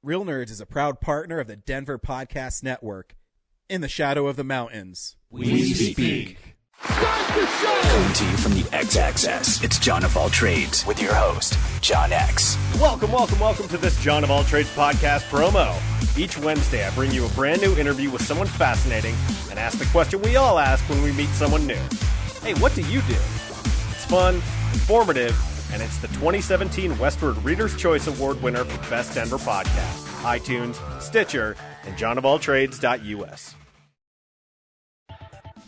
Real Nerds is a proud partner of the Denver Podcast Network. In the shadow of the mountains, we speak. Coming to you from the X-Axis, it's John of All Trades with your host, John X. Welcome to this John of All Trades podcast promo. Each Wednesday, I bring you a brand new interview with someone fascinating and ask the question we all ask when we meet someone new. Hey, what do you do? It's fun, informative, and it's the 2017 Westward Reader's Choice Award winner for Best Denver Podcast. iTunes, Stitcher, and johnofalltrades.us.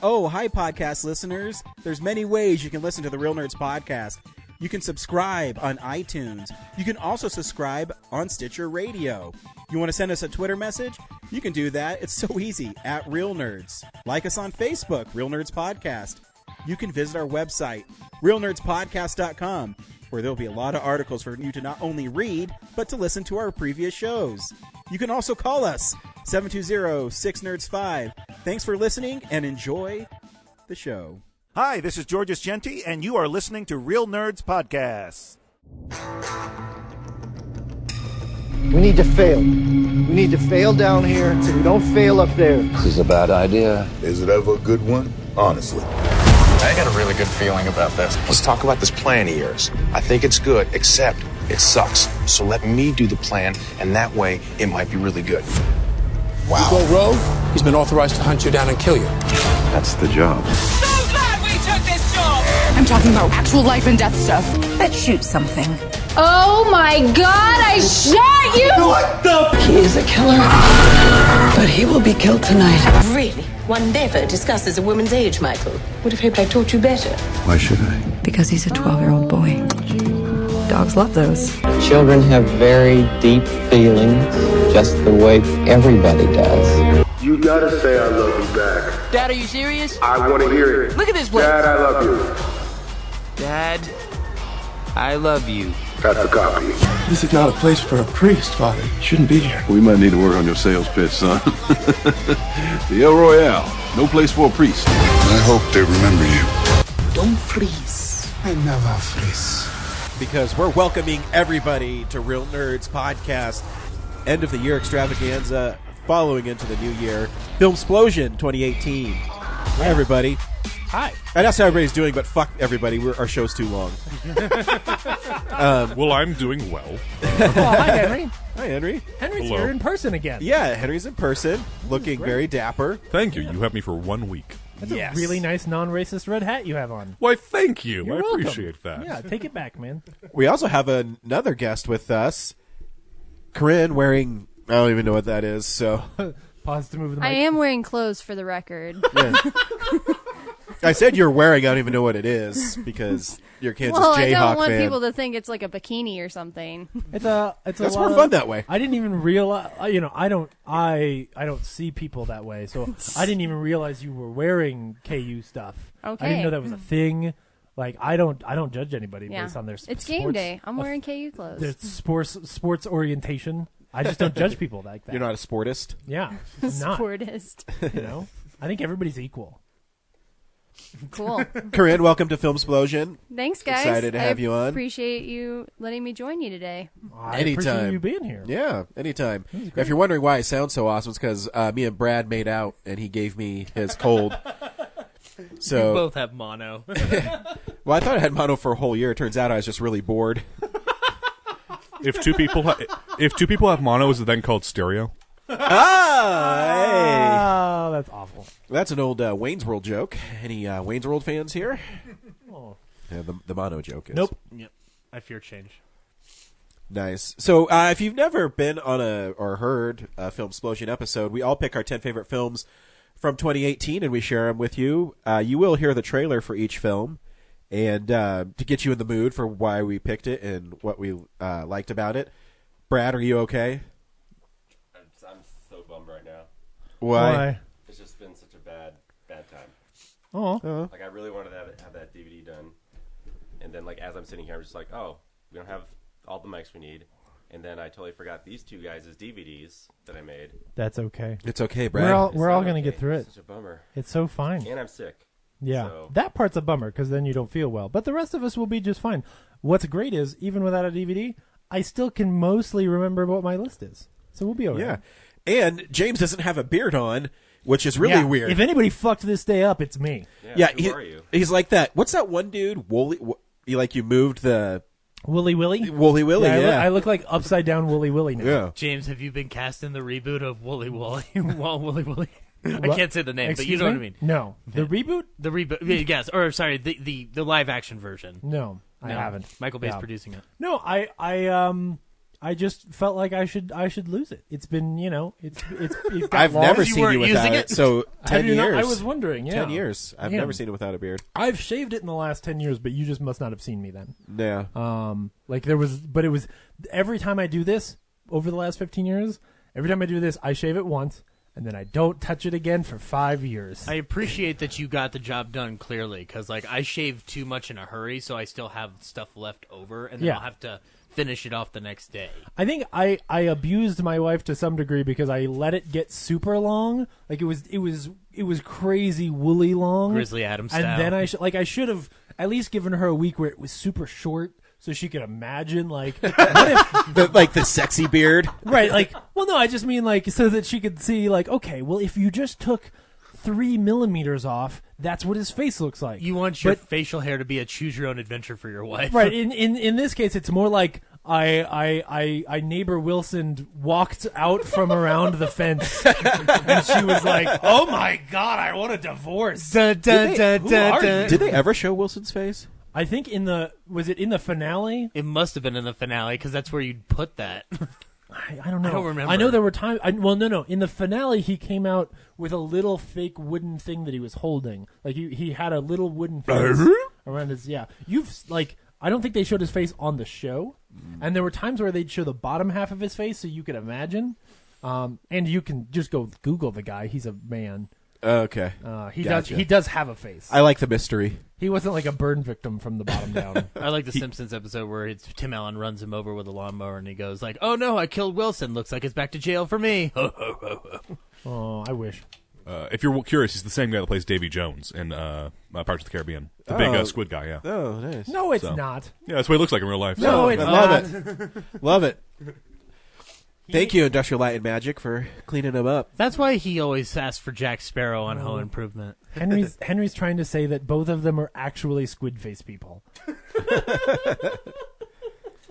Oh, hi, podcast listeners. There's many ways you can listen to the Real Nerds podcast. You can subscribe on iTunes. You can also subscribe on Stitcher Radio. You want to send us a Twitter message? You can do that. It's so easy, at Real Nerds. Like us on Facebook, Real Nerds Podcast. You can visit our website, realnerdspodcast.com, where there'll be a lot of articles for you to not only read, but to listen to our previous shows. You can also call us, 720-6nerds5. Thanks for listening, and enjoy the show. Hi, this is Georges Genti, and you are listening to Real Nerds Podcast. We need to fail. We need to fail down here so we don't fail up there. This is a bad idea. Is it ever a good one? Honestly. I got a really good feeling about this. Let's talk about this plan of yours. I think it's good, except it sucks. So let me do the plan, and that way it might be really good. Wow. You go rogue, he's been authorized to hunt you down and kill you. That's the job. So glad we took this job! I'm talking about actual life and death stuff. Let's shoot something. Oh my God, I shot you! What the? He is a killer, but he will be killed tonight. Really? One never discusses a woman's age, Michael. Would have hoped I taught you better. Why should I? Because he's a 12-year-old boy. Dogs love those. Children have very deep feelings, just the way everybody does. You gotta say I love you back. Dad, are you serious? I want to hear it. Look at this place. Dad, I love you. Dad, I love you. That's a copy. This is not a place for a priest, Father. You shouldn't be here. We might need to work on your sales pitch, son. The El Royale, no place for a priest. I hope they remember you. Don't freeze. I never freeze. Because we're welcoming everybody to Real Nerds Podcast. End of the year extravaganza, following into the new year. Filmsplosion 2018. Hi, everybody. Hi. And that's how everybody's doing, but fuck everybody. Our show's too long. Well, I'm doing well. Oh, hi, Henry. Hi, Henry. Henry's Hello. here in person again. Yeah, Henry's in person, looking very dapper. Thank you. You have me for 1 week. That's a really nice non-racist red hat you have on. Why, thank you. You're I welcome. appreciate that. Yeah, take it back, man. We also have another guest with us, Corinne, wearing, I don't even know what that is, so. Pause to move the mic. I am wearing clothes for the record. Yeah. I said you're wearing, I don't even know what it is, because you're a Kansas well, Jayhawk fan. I don't want people to think it's like a bikini or something. It's That's more fun that way. I didn't even realize, I don't see people that way, so I didn't even realize you were wearing KU stuff. Okay. I didn't know that was a thing. Like, I don't judge anybody based on their It's game day. I'm wearing KU clothes. There's sports orientation. I just don't judge people like that. You're not a sportist? Yeah. I'm not. Sportist. I think everybody's equal. Cool. Corinne, welcome to Filmsplosion. Thanks, guys. Excited to have you on. I appreciate you letting me join you today. I appreciate you being here. Yeah, anytime. If you're wondering why I sound so awesome, it's because me and Brad made out, and he gave me his cold. So you both have mono. Well, I thought I had mono for a whole year. It turns out I was just really bored. If two people have mono, is it then called stereo? Hey. Oh, that's awful. That's an old Wayne's World joke. Any Wayne's World fans here? Oh. Yeah, the mono joke is. Nope. Yep. I fear change. Nice. So if you've never been on or heard a Filmsplosion episode, we all pick our 10 favorite films from 2018 and we share them with you. You will hear the trailer for each film, and to get you in the mood for why we picked it and what we liked about it. Brad, are you okay? I'm so bummed right now. Why? It's just been such a bad time. Oh. Like, I really wanted to have that DVD done. And then, like, as I'm sitting here, I'm just like, oh, we don't have all the mics we need. And then I totally forgot these two guys' DVDs that I made. That's okay. It's okay, Brad. We're all going to get through it. It's such a bummer. It's so fine. And I'm sick. Yeah. So. That part's a bummer because then you don't feel well. But the rest of us will be just fine. What's great is, even without a DVD, I still can mostly remember what my list is. So we'll be all right. Yeah. And James doesn't have a beard on, which is really weird. If anybody fucked this day up, it's me. Yeah, he's like that. What's that one dude? You moved the... Wooly Willy? Wooly Willy, yeah. I look like upside down Wooly Willy now. Yeah. James, have you been cast in the reboot of Wooly Wooly? Wooly Willy? I What? can't say the name, but you Excuse know me? what I mean. No. The reboot? The reboot, yes. Or, sorry, the live action version. No, I haven't. Michael Bay's Yeah. producing it. No, I just felt like I should lose it. It's been, it's got I've long. never seen you without it. So 10 you not? years. I was wondering, yeah. 10 years. I've Yeah. never seen it without a beard. I've shaved it in the last 10 years, but you just must not have seen me then. Yeah. But it was every time I do this over the last 15 years, every time I do this, I shave it once. And then I don't touch it again for 5 years. I appreciate that you got the job done clearly, because I shaved too much in a hurry, so I still have stuff left over, and then I'll have to finish it off the next day. I think I abused my wife to some degree because I let it get super long. Like it was crazy woolly long, Grizzly Adams style. And then I should have at least given her a week where it was super short. So she could imagine, like, what if... the sexy beard? Right, well, no, I just mean, so that she could see, okay, well, if you just took 3 millimeters off, that's what his face looks like. You want your facial hair to be a choose-your-own-adventure for your wife. Right, in this case, it's more like I neighbor Wilson walked out from around the fence, and she was like, oh, my God, I want a divorce. Did they ever show Wilson's face? I think was it in the finale? It must have been in the finale, because that's where you'd put that. I don't know. I don't remember. I know there were times. No. In the finale, he came out with a little fake wooden thing that he was holding. Like he had a little wooden face around his. Yeah, I don't think they showed his face on the show, and there were times where they'd show the bottom half of his face so you could imagine. And you can just go Google the guy. He's a man. Okay. He does have a face. I like the mystery. He wasn't like a burn victim from the bottom down. I like the Simpsons episode where Tim Allen runs him over with a lawnmower and he goes like, "Oh no, I killed Wilson. Looks like it's back to jail for me." Oh, I wish. If you're curious, he's the same guy that plays Davy Jones in Pirates of the Caribbean. The big squid guy, yeah. Oh, nice. No, it's not. Yeah, that's what he looks like in real life. No, it's not. Love it. Love it. Thank you, Industrial Light and Magic, for cleaning him up. That's why he always asks for Jack Sparrow on Home Improvement. Henry's trying to say that both of them are actually squid face people.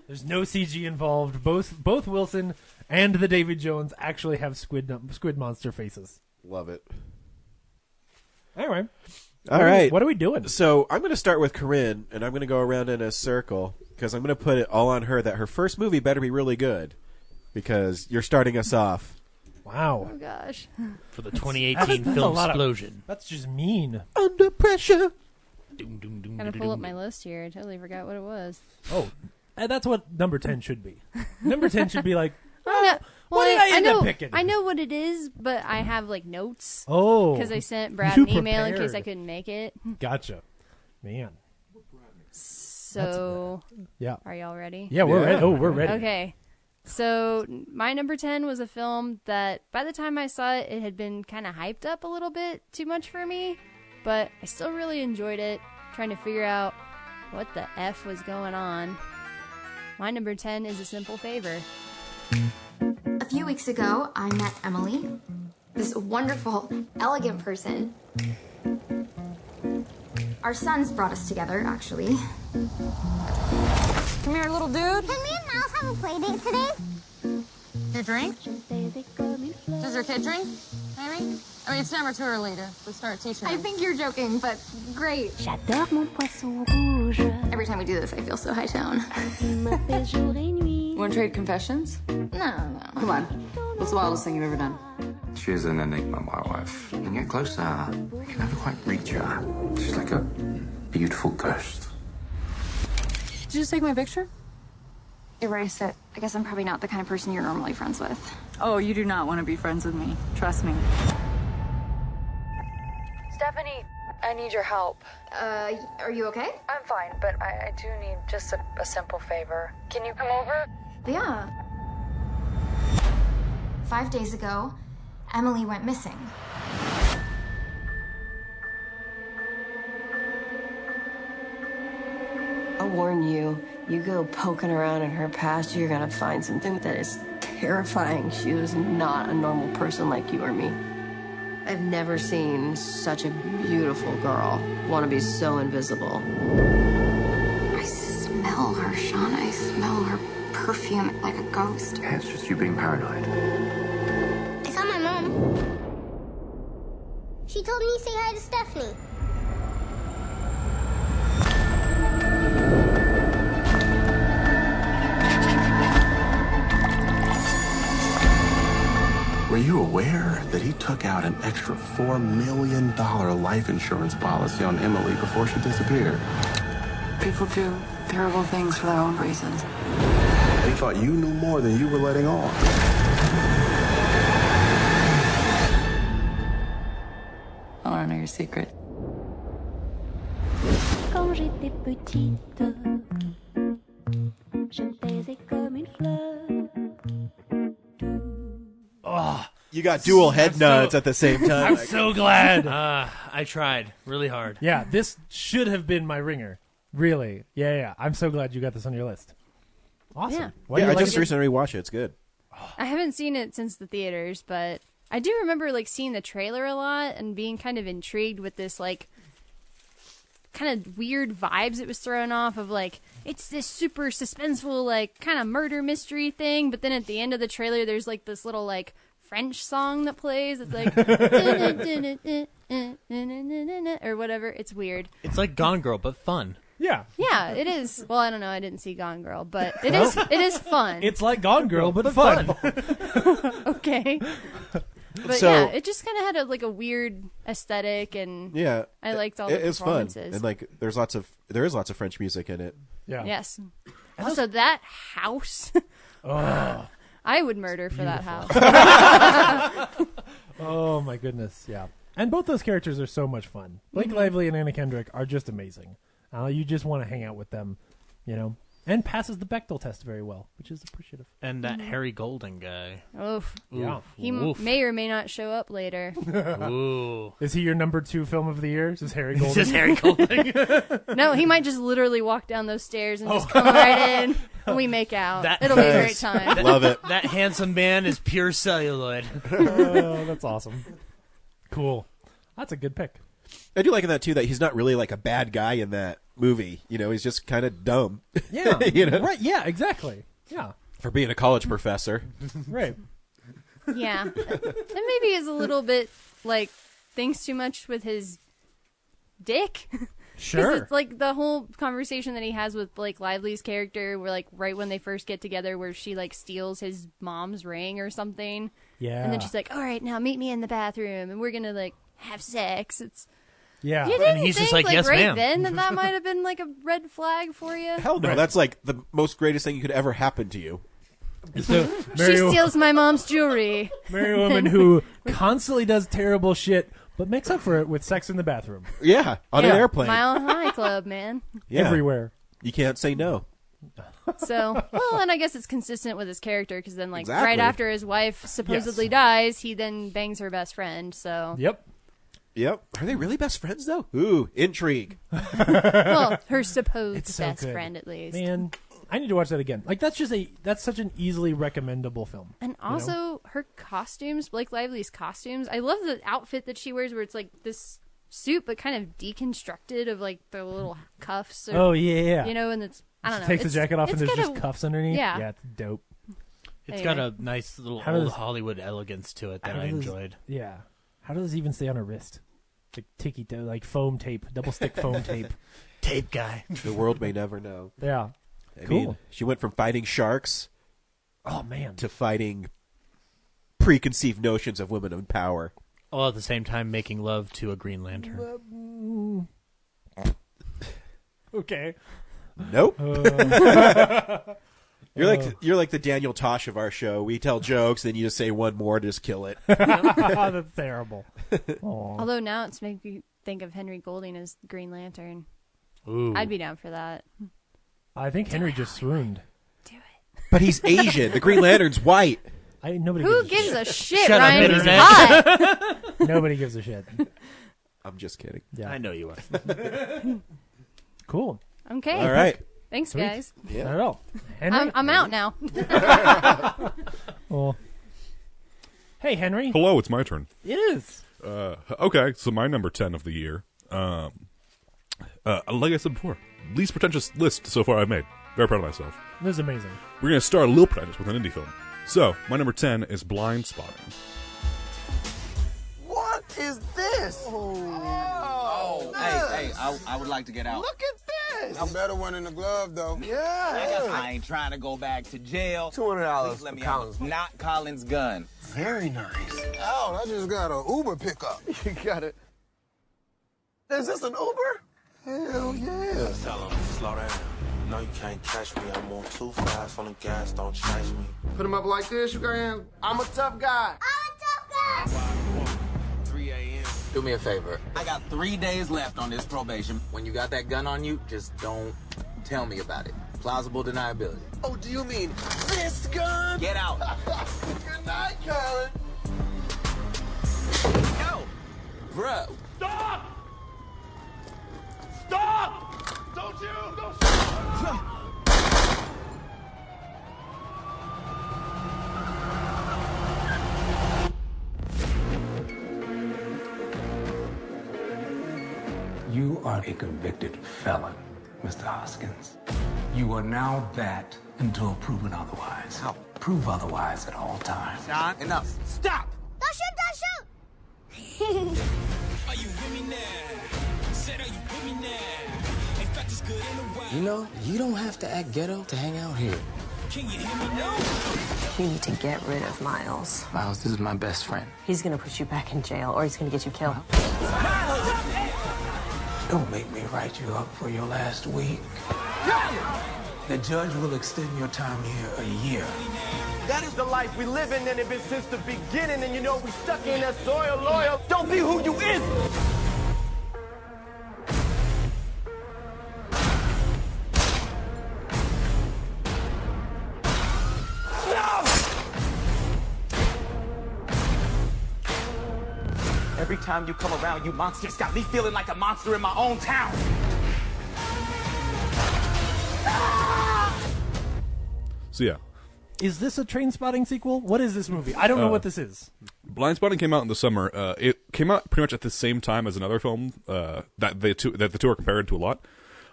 There's no CG involved. Both Wilson and the David Jones actually have squid monster faces. Love it. Anyway. All right. What are we doing? So I'm going to start with Corinne, and I'm going to go around in a circle, because I'm going to put it all on her that her first movie better be really good, because you're starting us off. Wow. Oh, gosh. For the 2018 Filmsplosion. That's just mean. Under pressure. Gotta pull up my list here. I totally forgot what it was. Oh, that's what number 10 should be. Number 10 should be like, What did I end up picking? I know what it is, but I have notes. Oh. Because I sent Brad You an email in case prepared. I couldn't make it. Gotcha. Man. So, yeah. Are y'all ready? Yeah, we're ready. Oh, we're ready. Okay. So, my number 10 was a film that by the time I saw it, it had been kind of hyped up a little bit too much for me, but I still really enjoyed it, trying to figure out what the F was going on. My number 10 is A Simple Favor. A few weeks ago, I met Emily, this wonderful, elegant person. Our sons brought us together, actually. Come here, little dude. Can me and Miles have a play date today? You drink? Does your kid drink? Maybe? I mean, it's never too early to start teaching I them. think you're joking, but great. J'adore mon poisson rouge. Every time we do this, I feel so high tone. Want to trade confessions? No. Come on. What's the wildest thing you've ever done? She's an enigma, my wife. You can get closer, you can never quite reach her. She's like a beautiful ghost. Did you just take my picture? Erase it. I guess I'm probably not the kind of person you're normally friends with. Oh, you do not want to be friends with me. Trust me. Stephanie, I need your help. Are you okay? I'm fine, but I do need just a simple favor. Can you come over? Yeah. 5 days ago, Emily went missing. I'll warn you, you go poking around in her past, you're gonna find something that is terrifying. She was not a normal person like you or me. I've never seen such a beautiful girl want to be so invisible. I smell her, Sean. I smell her perfume like a ghost. It's just you being paranoid. I saw my mom. She told me to say hi to Stephanie. Were you aware that he took out an extra $4 million life insurance policy on Emily before she disappeared? People do terrible things for their own reasons. He thought you knew more than you were letting on. I want to know your secret. Quand j'étais petite, je me taisais comme une fleur. Oh, you got dual head nods at the same time. I'm so glad. I tried really hard. Yeah, this should have been my ringer. Really. Yeah. I'm so glad you got this on your list. Awesome. Yeah. Why do Yeah, you I like just it? recently rewatched it. It's good. I haven't seen it since the theaters, but I do remember like seeing the trailer a lot and being kind of intrigued with this like kind of weird vibes it was throwing off of like it's this super suspenseful like kind of murder mystery thing, but then at the end of the trailer there's like this little like French song that plays. It's like or whatever. It's weird. It's like Gone Girl, but fun. Yeah. Yeah, it is. Well, I don't know. I didn't see Gone Girl, but it is fun. It's like Gone Girl, but fun. Okay. But So- yeah, it just kind of had a weird aesthetic, and Yeah, I liked all the it's fun, performances. and like there is lots of French music in it. Yeah. Yes. Also, that house. Oh. I would murder for that house. Oh my goodness, yeah. And both those characters are so much fun. Blake Lively and Anna Kendrick are just amazing. You just want to hang out with them, and passes the Bechdel test very well, which is appreciative. And that Harry Golden guy. Oof. Yeah. He Oof. may or may not show up later. Ooh. Is he your number 2 film of the year? Is this Harry Golden? Is this Harry Golden? No, he might just literally walk down those stairs and just come right in, and we make out. It'll be a great time. Love it. That handsome man is pure celluloid. Oh, that's awesome. Cool. That's a good pick. I do like in that too that he's not really like a bad guy in that movie. He's just kind of dumb. Yeah. Right. Yeah. Exactly. Yeah. For being a college professor. Right. Yeah. And maybe he's a little bit, thinks too much with his dick. Sure. Because it's like the whole conversation that he has with Blake Lively's character, where right when they first get together, where she steals his mom's ring or something. Yeah. And then she's like, "All right, now meet me in the bathroom, and we're gonna have sex." It's yeah. You didn't And he's think, just like, "Yes, right ma'am." then that might have been a red flag for you. Hell no, that's like the most greatest thing you could ever happen to you. So, She steals my mom's jewelry. Marry a woman who constantly does terrible shit, but makes up for it with sex in the bathroom. Yeah, on an airplane. Mile High Club, man. Yeah. Everywhere. You can't say no. So, and I guess it's consistent with his character, because then, Exactly. right after his wife supposedly dies, he then bangs her best friend, so. Yep. Are they really best friends, though? Ooh, intrigue. Well, her supposed It's so best good. friend, at least. Man, I need to watch that again. That's such an easily recommendable film. And also, her costumes, Blake Lively's costumes. I love the outfit that she wears, where it's this suit, but kind of deconstructed of the little cuffs. Or, Oh, yeah. and it's, I don't know. Takes the jacket off and there's got just cuffs underneath. Yeah. Yeah, it's dope. It's Anyway. got a nice little How old does- Hollywood elegance to it that How I does- enjoyed. Yeah. How does it even stay on her wrist? Ticky, foam tape, double stick foam tape. Tape guy. The world may never know. Yeah. I Cool. mean, she went from fighting sharks Oh, man. to fighting preconceived notions of women in power. All at the same time making love to a Green Lantern. Okay. Nope. You're like the Daniel Tosh of our show. We tell jokes, then you just say one more to just kill it. That's terrible. Although now it's making me think of Henry Golding as Green Lantern. Ooh. I'd be down for that. I think Henry just swooned. But he's Asian. The Green Lantern's white. Nobody Who gives gives a shit, Shut up, Ryan? He's Internet. hot. Nobody gives a shit. I'm just kidding. Yeah. I know you are. Cool. Okay. All right. Thanks, Sweet. guys. Yeah. Not at all. Henry? I'm out now. Oh. Hey, Henry. Hello, it's my turn. It is. Okay, so my number 10 of the year. Like I said before, least pretentious list so far I've made. Very proud of myself. This is amazing. We're going to start a little pretentious with an indie film. So, my number 10 is Blind Spotting. What is this? Hey, I would like to get out. Look at this. A better one in the glove, though. Yeah. I ain't trying to go back to jail. $200 Let me for Collins. out. Not Collins' gun. Very nice. Oh, I just got an Uber pickup. You got it. Is this an Uber? Hell yeah. Tell him, slow down. No, you can't catch me. I'm on too fast on the gas. Don't chase me. Put him up like this, you can. I'm a tough guy. 3 a.m. Do me a favor. I got 3 days left on this probation. When you got that gun on you, just don't tell me about it. Plausible deniability. Oh, do you mean this gun? Get out. Good night, Colin. Yo, bro. Stop! Stop! Don't stop! You are a convicted felon, Mr. Hoskins. You are now that until proven otherwise. How? Prove otherwise at all times. John, enough. Stop! Don't shoot! Don't shoot! Are you with me now? Said, are you with me now? In fact, it's good in a while. You know, you don't have to act ghetto to hang out here. Can you hear me now? You need to get rid of Miles. Miles, this is my best friend. He's gonna put you back in jail, or he's gonna get you killed. Don't make me write you up for your last week. The judge will extend your time here a year. That is the life we live in, and it's been since the beginning, and you know we stuck in that soil loyal. Don't be who you is. Every time you come around, you monsters got me feeling like a monster in my own town. So yeah. Is this a Train Spotting sequel? What is this movie? I don't know what this is. Blind Spotting came out in the summer. It came out pretty much at the same time as another film that the two are compared to a lot.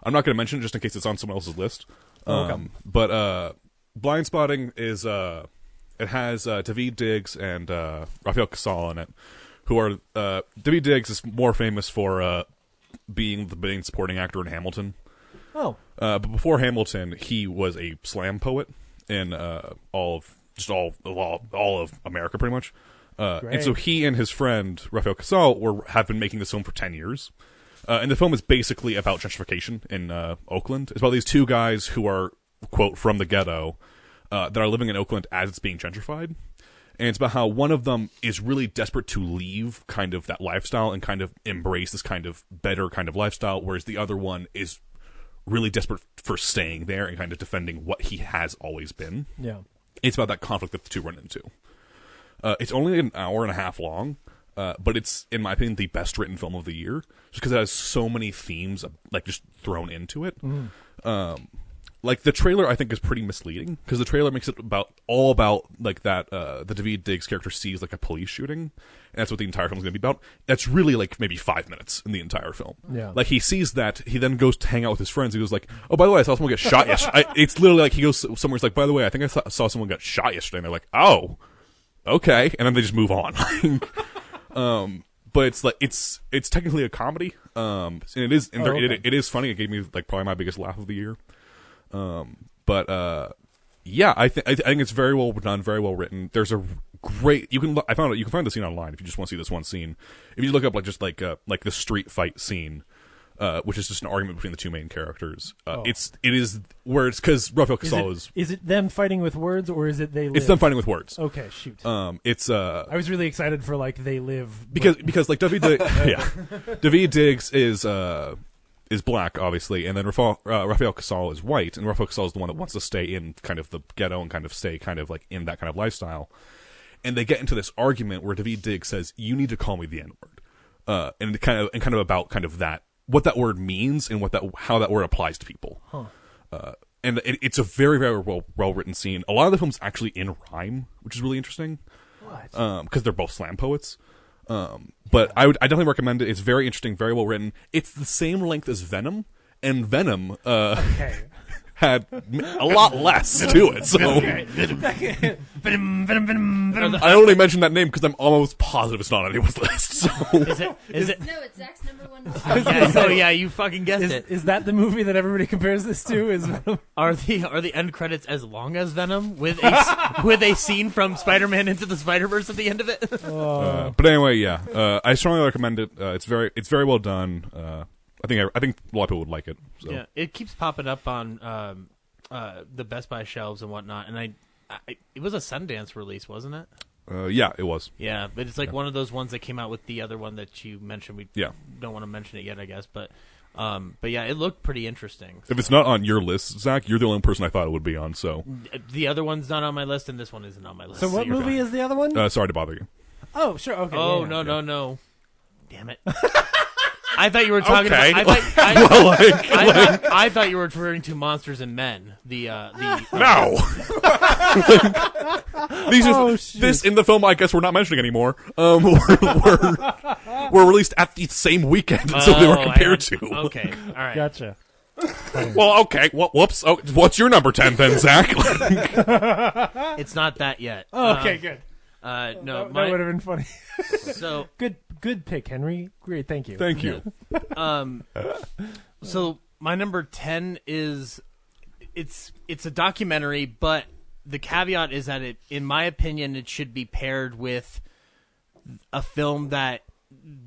I'm not going to mention it just in case it's on someone else's list. Okay. But Blind Spotting is it has Daveed Diggs and Raphael Casal in it, who are Daveed Diggs is more famous for being the main supporting actor in Hamilton. Oh. But before Hamilton, he was a slam poet in all of America, pretty much. And so he and his friend Raphael Casal have been making this film for 10 years. And the film is basically about gentrification in Oakland. It's about these two guys who are, quote, from the ghetto that are living in Oakland as it's being gentrified. And it's about how one of them is really desperate to leave kind of that lifestyle and kind of embrace this kind of better kind of lifestyle, whereas the other one is really desperate for staying there and kind of defending what he has always been. Yeah. It's about that conflict that the two run into. It's only an hour and a half long, but it's, in my opinion, the best written film of the year, just because it has so many themes like just thrown into it. Like the trailer, I think, is pretty misleading because the trailer makes it all about like that the Daveed Diggs character sees like a police shooting, and that's what the entire film is going to be about. That's really like maybe 5 minutes in the entire film. Yeah, like he sees that, he then goes to hang out with his friends. He goes like, "Oh, by the way, I saw someone get shot yesterday." It's literally like he goes somewhere. It's like, "By the way, I think I saw someone get shot yesterday." And they're like, "Oh, okay," and then they just move on. But it's like it's technically a comedy, and it is it is funny. It gave me like probably my biggest laugh of the year. Yeah, I think it's very well done, very well written. There's a great you can find the scene online if you just want to see this one scene. If you look up like the street fight scene, which is just an argument between the two main characters. It is where it's because Raphael Casal is it them fighting with words or is it they live? It's them fighting with words. Okay, shoot. It's I was really excited for like they live because like Daveed Diggs is black, obviously, and then Raphael Casal is white, and Raphael Casal is the one that wants to stay in kind of the ghetto and kind of stay kind of like in that kind of lifestyle. And they get into this argument where Daveed Diggs says, "You need to call me the N-word," and kind of about kind of that what that word means and how that word applies to people. Huh. and it's a very, very well written scene. A lot of the film's actually in rhyme, which is really interesting. What? Because they're both slam poets. But I definitely recommend it. It's very interesting, very well written. It's the same length as Venom, and Venom had a lot less to it. So I only mentioned that name because I'm almost positive it's not on anyone's list. So. Is it? No, it's Zach's number one. Oh yeah, you fucking guessed it. Is that the movie that everybody compares this to? Is Venom? Are the end credits as long as Venom with a scene from Spider-Man Into the Spider-Verse at the end of it? But anyway, yeah, I strongly recommend it. It's very well done. I think a lot of people would like it. So. Yeah, it keeps popping up on the Best Buy shelves and whatnot, and it was a Sundance release, wasn't it? Yeah, it was. Yeah, but it's like one of those ones that came out with the other one that you mentioned. We don't want to mention it yet, I guess, but yeah, it looked pretty interesting. If it's not on your list, Zach, you're the only person I thought it would be on. So the other one's not on my list, and this one isn't on my list. So what movie is the other one? Sorry to bother you. Oh, sure. Okay. Oh, yeah. No. Damn it. I thought you were talking about. I thought you were referring to Monsters and Men. No. This in the film. I guess we're not mentioning anymore. Were released at the same weekend, so they were compared to. Okay, all right, gotcha. Well, okay. Whoops. Oh, what's your number 10 then, Zach? It's not that yet. Oh, okay, good. No, that would have been funny. So good pick, Henry. Great, thank you. Thank you. So my number 10 is it's a documentary, but the caveat is that in my opinion, it should be paired with a film that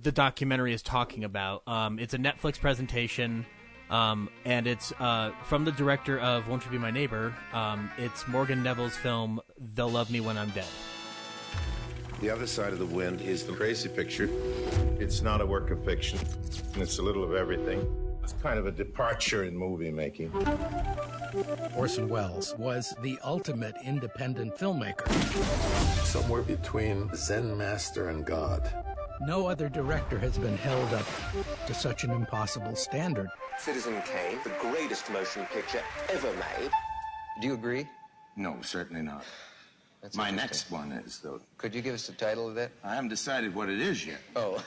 the documentary is talking about. It's a Netflix presentation, and it's from the director of Won't You Be My Neighbor. It's Morgan Neville's film They'll Love Me When I'm Dead. The Other Side of the Wind is the crazy picture. It's not a work of fiction, and it's a little of everything. It's kind of a departure in movie making. Orson Welles was the ultimate independent filmmaker. Somewhere between Zen master and God. No other director has been held up to such an impossible standard. Citizen Kane, the greatest motion picture ever made. Do you agree? No, certainly not. That's My next one is, though. Could you give us the title of that? I haven't decided what it is yet. Oh.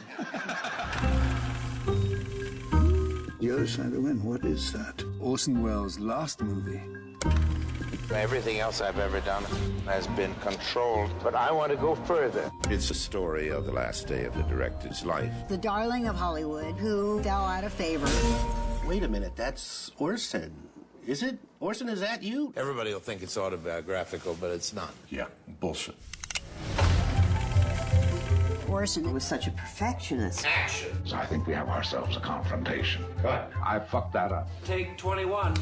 The Other Side of the Wind, what is that? Orson Welles' last movie. Everything else I've ever done has been controlled, but I want to go further. It's a story of the last day of the director's life. The darling of Hollywood who fell out of favor. Wait a minute, that's Orson. Is it? Orson, is that you? Everybody will think it's autobiographical, but it's not. Yeah, bullshit. Orson was such a perfectionist. Action! I think we have ourselves a confrontation. Cut. I fucked that up. Take 21.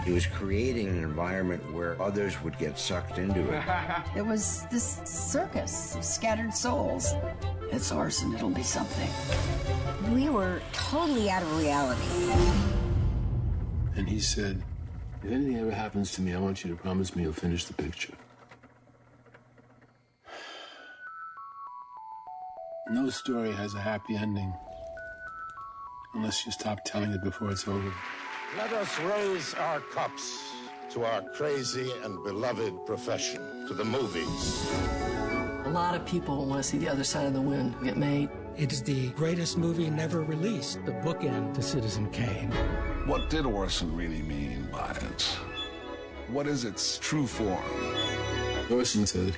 He was creating an environment where others would get sucked into it. It was this circus of scattered souls. It's Orson, it'll be something. We were totally out of reality. And he said, if anything ever happens to me, I want you to promise me you'll finish the picture. No story has a happy ending unless you stop telling it before it's over. Let us raise our cups to our crazy and beloved profession, to the movies. A lot of people want to see The Other Side of the Wind get made. It's the greatest movie never released, the bookend to Citizen Kane. What did Orson really mean by it? What is its true form? Orson said,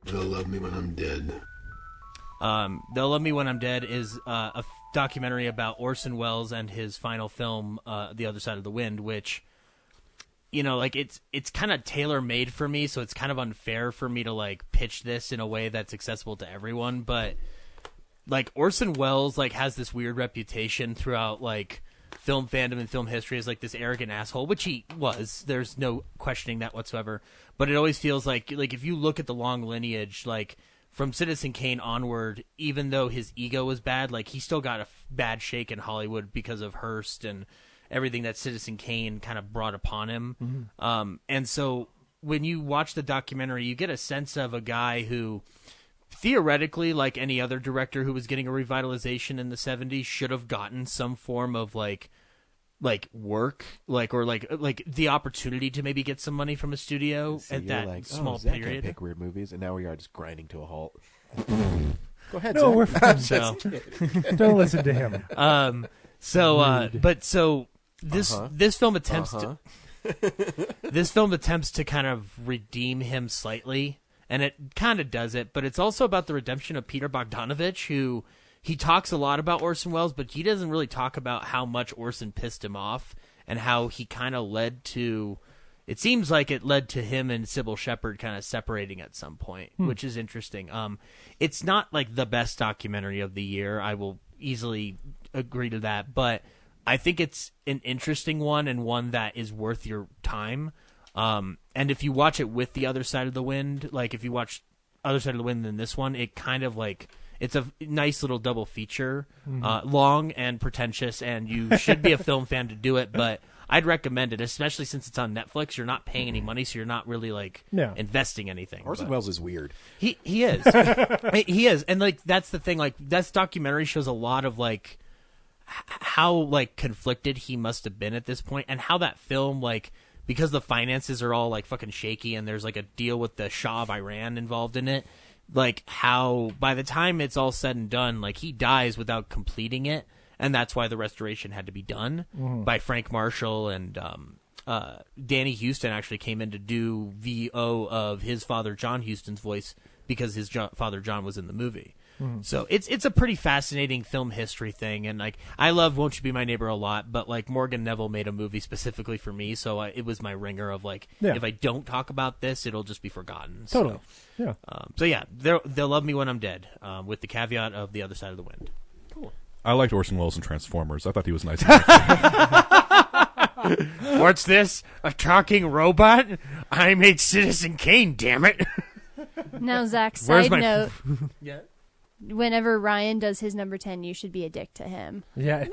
they'll love me when I'm dead. They'll Love Me When I'm Dead is a documentary about Orson Welles and his final film, The Other Side of the Wind, which, you know, like it's kind of tailor-made for me, so it's kind of unfair for me to like pitch this in a way that's accessible to everyone, but like Orson Welles like has this weird reputation throughout like film fandom and film history as like this arrogant asshole, which he was. There's no questioning that whatsoever. But it always feels like if you look at the long lineage, like from Citizen Kane onward, even though his ego was bad, like he still got a bad shake in Hollywood because of Hearst and everything that Citizen Kane kind of brought upon him. Mm-hmm. And so when you watch the documentary, you get a sense of a guy who theoretically, like any other director who was getting a revitalization in the 70s, should have gotten some form of like like work, or the opportunity to maybe get some money from a studio at that small Zach period. Can't pick weird movies, and now we are just grinding to a halt. Go ahead. No, Zach. we're fine. So, don't listen to him. This film attempts this film attempts to kind of redeem him slightly, and it kind of does it. But it's also about the redemption of Peter Bogdanovich, who he talks a lot about Orson Welles, but he doesn't really talk about how much Orson pissed him off and how he kind of led to. It seems like it led to him and Sybil Shepherd kind of separating at some point, which is interesting. It's not like the best documentary of the year. I will easily agree to that, but I think it's an interesting one and one that is worth your time. And if you watch it with The Other Side of the Wind, like if you watch Other Side of the Wind than this one, it kind of like it's a nice little double feature, long and pretentious, and you should be a film fan to do it, but I'd recommend it, especially since it's on Netflix. You're not paying any money, so you're not really investing anything. Orson Welles is weird. He is. He is. And like that's the thing, like this documentary shows a lot of like how like conflicted he must have been at this point, and how that film, like, because the finances are all like fucking shaky and there's like a deal with the Shah of Iran involved in it, like how by the time it's all said and done, like he dies without completing it. And that's why the restoration had to be done by Frank Marshall, and Danny Huston actually came in to do VO of his father John Huston's voice because his father John was in the movie. So it's a pretty fascinating film history thing, and like I love Won't You Be My Neighbor a lot, but like Morgan Neville made a movie specifically for me, so it was my ringer of like if I don't talk about this, it'll just be forgotten. Totally. So yeah, they'll love me when I'm dead, with the caveat of The Other Side of the Wind. Cool. I liked Orson Welles in Transformers. I thought he was nice. What's this? A talking robot? I made Citizen Kane, damn it. Now, Zach, Where's side my note. Yeah. Whenever Ryan does his number 10, you should be a dick to him. Yeah.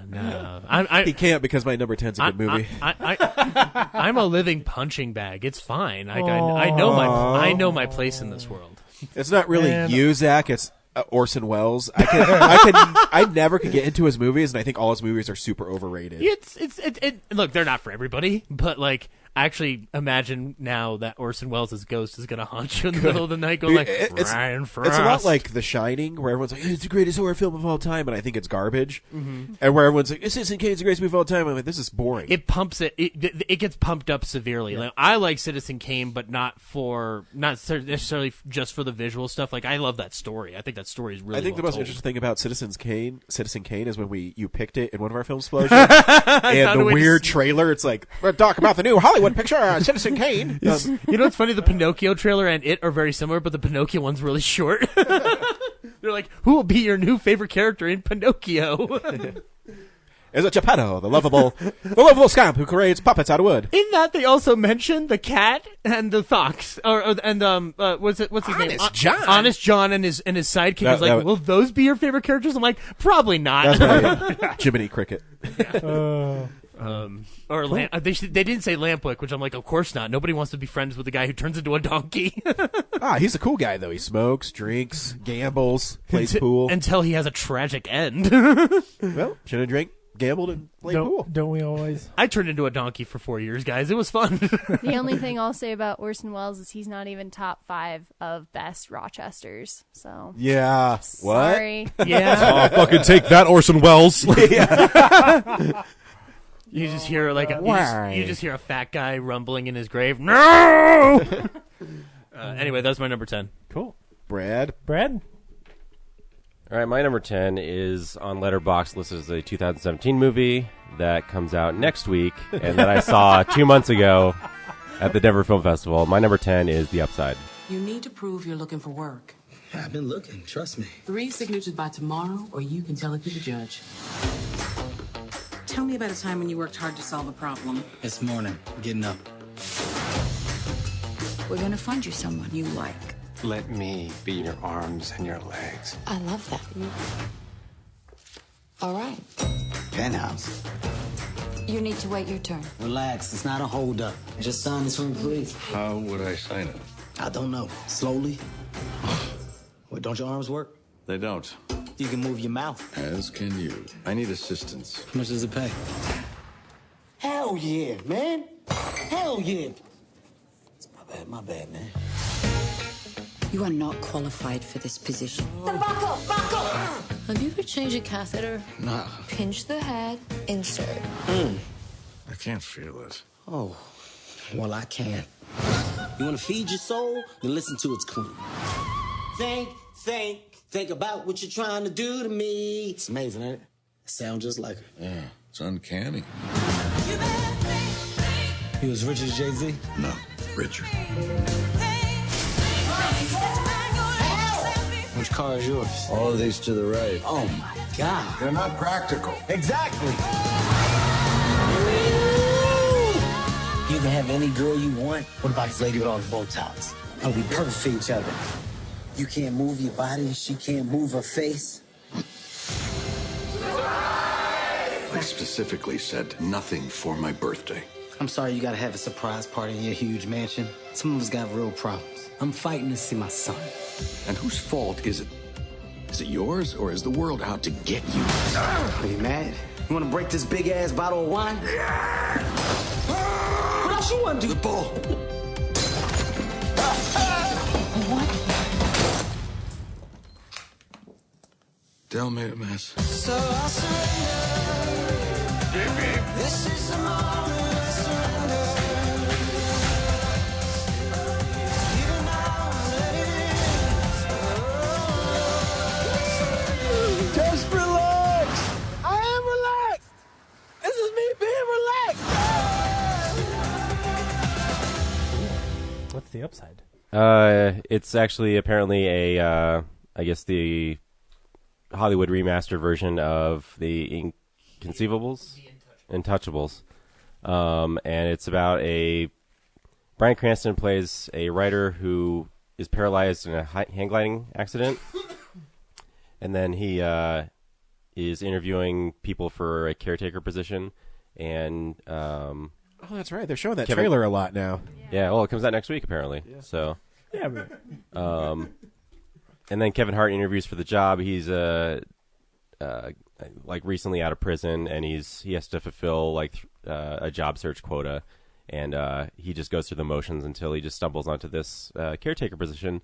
No. He can't because my number 10's a good movie. I'm a living punching bag. It's fine. I know my place in this world. It's not really you, Zach. It's Orson Welles. I never could get into his movies, and I think all his movies are super overrated. Look, they're not for everybody, but like I actually imagine now that Orson Welles' ghost is going to haunt you in the middle of the night, going Ryan Frost. It's a lot like The Shining, where everyone's like, "It's the greatest horror film of all time," and I think it's garbage. And where everyone's like, "Citizen Kane's the greatest movie of all time," I'm like, "This is boring." It pumps it. It gets pumped up severely. Like I like Citizen Kane, but not necessarily just for the visual stuff. Like I love that story. I think that story is really. I think the well most told. interesting thing about Citizen Kane is when you picked it in one of our Filmsplosions, and the weird trailer. It's like, we're talking about the new Hollywood picture, Citizen Kane. You know what's funny? The Pinocchio trailer and it are very similar, but the Pinocchio one's really short. They're like, who will be your new favorite character in Pinocchio? Is it Geppetto, the lovable scamp who creates puppets out of wood? In that, they also mention the cat and the fox, what's his name? Honest John and his sidekick is like, will those be your favorite characters? I'm like, probably not. That's right. Jiminy Cricket. They didn't say Lampwick, which I'm like, of course not. Nobody wants to be friends with the guy who turns into a donkey. He's a cool guy though. He smokes, drinks, gambles, plays pool until he has a tragic end. Well, should have drank, gambled, and played pool. Don't we always? I turned into a donkey for 4 years, guys. It was fun. The only thing I'll say about Orson Welles is he's not even top 5 of best Rochesters. So yeah, sorry. What? Yeah, fucking take that, Orson Welles. You just hear you just hear a fat guy rumbling in his grave. No. Anyway, that's my number 10. Cool. Brad. All right, my number 10 is on Letterboxd listed as a 2017 movie that comes out next week and that I saw 2 months ago at the Denver Film Festival. My number 10 is The Upside. You need to prove you're looking for work. I've been looking, trust me. 3 signatures by tomorrow, or you can tell it to the judge. Tell me about a time when you worked hard to solve a problem. This morning, getting up. We're gonna find you someone you like. Let me be your arms and your legs. I love that. All right. Penthouse. You need to wait your turn. Relax, it's not a holdup. Just sign this one, please. How would I sign it? I don't know. Slowly. What, don't your arms work? They don't. You can move your mouth. As can you. I need assistance. How much does it pay? Hell yeah, man. Hell yeah. My bad, man. You are not qualified for this position. Then back up, back up! Have you ever changed a catheter? Nah. Pinch the head, insert. I can't feel it. Oh, well, I can. You want to feed your soul? Then listen to its queen. Think about what you're trying to do to me. It's amazing, ain't it? Sound just like her. Yeah, it's uncanny. You as rich as Jay-Z? No, richer. Which car is yours? All of these to the right. Oh, my God. They're not practical. Exactly. You can have any girl you want. What about this lady with all the Botox? I'll be perfect for each other. You can't move your body, she can't move her face. I specifically said nothing for my birthday. I'm sorry you gotta have a surprise party in your huge mansion. Some of us got real problems. I'm fighting to see my son. And whose fault is it? Is it yours, or is the world out to get you? Are you mad? You wanna break this big-ass bottle of wine? What else you wanna do? The bull. Dell made a mess. So I'll surrender. This is the moment I surrender. Even now, let it in. Just relax. I am relaxed. This is me being relaxed. What's the upside? It's actually apparently a, I guess the Hollywood remastered version of the Inconceivables, Untouchables, and it's about Bryan Cranston plays a writer who is paralyzed in a hang gliding accident, and then he is interviewing people for a caretaker position, and oh, that's right. They're showing that trailer a lot now. Yeah, well, it comes out next week apparently. Yeah. So, yeah, but and then Kevin Hart interviews for the job. He's like recently out of prison, and he has to fulfill like a job search quota, and he just goes through the motions until he just stumbles onto this caretaker position,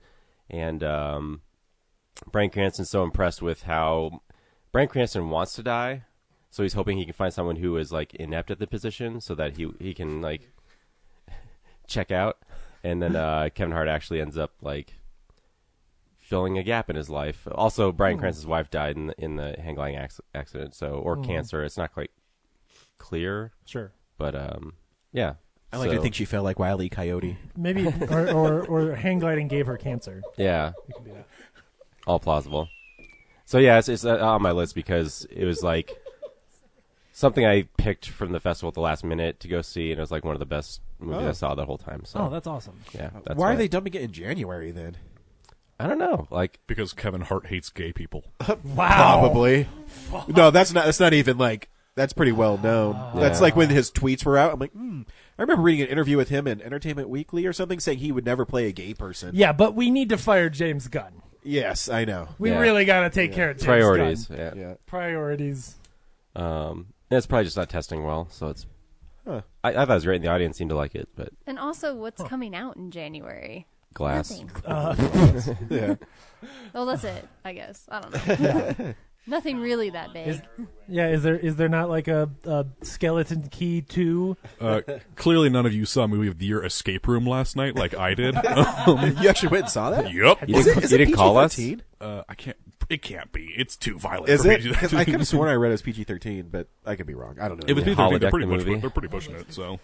and Bryan Cranston's so impressed with how Bryan Cranston wants to die, so he's hoping he can find someone who is like inept at the position, so that he can like check out, and then Kevin Hart actually ends up like filling a gap in his life. Also, Bryan Cranston's wife died in the hang gliding accident, or cancer. It's not quite clear. Sure, but yeah. I like to think she felt like Wile E. Coyote. Maybe, or hang gliding gave her cancer. Yeah, it could be that. All plausible. So yeah, it's on my list because it was like something I picked from the festival at the last minute to go see, and it was like one of the best movies I saw the whole time. So. Oh, that's awesome. Yeah. Why are they dumping it in January then? I don't know. Like because Kevin Hart hates gay people. Wow. Probably. No, that's not even like that's pretty well known. Yeah. That's like when his tweets were out. I'm like, I remember reading an interview with him in Entertainment Weekly or something saying he would never play a gay person. Yeah, but we need to fire James Gunn. Yes, I know. We really got to take care of James priorities. Gunn. Yeah. Priorities. It's probably just not testing well. So it's. Huh. I thought it was great, and the audience seemed to like it, but And also, what's coming out in January? Glass. Nothing. Yeah. Well, that's it, I guess. I don't know. Yeah. Nothing really that big. Is there not like a Skeleton Key 2? Clearly, none of you saw Movie of the Year Escape Room last night, like I did. You actually went and saw that? Yep. You didn't call us? I can't. It can't be. It's too violent. Is for it? PG-13. Because I could have sworn I read it as PG-13, but I could be wrong. I don't know. It was Yeah. PG-13. Holodeck They're pretty pushing it. So,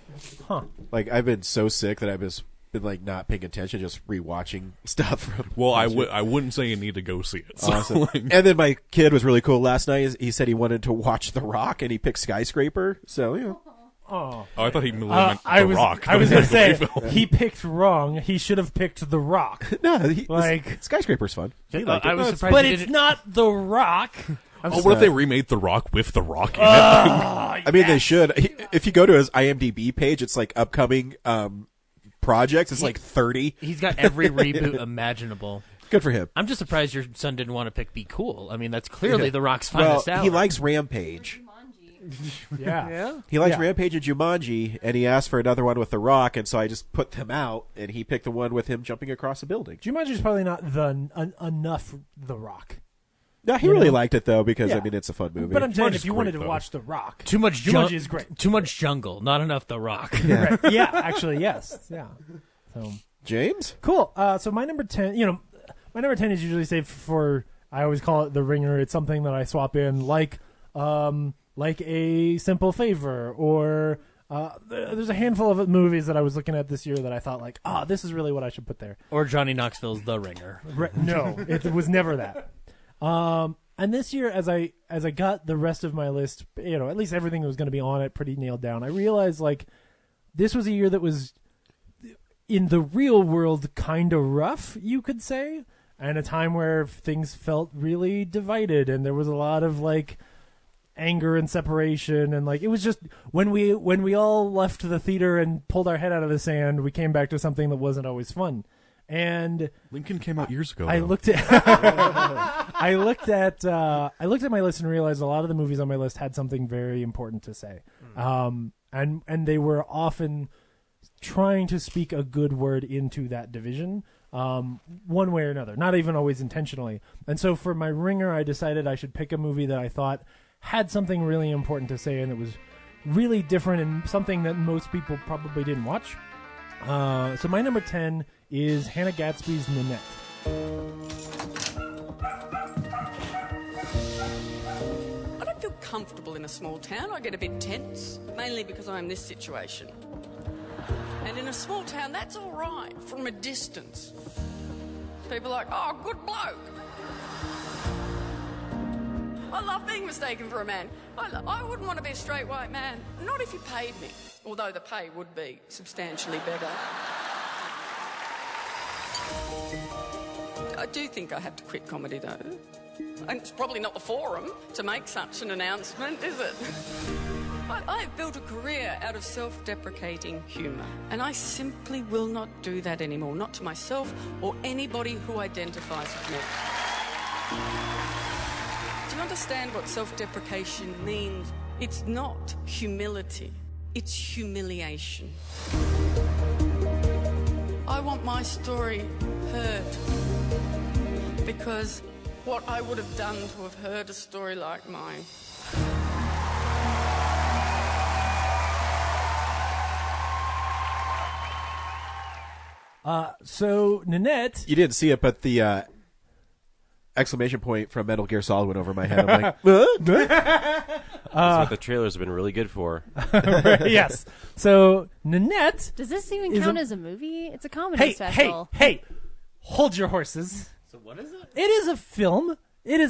like I've been so sick that I've just been like not paying attention, just rewatching stuff. From well, I wouldn't say you need to go see it. So, awesome. like, And then my kid was really cool last night. He said he wanted to watch The Rock, and he picked Skyscraper. So yeah. Oh, I thought he meant The Rock. I was going to say he picked wrong. He should have picked The Rock. No, Skyscraper's fun. I was surprised, but it's not The Rock. What if they remade The Rock with The Rock in it? I mean, they should. If you go to his IMDb page, it's like upcoming projects. It's like 30. He's got every reboot imaginable. Good for him. I'm just surprised your son didn't want to pick Be Cool. I mean, that's clearly Yeah. The Rock's Well, finest hour. he likes Rampage. Yeah. He likes Yeah. Rampage and Jumanji, and he asked for another one with The Rock, and so I just put them out, and he picked the one with him jumping across a building. Jumanji's probably not enough The Rock. No, he You really know? liked it, though, because, Yeah. I mean, it's a fun movie. But I'm saying, Jumanji's if you great, wanted to though. watch The Rock, Too much Jumanji is great. Too much jungle, not enough The Rock. Right. Yeah, actually, yes. Yeah. So James? cool. So my number 10, my number 10 is usually saved for, I always call it The Ringer. It's something that I swap in like A Simple Favor, or there's a handful of movies that I was looking at this year that I thought like, this is really what I should put there. Or Johnny Knoxville's The Ringer. No, it was never that. And this year, as I got the rest of my list, at least everything that was going to be on it pretty nailed down, I realized like this was a year that was in the real world kind of rough, you could say, and a time where things felt really divided, and there was a lot of like anger and separation, and like it was just when we all left the theater and pulled our head out of the sand, we came back to something that wasn't always fun. And Lincoln came out years ago. I though. looked at I looked at my list and realized a lot of the movies on my list had something very important to say, and they were often trying to speak a good word into that division, one way or another, not even always intentionally. And so for my ringer, I decided I should pick a movie that I thought had something really important to say and that was really different and something that most people probably didn't watch. So my number 10 is Hannah Gadsby's Nanette. I don't feel comfortable in a small town. I get a bit tense, mainly because I'm in this situation. And in a small town, that's all right from a distance. People are like, oh, good bloke. I love being mistaken for a man. I wouldn't want to be a straight white man, not if you paid me, although the pay would be substantially better. I do think I have to quit comedy, though. And it's probably not the forum to make such an announcement, is it? I've built a career out of self-deprecating humour, and I simply will not do that anymore, not to myself or anybody who identifies with me. Do you understand what self-deprecation means? It's not humility, it's humiliation. I want my story heard, because what I would have done to have heard a story like mine. So Nanette, You didn't see it, but the exclamation point from Metal Gear Solid went over my head. I'm like, That's what the trailers have been really good for. yes. So Nanette. Does this even is count a- as a movie? It's a comedy special. Hey, hold your horses. So what is it? It is a film. It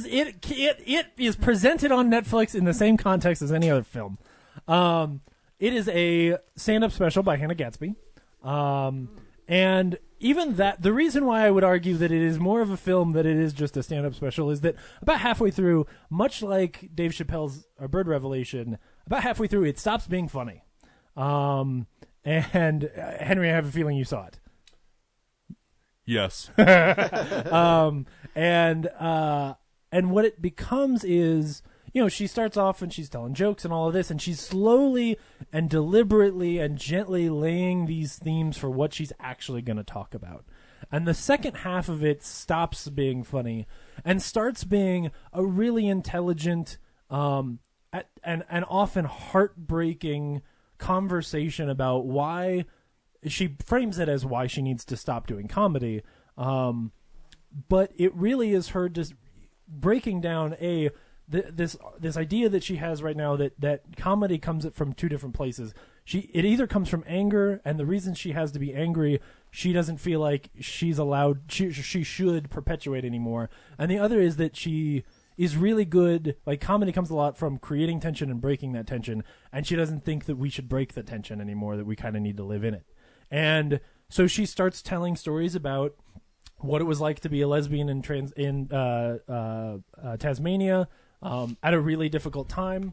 is presented on Netflix in the same context as any other film. It is a stand-up special by Hannah Gadsby. And even that, the reason why I would argue that it is more of a film than it is just a stand-up special is that about halfway through, much like Dave Chappelle's Bird Revelation, about halfway through it stops being funny. And Henry, I have a feeling you saw it. Yes. And what it becomes is, she starts off and she's telling jokes and all of this, and she's slowly and deliberately and gently laying these themes for what she's actually going to talk about. And the second half of it stops being funny and starts being a really intelligent and often heartbreaking conversation about why she frames it as why she needs to stop doing comedy. But it really is her just breaking down this idea that she has right now that comedy comes from two different places. It either comes from anger, and the reason she has to be angry, she doesn't feel like she's allowed, she should perpetuate anymore. And the other is that she is really good, like comedy comes a lot from creating tension and breaking that tension, and she doesn't think that we should break the tension anymore, that we kind of need to live in it. And so she starts telling stories about what it was like to be a lesbian in Tasmania at a really difficult time.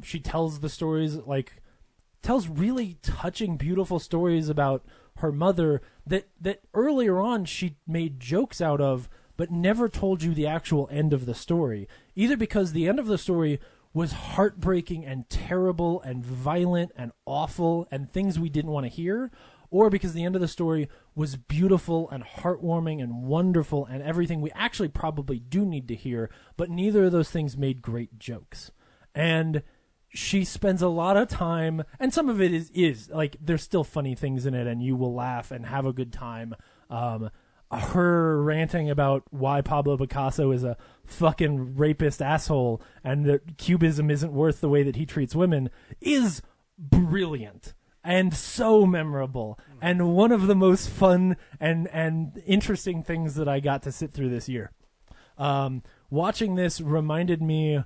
She tells the stories, tells really touching, beautiful stories about her mother that earlier on she made jokes out of, but never told you the actual end of the story. Either because the end of the story was heartbreaking and terrible and violent and awful and things we didn't want to hear, or because the end of the story was beautiful and heartwarming and wonderful and everything we actually probably do need to hear, but neither of those things made great jokes. And she spends a lot of time, and some of it is like, there's still funny things in it and you will laugh and have a good time. Her ranting about why Pablo Picasso is a fucking rapist asshole and that Cubism isn't worth the way that he treats women is brilliant and so memorable and one of the most fun and interesting things that I got to sit through this year. Watching this reminded me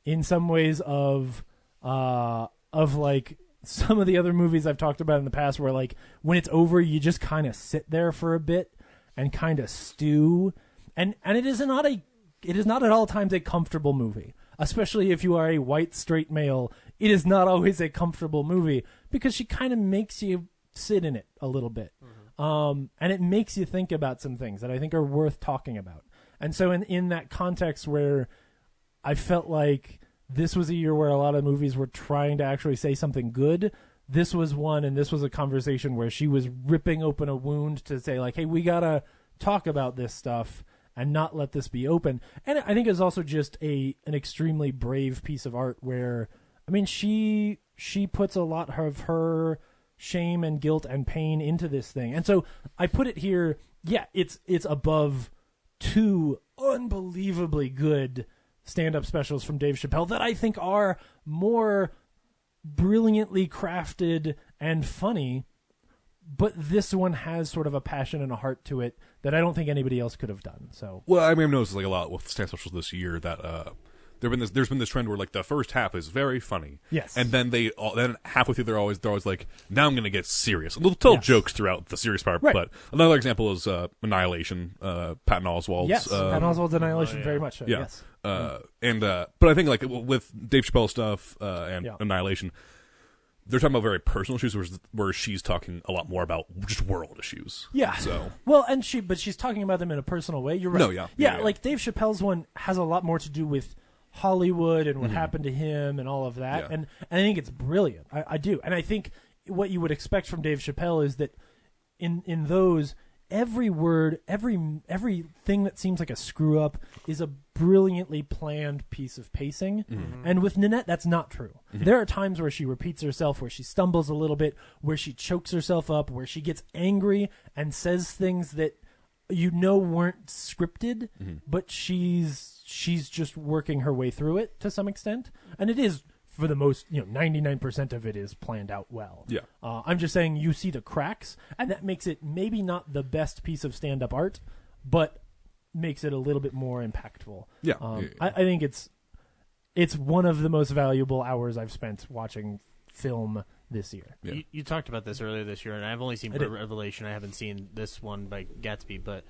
in some ways of like some of the other movies I've talked about in the past where like when it's over you just kind of sit there for a bit and kind of stew, and it is not at all times a comfortable movie, especially if you are a white straight male. It is not always a comfortable movie because she kind of makes you sit in it a little bit, and it makes you think about some things that I think are worth talking about. And so in that context where I felt like this was a year where a lot of movies were trying to actually say something good, this was one, and this was a conversation where she was ripping open a wound to say, like, hey, we got to talk about this stuff and not let this be open. And I think it's also just an extremely brave piece of art where, I mean, she puts a lot of her shame and guilt and pain into this thing. And so I put it here, yeah, it's above two unbelievably good stand-up specials from Dave Chappelle that I think are more brilliantly crafted and funny, but this one has sort of a passion and a heart to it that I don't think anybody else could have done. So, well, I mean, I've noticed like a lot with stand specials this year that there's been this trend where like the first half is very funny, yes, and then then halfway through they're always like, now I'm going to get serious. And they'll tell jokes throughout the serious part. Right. But another example is Annihilation, Patton Oswalt's. Yes, Patton Oswalt's Annihilation, very much so. Yeah. Yes. But I think like with Dave Chappelle stuff and Annihilation, they're talking about very personal issues, where she's talking a lot more about just world issues. Yeah. So but she's talking about them in a personal way. You're right. No, yeah. Like Dave Chappelle's one has a lot more to do with Hollywood and what happened to him and all of that. Yeah. And I think it's brilliant. I do. And I think what you would expect from Dave Chappelle is that in those, every word, everything that seems like a screw up is a brilliantly planned piece of pacing. Mm-hmm. And with Nanette, that's not true. Mm-hmm. There are times where she repeats herself, where she stumbles a little bit, where she chokes herself up, where she gets angry and says things that weren't scripted, but she's just working her way through it to some extent. And it is, for the most, 99% of it is planned out well. Yeah. I'm just saying you see the cracks, and that makes it maybe not the best piece of stand-up art, but makes it a little bit more impactful. Yeah. I think it's one of the most valuable hours I've spent watching film this year. Yeah. You talked about this earlier this year, and I've only seen Bird Revelation. I haven't seen this one by Gatsby, but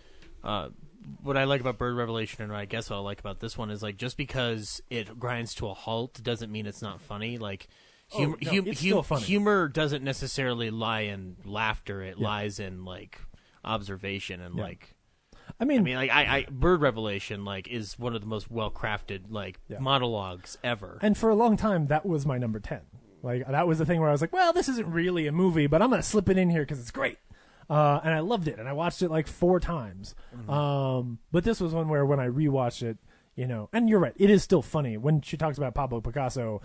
what I like about Bird Revelation, and what I guess what I like about this one, is like just because it grinds to a halt doesn't mean it's not funny. Like humor doesn't necessarily lie in laughter; it lies in like observation and like. I mean, Bird Revelation like is one of the most well crafted monologues ever. And for a long time, that was my number 10. Like that was the thing where I was like, well, this isn't really a movie, but I'm gonna slip it in here because it's great. And I loved it, and I watched it like 4 times. Mm-hmm. But this was one where when I rewatched it, and you're right, it is still funny. When she talks about Pablo Picasso,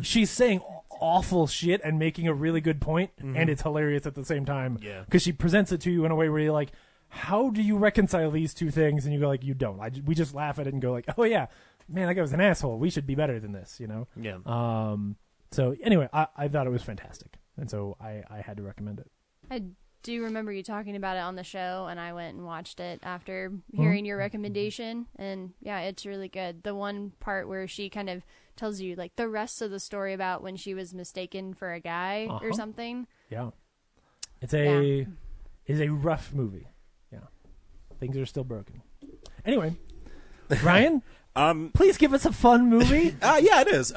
she's saying awful shit and making a really good point, and it's hilarious at the same time. Yeah. Because she presents it to you in a way where you're like, how do you reconcile these two things? And you go like, you don't. We just laugh at it and go like, oh yeah, man, that guy was an asshole. We should be better than this, Yeah. So anyway, I thought it was fantastic, and so I had to recommend it. I do remember you talking about it on the show, and I went and watched it after hearing your recommendation, and yeah, it's really good. The one part where she kind of tells you like the rest of the story about when she was mistaken for a guy or something. Yeah, it's a rough movie. Yeah, things are still broken. Anyway, Ryan, please give us a fun movie. Yeah, it is.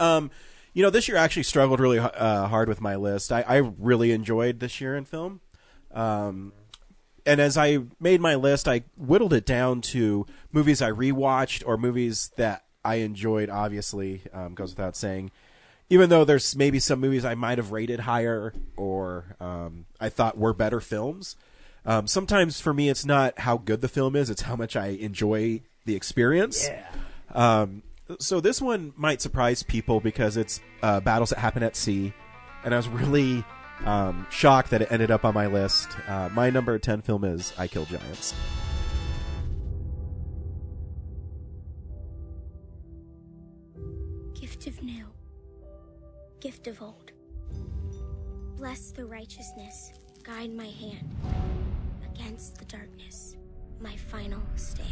This year I actually struggled really hard with my list. I really enjoyed this year in film. And as I made my list, I whittled it down to movies I rewatched or movies that I enjoyed, obviously, goes without saying. Even though there's maybe some movies I might have rated higher or I thought were better films. Sometimes for me, it's not how good the film is, it's how much I enjoy the experience. Yeah. So this one might surprise people because it's battles that happen at sea. And I was really shocked that it ended up on my list. My number 10 film is I Kill Giants. Gift of new, gift of old. Bless the righteousness, guide my hand. Against the darkness, my final stand.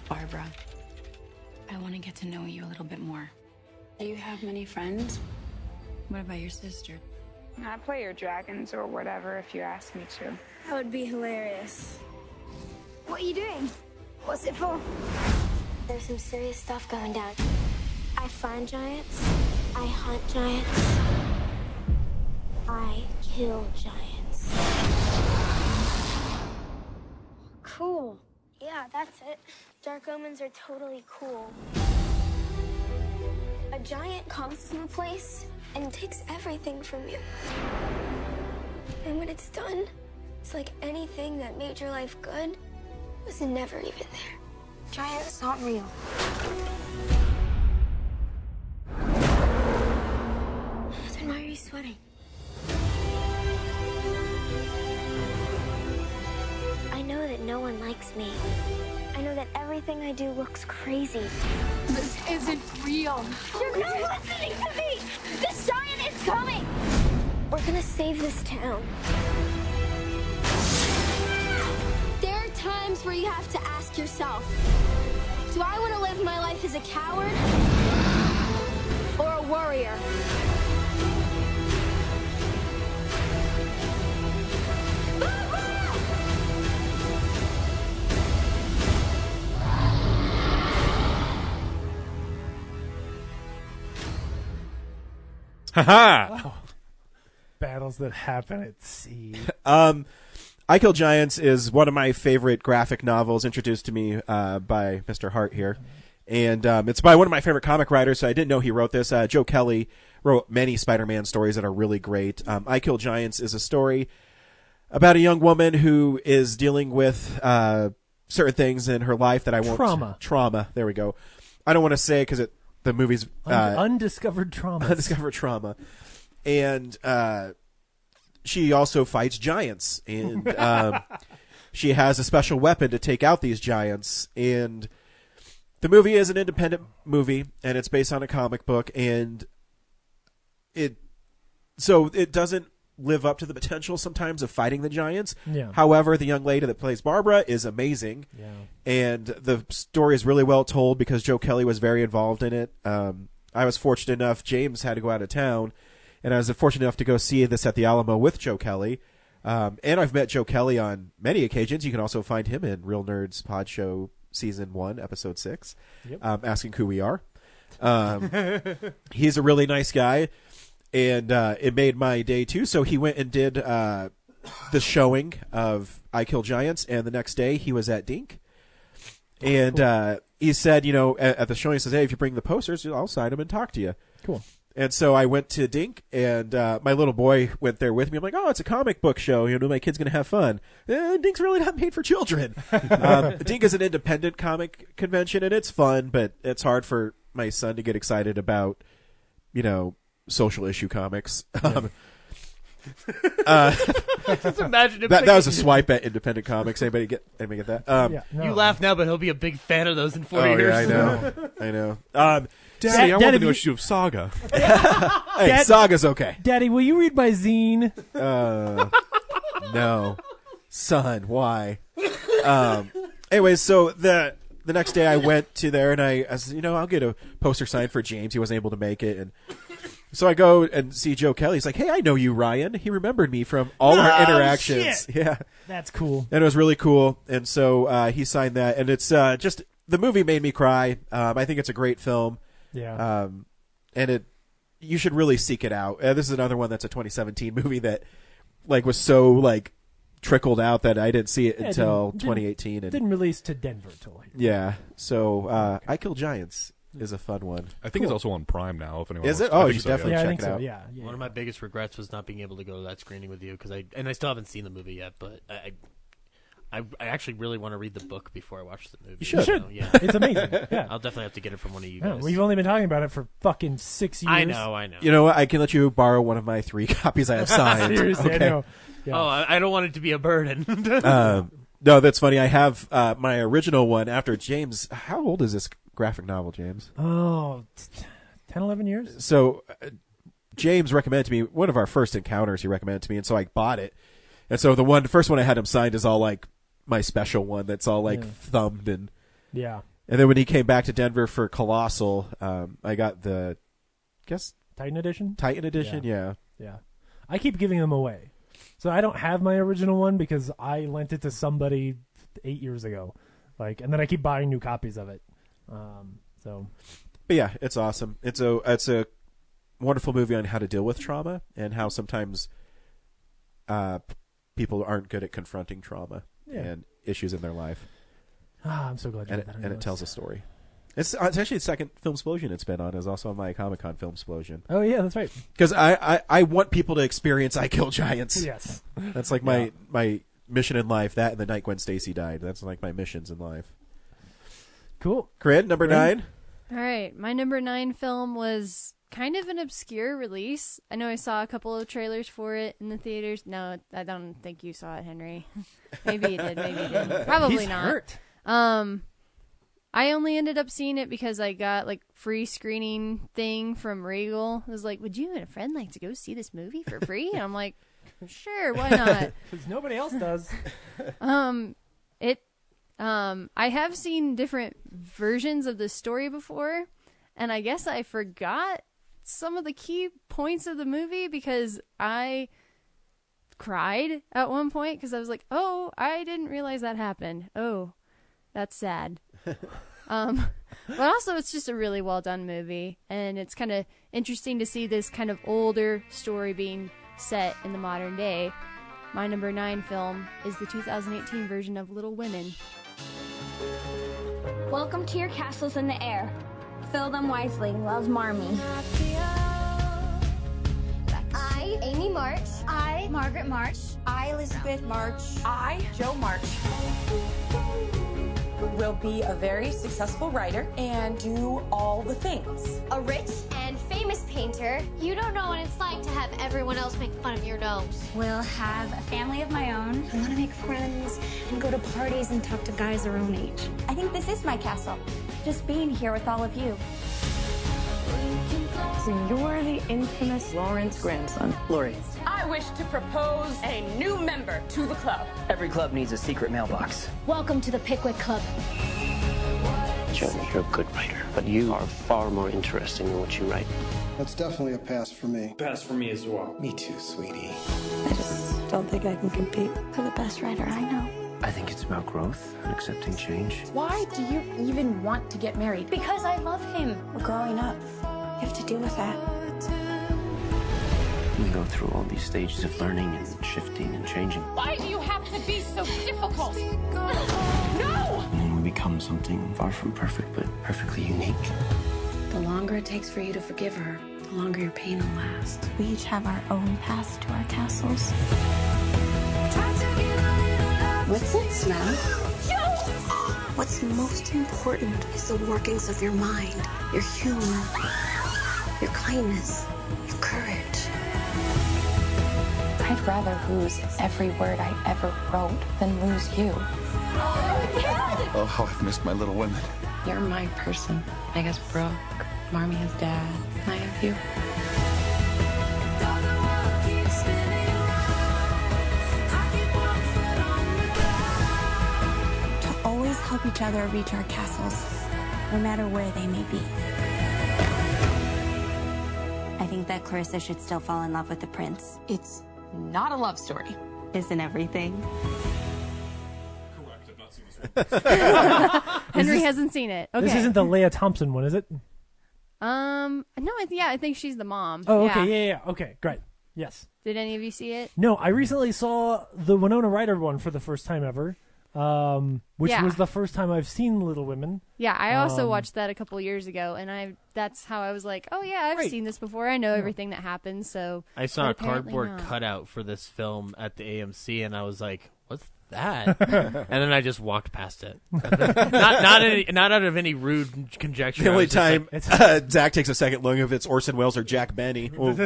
Barbara, I want to get to know you a little bit more. Do you have many friends? What about your sister? I play your dragons or whatever if you ask me to. That would be hilarious. What are you doing? What's it for? There's some serious stuff going down. I find giants. I hunt giants. I kill giants. Cool. Yeah, that's it. Dark omens are totally cool. A giant comes to a place and takes everything from you. And when it's done, it's like anything that made your life good was never even there. Giants aren't real. Then why are you sweating? I know that no one likes me. I know that everything I do looks crazy. This isn't real. You're not listening to me! This giant is coming! We're gonna save this town. There are times where you have to ask yourself, do I want to live my life as a coward or a warrior? Ha Battles that happen at sea. I Kill Giants is one of my favorite graphic novels introduced to me by Mr. Hart here. And it's by one of my favorite comic writers, so I didn't know he wrote this. Joe Kelly wrote many Spider-Man stories that are really great. I Kill Giants is a story about a young woman who is dealing with certain things in her life that I won't... Trauma. There we go. I don't want to say because the movie's... undiscovered trauma. Undiscovered trauma. And she also fights giants. And she has a special weapon to take out these giants. And the movie is an independent movie, and it's based on a comic book. And it doesn't live up to the potential sometimes of fighting the giants. Yeah. However, the young lady that plays Barbara is amazing. Yeah. And the story is really well told because Joe Kelly was very involved in it. I was fortunate enough, James had to go out of town, and I was fortunate enough to go see this at the Alamo with Joe Kelly. And I've met Joe Kelly on many occasions. You can also find him in Real Nerds Pod Show Season 1, Episode 6, asking who we are. He's a really nice guy. And it made my day, too. So he went and did the showing of I Kill Giants, and the next day he was at Dink. And he said, at the showing, he says, hey, if you bring the posters, I'll sign them and talk to you. Cool. And so I went to Dink, and my little boy went there with me. I'm like, oh, it's a comic book show. My kid's going to have fun. Dink's really not made for children. Dink is an independent comic convention, and it's fun, but it's hard for my son to get excited about, social issue comics. Just imagine him that was a swipe at independent comics. Anybody get that? You laugh now, but he'll be a big fan of those in 4 years. Yeah, I know. Daddy, I want the new issue of Saga. Hey, Saga's okay. Daddy, will you read my zine? No. Son, why? Anyways, so the next day I went to there, and I said, I'll get a poster signed for James. He wasn't able to make it, and so I go and see Joe Kelly. He's like, hey, I know you, Ryan. He remembered me from all our interactions. Shit. Yeah. That's cool. And it was really cool. And so he signed that. And it's the movie made me cry. I think it's a great film. Yeah. And you should really seek it out. This is another one that's a 2017 movie that like was so like trickled out that I didn't see it until 2018. It didn't release to Denver till later. Yeah, so I Kill Giants is a fun one. I think it's also on Prime now. If anyone is wants it? Oh, I you think should so, definitely yeah. check it out. Yeah. One of my biggest regrets was not being able to go to that screening with you because I still haven't seen the movie yet, but I actually really want to read the book before I watch the movie. You should. So, yeah. It's amazing. Yeah. I'll definitely have to get it from one of you Yeah, guys. we've only been talking about it for fucking 6 years. I know. You know what? I can let you borrow one of my 3 copies I have signed. Seriously, okay. I know. Yeah. Oh, I don't want it to be a burden. No, that's funny. I have my original one after James. How old is this graphic novel, James? Oh, 10, 11 years? So James recommended to me, one of our first encounters he recommended to me, and so I bought it. And so the first one I had him signed is all like my special one that's all like thumbed and yeah. And then when he came back to Denver for Colossal, I got the Titan edition. Yeah. I keep giving them away, so I don't have my original one because I lent it to somebody 8 years ago, and then I keep buying new copies of it. But yeah, it's awesome. It's a wonderful movie on how to deal with trauma and how sometimes people aren't good at confronting trauma and issues in their life. I'm so glad you and did that. And it tells a story. It's actually the second Filmsplosion it's been on. Is also on my Comic-Con Filmsplosion. Oh yeah, that's right. Because I want people to experience I Kill Giants. Yes, that's like my mission in life. That and the night Gwen Stacy died. That's like my missions in life. Cool. Corinne, number 9. All right, my number 9 film was kind of an obscure release. I know I saw a couple of trailers for it in the theaters. No, I don't think you saw it, Henry. Maybe you did, maybe you didn't. Probably He's not. Hurt. I only ended up seeing it because I got free screening thing from Regal. It was like, would you and a friend like to go see this movie for free? And I'm like, sure, why not? Because nobody else does. I have seen different versions of the story before, and I guess I forgot some of the key points of the movie because I cried at one point because I was like, oh, I didn't realize that happened. Oh, that's sad. But also it's just a really well done movie, and it's kind of interesting to see this kind of older story being set in the modern day. My number 9 film is the 2018 version of Little Women. Welcome to your castles in the air. Fill them wisely, loves Marmee. I, Amy March. I, Margaret March. I, Elizabeth March. I, Joe March, will be a very successful writer and do all the things. A rich and famous painter. You don't know what it's like to have everyone else make fun of your nose. Will have a family of my own. I want to make friends and go to parties and talk to guys our own age. I think this is my castle. Just being here with all of you. So you're the infamous Lawrence grandson. Lori, I wish to propose a new member to the club. every club needs a secret mailbox. Welcome to the Pickwick Club. Joe, you're a good writer, but you are far more interesting than what you write. That's definitely a pass for me. Pass for me as well. Me too, sweetie. I just don't think I can compete for the best writer I know. I think it's about growth and accepting change. Why do you even want to get married? Because I love him. We're growing up. You have to deal with that. We go through all these stages of learning and shifting and changing. Why do you have to be so difficult? No! And then we become something far from perfect, but perfectly unique. The longer it takes for you to forgive her, the longer your pain will last. We each have our own paths to our castles. What's that smell? What's most important is the workings of your mind, your humor, your kindness, your courage. I'd rather lose every word I ever wrote than lose you. Oh, how I've missed my Little Women. You're my person. I guess Brooke, Marmee has Dad, and I have you. To always help each other reach our castles, no matter where they may be. I think that Clarissa should still fall in love with the prince. It's not a love story. Isn't everything? Henry hasn't seen it. Okay. This isn't the Leah Thompson one, is it? No, I think she's the mom. Oh, okay, yeah. Okay, great. Yes. Did any of you see it? No, I recently saw the Winona Ryder one for the first time ever, which was the first time I've seen Little Women. Yeah, I also watched that a couple years ago, and that's how I was like, oh yeah, I've seen this before. I know everything that happens. So I saw a cardboard not. cutout for this film at the AMC, and I was like, what's that? And then I just walked past it. not out of any rude conjecture. The only time Zach takes a second look if it's Orson Welles or Jack Benny. What?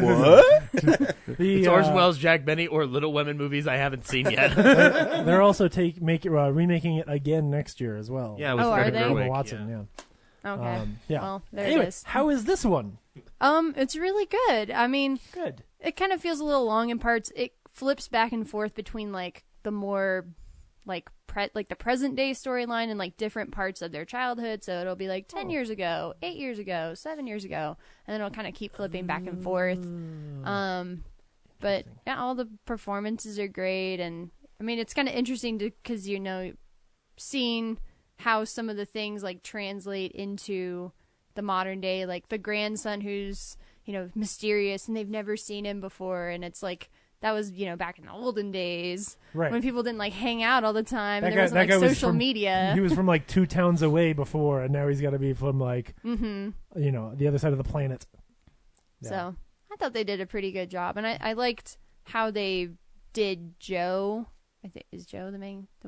It's Orson Welles, Jack Benny, or Little Women movies I haven't seen yet. They're also remaking it again next year as well. Yeah, with Greta Gerwig. Watson. Yeah. Okay. Yeah. Well, there anyway, it is. How is this one? It's really good. I mean, good. It kind of feels a little long in parts. It flips back and forth between like the more like the present day storyline and like different parts of their childhood. So it'll be like 10 years ago, 8 years ago, 7 years ago, and then it'll kind of keep flipping back and forth. But yeah, all the performances are great, and I mean it's kind of interesting because seeing how some of the things like translate into the modern day, like the grandson who's mysterious and they've never seen him before, and it's like that was back in the olden days, right, when people didn't like hang out all the time and there wasn't like social media. He was from like 2 towns away before, and now he's got to be from like the other side of the planet. Yeah. So I thought they did a pretty good job, and I liked how they did Joe. I think is Joe the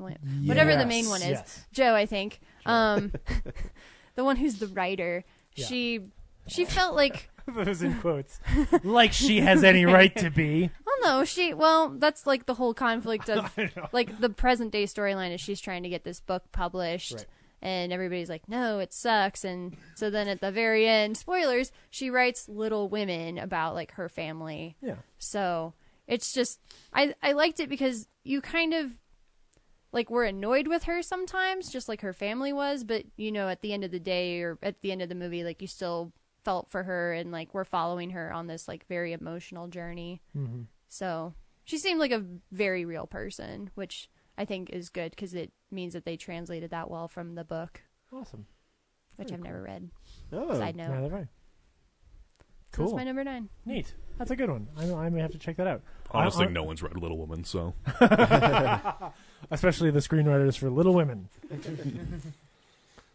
one, whatever the main one is. Yes. Joe, I think. The one who's the writer. Yeah. She felt like those in quotes, like she has any right to be. Well, no, that's like the whole conflict of like the present day storyline is she's trying to get this book published. Right. And everybody's like, no, it sucks. And so then at the very end, spoilers, she writes Little Women about like her family. Yeah. So it's just, I liked it because you kind of like were annoyed with her sometimes, just like her family was. But, at the end of the day or at the end of the movie, like you still felt for her and like we're following her on this like very emotional journey. Mm-hmm. So she seemed like a very real person, which I think is good because it means that they translated that well from the book. Awesome. Which I've never read. Oh, Side note. neither have I. So Cool. that's my number 9. Neat. That's a good one. I may have to check that out. Honestly, no one's read Little Women, so. Especially the screenwriters for Little Women.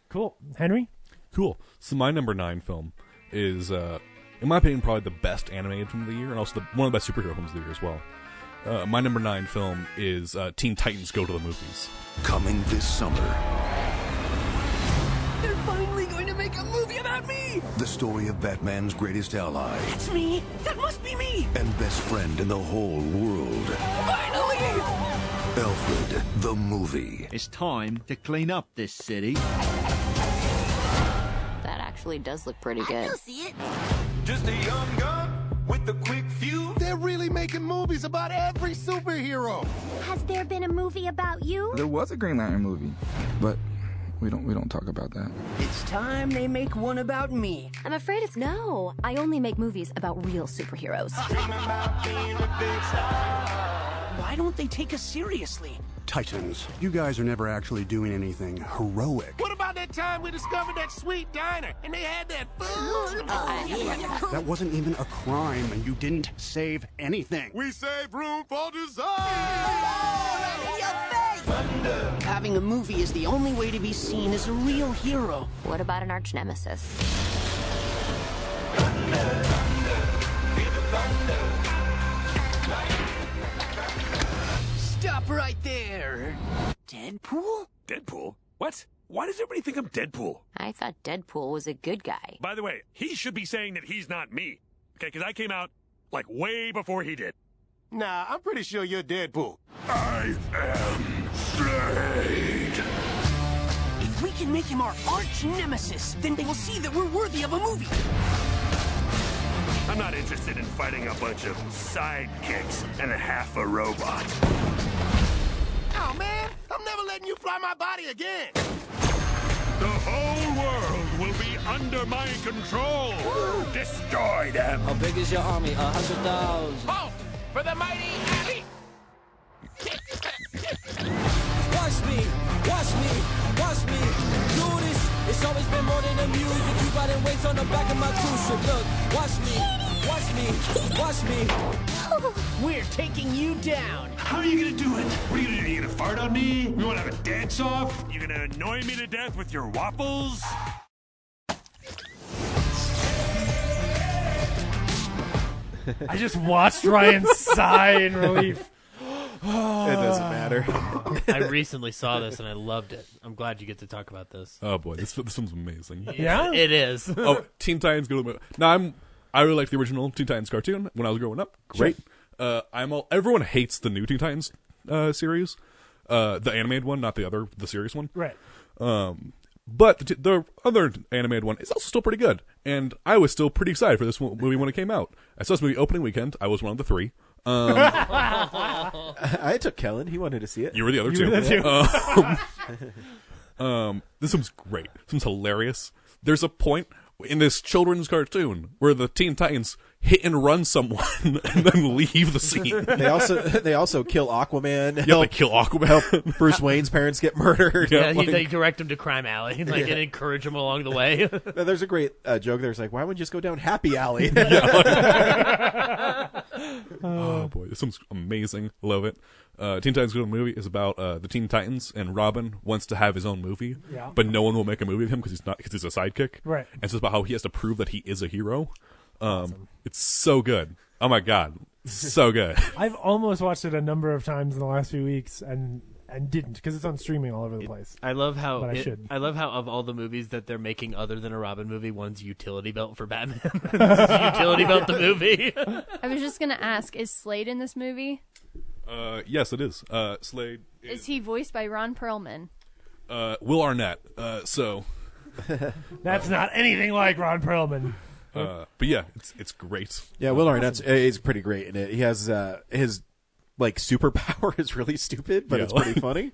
Cool. Henry? Cool. So my number 9 film is, in my opinion, probably the best animated film of the year, and also one of the best superhero films of the year as well. My number 9 film is Teen Titans Go to the Movies. Coming this summer. They're finally going to make a movie about me! The story of Batman's greatest ally. It's me! That must be me! And best friend in the whole world. Finally! Alfred, the movie. It's time to clean up this city. That actually does look pretty good. You'll see it. Just a young gun with a quick fuse. They're really making movies about every superhero. Has there been a movie about you? There was a Green Lantern movie, but we don't talk about that. It's time they make one about me. I'm afraid it's no. I only make movies about real superheroes. Why don't they take us seriously? Titans, you guys are never actually doing anything heroic. What about that time we discovered that sweet diner and they had that food? That wasn't even a crime, and you didn't save anything. We saved room for design! Having a movie is the only way to be seen as a real hero. What about an arch nemesis? Stop right there. Deadpool? Deadpool? What? Why does everybody think I'm Deadpool? I thought Deadpool was a good guy. By the way, he should be saying that he's not me. Okay, because I came out, like, way before he did. Nah, I'm pretty sure you're Deadpool. I am Slade. If we can make him our arch nemesis, then they will see that we're worthy of a movie. I'm not interested in fighting a bunch of sidekicks and a half a robot. Oh, man, I'm never letting you fly my body again. The whole world will be under my control. Woo. Destroy them. How big is your army? 100,000. Halt for the mighty Abby. Watch me, watch me, watch me do this. It's always been more than the music. riding waves on the back of my cruise ship. Look, watch me, watch me. We're taking you down. How are you gonna do it? What are you gonna do? You gonna fart on me? We wanna have a dance off? You gonna annoy me to death with your waffles? I just watched Ryan sigh in relief. It doesn't matter. I recently saw this and I loved it. I'm glad you get to talk about this. Oh boy, this film's amazing. Yeah? It is. Oh, Teen Titans go to the movie. Now I really liked the original Teen Titans cartoon when I was growing up. Great. Everyone hates the new Teen Titans series, the animated one, not the serious one. Right. But the other animated one is also still pretty good, and I was still pretty excited for this movie when it came out. I saw this movie opening weekend. I was one of the 3. I took Kellen. He wanted to see it. You were the other 2. This one's great. This one's hilarious. There's a point in this children's cartoon where the Teen Titans hit and run someone and then leave the scene. They also kill Aquaman. Yeah, they kill Aquaman. Help Bruce Wayne's parents get murdered. Yeah, they direct him to Crime Alley and encourage him along the way. There's a great joke. There's like, why wouldn't you just go down Happy Alley? Oh boy, this one's amazing. Love it. Teen Titans Go to the Movie is about the Teen Titans, and Robin wants to have his own movie, but no one will make a movie of him because he's a sidekick. Right. And it's about how he has to prove that he is a hero. Awesome. It's so good. Oh my god, so good. I've almost watched it a number of times in the last few weeks and didn't because it's on streaming all over the place. I love how but I should. I love how of all the movies that they're making other than a Robin movie, one's Utility Belt for Batman. This is Utility Belt the movie. I was just gonna ask, is Slade in this movie? Yes, it is. Slade. Is he voiced by Ron Perlman? Will Arnett. So that's not anything like Ron Perlman. But yeah, it's great. Yeah, Will Arnett's is pretty great in it. He has his superpower is really stupid, but it's pretty funny.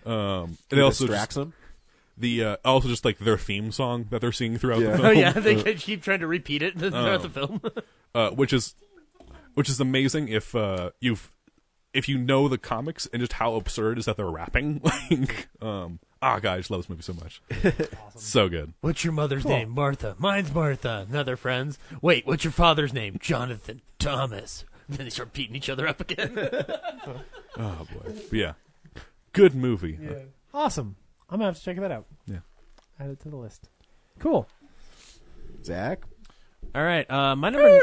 It also distracts him. Also just their theme song that they're singing throughout the film. Oh yeah, they keep trying to repeat it throughout the film. Which is amazing if you know the comics and just how absurd is that they're rapping. God, I just love this movie so much. Awesome. So good. What's your mother's name? Martha. Mine's Martha. And they're friends. Wait, what's your father's name? Jonathan. Thomas. And then they start beating each other up again. Oh boy. But yeah. Good movie. Yeah. Awesome. I'm gonna have to check that out. Yeah. Add it to the list. Cool. Zach? All right. My number...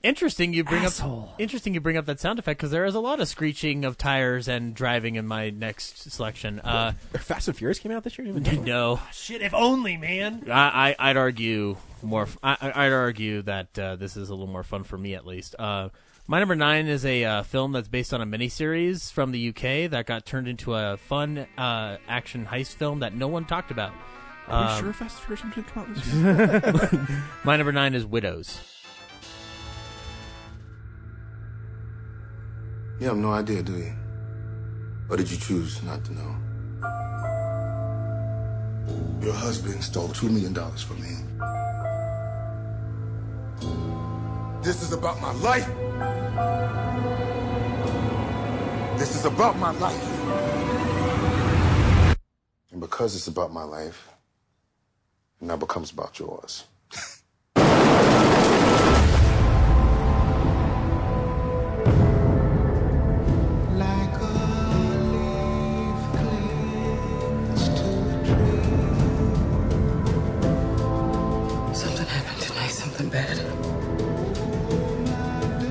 Interesting you bring Asshole. up. Interesting you bring up that sound effect because there is a lot of screeching of tires and driving in my next selection. Fast and Furious came out this year. No, shit. If only, man. I'd argue more. I'd argue that this is a little more fun for me at least. My number 9 is a film that's based on a miniseries from the UK that got turned into a fun action heist film that no one talked about. Are you sure Fast and Furious didn't come out this year? My number 9 is Widows. You have no idea, do you? Or did you choose not to know? Your husband stole $2 million from me. This is about my life. This is about my life. And because it's about my life, it now becomes about yours. Bad.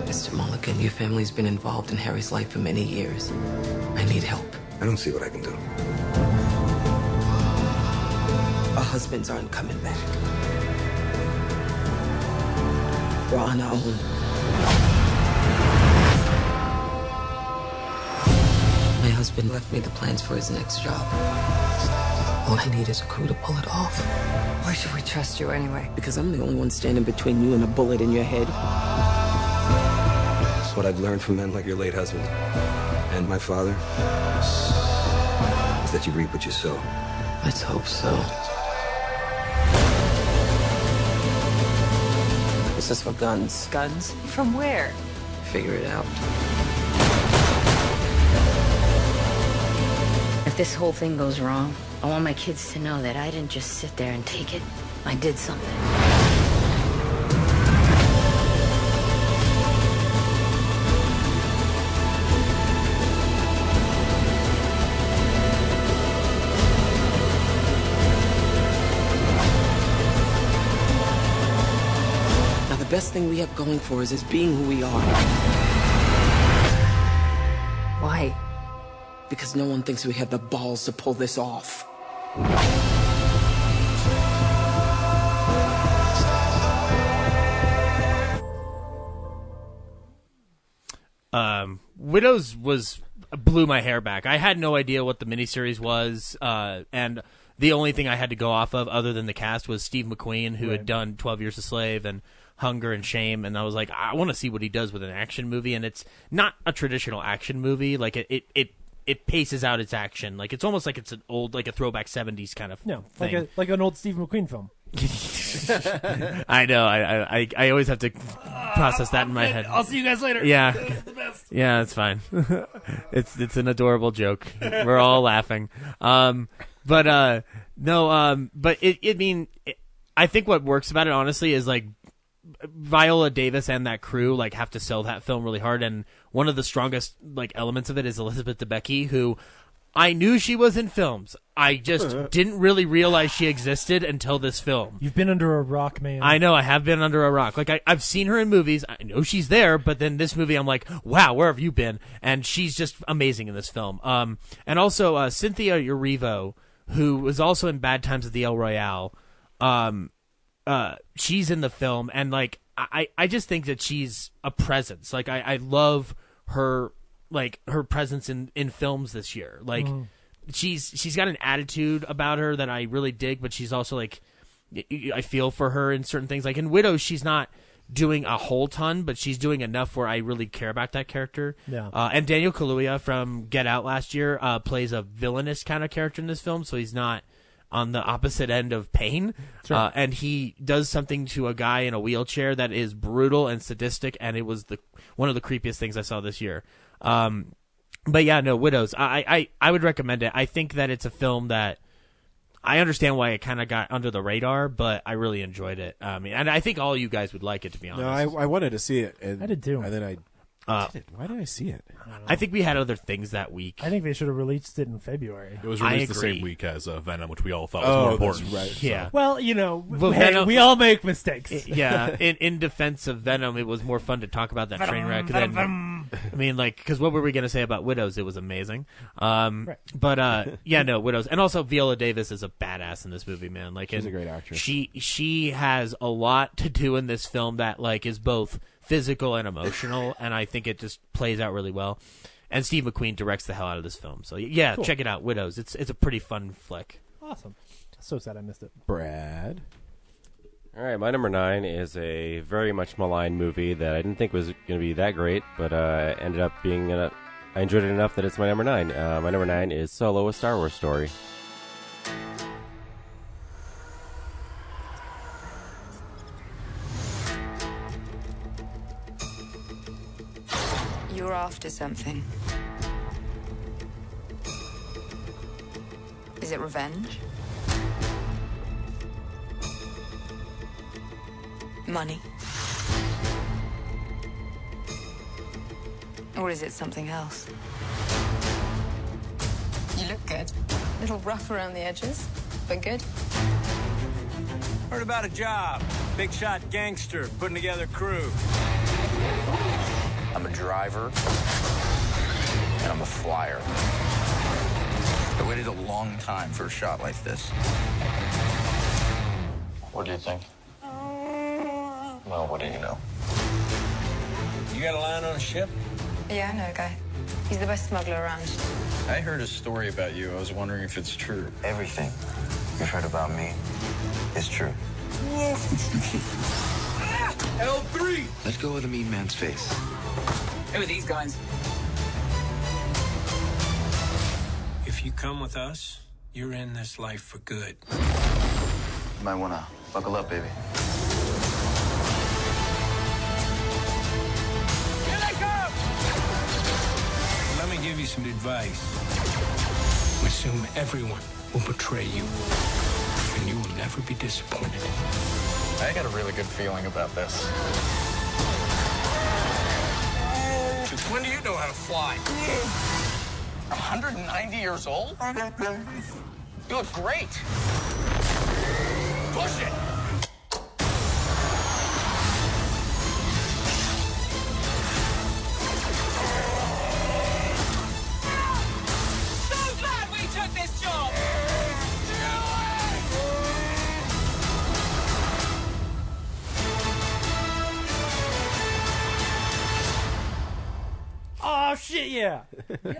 Mr. Mulligan, your family's been involved in Harry's life for many years. I need help. I don't see what I can do. Our husbands aren't coming back. We're on our own. My husband left me the plans for his next job. All I need is a crew to pull it off. Why should we trust you anyway? Because I'm the only one standing between you and a bullet in your head. That's what I've learned from men like your late husband and my father, is that you reap what you sow. Let's hope so. This is for guns. Guns? From where? Figure it out. If If this whole thing goes wrong, I want my kids to know that I didn't just sit there and take it. I did something. Now, the best thing we have going for us is being who we are. Why? Because no one thinks we have the balls to pull this off. Widows blew my hair back. I had no idea what the miniseries was, and the only thing I had to go off of other than the cast was Steve McQueen, who had done 12 Years a Slave and Hunger and Shame, and I was like, I want to see what he does with an action movie, and it's not a traditional action movie. Like it paces out its action. Like it's almost like it's an old, like a throwback 70s kind of thing. like an old Steve McQueen film. I know. I always have to process that in my head. I'll see you guys later. Yeah, The best. yeah, it's fine. it's an adorable joke. We're all laughing. But I think what works about it honestly is like Viola Davis and that crew like have to sell that film really hard, and one of the strongest like elements of it is Elizabeth Debicki, who I knew she was in films. I just didn't really realize she existed until this film. You've been under a rock, man. I know, I have been under a rock. Like I've seen her in movies. I know she's there, but then this movie, I'm like, wow, where have you been? And she's just amazing in this film. And also Cynthia Erivo, who was also in Bad Times at the El Royale. She's in the film, and like I just think that she's a presence. Like I love her, like her presence in films this year. Like she's got an attitude about her that I really dig, but she's also like, I feel for her in certain things. Like in Widows, she's not doing a whole ton, but she's doing enough where I really care about that character. Yeah. And Daniel Kaluuya from Get Out last year plays a villainous kind of character in this film, so he's not on the opposite end of pain. Sure. And he does something to a guy in a wheelchair that is brutal and sadistic, and it was one of the creepiest things I saw this year. But yeah, no, Widows. I would recommend it. I think that it's a film that I understand why it kind of got under the radar, but I really enjoyed it. And I think all you guys would like it, to be honest. No, I wanted to see it. And I did too. And then I didn't. Why did I see it? I think we had other things that week. I think they should have released it in February. It was released the same week as Venom, which we all thought was more important. Right. Yeah. Well, you know, Well, hey, Venom- we all make mistakes. Yeah, in defense of Venom, it was more fun to talk about that train wreck than. I mean, like, because what were we going to say about Widows? It was amazing. But yeah, no, Widows, and also Viola Davis is a badass in this movie, man. Like, She's a great actress. She has a lot to do in this film that like is both physical and emotional, and I think it just plays out really well. And Steve McQueen directs the hell out of this film, so yeah, Cool. check it out, Widows. It's a pretty fun flick. Awesome. So sad I missed it. Brad. All right, my number 9 is a very much maligned movie that I didn't think was going to be that great, but ended up being. I enjoyed it enough that it's my number 9. My number 9 is Solo: A Star Wars Story. You're after something. Is it revenge? Money? Or is it something else? You look good. A little rough around the edges, but good. Heard about a job. Big shot gangster putting together a crew. I'm a driver, and I'm a flyer. I waited a long time for a shot like this. What do you think? Well, what do you know? You got a line on a ship? Yeah, I know a guy. He's the best smuggler around. I heard a story about you. I was wondering if it's true. Everything you've heard about me is true. L3! Let go of the mean man's face. Who are these guys? If you come with us, you're in this life for good. You might want to buckle up, baby. Here they come! Let me give you some advice. assume everyone will betray you, and you will never be disappointed. I got a really good feeling about this. Since when do you know how to fly? 190 years old? You look great. Push it! So glad we took this job! Oh shit! Yeah.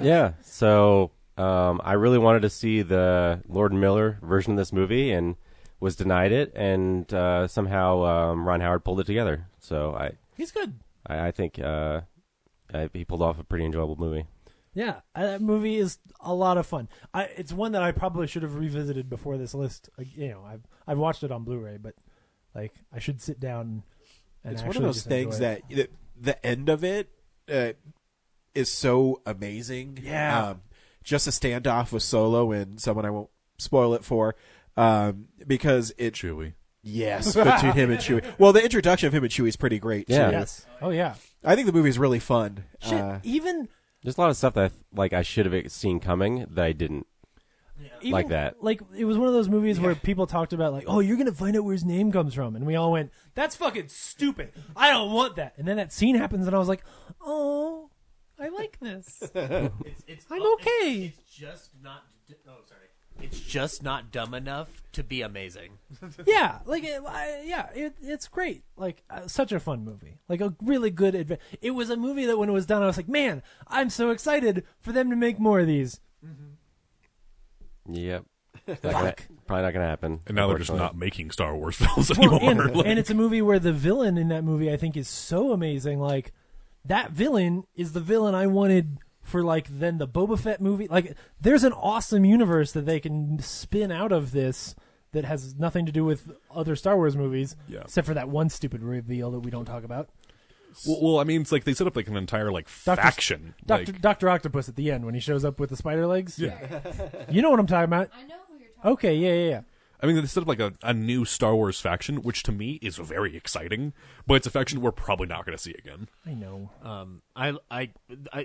Yeah. So I really wanted to see the Lord and Miller version of this movie and was denied it, and somehow Ron Howard pulled it together. So He's good. I think he pulled off a pretty enjoyable movie. Yeah, that movie is a lot of fun. It's one that I probably should have revisited before this list. I've watched it on Blu-ray, but like I should sit down. And it's one of those things that the end of it is so amazing. Yeah, just a standoff with Solo and someone I won't spoil it for, because it's Chewie. Yes, between him and Chewie. Well, the introduction of him and Chewie is pretty great. Yeah. Too. Yes. Oh yeah. I think the movie is really fun. Shit, even there's a lot of stuff that I should have seen coming that I didn't. Even, like that. Like, it was one of those movies where people talked about, like, oh, you're going to find out where his name comes from. And we all went, that's fucking stupid. I don't want that. And then that scene happens, and I was like, oh, I like this. I'm okay. It's just not. Oh, sorry. It's just not dumb enough to be amazing. Yeah, like, it's great. Like, such a fun movie. Like, a really good It was a movie that when it was done, I was like, man, I'm so excited for them to make more of these. Yep. Probably not gonna happen. And now they're just not making Star Wars films Well, anymore. and it's a movie where the villain in that movie, I think, is so amazing. Like, that villain is the villain I wanted for, like, then the Boba Fett movie. Like, there's an awesome universe that they can spin out of this that has nothing to do with other Star Wars movies, except for that one stupid reveal that we don't talk about. Well, I mean, it's like they set up like an entire faction. Dr. Octopus at the end when he shows up with the spider legs. Yeah. You know what I'm talking about. I know who you're talking Okay, yeah. I mean, they set up like a new Star Wars faction, which to me is very exciting, but it's a faction we're probably not going to see again. I know. I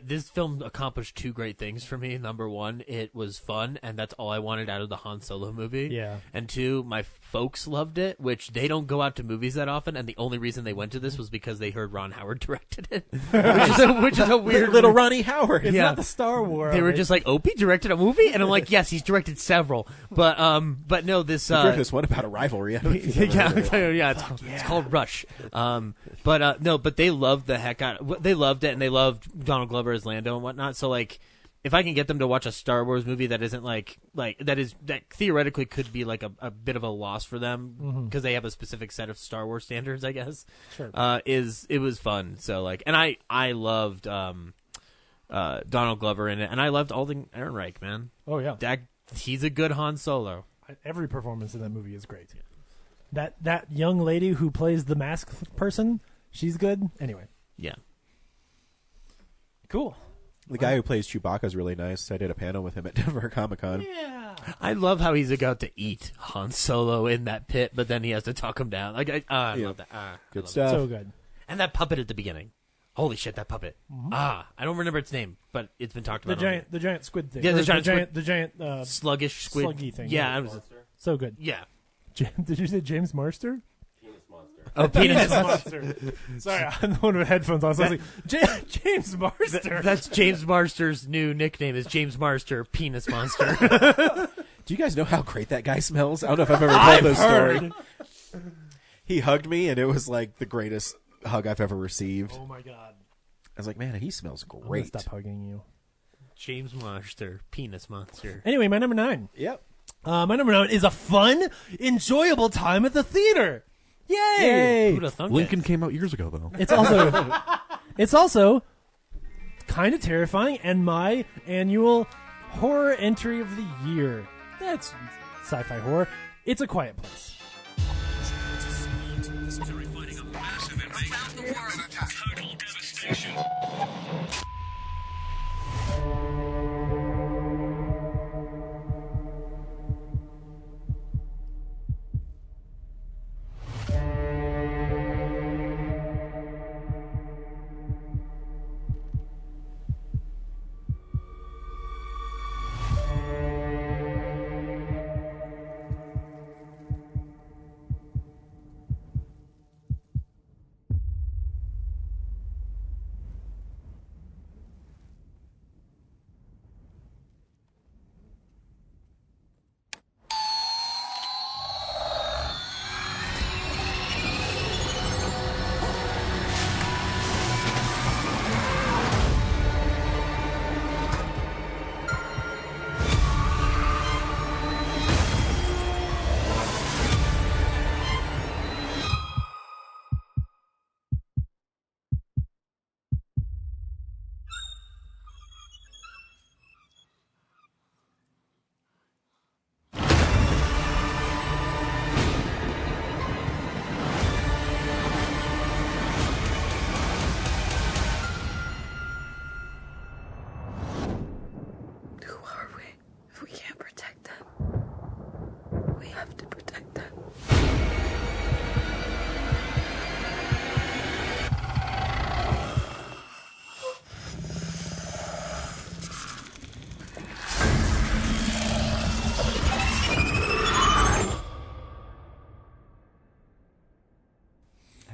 this film accomplished two great things for me. Number one, it was fun, and that's all I wanted out of the Han Solo movie. Yeah. And two, my folks loved it, which they don't go out to movies that often, and the only reason they went to this was because they heard Ron Howard directed it, which is a weird little Ronnie Howard. It's not the Star Wars. They were just like, Opie directed a movie, and I'm like, yes, he's directed several, but no, this this one about a rivalry. I don't think you've ever heard of it. It's called Rush. But they loved the heck out. They loved it, and they loved Donald Glover as Lando and whatnot. So like, if I can get them to watch a Star Wars movie that isn't that theoretically could be like a bit of a loss for them because they have a specific set of Star Wars standards, I guess. Sure. It was fun. So like, and I loved Donald Glover in it, and I loved Alden Ehrenreich, man. Oh yeah, he's a good Han Solo. Every performance in that movie is great. That young lady who plays the masked person, she's good. Anyway. Yeah. Cool. The guy who plays Chewbacca is really nice. I did a panel with him at Denver Comic-Con. Yeah. I love how he's about to eat Han Solo in that pit, but then he has to talk him down. Like, I love that. Good stuff. So good. And that puppet at the beginning. Holy shit, that puppet. I don't remember its name, but it's been talked about. The giant squid thing. Yeah, the giant sluggish squid. Sluggy thing. Yeah. So good. Yeah. Did you say James Marster? Penis Monster. Oh, Penis Monster. Sorry, I'm the one with headphones on. So I was like, James Marster. That's James Marster's new nickname is James Marster, Penis Monster. Do you guys know how great that guy smells? I don't know if I've ever told this story. He hugged me, and it was like the greatest hug I've ever received. Oh my god! I was like, man, he smells great. I'm gonna stop hugging you. James Monster, Penis Monster. Anyway, my number 9. Yep. My number 9 is a fun, enjoyable time at the theater. Yay! Who'd have thunk Lincoln it? came out years ago, though. It's also kind of terrifying, and my annual horror entry of the year. That's sci-fi horror. It's A Quiet Place. Total devastation. 1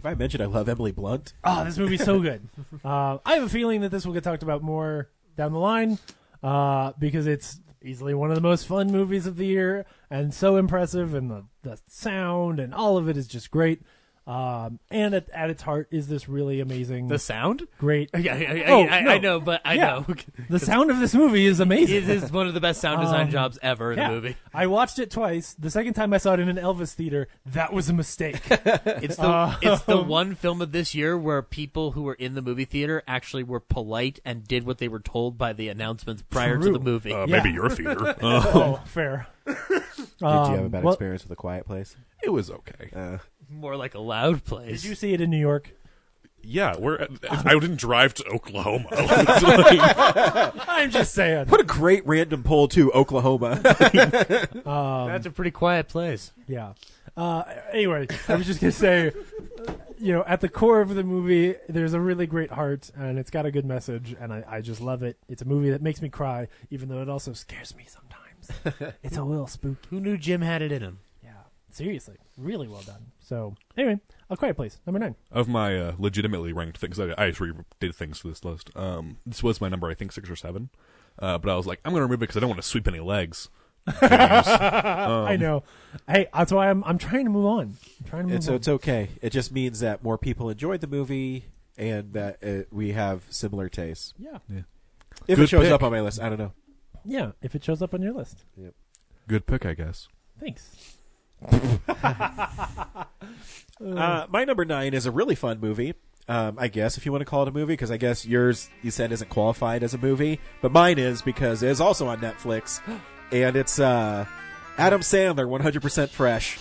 I mentioned I love Emily Blunt. Oh, this movie's so good. I have a feeling that this will get talked about more down the line because it's easily one of the most fun movies of the year and so impressive, and the sound and all of it is just great. And at its heart is this really amazing... The sound? Great. I know, but I know. The sound of this movie is amazing. It is one of the best sound design jobs ever in the movie. I watched it twice. The second time I saw it in an Elvis theater, that was a mistake. It's the one film of this year where people who were in the movie theater actually were polite and did what they were told by the announcements prior to the movie. Maybe your theater. Oh, fair. Did you have a bad experience with A Quiet Place? It was okay. More like a loud place. Did you see it in New York? Yeah, I didn't drive to Oklahoma. I'm just saying. What a great random poll to Oklahoma. That's a pretty quiet place. Yeah. Anyway, I was just going to say, at the core of the movie, there's a really great heart, and it's got a good message, and I just love it. It's a movie that makes me cry, even though it also scares me sometimes. It's a little spooky. Who knew Jim had it in him? Seriously, really well done. So, anyway, A Quiet Place, number 9. Of my legitimately ranked things, I actually did things for this list. This was my number, I think, 6 or 7. But I was like, I'm going to remove it because I don't want to sweep any legs. I know. Hey, that's why I'm trying to move on. It's okay. It just means that more people enjoyed the movie and that we have similar tastes. Yeah. If Good it shows pick. up on my list, I don't know. Yeah, if it shows up on your list. Yep. Good pick, I guess. Thanks. My number 9 is a really fun movie, I guess, if you want to call it a movie, because I guess yours, you said, isn't qualified as a movie, but mine is because it is also on Netflix, and it's Adam Sandler, 100% Fresh.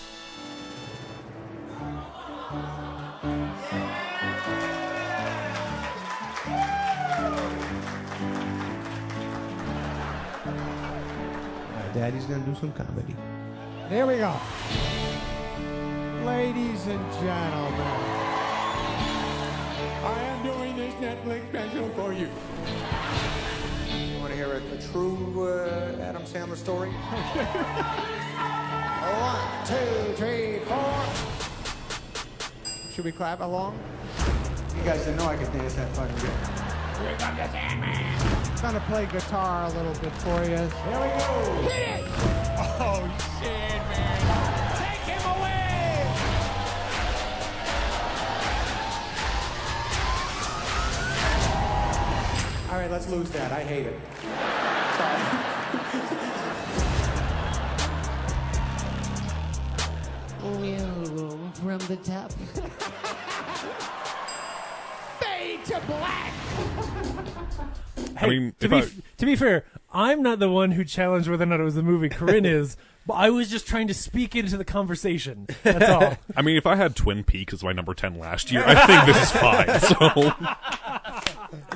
Daddy's gonna do some comedy. Here we go. Ladies and gentlemen, I am doing this Netflix special for you. You want to hear a true Adam Sandler story? 1, 2, 3, 4. Should we clap along? You guys didn't know I could dance that fucking good. Here comes the Sandman. I'm gonna play guitar a little bit for you. Here we go. Hit it! Oh, Sandman. Take him away! All right, let's lose that. I hate it. Sorry. Well, from the top. Fade to black! Hey, I mean, to be fair, I'm not the one who challenged whether or not it was the movie. Corinne is, but I was just trying to speak into the conversation. That's all. I mean, if I had Twin Peaks as my number 10 last year, I think this is fine. So,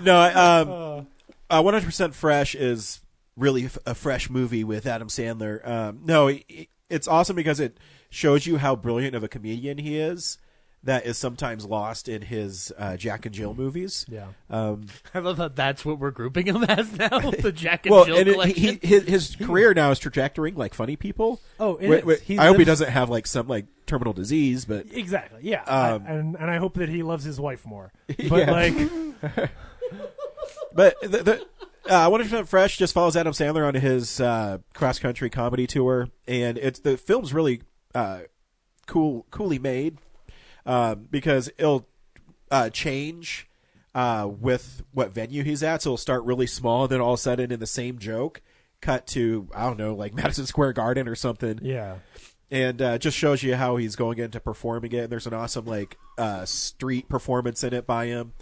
No, 100% Fresh is really a fresh movie with Adam Sandler. It's awesome because it shows you how brilliant of a comedian he is. That is sometimes lost in his Jack and Jill movies. Yeah, I love how that's what we're grouping him as now. The Jack and well, Jill and collection. his career now is trajectoring like funny people. Oh, I hope he doesn't have like some like terminal disease, but exactly, yeah. And I hope that he loves his wife more. But but the 100% Fresh just follows Adam Sandler on his cross country comedy tour, and the film's really coolly made. Because it'll change with what venue he's at. So it'll start really small, and then all of a sudden in the same joke, cut to, I don't know, like Madison Square Garden or something. Yeah. And just shows you how he's going into performing it. And there's an awesome like street performance in it by him.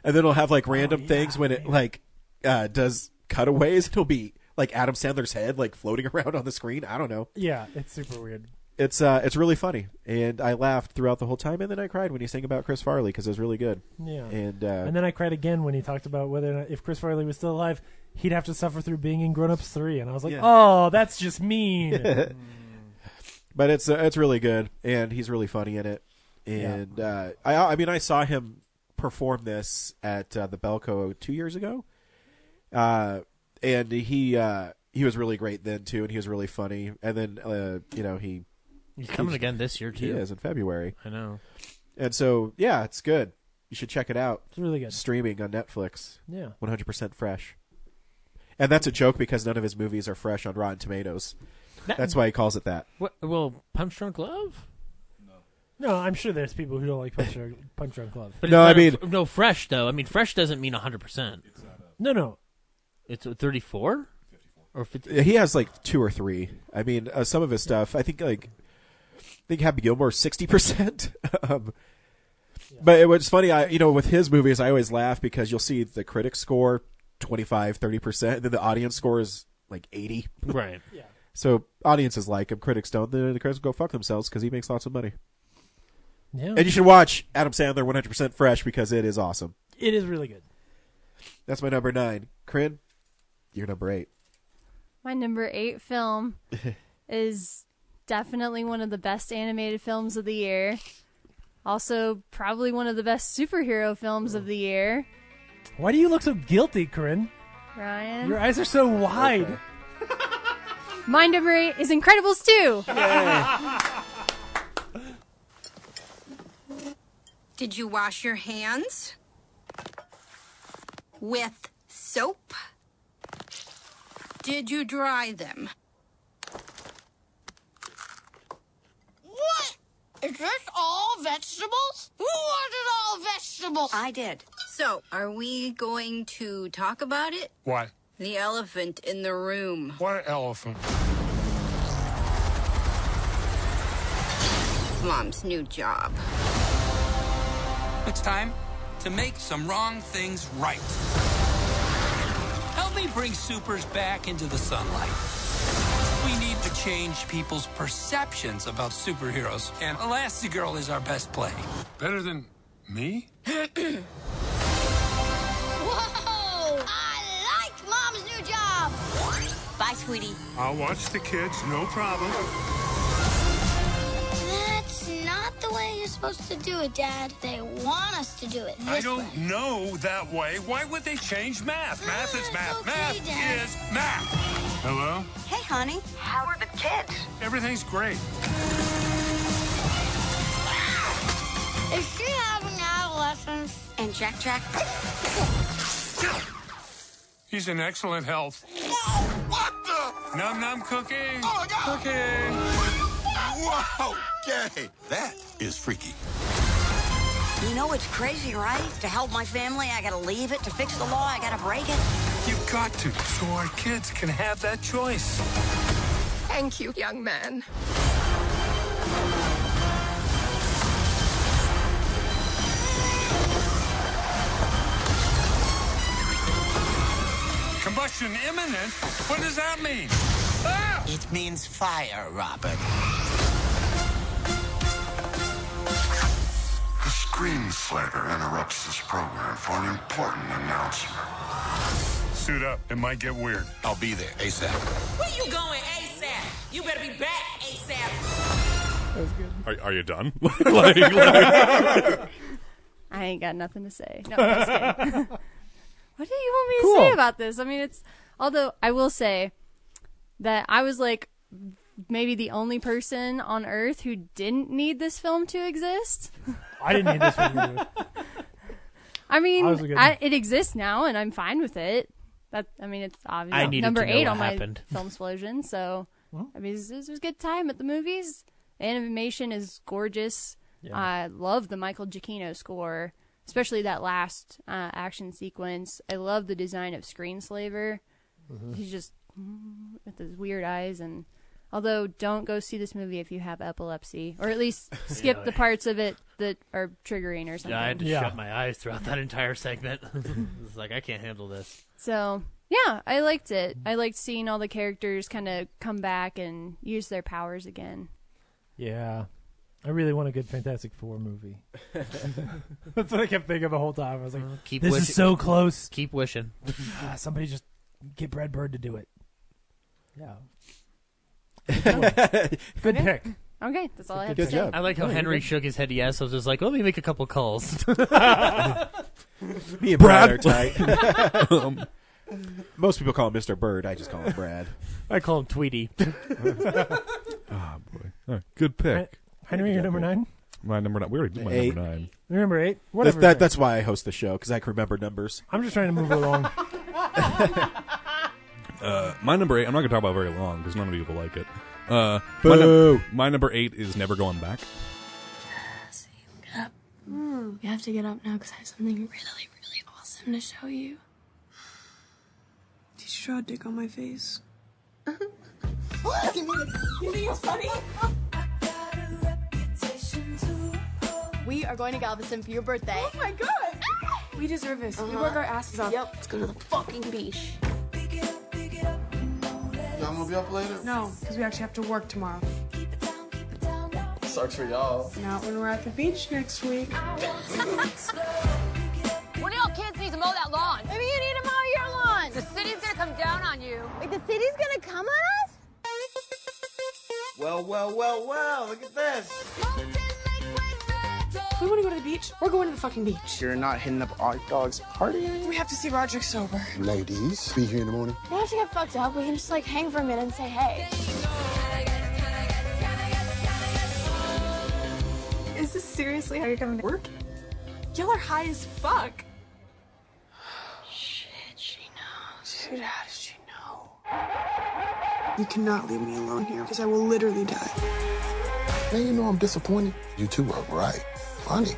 And then it'll have like random things when it like does cutaways. It'll be like Adam Sandler's head like floating around on the screen. I don't know. Yeah, it's super weird. It's really funny, and I laughed throughout the whole time, and then I cried when he sang about Chris Farley because it was really good. Yeah, and then I cried again when he talked about whether or not if Chris Farley was still alive, he'd have to suffer through being in Grown Ups 3, and I was like, oh, that's just mean. But it's really good, and he's really funny in it. And I saw him perform this at the Belco 2 years ago, and he was really great then too, and he was really funny. And then He's coming again this year too. He is in February. I know. And so, yeah, it's good. You should check it out. It's really good. Streaming on Netflix. Yeah. 100% fresh. And that's a joke because none of his movies are fresh on Rotten Tomatoes. That's why he calls it that. What, well, Punch Drunk Love? No, I'm sure there's people who don't like Punch Drunk Love. But No, I mean... No, fresh, though. I mean, fresh doesn't mean 100%. No. It's 34? Or 50? He has like 2 or 3. I mean, some of his stuff, I think Happy Gilmore's 60%. But it was funny, with his movies, I always laugh because you'll see the critic score 25, 30%, and then the audience score is like 80. Right. Yeah. So audiences like him, critics don't. The critics go fuck themselves because he makes lots of money. Yeah. And you should watch Adam Sandler 100% Fresh because it is awesome. It is really good. That's my number 9. Corinne, you're number 8. My number 8 film is definitely one of the best animated films of the year. Also, probably one of the best superhero films of the year. Why do you look so guilty, Corinne? Ryan? Your eyes are so wide. Okay. My number 8 is Incredibles 2. Did you wash your hands? With soap? Did you dry them? What? Is this all vegetables? Who wanted all vegetables? I did. So, are we going to talk about it? What? The elephant in the room. What elephant? Mom's new job. It's time to make some wrong things right. Help me bring supers back into the sunlight. We need to change people's perceptions about superheroes, and Elastigirl is our best play. Better than me? Whoa! I like Mom's new job. Bye, sweetie. I'll watch the kids, no problem. That's not the way you're supposed to do it, Dad. They want us to do it this way. I don't know that way. Why would they change math? Math is math. Okay, Math Dad. is math. Hello? Hey, honey. How are the kids? Everything's great. Is she having adolescence? And Jack? He's in excellent health. Whoa, what the? Num num cookie. Oh, my God. Cookie. Wow, gay. That is freaky. You know it's crazy, right? To help my family, I gotta leave it. To fix the law, I gotta break it. You've got to, so our kids can have that choice. Thank you, young man. Combustion imminent? What does that mean? Ah! It means fire, Robert. The Screen Slater interrupts this program for an important announcement. Suit up. It might get weird. I'll be there ASAP. Where you going ASAP? You better be back ASAP. That was good. Are you done? I ain't got nothing to say. No, I'm just kidding. What do you want me to Cool. say about this? I mean, although I will say that I was like maybe the only person on Earth who didn't need this film to exist. I didn't need this film either. I mean, I was good. it exists now, and I'm fine with it. It's I obviously needed number to know 8 what on my happened. Filmsplosion. So, I mean, this was a good time at the movies. Animation is gorgeous. Yeah. I love the Michael Giacchino score, especially that last action sequence. I love the design of Screenslaver. Mm-hmm. He's just with his weird eyes. And although, don't go see this movie if you have epilepsy, or at least skip the parts of it that are triggering or something. Yeah, I had to shut my eyes throughout that entire segment. It's like, I can't handle this. So, yeah, I liked it. I liked seeing all the characters kind of come back and use their powers again. Yeah. I really want a good Fantastic Four movie. That's what I kept thinking the whole time. I was like, Keep this wishing. is so close. Keep wishing. Somebody just get Brad Bird to do it. Yeah. Good pick. Okay, that's all I have Good to say. job. I like how Henry shook his head yes. I was just like, let me make a couple calls. Me and Brad are tight. Most people call him Mr. Bird. I just call him Brad. I call him Tweety. Oh, boy. All right, good pick. Henry, you're number 9? My number 9. We already did my 8. number 9. Number 8. Whatever. That's why I host the show, because I can remember numbers. I'm just trying to move along. My number 8. I'm not going to talk about it very long because none of you will like it. My number 8 is Never Going Back. Get up. You have to get up now because I have something really, really awesome to show you. Did you draw a dick on my face? What? You think it's funny? We are going to Galveston for your birthday. Oh my god! We deserve this. We work our asses off. Yep. Let's go to the fucking beach. Y'all gonna be up later? No, because we actually have to work tomorrow. Sucks for y'all. Not when we're at the beach next week. One of y'all kids needs to mow that lawn. Maybe you need to mow your lawn. The city's gonna come down on you. Wait, the city's gonna come on us? Well, look at this. We want to go to the beach. We're going to the fucking beach. You're not hitting up our dog's party? We have to see Roderick sober. Ladies, be here in the morning. We don't have to get fucked up. We can just like hang for a minute and say hey. Is this seriously how you're coming to work? Y'all are high as fuck. Shit, she knows. Dude, how does she know? You cannot leave me alone here because I will literally die. Now you know I'm disappointed. You two are right. Funny.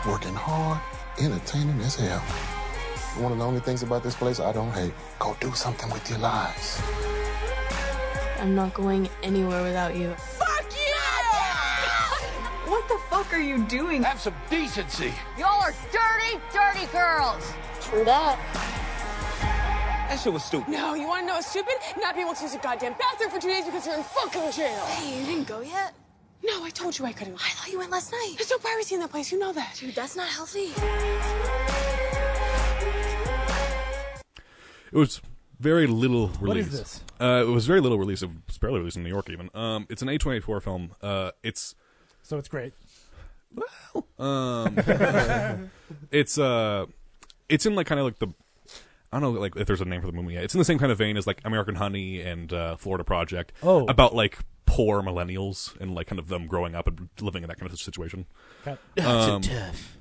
Working hard, entertaining as hell. One of the only things about this place I don't hate. Go do something with your lives. I'm not going anywhere without you. Fuck you! What the fuck are you doing? Have some decency. Y'all are dirty, dirty girls. True that. That shit was stupid. No, you want to know what's stupid? Not being able to use a goddamn bathroom for 2 days because you're in fucking jail. Hey, you didn't go yet? No, I told you I couldn't. I thought you went last night. There's no piracy in that place. You know that. Dude, that's not healthy. It was very little release. What is this? It was very little release. It was barely released in New York even. It's an A24 film. So it's great. It's in like kind of like the, I don't know like if there's a name for the movie yet. It's in the same kind of vein as like American Honey and Florida Project. Oh. About like poor millennials and like kind of them growing up and living in that kind of situation. Okay. So tough.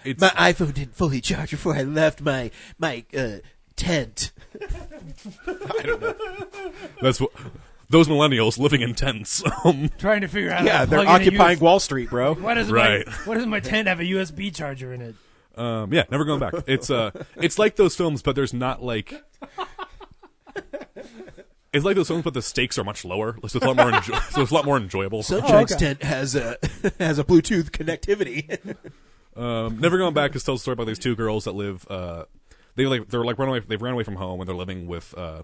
My iPhone didn't fully charge before I left my tent. I don't know. That's what those millennials living in tents. Trying to figure out. Yeah, they're occupying Wall Street, bro. Why doesn't my tent have a USB charger in it? Yeah, Never Going Back. It's like those films, but there's not like. It's like those films, but the stakes are much lower, so it's a lot more. So it's a lot more enjoyable. Sunshine Tent has a Bluetooth connectivity. Never Going Back is tells a story about these two girls that live. They've ran away from home and they're living with I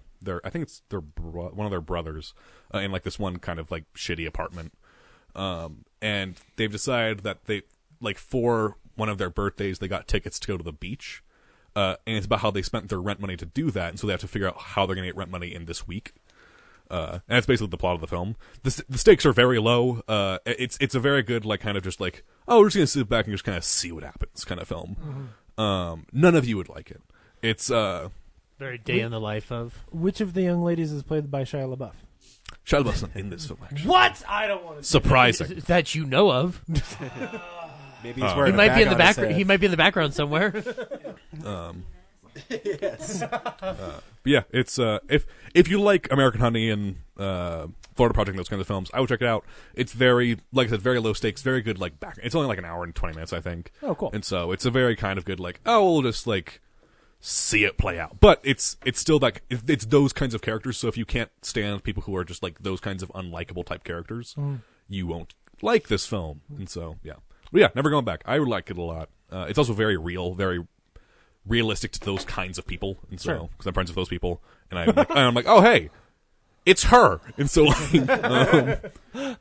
think it's one of their brothers in like this one kind of like shitty apartment. And they've decided that they like for one of their birthdays they got tickets to go to the beach. And it's about how they spent their rent money to do that, and so they have to figure out how they're going to get rent money in this week. And that's basically the plot of the film. The stakes are very low. It's a very good like kind of just like, oh, we're just going to sit back and just kind of see what happens kind of film. Mm-hmm. None of you would like it. It's very day in the life of. Which of the young ladies is played by Shia LaBeouf? Shia LaBeouf's not in this film actually. What? I don't want to. Surprising. That you know of. Maybe he's wearing he might a be in the bag on his background. head. He might be in the background somewhere. Yes. But yeah, it's if you like American Honey and Florida Project, those kinds of films, I would check it out. It's very, like I said, very low stakes, very good. Like back, it's only like an hour and 20 minutes, I think. Oh, cool. And so it's a very kind of good like, oh, we'll just like see it play out. But it's still like it's those kinds of characters. So if you can't stand people who are just like those kinds of unlikable type characters, you won't like this film. And so yeah, but yeah, Never Going Back. I would like it a lot. It's also very real, very realistic to those kinds of people, and so because I'm friends with those people, and I'm like, oh hey, it's her, and so like, but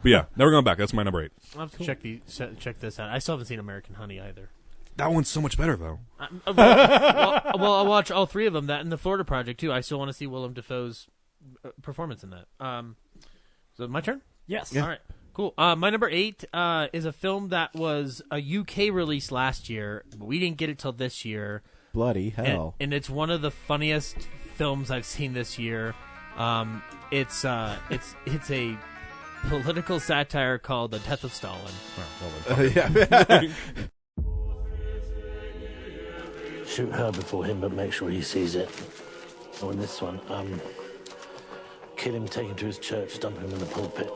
yeah, Never Going Back. That's my number 8. I'll have to check this out. I still haven't seen American Honey either. That one's so much better though. Well, I'll watch all 3 of them. That and the Florida Project too. I still want to see Willem Dafoe's performance in that. So my turn. Yes. Yeah. All right. Cool. My number 8 is a film that was a UK release last year, but we didn't get it till this year. Bloody hell. And it's one of the funniest films I've seen this year. It's a political satire called The Death of Stalin. Yeah. Shoot her before him, but make sure he sees it. Oh, and this one, kill him, take him to his church, dump him in the pulpit.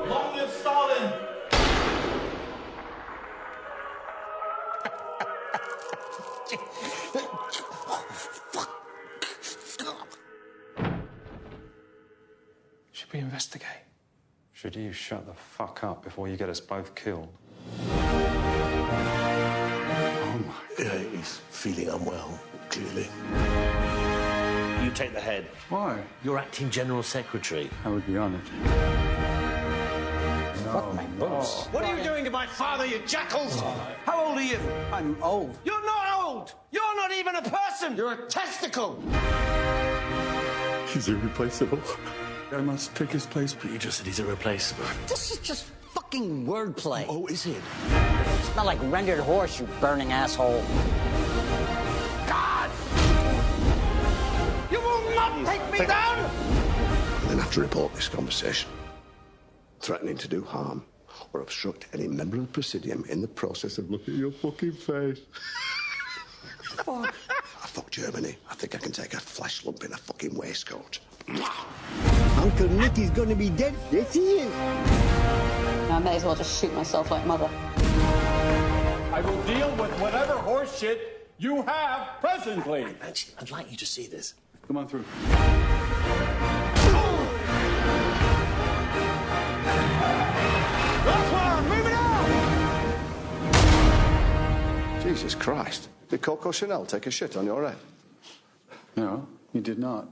Long live Stalin! Should we investigate? Should you shut the fuck up before you get us both killed? Oh my. Yeah, he's feeling unwell, clearly. You take the head. Why? You're acting general secretary. I would be honored. Fuck my boss. What are you doing to my father, you jackals? How old are you? I'm old. You're not old! You're not even a person! You're a testicle! He's irreplaceable. I must take his place. But you just said he's irreplaceable. This is just fucking wordplay. Oh, is it? It's not like rendered horse, you burning asshole. God! You will not take me down! You then have to report this conversation. Threatening to do harm or obstruct any member of the Presidium in the process of looking at your fucking face. Fuck. Fuck Germany. I think I can take a flesh lump in a fucking waistcoat. Uncle Nicky's gonna be dead. Yes, he is. I may as well just shoot myself like Mother. I will deal with whatever horse shit you have presently. Actually, I'd like you to see this. Come on through. Jesus Christ. Did Coco Chanel take a shit on your head? No, he did not.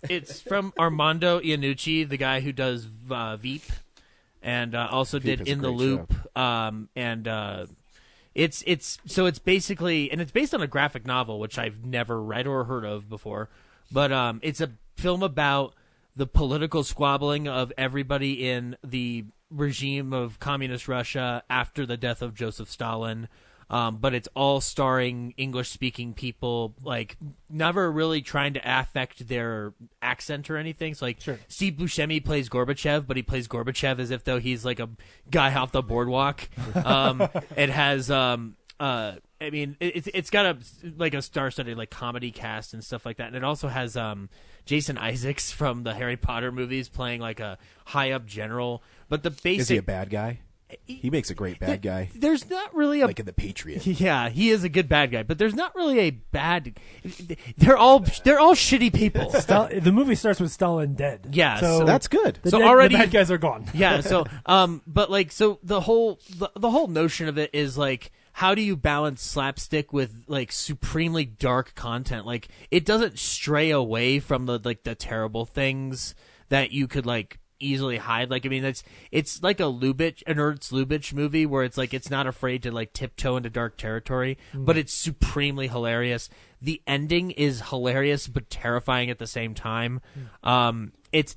It's from Armando Iannucci, the guy who does Veep, and also Veep did is a In the great Loop. It's basically, and it's based on a graphic novel which I've never read or heard of before, but it's a film about the political squabbling of everybody in the regime of communist Russia after the death of Joseph Stalin. But it's all starring English-speaking people, like never really trying to affect their accent or anything. So, like, Steve Buscemi plays Gorbachev, but he plays Gorbachev as if though he's like a guy off the boardwalk. It has, I mean, it's got a star-studded like comedy cast and stuff like that, and it also has Jason Isaacs from the Harry Potter movies playing like a high-up general. But the basic Is he a bad guy? He makes a great bad guy. There's not really a like in The Patriot. Yeah, he is a good bad guy, but there's not really a bad. They're all shitty people. The movie starts with Stalin dead. Yeah, so that's good. So already the bad guys are gone. Yeah, so but like so the whole notion of it is like, how do you balance slapstick with like supremely dark content? Like, it doesn't stray away from the terrible things that you could like easily hide. Like, I mean, it's like an Ernst Lubitsch movie where it's like it's not afraid to like tiptoe into dark territory, but it's supremely hilarious. The ending is hilarious but terrifying at the same time. It's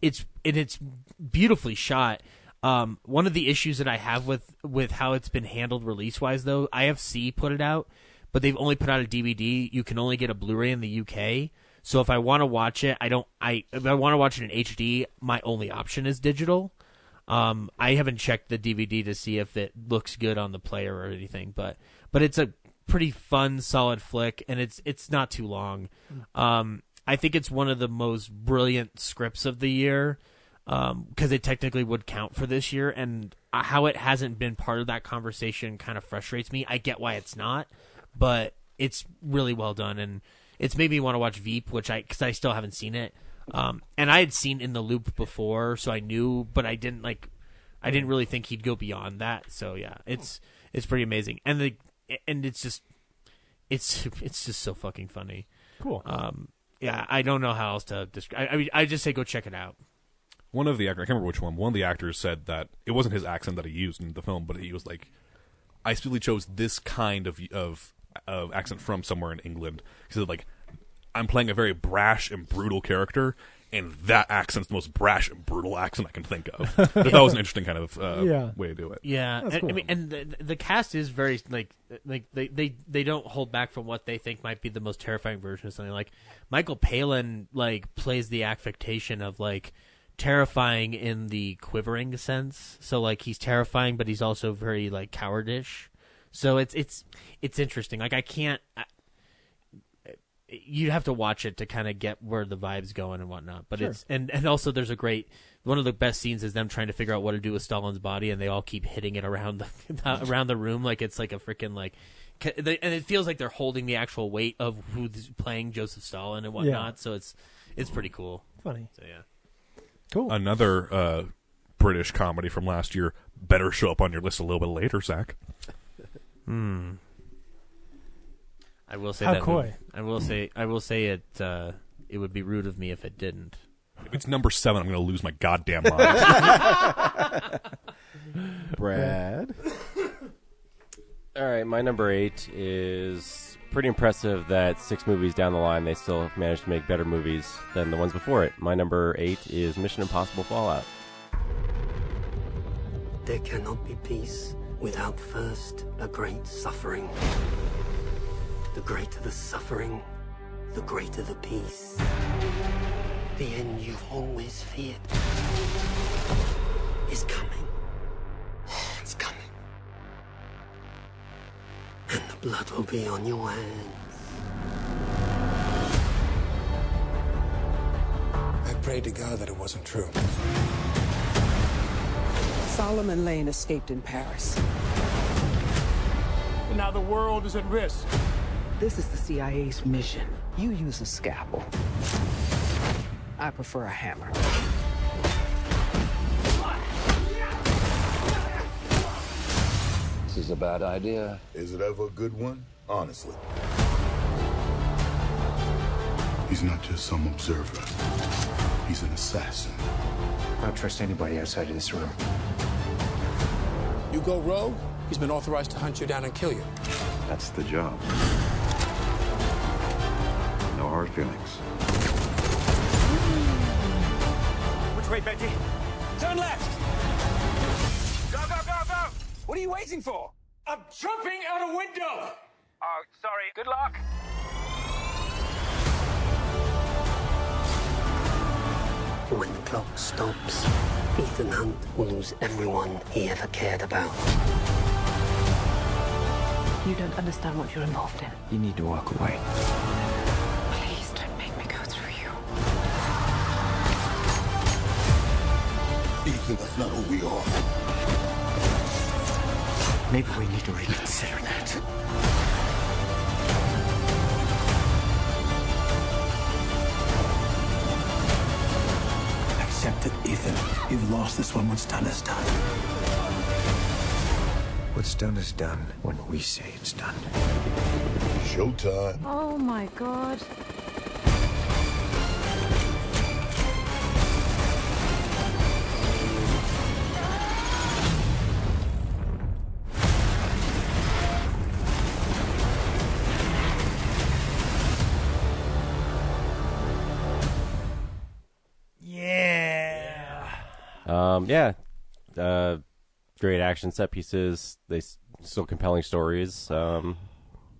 beautifully shot. One of the issues that I have with how it's been handled release wise, though, IFC put it out, but they've only put out a DVD. You can only get a Blu-ray in the UK. So if I want to watch it, if I want to watch it in HD, my only option is digital. I haven't checked the DVD to see if it looks good on the player or anything, but it's a pretty fun, solid flick, and it's not too long. I think it's one of the most brilliant scripts of the year, because it technically would count for this year, and how it hasn't been part of that conversation kind of frustrates me. I get why it's not, but it's really well done, and it's made me want to watch Veep, because I still haven't seen it. And I had seen In the Loop before, so I knew, but I didn't really think he'd go beyond that. So yeah, it's pretty amazing, and it's just so fucking funny. Cool. Yeah, I don't know how else to describe. I mean, I just say go check it out. One of the actors, I can't remember which one. One of the actors said that it wasn't his accent that he used in the film, but he was like, I specifically chose this kind of accent from somewhere in England because like I'm playing a very brash and brutal character, and that accent's the most brash and brutal accent I can think of. That was an interesting kind of way to do it. Yeah, cool. I mean, and the cast is very like they don't hold back from what they think might be the most terrifying version of something. Like Michael Palin like plays the affectation of like terrifying in the quivering sense. So like he's terrifying, but he's also very like cowardish. So it's interesting. Like I can't. You have to watch it to kind of get where the vibe's going and whatnot. But Sure. it's and also there's a great one of the best scenes is them trying to figure out what to do with Stalin's body, and they all keep hitting it around the room like it's like a freaking like. And it feels like they're holding the actual weight of who's playing Joseph Stalin and whatnot. So it's pretty cool. Funny. So yeah. Cool. Another British comedy from last year better show up on your list a little bit later, Zach. I will say How that. coy. I will say it. It would be rude of me if it didn't. If it's number 7, I'm going to lose my goddamn mind. Brad. All right, my number 8 is pretty impressive that 6 movies down the line, they still managed to make better movies than the ones before it. My number 8 is Mission Impossible Fallout. There cannot be peace without first a great suffering. The greater the suffering, the greater the peace. The end you've always feared is coming. It's coming. And the blood will be on your hands. I prayed to God that it wasn't true. Solomon Lane escaped in Paris. Now the world is at risk. This is the CIA's mission. You use a scalpel. I prefer a hammer. This is a bad idea. Is it ever a good one? Honestly. He's not just some observer. He's an assassin. I don't trust anybody outside of this room. You go rogue, he's been authorized to hunt you down and kill you. That's the job. No hard feelings. Which way, Betty? Turn left! Go, go, go, go! What are you waiting for? I'm jumping out a window! Oh, sorry. Good luck. When the clock stops, Ethan Hunt will lose everyone he ever cared about. You don't understand what you're involved in. You need to walk away. Please don't make me go through you. Ethan, that's not who we are. Maybe we need to reconsider that. Accept it, Ethan. You've lost this one. What's done is done. What's done is done when we say it's done. Showtime. Oh my God. Great action set pieces. Still compelling stories.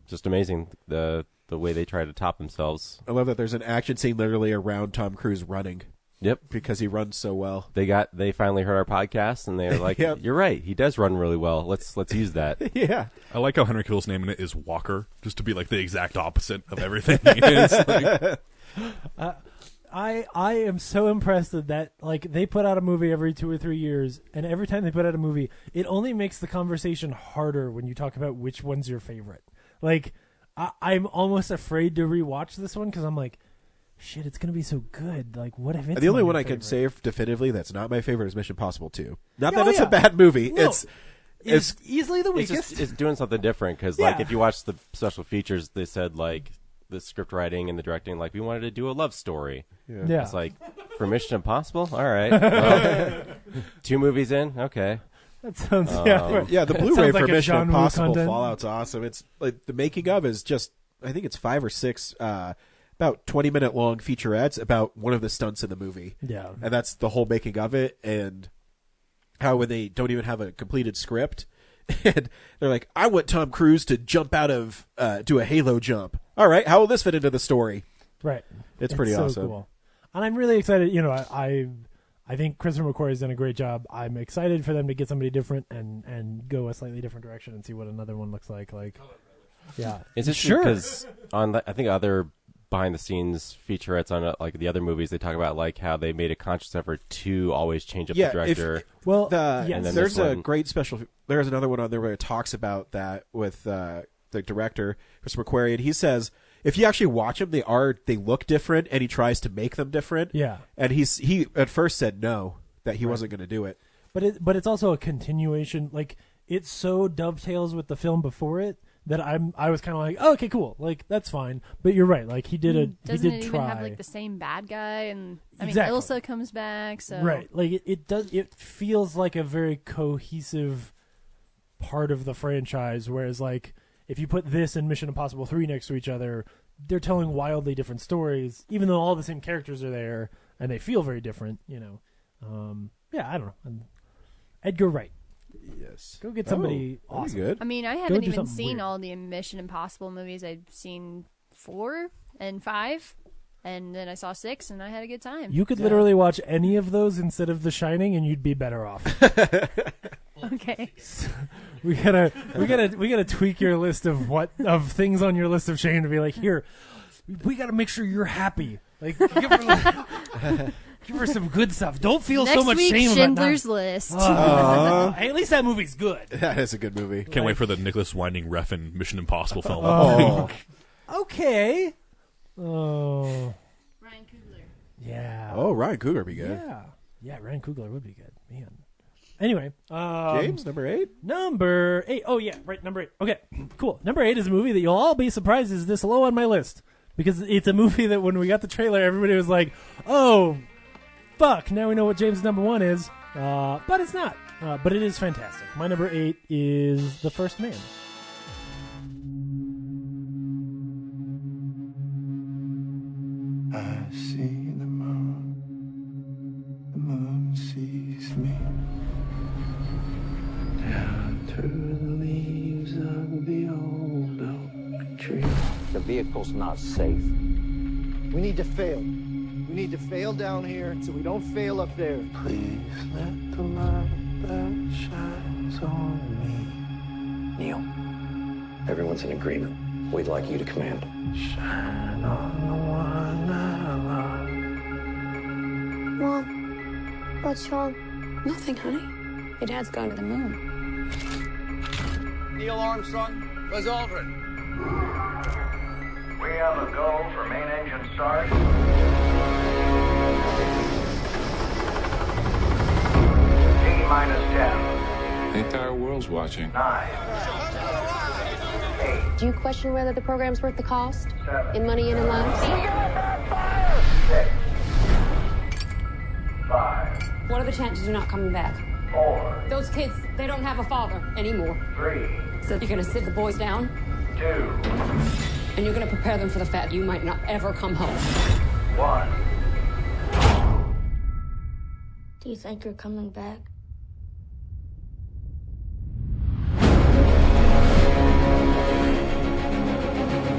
Just amazing the way they try to top themselves. I love that there's an action scene literally around Tom Cruise running. Yep, because he runs so well. They finally heard our podcast and they're like, Yep. "You're right. He does run really well. Let's use that." Yeah, I like how Henry Cavill's name in it is Walker, just to be like the exact opposite of everything he is. Like, I am so impressed that like they put out a movie every 2 or 3 years, and every time they put out a movie, it only makes the conversation harder when you talk about which one's your favorite. Like I'm almost afraid to rewatch this one because I'm like, shit, it's gonna be so good. Like, what if it's the only one I favorite? can say definitively that's not my favorite is Mission Impossible 2. Not that it's a bad movie. No. It's easily the It's weakest. just, it's doing something different because like if you watch the special features, they said like the script writing and the directing, like we wanted to do a love story. Yeah. It's like for Mission Impossible. All right, well, 2 movies in. Okay. That sounds yeah. The That Blu-ray sounds for like a Mission John Woo Impossible content. Fallout's awesome. It's like the making of is just I think it's 5 or 6 about 20-minute long featurettes about one of the stunts in the movie. Yeah. And that's the whole making of it, and how when they don't even have a completed script, and they're like, I want Tom Cruise to jump out of, do a halo jump. All right, how will this fit into the story? Right. It's pretty so awesome. Cool. And I'm really excited. You know, I think Christopher McQuarrie has done a great job. I'm excited for them to get somebody different and go a slightly different direction and see what another one looks like. Like, yeah, it's interesting because on I think other behind the scenes featurettes on like the other movies, they talk about like how they made a conscious effort to always change up the director. There's a great special. There's another one on there where it talks about that with the director Christopher McQuarrie, and he says, if you actually watch them, they look different, and he tries to make them different. Yeah, and he at first said no, that he wasn't going to do it. But it's also a continuation. Like, it so dovetails with the film before it that I was kind of like, oh, okay, cool, like that's fine. But you're right, like he did Doesn't it try. even have like the same bad guy? And I mean, Exactly. Ilsa comes back, so Right, like it does. It feels like a very cohesive part of the franchise. Whereas, like, if you put this and Mission Impossible 3 next to each other, they're telling wildly different stories, even though all the same characters are there and they feel very different. You know, yeah, I don't know. Edgar Wright. Yes. Go get somebody awesome. Good. I mean, I Go haven't do even something seen weird. all the Mission Impossible movies. I've seen 4 and 5, and then I saw 6, and I had a good time. You could literally watch any of those instead of The Shining, and you'd be better off. Okay. we gotta tweak your list of things on your list of shame to be like, here, we gotta make sure you're happy. Like, give her some good stuff. Don't feel Next so much week, shame Schindler's about List. Hey, at least that movie's good. That is a good movie. Can't wait for the Nicholas Winding Refn Mission Impossible film. Oh. Okay. Oh. Ryan Coogler. Yeah. Oh, Ryan Coogler would be good. Yeah, Ryan Coogler would be good. Man. Anyway. James, number 8? Number 8. Oh, yeah, right, number 8. Okay, cool. Number 8 is a movie that you'll all be surprised is this low on my list. Because it's a movie that when we got the trailer, everybody was like, oh, fuck, now we know what James' number 1 is. But it's not. But it is fantastic. My number 8 is The First Man. I see the moon sees me. Down through the leaves of the old oak tree. The vehicle's not safe. We need to fail. We need to fail down here so we don't fail up there. Please let the light that shines on me. Neil, everyone's in agreement. We'd like you to command. Shine on the one I love. Mom, what's wrong? Nothing, honey. Your dad's going to the moon. Neil Armstrong, Buzz Aldrin. We have a go for main engine start. T-10. The entire world's watching. 9. Do you question whether the program's worth the cost? In money and in lives? 6. 5. What are the chances you're not coming back? 4. Those kids, they don't have a father anymore. 3. So you're gonna sit the boys down? 2. And you're gonna prepare them for the fact you might not ever come home. 1. Do you think you're coming back?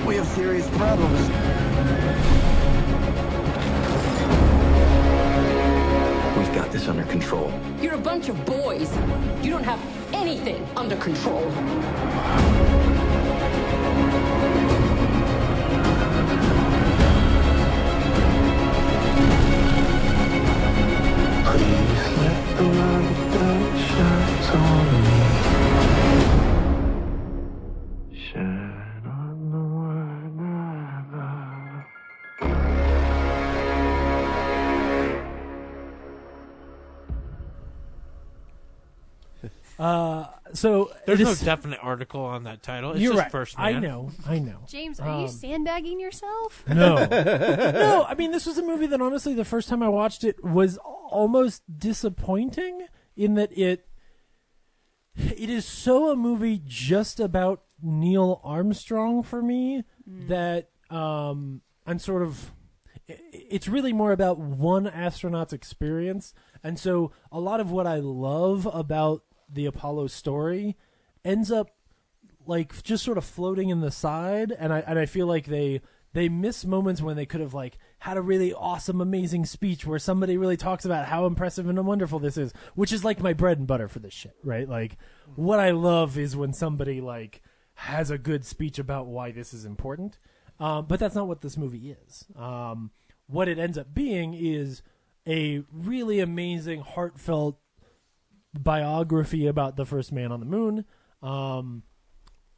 We have serious problems. We've got this under control. You're a bunch of boys. You don't have anything under control. Please let the light that shines on me. Shine on the one I love. So There's no this- definite article on that title. It's You're just right. First I Man. know. James, are you sandbagging yourself? No. No, I mean, this was a movie that honestly, the first time I watched it was almost disappointing in that it is so a movie just about Neil Armstrong for me that, and sort of, it's really more about one astronaut's experience. And so a lot of what I love about the Apollo story ends up like just sort of floating in the side. And I feel like they miss moments when they could have like had a really awesome, amazing speech where somebody really talks about how impressive and wonderful this is, which is like my bread and butter for this shit, right? Like what I love is when somebody like has a good speech about why this is important. But that's not what this movie is. What it ends up being is a really amazing, heartfelt biography about the first man on the moon. And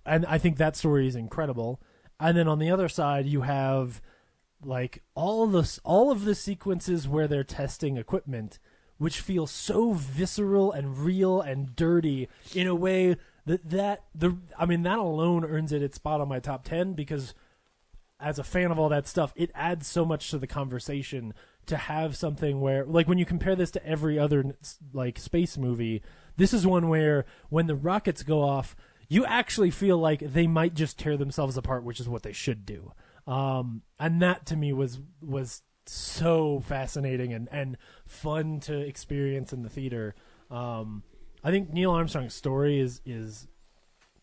I think that story is incredible. And then on the other side, you have like all of the sequences where they're testing equipment, which feel so visceral and real and dirty in a way that alone earns it its spot on my top 10, because as a fan of all that stuff, it adds so much to the conversation to have something where, like, when you compare this to every other like space movie, this is one where when the rockets go off, you actually feel like they might just tear themselves apart, which is what they should do. And that to me was so fascinating and fun to experience in the theater. I think Neil Armstrong's story is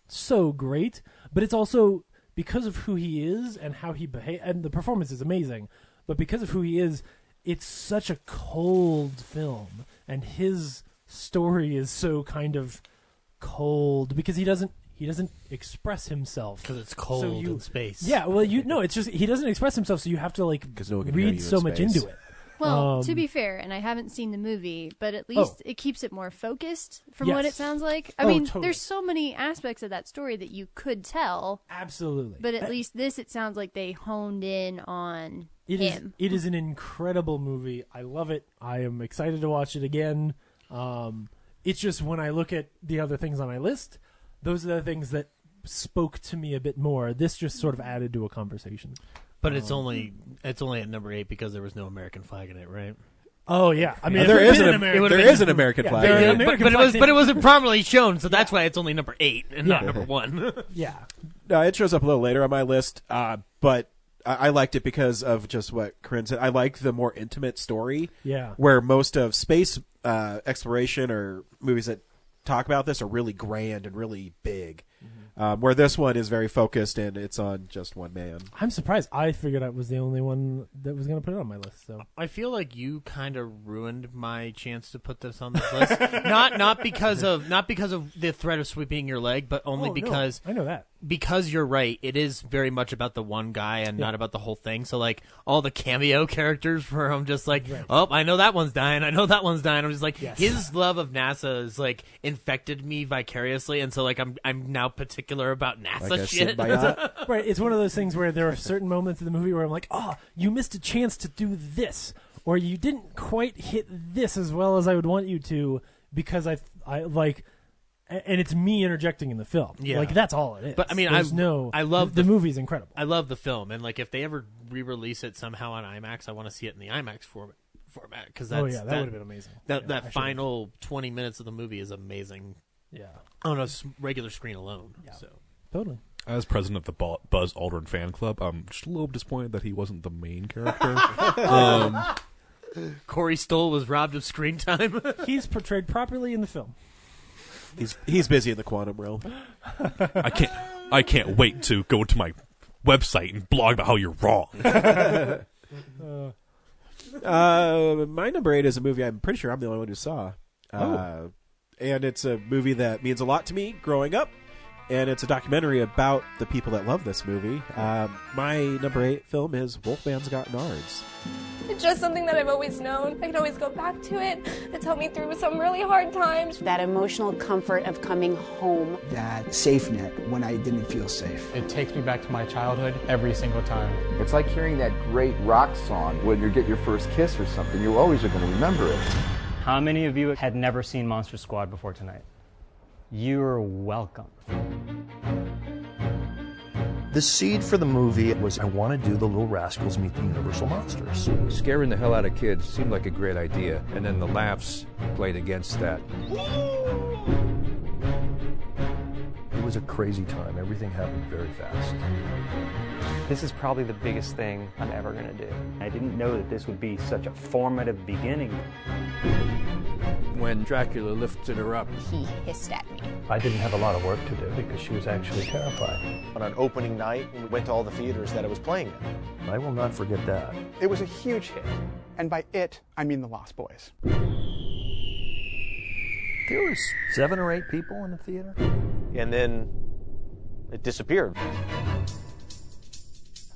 so great, but it's also because of who he is and how he behaves, and the performance is amazing, but because of who he is, it's such a cold film, and his story is so kind of cold because he doesn't express himself because it's cold in space. Yeah, well, it's just he doesn't express himself, so you have to like read so much into it. Well, to be fair, and I haven't seen the movie, but at least it keeps it more focused from what it sounds like. I mean, totally. There's so many aspects of that story that you could tell. Absolutely. But at least this, it sounds like they honed in on him. It is an incredible movie. I love it. I am excited to watch it again. It's just when I look at the other things on my list, those are the things that spoke to me a bit more. This just sort of added to a conversation. But it's only at number 8 because there was no American flag in it, right? Oh yeah, I mean there is an American flag, but it wasn't properly shown, so that's why it's only number 8 and not number 1. Yeah, no, it shows up a little later on my list, but I liked it because of just what Corinne said. I like the more intimate story. Yeah, where most of space exploration or movies that talk about this are really grand and really big. Where this one is very focused and it's on just one man. I'm surprised. I figured I was the only one that was going to put it on my list. So I feel like you kind of ruined my chance to put this on this list. not because of the threat of sweeping your leg, but only because I know that. Because you're right, it is very much about the one guy and not about the whole thing. So like all the cameo characters where I'm just like, oh, I know that one's dying. I know that one's dying. I'm just like, his love of NASA is like infected me vicariously, and so like I'm now particular about NASA like shit. Right, it's one of those things where there are certain moments in the movie where I'm like, oh, you missed a chance to do this, or you didn't quite hit this as well as I would want you to, because I like. And it's me interjecting in the film. Yeah. Like, that's all it is. But, I mean, I love the movie's incredible. I love the film. And, like, if they ever re-release it somehow on IMAX, I want to see it in the IMAX format. Cause that's, that would have been amazing. That final 20 minutes of the movie is amazing. Yeah. On a regular screen alone. Yeah. So. Totally. As president of the Buzz Aldrin fan club, I'm just a little disappointed that he wasn't the main character. Corey Stoll was robbed of screen time. He's portrayed properly in the film. He's busy in the quantum realm. I can't wait to go to my website and blog about how you're wrong. My number 8 is a movie I'm pretty sure I'm the only one who saw. And it's a movie that means a lot to me growing up. And it's a documentary about the people that love this movie. My number 8 film is Wolfman's Got Nards. It's just something that I've always known. I can always go back to it. It's helped me through some really hard times. That emotional comfort of coming home. That safe net when I didn't feel safe. It takes me back to my childhood every single time. It's like hearing that great rock song when you get your first kiss or something. You always are going to remember it. How many of you had never seen Monster Squad before tonight? You're welcome. The seed for the movie was I want to do the Little Rascals Meet the Universal Monsters. Scaring the hell out of kids seemed like a great idea, and then the laughs played against that. It was a crazy time. Everything happened very fast. This is probably the biggest thing I'm ever going to do. I didn't know that this would be such a formative beginning. When Dracula lifted her up, he hissed at me. I didn't have a lot of work to do because she was actually terrified. On an opening night, we went to all the theaters that it was playing in. I will not forget that. It was a huge hit. And by it, I mean the Lost Boys. There was 7 or 8 people in the theater. And then it disappeared.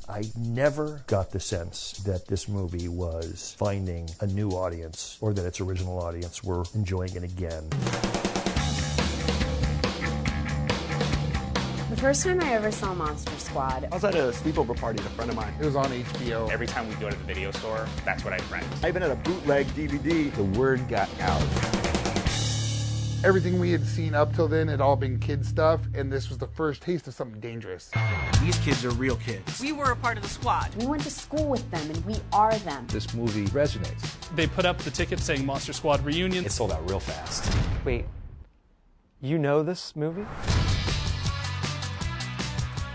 I never got the sense that this movie was finding a new audience or that its original audience were enjoying it again. The first time I ever saw Monster Squad, I was at a sleepover party with a friend of mine. It was on HBO. Every time we go to the video store, that's what I'd rent. I even had a bootleg DVD. The word got out. Everything we had seen up till then had all been kid stuff, and this was the first taste of something dangerous. These kids are real kids. We were a part of the squad. we went to school with them, and we are them. This movie resonates. They put up the ticket saying Monster Squad Reunion. It sold out real fast. Wait, you know this movie?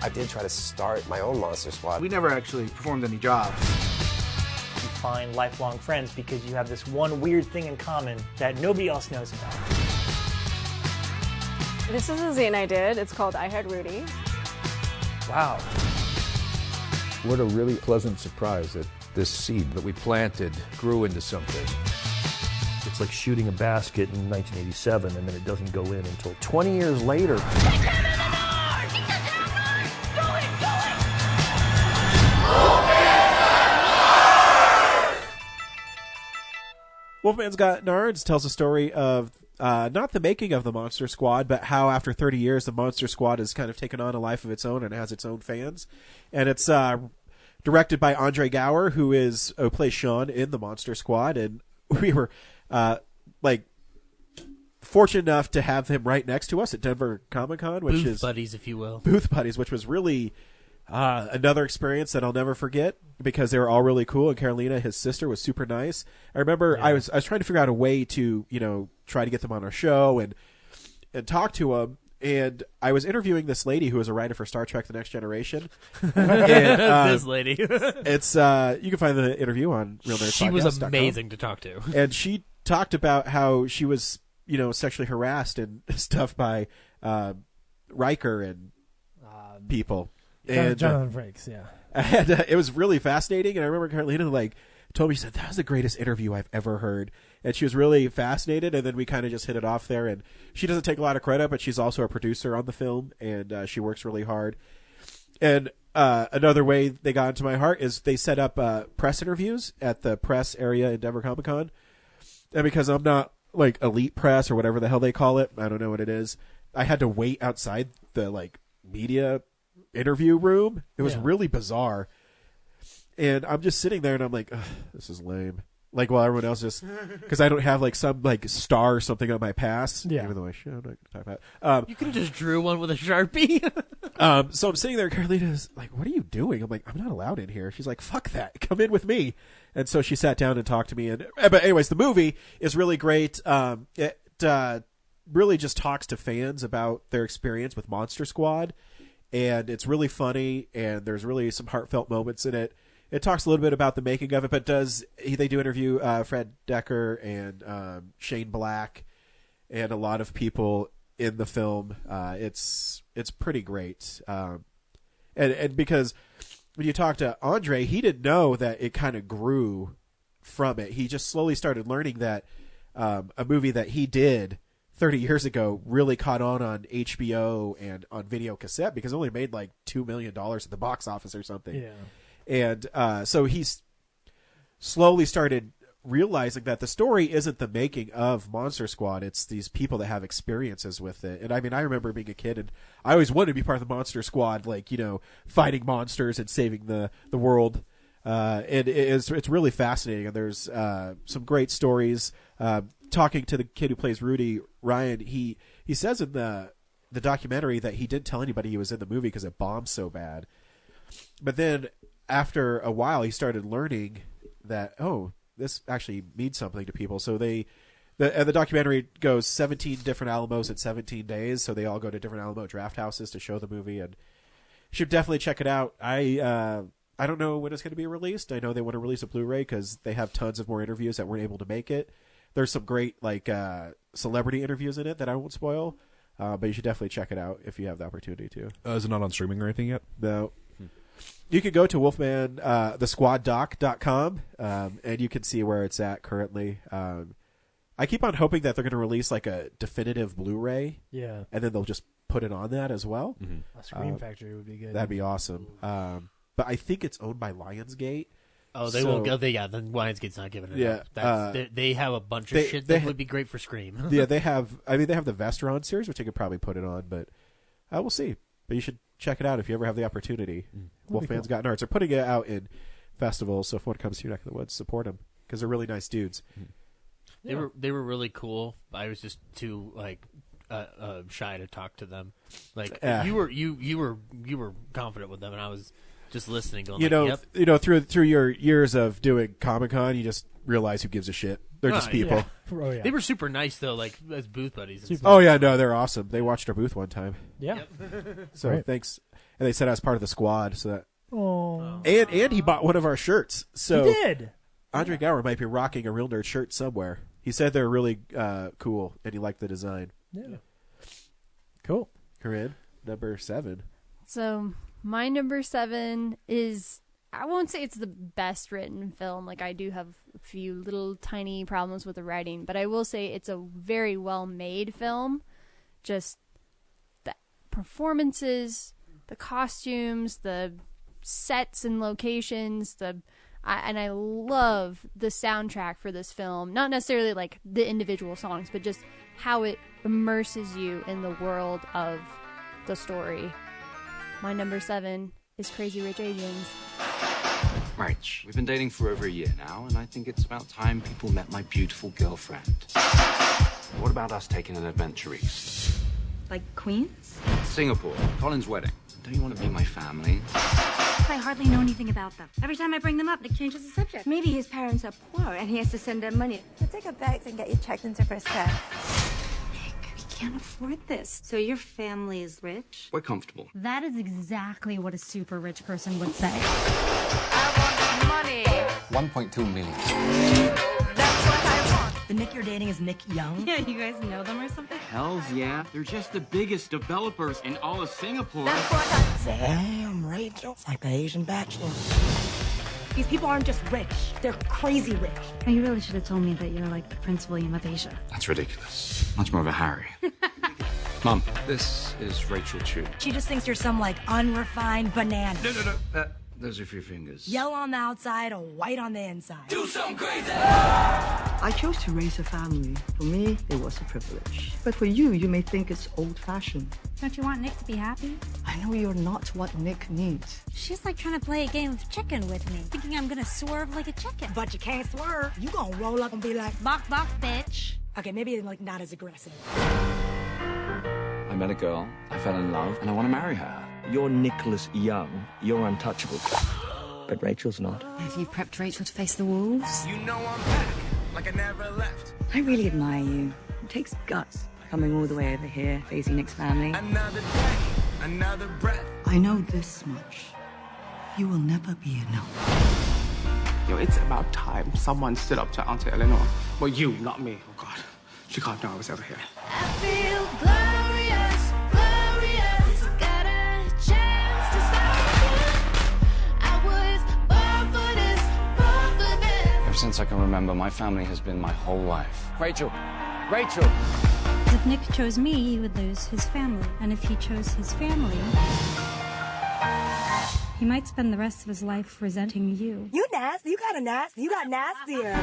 I did try to start my own Monster Squad. We never actually performed any jobs. You find lifelong friends because you have this one weird thing in common that nobody else knows about. This is a zine I did. It's called I Had Rudy. Wow. What a really pleasant surprise that this seed that we planted grew into something. It's like shooting a basket in 1987 and then it doesn't go in until 20 years later. Wolfman's Got Nards tells a story of not the making of the Monster Squad, but how after 30 years the Monster Squad has kind of taken on a life of its own and has its own fans. And it's directed by Andre Gower, who plays Sean in the Monster Squad. And we were fortunate enough to have him right next to us at Denver Comic-Con, which Booth is buddies, if you will. Booth buddies, which was really another experience that I'll never forget because they were all really cool. And Carolina, his sister, was super nice. I remember I was trying to figure out a way to try to get them on our show and talk to them. And I was interviewing this lady who was a writer for Star Trek: The Next Generation. And, this lady. It's you can find the interview on RealNerdspodcast.com. She was amazing to talk to, and she talked about how she was sexually harassed and stuff by Riker and people. And Jonathan Frakes, yeah. And it was really fascinating. And I remember Carolina told me, she said, that was the greatest interview I've ever heard. And she was really fascinated. And then we kind of just hit it off there. And she doesn't take a lot of credit, but she's also a producer on the film. And she works really hard. And another way they got into my heart is they set up press interviews at the press area in Denver Comic-Con. And because I'm not like elite press or whatever the hell they call it, I don't know what it is, I had to wait outside the media interview room. It was really bizarre. And I'm just sitting there and I'm like, this is lame. While everyone else just, because I don't have some star or something on my pass. Yeah. Even though I should. I'm not going to talk about it. You could have just drew one with a Sharpie. So I'm sitting there. Carolina's like, what are you doing? I'm like, I'm not allowed in here. She's like, fuck that. Come in with me. And so she sat down and talked to me. But anyways, the movie is really great. It really just talks to fans about their experience with Monster Squad. And it's really funny, and there's really some heartfelt moments in it. It talks a little bit about the making of it, but they do interview Fred Decker and Shane Black and a lot of people in the film. It's pretty great. And because when you talk to Andre, he didn't know that it kind of grew from it. He just slowly started learning that a movie that he did 30 years ago really caught on HBO and on video cassette because it only made $2 million at the box office or something. Yeah. And so he's slowly started realizing that the story isn't the making of Monster Squad. It's these people that have experiences with it. And I mean, I remember being a kid and I always wanted to be part of the Monster Squad, fighting monsters and saving the world. And it's really fascinating. And there's some great stories. Talking to the kid who plays Rudy, Ryan, he says in the documentary that he didn't tell anybody he was in the movie because it bombed so bad. But then after a while, he started learning that, this actually means something to people. So they The documentary goes 17 different Alamos in 17 days, so they all go to different Alamo draft houses to show the movie, and you should definitely check it out. I don't know when it's going to be released. I know they want to release a Blu-ray because they have tons of more interviews that weren't able to make it. There's some great celebrity interviews in it that I won't spoil, but you should definitely check it out if you have the opportunity to. Is it not on streaming or anything yet? No. You can go to thesquaddoc.com, and you can see where it's at currently. I keep on hoping that they're going to release like a definitive Blu-ray, Yeah. and then they'll just put it on that as well. A Scream Factory would be good. That'd be awesome. But I think it's owned by Lionsgate. Oh, they won't go. Yeah, then Lionsgate's not giving it up. They have a bunch of shit that would be great for Scream. Yeah, they have. I mean, they have the Vestron series, which they could probably put it on, but we'll see. But you should check it out if you ever have the opportunity. Wolfman's Gotten Arts. They're putting it out in festivals, so if one comes to your neck of the woods, support them because they're really nice dudes. They were really cool. I was just too shy to talk to them. Like you were confident with them, and I was just listening. Going, yep. Through your years of doing Comic-Con, you just realize who gives a shit. They're just people. Yeah. Oh, yeah. They were super nice though, like as booth buddies. And Oh yeah, no, they're awesome. They watched our booth one time. Yeah. So Right. thanks, and they said I was part of the squad. So that. Oh. And he bought one of our shirts. So He did. Andre Gower might be rocking a Real Nerd shirt somewhere. He said they're really cool, and he liked the design. Yeah. Cool. Corinne, number 7. So my number 7 is, I won't say it's the best written film. Like, I do have a few little tiny problems with the writing, but I will say it's a very well made film. Just the performances, the costumes, the sets and locations, and I love the soundtrack for this film. Not necessarily like the individual songs, but just how it immerses you in the world of the story. My number 7 is Crazy Rich Asians. March. We've been dating for over a year now, and I think it's about time people met my beautiful girlfriend. What about us taking an adventure east? Like Queens? Singapore, Colin's wedding. Don't you want to be my family? I hardly know anything about them. Every time I bring them up, Nick changes the subject. Maybe his parents are poor and he has to send them money. We'll take a bags and get you checked into first class. Nick, we can't afford this. So your family is rich? We're comfortable. That is exactly what a super rich person would say. Money. 1.2 million. That's what I want. The Nick you're dating is Nick Young? Yeah, you guys know them or something? Hells yeah. They're just the biggest developers in all of Singapore. That's what I Damn, Rachel. It's like the Asian Bachelor. These people aren't just rich. They're crazy rich. Oh, you really should have told me that you're like the Prince William of Asia. That's ridiculous. Much more of a Harry. Mom, this is Rachel Chu. She just thinks you're some, like, unrefined banana. No. Those are for your fingers. Yellow on the outside or white on the inside. Do something crazy! I chose to raise a family. For me, it was a privilege. But for you, you may think it's old-fashioned. Don't you want Nick to be happy? I know you're not what Nick needs. She's like trying to play a game of chicken with me, thinking I'm gonna swerve like a chicken. But you can't swerve. You gonna roll up and be like, bok bok, bitch. Okay, maybe like not as aggressive. I met a girl, I fell in love, and I want to marry her. You're Nicholas Young. You're untouchable. But Rachel's not. Have you prepped Rachel to face the wolves? You know I'm back, like I never left. I really admire you. It takes guts coming all the way over here, facing Nick's family. Another day, another breath. I know this much. You will never be enough. Yo, it's about time someone stood up to Auntie Eleanor. Well, you, not me. Oh, God. She can't know I was ever here. I feel glorious, glorious. Got a chance to stop you. I was born for this, born for this. Ever since I can remember, my family has been my whole life. Rachel! Rachel! If Nick chose me, he would lose his family. And if he chose his family, he might spend the rest of his life resenting you. You nasty. You got a nasty. You got nastier.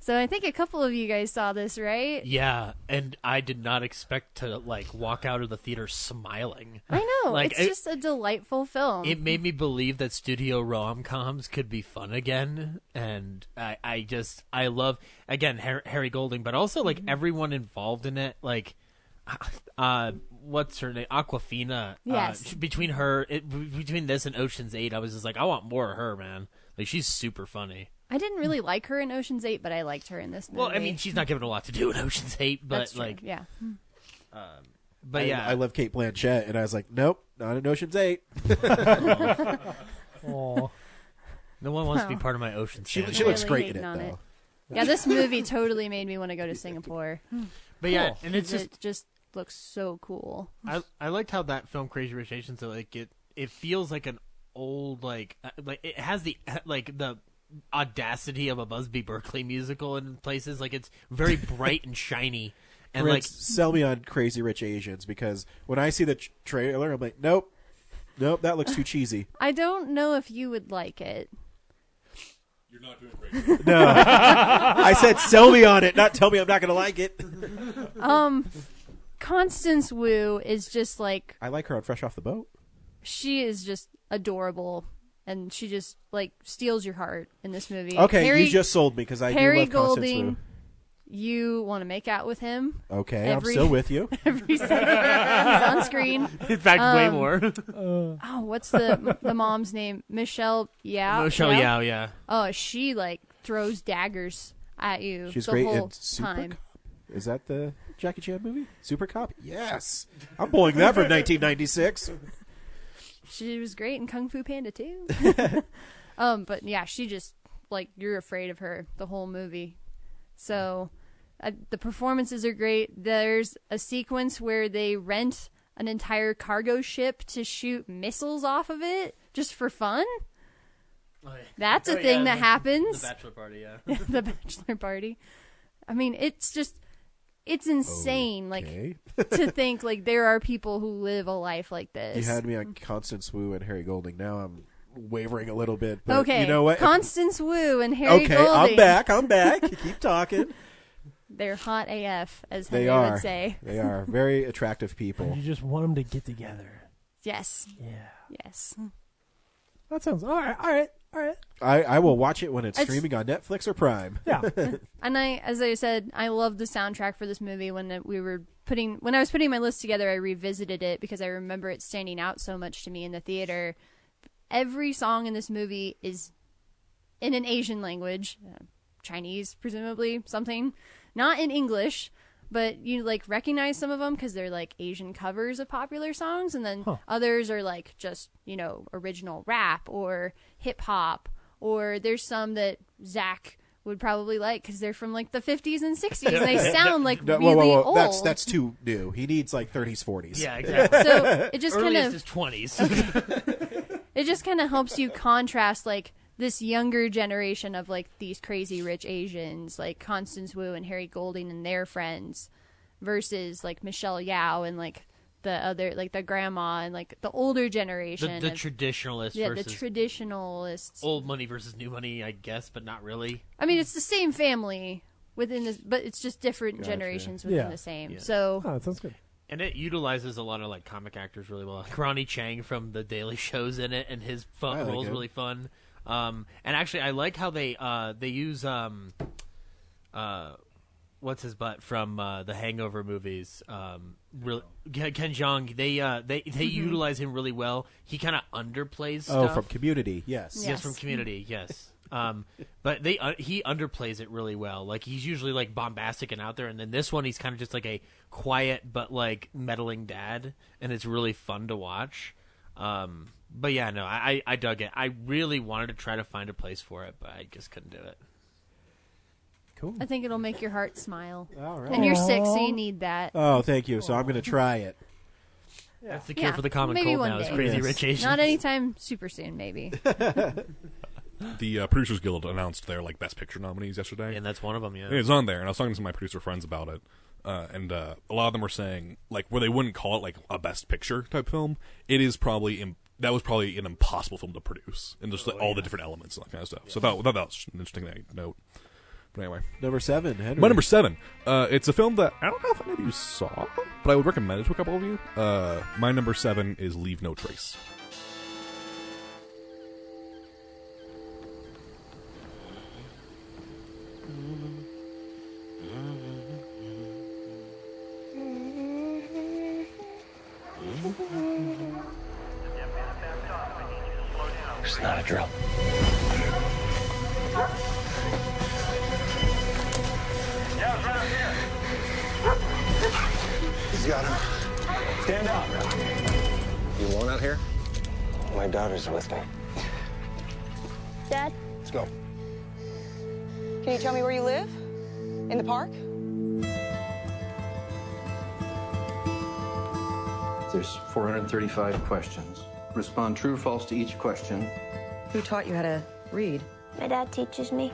So I think a couple of you guys saw this, right? Yeah, and I did not expect to like walk out of the theater smiling. I know. Like, it's just a delightful film. It made me believe that studio rom-coms could be fun again, and I love, again, Harry Golding, but also like everyone involved in it. Like what's her name? Aquafina. Yes. Between this and Ocean's 8, I was just like, I want more of her, man. Like, she's super funny. I didn't really like her in Ocean's 8, but I liked her in this movie. Well, I mean, she's not given a lot to do in Ocean's 8, but That's true. like, yeah. But yeah, I love Kate Blanchett, and I was like, nope, not in Ocean's 8. Aw. No one wants to be part of my Ocean's. She family. looks Really great in hating it, on though. Yeah, this movie totally made me want to go to Singapore. But yeah, and it's it just looks so cool. I liked how that film Crazy Rich Asians, so like it feels like an old like it has the audacity of a Busby Berkeley musical in places. Like, it's very bright and shiny. And Prince, sell me on Crazy Rich Asians, because when I see the trailer, I'm like, nope, that looks too cheesy. I don't know if you would like it. You're not doing great. No, I said sell me on it, not tell me I'm not going to like it. Constance Wu is just like, I like her on Fresh Off the Boat. she is just adorable, and she just like steals your heart in this movie. Okay, you just sold me, because I Harry do love Constance Golding, Wu. You want to make out with him? Okay, I'm still with you. Every second he's on screen. In fact, way more. Oh, what's the mom's name? Michelle Yao. Michelle Yao, yeah. Oh, she like throws daggers at you. She's the great whole in Super time. Cop. Is that the Jackie Chan movie? Super Cop? Yes. I'm pulling that from 1996. She was great in Kung Fu Panda too. But yeah, she just like, you're afraid of her the whole movie. So the performances are great. There's a sequence where they rent an entire cargo ship to shoot missiles off of it just for fun. Oh, yeah. That's a thing that happens. The bachelor party, yeah. The bachelor party. I mean, it's insane. Okay. Like, to think like there are people who live a life like this. You had me on Constance Wu and Harry Golding. Now I'm wavering a little bit. But Okay, you know what? Constance Wu and Harry Okay, Golding. I'm back. Keep talking. They're hot AF, as They Henry are. would say. They are very attractive people. You just want them to get together. Yes. Yeah. Yes. That sounds all right. I will watch it when it's It's- streaming on Netflix or Prime. Yeah. And as I said, I love the soundtrack for this movie. When I was putting my list together, I revisited it because I remember it standing out so much to me in the theater. Every song in this movie is in an Asian language, Chinese, presumably, something. Not in English, but you like recognize some of them because they're like Asian covers of popular songs, and then others are like just, original rap or hip hop, or there's some that Zach would probably like because they're from like the 50s and 60s and they sound like really old. That's too new. He needs like 30s, 40s. Yeah, exactly. So it just Earliest is 20s. It just kind of helps you contrast like this younger generation of like these crazy rich Asians like Constance Wu and Harry Golding and their friends versus like Michelle Yao and like the other, like the grandma and like the older generation. The traditionalists versus... the traditionalists. Old money versus new money, I guess, but not really. I mean, it's the same family within this, but it's just different generations within the same. Yeah. So that sounds good. And it utilizes a lot of like comic actors really well. Like Ronnie Chang from The Daily Show's in it, and his role is really fun. And actually, I like how they use what's his butt from the Hangover movies. Really, Ken Jeong. They utilize him really well. He kind of underplays stuff. Oh, from Community, yes. Yes, from Community, yes. But he underplays it really well. Like, he's usually like bombastic and out there, and then this one he's kind of just like a quiet but like meddling dad, and it's really fun to watch. But yeah, no, I dug it. I really wanted to try to find a place for it, but I just couldn't do it. Cool. I think it'll make your heart smile. All right. And you're sick, so you need that. Oh, thank you. So I'm going to try it. That's the cure for the common maybe cold one now. day. Is Crazy Rich Asians. Not anytime super soon, maybe. The Producers Guild announced their like Best Picture nominees yesterday, and that's one of them. Yeah, it was on there, and I was talking to some of my producer friends about it, and a lot of them were saying like where they wouldn't call it like a Best Picture type film. It is probably that was probably an impossible film to produce, and just all the different elements and that kind of stuff. So that was an interesting note. But anyway, number 7, Henry. My number 7. It's a film that I don't know if any of you saw, but I would recommend it to a couple of you. My number 7 is Leave No Trace. It's not a drill. He's got him. Stand up. You alone out here? My daughter's with me. Dad? Let's go. Can you tell me where you live? In the park? There's 435 questions. Respond true or false to each question. Who taught you how to read? My dad teaches me.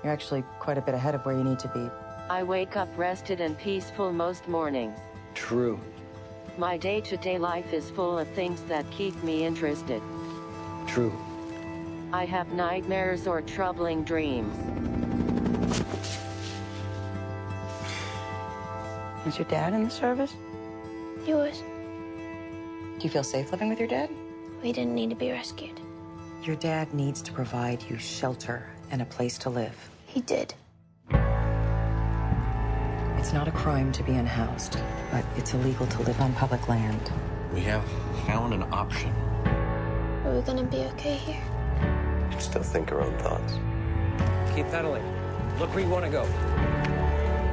You're actually quite a bit ahead of where you need to be. I wake up rested and peaceful most mornings. True. My day-to-day life is full of things that keep me interested. True. I have nightmares or troubling dreams. Was your dad in the service? He was. Do you feel safe living with your dad? We didn't need to be rescued. Your dad needs to provide you shelter and a place to live. He did. It's not a crime to be unhoused, but it's illegal to live on public land. We have found an option. Are we gonna be okay here? Still think our own thoughts. Keep pedaling. Look where you want to go.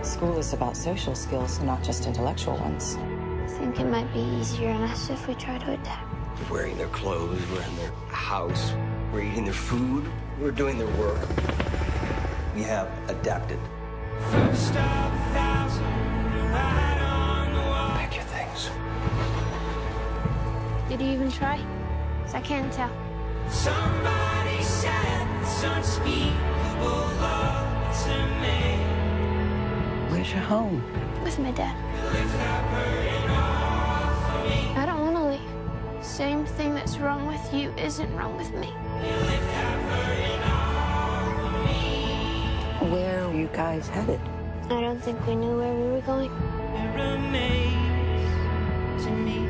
School is about social skills, not just intellectual ones. I think it might be easier on us if we try to adapt. We're wearing their clothes, we're in their house, we're eating their food, we're doing their work. We have adapted. Pack your things. Did you even try? 'Cause I can't tell. Somebody said it's unspeakable love to me. Where's your home? With my dad. I don't want to leave. Same thing that's wrong with you isn't wrong with me. Where are you guys headed? I don't think we knew where we were going. It remains to me.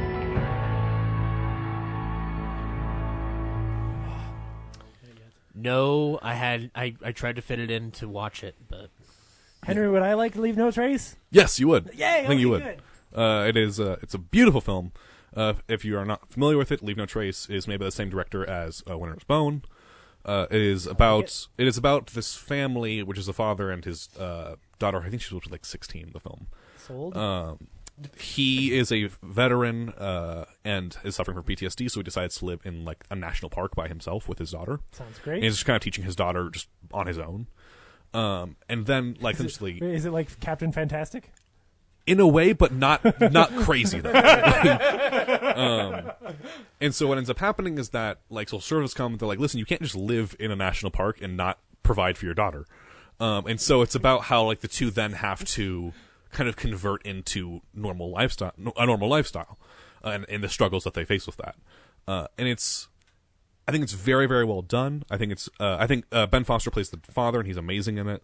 No, I tried to fit it in to watch it, but Henry, would I like to leave no trace? Yes, you would. Yay, I think you would. good. It's a beautiful film. If you are not familiar with it, Leave No Trace is made by the same director as Winter's Bone. It is about this family, which is a father and his daughter. I think she was like 16 in the film. Sold. He is a veteran and is suffering from PTSD, so he decides to live in like a national park by himself with his daughter. Sounds great. And he's just kind of teaching his daughter just on his own. And then like is it like Captain Fantastic? In a way, but not crazy though. And so what ends up happening is that like so service come, they're like, listen, you can't just live in a national park and not provide for your daughter. And so it's about how like the two then have to kind of convert into a normal lifestyle, and the struggles that they face with that. And I think it's very, very well done. I think Ben Foster plays the father, and he's amazing in it.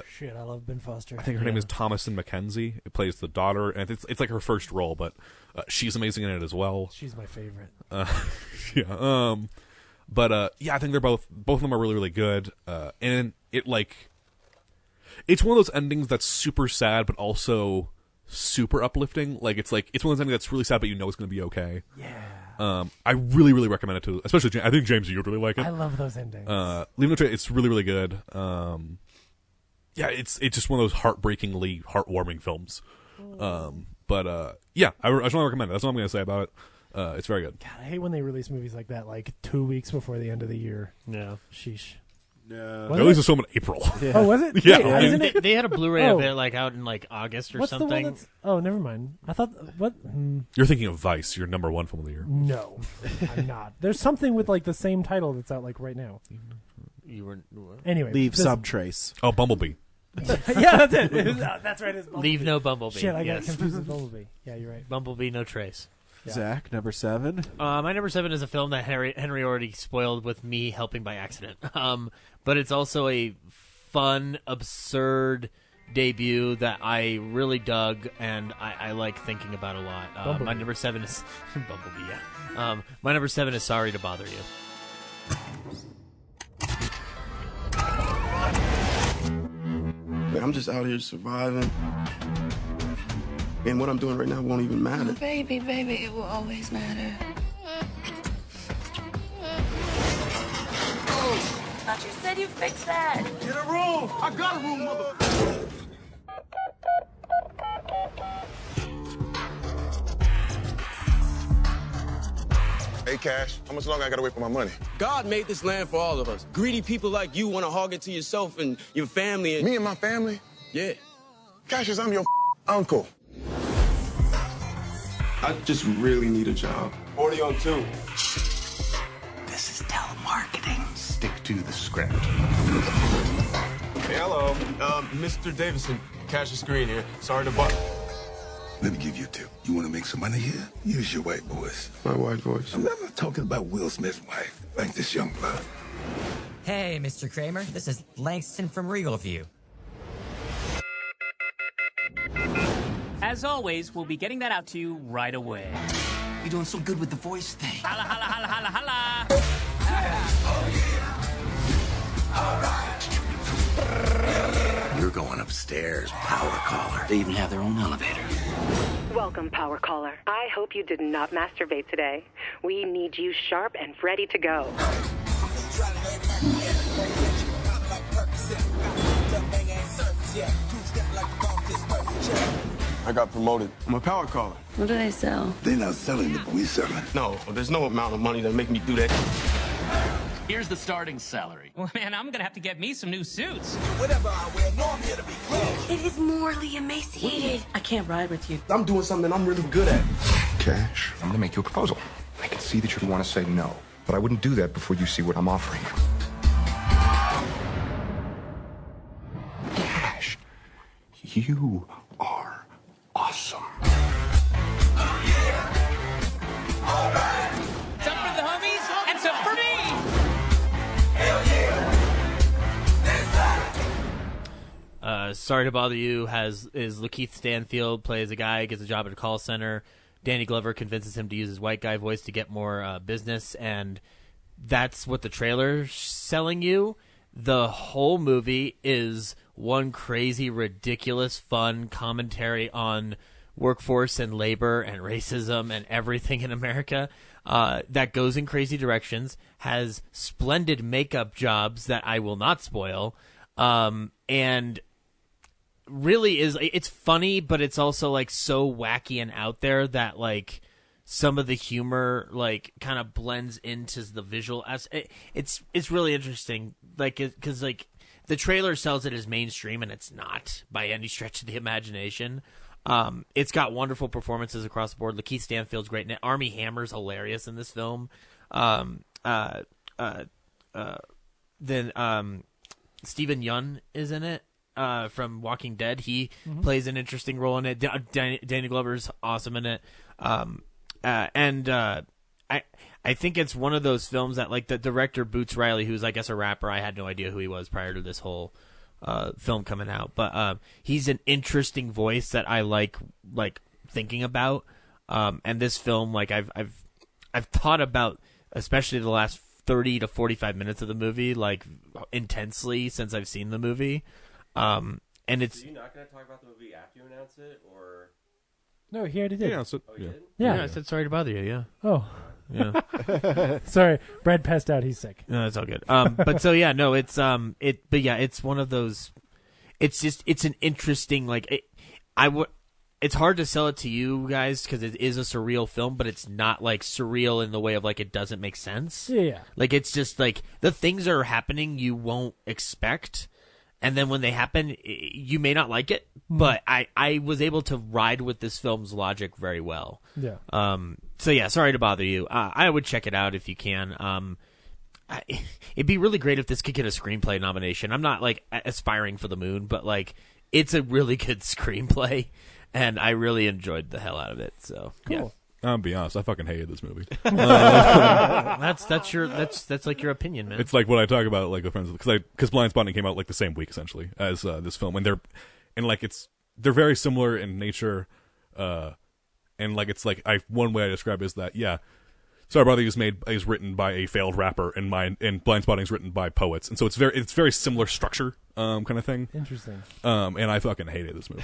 Shit, I love Ben Foster. I think her name is Thomasin McKenzie. It plays the daughter, and it's like her first role, but she's amazing in it as well. She's my favorite. Yeah. But I think they're both of them are really, really good. And it's one of those endings that's super sad, but also super uplifting. Like it's one of those endings that's really sad, but you know it's going to be okay. Yeah. I really, really recommend it to, especially James. I think James, you'd really like it. I love those endings. Leave No Trace, it's really, really good. It's just one of those heartbreakingly heartwarming films. I just want to recommend it. That's what I'm going to say about it. It's very good. God, I hate when they release movies like that, like 2 weeks before the end of the year. Yeah. Sheesh. No. They released a film in April. Yeah. Oh, was it? Yeah. Wait, isn't it? They had a Blu-ray of it like out in like August or What's something. The one that's, oh, never mind. I thought what? You're thinking of Vice, your number one film of the year. No, I'm not. There's something with like the same title that's out like right now. You were anyway. Leave some trace. Oh, Bumblebee. Yeah, that's it. That's right. It's Leave no Bumblebee. Shit, I got yes. confused with Bumblebee. Yeah, you're right. Bumblebee, no trace. Yeah. Zach, number 7. My number 7 is a film that Henry already spoiled with me helping by accident. But it's also a fun, absurd debut that I really dug and I like thinking about a lot. My number 7 is Bumblebee. Yeah. My number 7 is Sorry to Bother You. I'm just out here surviving. And what I'm doing right now won't even matter. Baby, baby, it will always matter. thought you said you'd fix that. Get a room. I got a room, mother. Hey, Cash, how much longer I gotta wait for my money? God made this land for all of us. Greedy people like you want to hog it to yourself and your family. And... Me and my family? Yeah. Cassius, I'm your uncle. I just really need a job. 40 on 2. This is telemarketing. Stick to the script. Hey, hello. Mr. Davison, Cassius Green here. Sorry to bother. Let me give you a tip. You want to make some money here? Use your white voice. My white voice? I'm not talking about Will Smith's wife, like this young blood. Hey, Mr. Kramer. This is Langston from Regal View. As always, we'll be getting that out to you right away. You're doing so good with the voice thing. Holla, holla, holla, holla, holla. You're going upstairs, power caller. They even have their own elevator. Welcome, Power Caller. I hope you did not masturbate today. We need you sharp and ready to go. I got promoted. I'm a power caller. What do they sell? They're not selling the we selling. No, there's no amount of money that make me do that. Here's the starting salary. Well, man, I'm gonna have to get me some new suits. Whatever I wear, no, I'm here to be clean. It is morally emaciated. I can't ride with you. I'm doing something I'm really good at. Cash, I'm gonna make you a proposal. I can see that you want to say no, but I wouldn't do that before you see what I'm offering you. Cash, you are awesome. Some for the homies and some for me. Sorry to Bother You is Lakeith Stanfield, plays a guy, gets a job at a call center. Danny Glover convinces him to use his white guy voice to get more business, and that's what the trailer's selling you. The whole movie is one crazy, ridiculous, fun commentary on workforce and labor and racism and everything in America that goes in crazy directions, has splendid makeup jobs that I will not spoil, and really it's funny, but it's also like so wacky and out there that like some of the humor like kind of blends into the visual it's really interesting, like because like the trailer sells it as mainstream and it's not by any stretch of the imagination. It's got wonderful performances across the board. Lakeith Stanfield's great. Armie Hammer's hilarious in this film. Then Stephen Yeun is in it. From Walking Dead, he plays an interesting role in it. Danny Glover's awesome in it, and I think it's one of those films that like the director Boots Riley, who's I guess a rapper. I had no idea who he was prior to this whole film coming out, but he's an interesting voice that I like thinking about. And this film, like I've thought about, especially the last 30 to 45 minutes of the movie, like intensely since I've seen the movie. And it's. Are you not going to talk about the movie after you announce it, or? No, he already did. Yeah, so, Oh, you did? Yeah. I said sorry to bother you. Yeah. Oh. Yeah. Sorry, Brad passed out. He's sick. No, it's all good. But so yeah, no, it's but yeah, it's one of those. It's an interesting It's hard to sell it to you guys because it is a surreal film, but it's not like surreal in the way of like it doesn't make sense. Yeah. Like it's just like the things that are happening you won't expect. And then when they happen, you may not like it, but I was able to ride with this film's logic very well. Yeah. So yeah, sorry to bother you. I would check it out if you can. It'd be really great if this could get a screenplay nomination. I'm not like aspiring for the moon, but like it's a really good screenplay, and I really enjoyed the hell out of it. So cool. Yeah. I'll be honest, I fucking hated this movie. That's like your opinion, man. It's like what I talk about like with friends because Blind Spotting came out like the same week essentially as this film, and they're very similar in nature, and like it's like one way I describe it is that Sorry Brother is written by a failed rapper, and Blind Spotting is written by poets, and so it's very similar structure, kind of thing. Interesting. And I fucking hated this movie.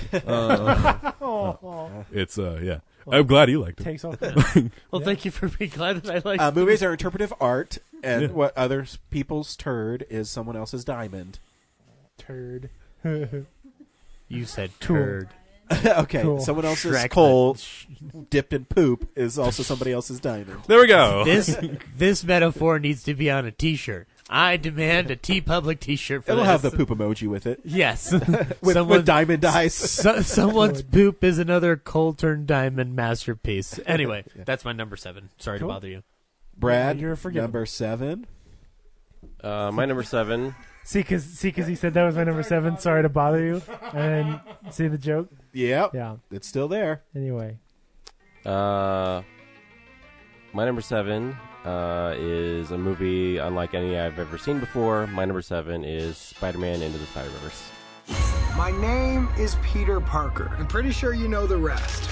It's yeah. I'm glad you liked it. Takes off. Well, thank you for being glad that I liked it. Movies are interpretive art, and what other people's turd is someone else's diamond. Turd. You said turd. Okay, Cool. someone else's Shrek. coal dipped in poop is also somebody else's diamond. There we go. This metaphor needs to be on a T-shirt. I demand a T-Public T-shirt for It'll this. have the poop emoji with it. Yes. with diamond eyes. Someone's poop is another coal-turned diamond masterpiece. Anyway, that's my number 7. Sorry to bother you. Brad, You're forgiven. number 7. My number 7. See, because he said that was my number 7. Sorry to bother you. And see the joke? Yep. Yeah. It's still there. Anyway. My number 7 is a movie unlike any I've ever seen before. My number 7 is Spider-Man Into the Spider-Verse. My name is Peter Parker. I'm pretty sure you know the rest.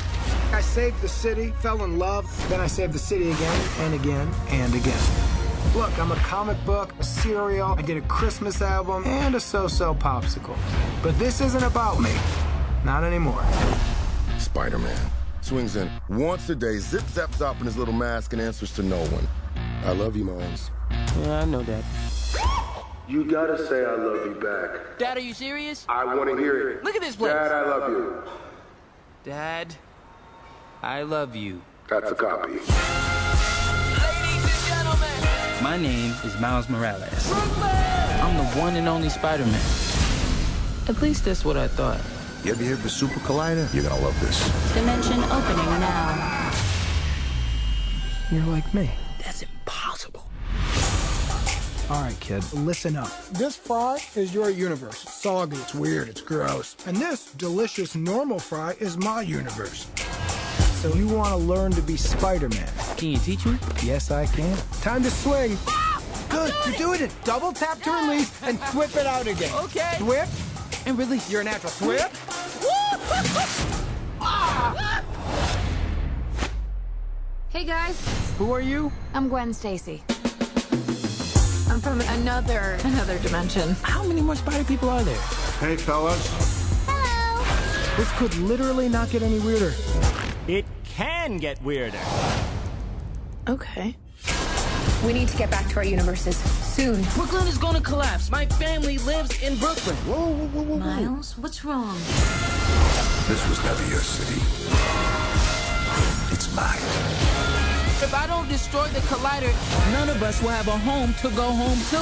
I saved the city, fell in love, then I saved the city again and again and again. Look, I'm a comic book, a cereal, I did a Christmas album, and a so-so popsicle. But this isn't about me. Not anymore. Spider-Man swings in once a day, zip-zaps off in his little mask and answers to no one. I love you, Miles. Yeah, I know that. You gotta say I love you back. Dad, are you serious? I want to hear it. Look at this place. Dad, I love you. Dad, I love you. That's a copy. Ladies and gentlemen, my name is Miles Morales. I'm the one and only Spider-Man. At least that's what I thought. You ever hear of the Super Collider? You're gonna love this. Dimension opening now. You're like me. That's impossible. All right, kid, listen up. This fry is your universe. It's soggy, it's weird, it's gross. And this delicious normal fry is my universe. So you want to learn to be Spider-Man? Can you teach me? Yes, I can. Time to swing. Good, you're doing it. Double tap to release and whip it out again. Okay. Whip. And release. You're a natural. Whip. Hey guys, Who are you? I'm Gwen Stacy. I'm from another dimension. How many more spider people are there? Hey, fellas. Hello. This could literally not get any weirder. It can get weirder. Okay. We need to get back to our universes soon. Brooklyn is gonna collapse. My family lives in Brooklyn. Whoa. Miles, what's wrong? This was never your city. It's mine. If I don't destroy the collider, none of us will have a home to go home to.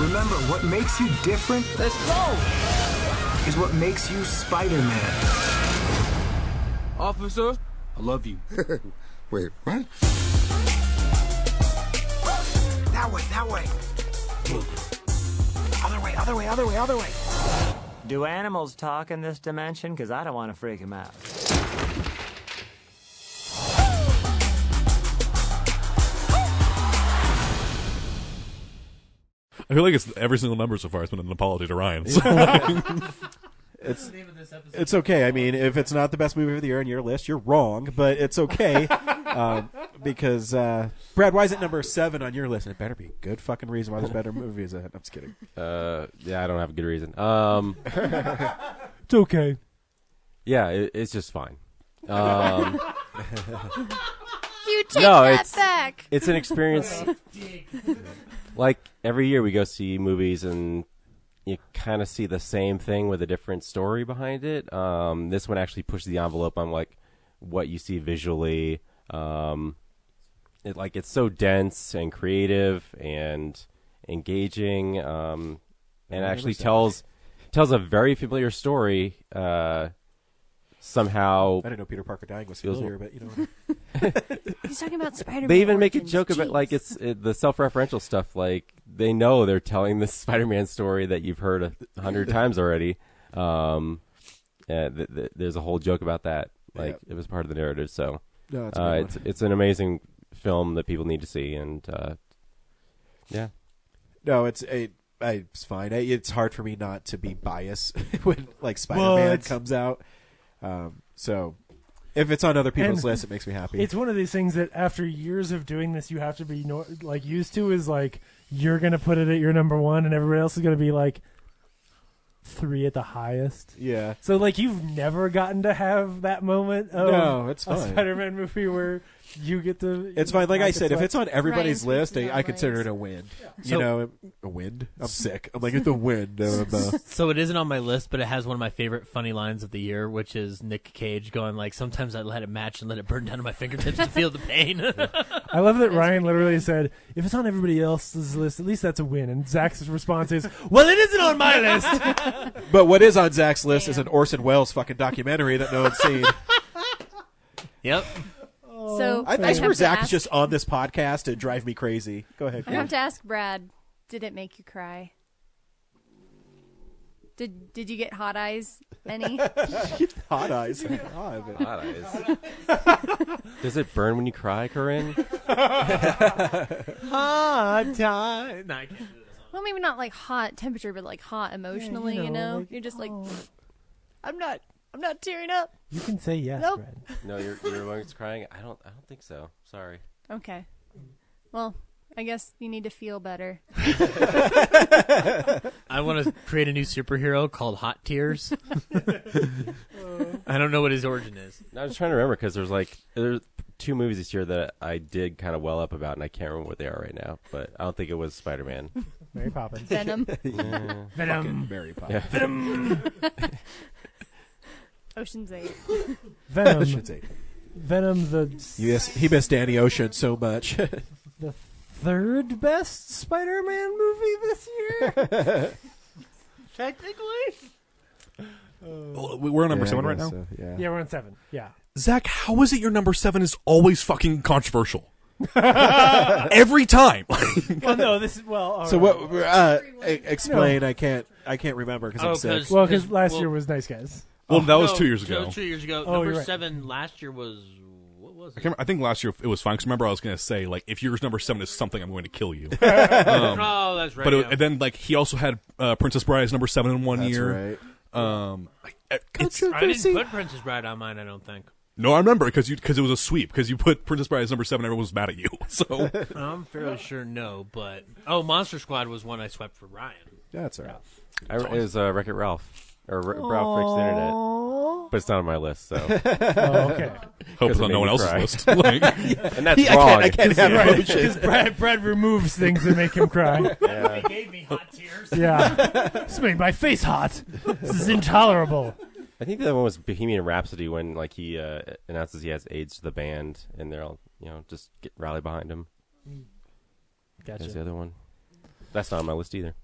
Remember, what makes you different Let's go. is what makes you Spider-Man. Officer, I love you. Wait, what? That way. Other way. Do animals talk in this dimension? Because I don't want to freak them out. I feel like it's every single number so far has been an apology to Ryan. So. It's okay. I mean, if it's not the best movie of the year on your list, you're wrong, but it's okay. Because, Brad, why is it number 7 on your list? And it better be a good fucking reason why there's better movies ahead. I'm just kidding. Yeah, I don't have a good reason. It's okay. Yeah, it's just fine. You take No, that back. It's an experience. Like, every year we go see movies and you kind of see the same thing with a different story behind it. This one actually pushed the envelope on, like, what you see visually. It's so dense and creative and engaging, and actually tells a very familiar story. Somehow, I didn't know Peter Parker dying was familiar, but you know. He's talking about Spider-Man. They even make a origins. joke about, like, it's the self-referential stuff. Like, they know they're telling this Spider-Man story that you've heard 100 times already. There's a whole joke about that. Like, it was part of the narrative. So, No, it's a good one. it's an amazing film that people need to see. And yeah, No, it's fine. It's hard for me not to be biased when like Spider-Man comes out. And If it's on other people's And list, it makes me happy. It's one of these things that after years of doing this, you have to be used to. Is like you're gonna put it at your number one, and everybody else is gonna be like 3 at the highest. Yeah. So like you've never gotten to have that moment of No, it's a fine. Spider-Man movie where you get to. It's fine. Like I said, if select- it's on everybody's Ryan list, speaks I consider it a win. You know, a win. I'm sick. I'm like, it's a win. So it isn't on my list, but it has one of my favorite funny lines of the year, which is Nick Cage going like, "Sometimes I let it match and let it burn down to my fingertips to feel the pain." I love that Ryan literally said, "If it's on everybody else's list, at least that's a win." And Zach's response is, "Well, it isn't on my list." But what is on Zach's list is an Orson Welles fucking documentary that no one's seen. Yep. So I have swear to Zach is ask- just on this podcast to drive me crazy. Go ahead. I have to ask Brad, did it make you cry? Did you get hot eyes? Any? Hot eyes. Hot eyes. Does it burn when you cry, Corinne? Hot time. No, I can't do this. Well, maybe not like hot temperature, but like hot emotionally. you You know, know, like, you're just like, I'm not tearing up. You can say yes, Nope. Brad. No, you're the one who's crying. I don't think so. Sorry. Okay. Well, I guess you need to feel better. I want to create a new superhero called Hot Tears. I don't know what his origin is. No, I'm just trying to remember because there's 2 movies this year that I did kind of well up about, and I can't remember what they are right now. But I don't think it was Spider-Man. Mary Poppins. Venom. Yeah. Venom. Mary Poppins. Yeah. Venom. Ocean's 8. Venom. Ocean's 8. Venom. Yes, he missed Danny Ocean so much. The 3rd best Spider-Man movie this year. Technically. We're on number 7 right now. Yeah, we're on 7. Yeah. Zach, how is it your number 7 is always fucking controversial? Every time. Well, no, this is all So right. what? Explain. I can't remember because I'm sick. Well, because last year was Nice Guys. Well, that was 2 years ago. That was 2 years ago. Oh, Number you're right. 7 last year was what was it? I think last year it was fine. Because remember, I was going to say like, if yours number 7 is something, I'm going to kill you. Oh, that's right. But yeah. and then like he also had Princess Bride as number 7 in one That's year. right. I didn't put Princess Bride on mine. I don't think. No, I remember because it was a sweep because you put Princess Bride as number 7. Everyone was mad at you. So I'm fairly sure no, but Monster Squad was one I swept for Ryan. Yeah, that's all right. It was Wreck-It Ralph. Or Ralph Breaks the Internet. But it's not on my list, so. Oh, okay. Hope it's on no one else's list. Like, and that's wrong. I can't have emotions. Because Brad removes things that make him cry. Yeah. He gave me hot tears. Yeah. This made my face hot. This is intolerable. I think the other one was Bohemian Rhapsody when like he announces he has AIDS to the rally and they're all just rally behind him. Gotcha. There's the other one. That's not on my list either.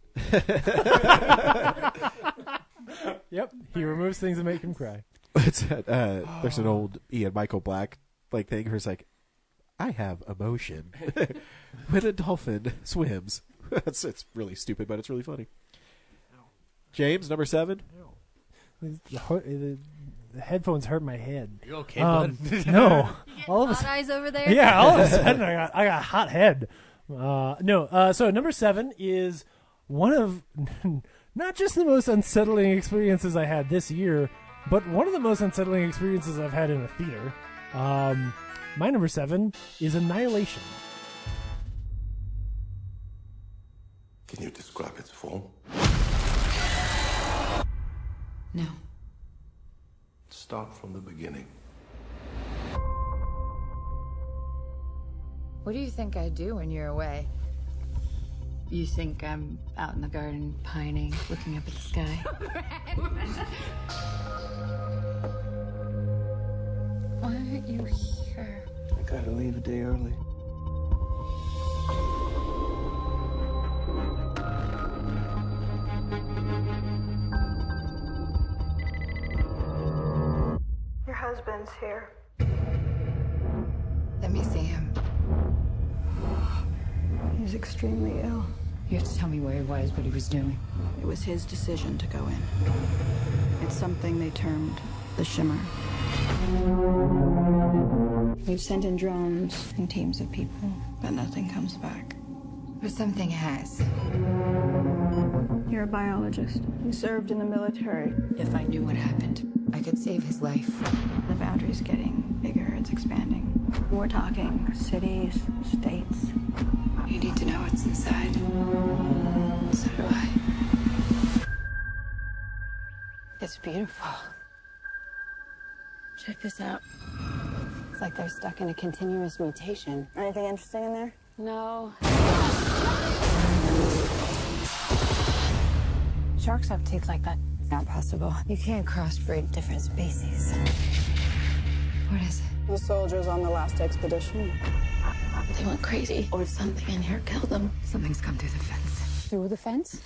Yep. He removes things that make him cry. There's an old Ian Michael Black thing where it's like, I have emotion when a dolphin swims. It's really stupid, but it's really funny. James, number 7. The headphones hurt my head. You okay, bud? No. All hot eyes over there? Yeah, all of a sudden I got a hot head. So number 7 is one of not just the most unsettling experiences I had this year, but one of the most unsettling experiences I've had in a theater. My number 7 is Annihilation. Can you describe its form? No. Start from the beginning. What do you think I do when you're away? You think I'm out in the garden pining, looking up at the sky? Why aren't you here? I gotta leave a day early. Your husband's here. Let me see him. He's extremely ill. You have to tell me where he was, what he was doing. It was his decision to go in. It's something they termed the shimmer. We've sent in drones and teams of people, but nothing comes back. But something has. You're a biologist. You served in the military. If I knew what happened, I could save his life. The boundaries is getting bigger. It's expanding. We're talking cities, states. You need to know what's inside. So do I. It's beautiful. Check this out. It's like they're stuck in a continuous mutation. Anything interesting in there? No. Sharks have teeth like that. It's not possible. You can't crossbreed different species. What is it? The soldiers on the last expedition. They went crazy, or something in here killed them. Something's come through the fence. Through the fence?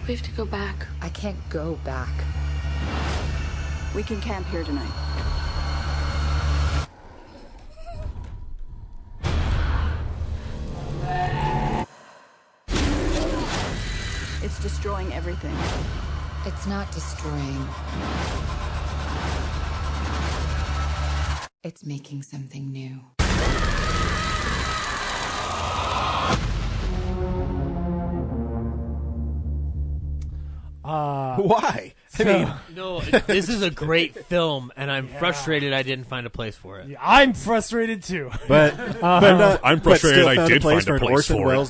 We have to go back. I can't go back. We can camp here tonight. It's destroying everything. It's not destroying. It's making something new. Why? I mean, no, this is a great film, and I'm frustrated I didn't find a place for it. Yeah, I'm frustrated too. but I'm frustrated I did find a place for it.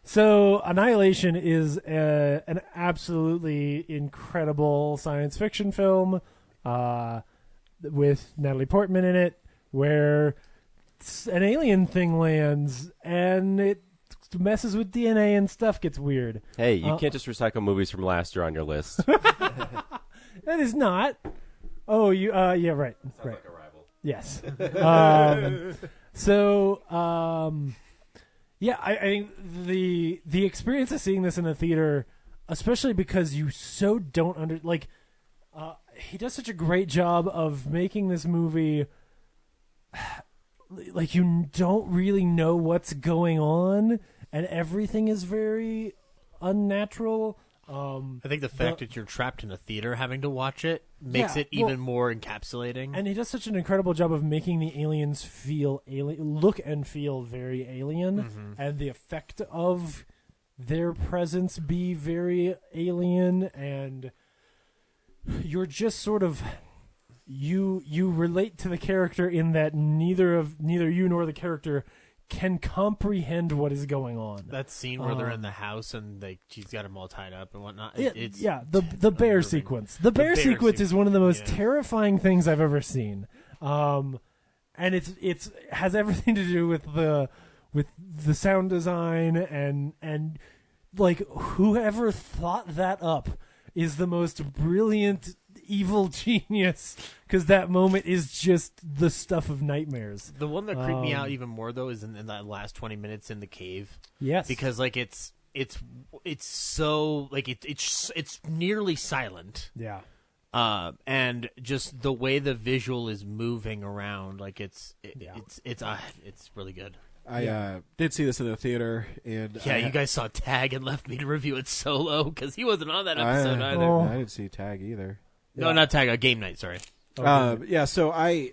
So Annihilation is an absolutely incredible science fiction film with Natalie Portman in it, where an alien thing lands and it messes with DNA and stuff gets weird. Hey, you can't just recycle movies from last year on your list. That is not. Oh, you. Yeah, right. Sounds right. like a rival. Yes. Yeah, I think the experience of seeing this in the theater, especially because you so don't he does such a great job of making this movie like you don't really know what's going on, and everything is very unnatural. I think the fact that you're trapped in a theater having to watch it makes it even more encapsulating. And he does such an incredible job of making the aliens feel look and feel very alien, and the effect of their presence be very alien, and you're just sort of you relate to the character in that neither you nor the character can comprehend what is going on. That scene where they're in the house and she's got them all tied up and whatnot. The bear sequence. The bear sequence is one of the most terrifying things I've ever seen. And it's has everything to do with the sound design and like whoever thought that up is the most brilliant evil genius, because that moment is just the stuff of nightmares. The one that creeped me out even more though is in that last 20 minutes in the cave. Yes, because like it's so like it's nearly silent. Yeah. And just the way the visual is moving around, like it's really good. I did see this in the theater, and you guys saw Tag and left me to review it solo because he wasn't on that episode either. I didn't see Tag either. No, not Tag. Game Night. Sorry. So I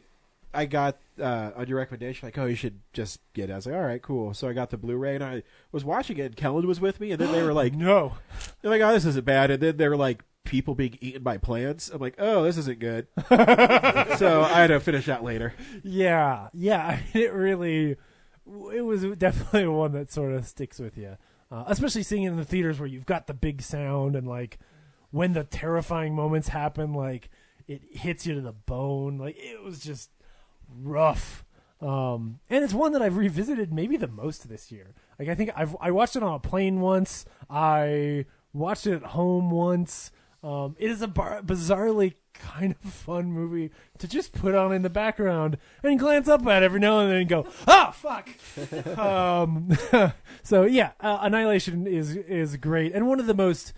got on your recommendation, like, oh, you should just get it. I was like, all right, cool. So I got the Blu-ray, and I was watching it, and Kellen was with me, and then they were like, no. They're like, oh, this isn't bad. And then they were like, people being eaten by plants. I'm like, oh, this isn't good. So I had to finish that later. Yeah. It was definitely one that sort of sticks with you, especially seeing it in the theaters where you've got the big sound and like when the terrifying moments happen, like it hits you to the bone. Like it was just rough. And it's one that I've revisited maybe the most this year. Like I think I watched it on a plane once. I watched it at home once. It is a bizarrely kind of fun movie to just put on in the background and glance up at every now and then and go, "Ah, fuck." So yeah, Annihilation is great and one of the most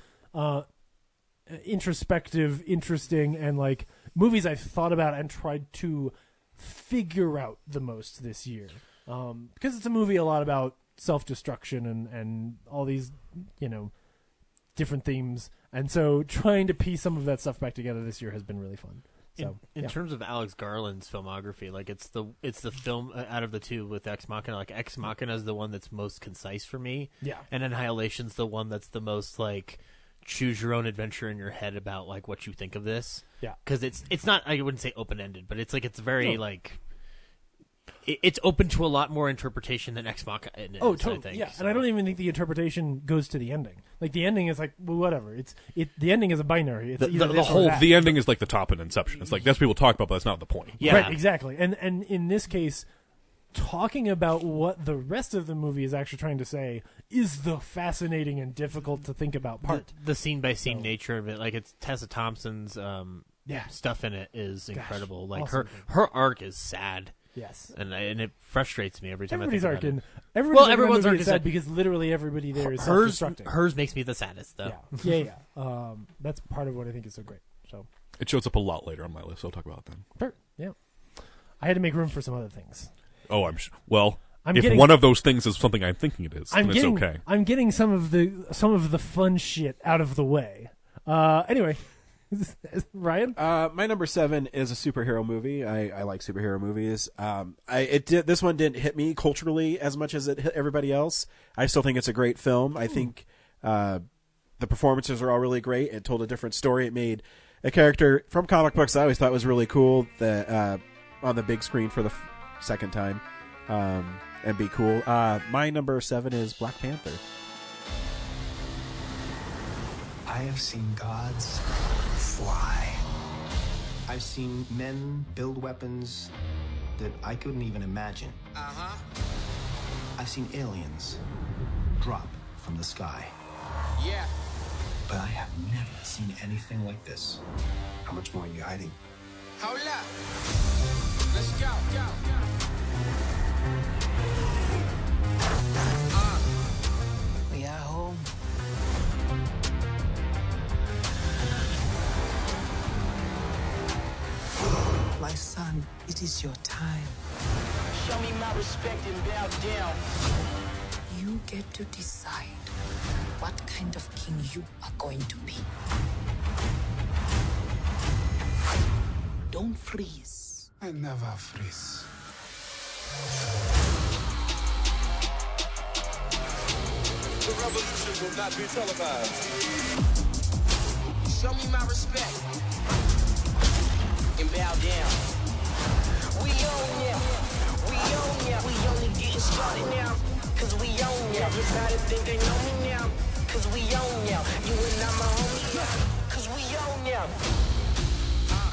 introspective, interesting, and like movies I've thought about and tried to figure out the most this year. Because it's a movie a lot about self-destruction and all these, different themes. And so trying to piece some of that stuff back together this year has been really fun. So, in terms of Alex Garland's filmography, like it's the film out of the two with Ex Machina. Like Ex Machina is the one that's most concise for me. Yeah. And Annihilation's the one that's the most like choose your own adventure in your head about like what you think of this. Yeah. Because it's not, I wouldn't say open ended, but it's like it's very No. like it's open to a lot more interpretation than Ex Machina is. Oh, I totally. think. Yeah, So- and I don't even think the interpretation goes to the ending. Like the ending is like, well, whatever. The ending is a binary. It's either this or that. The ending is like the top in Inception. It's like that's what people talk about, but that's not the point. Yeah. Right, exactly. And in this case, talking about what the rest of the movie is actually trying to say is the fascinating and difficult to think about part. The scene by scene nature of it, like it's Tessa Thompson's Yeah. stuff in it is incredible. Like awesome. her arc is sad. Yes. And it frustrates me every time Everybody's I arc think in about it. everybody's everyone's arc arc is is sad because literally everybody there is hers. self-destructing. Hers makes me the saddest though. Yeah. That's part of what I think is so great. So It shows up a lot later on my list. So I'll talk about it then. Sure. Yeah. I had to make room for some other things. Oh, I'm sure. Well, I'm if getting- one of those things is something I'm thinking it is, then it's getting, okay. I'm getting some of the fun shit out of the way. Anyway, Ryan, my number 7 is a superhero movie. I like superhero movies. This one didn't hit me culturally as much as it hit everybody else. I still think it's a great film. I think the performances are all really great. It told a different story. It made a character from comic books I always thought was really cool that on the big screen for the second time and be cool. My number 7 is Black Panther. I have seen gods fly. I've seen men build weapons that I couldn't even imagine. I've seen aliens drop from the sky. Yeah. But I have never seen anything like this. How much more are you hiding? Hold up. Let's go. We are home. My son, it is your time. Show me my respect and bow down. You get to decide what kind of king you are going to be. Don't freeze. I never freeze. The revolution will not be televised. Show me my respect and bow down. We own ya. We own ya. We only getting started now. Cause we own ya. Everybody think they know me now. Cause we own ya. You and I'm a homie. Cause we own ya.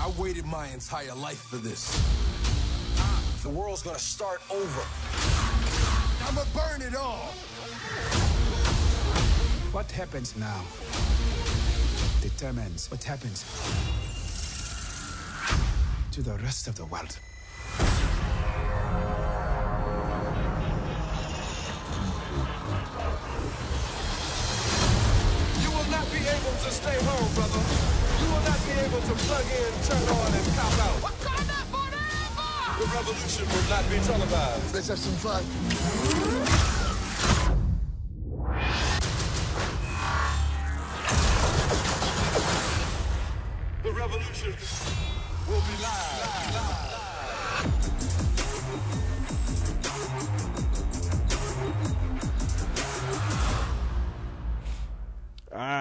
I waited my entire life for this. The world's gonna start over. I'ma burn it all. What happens now determines what happens to the rest of the world. You will not be able to stay home, brother. You will not be able to plug in, turn on, and cop out. Wakanda forever! The revolution will not be televised. Let's have some fun. The revolution will be live.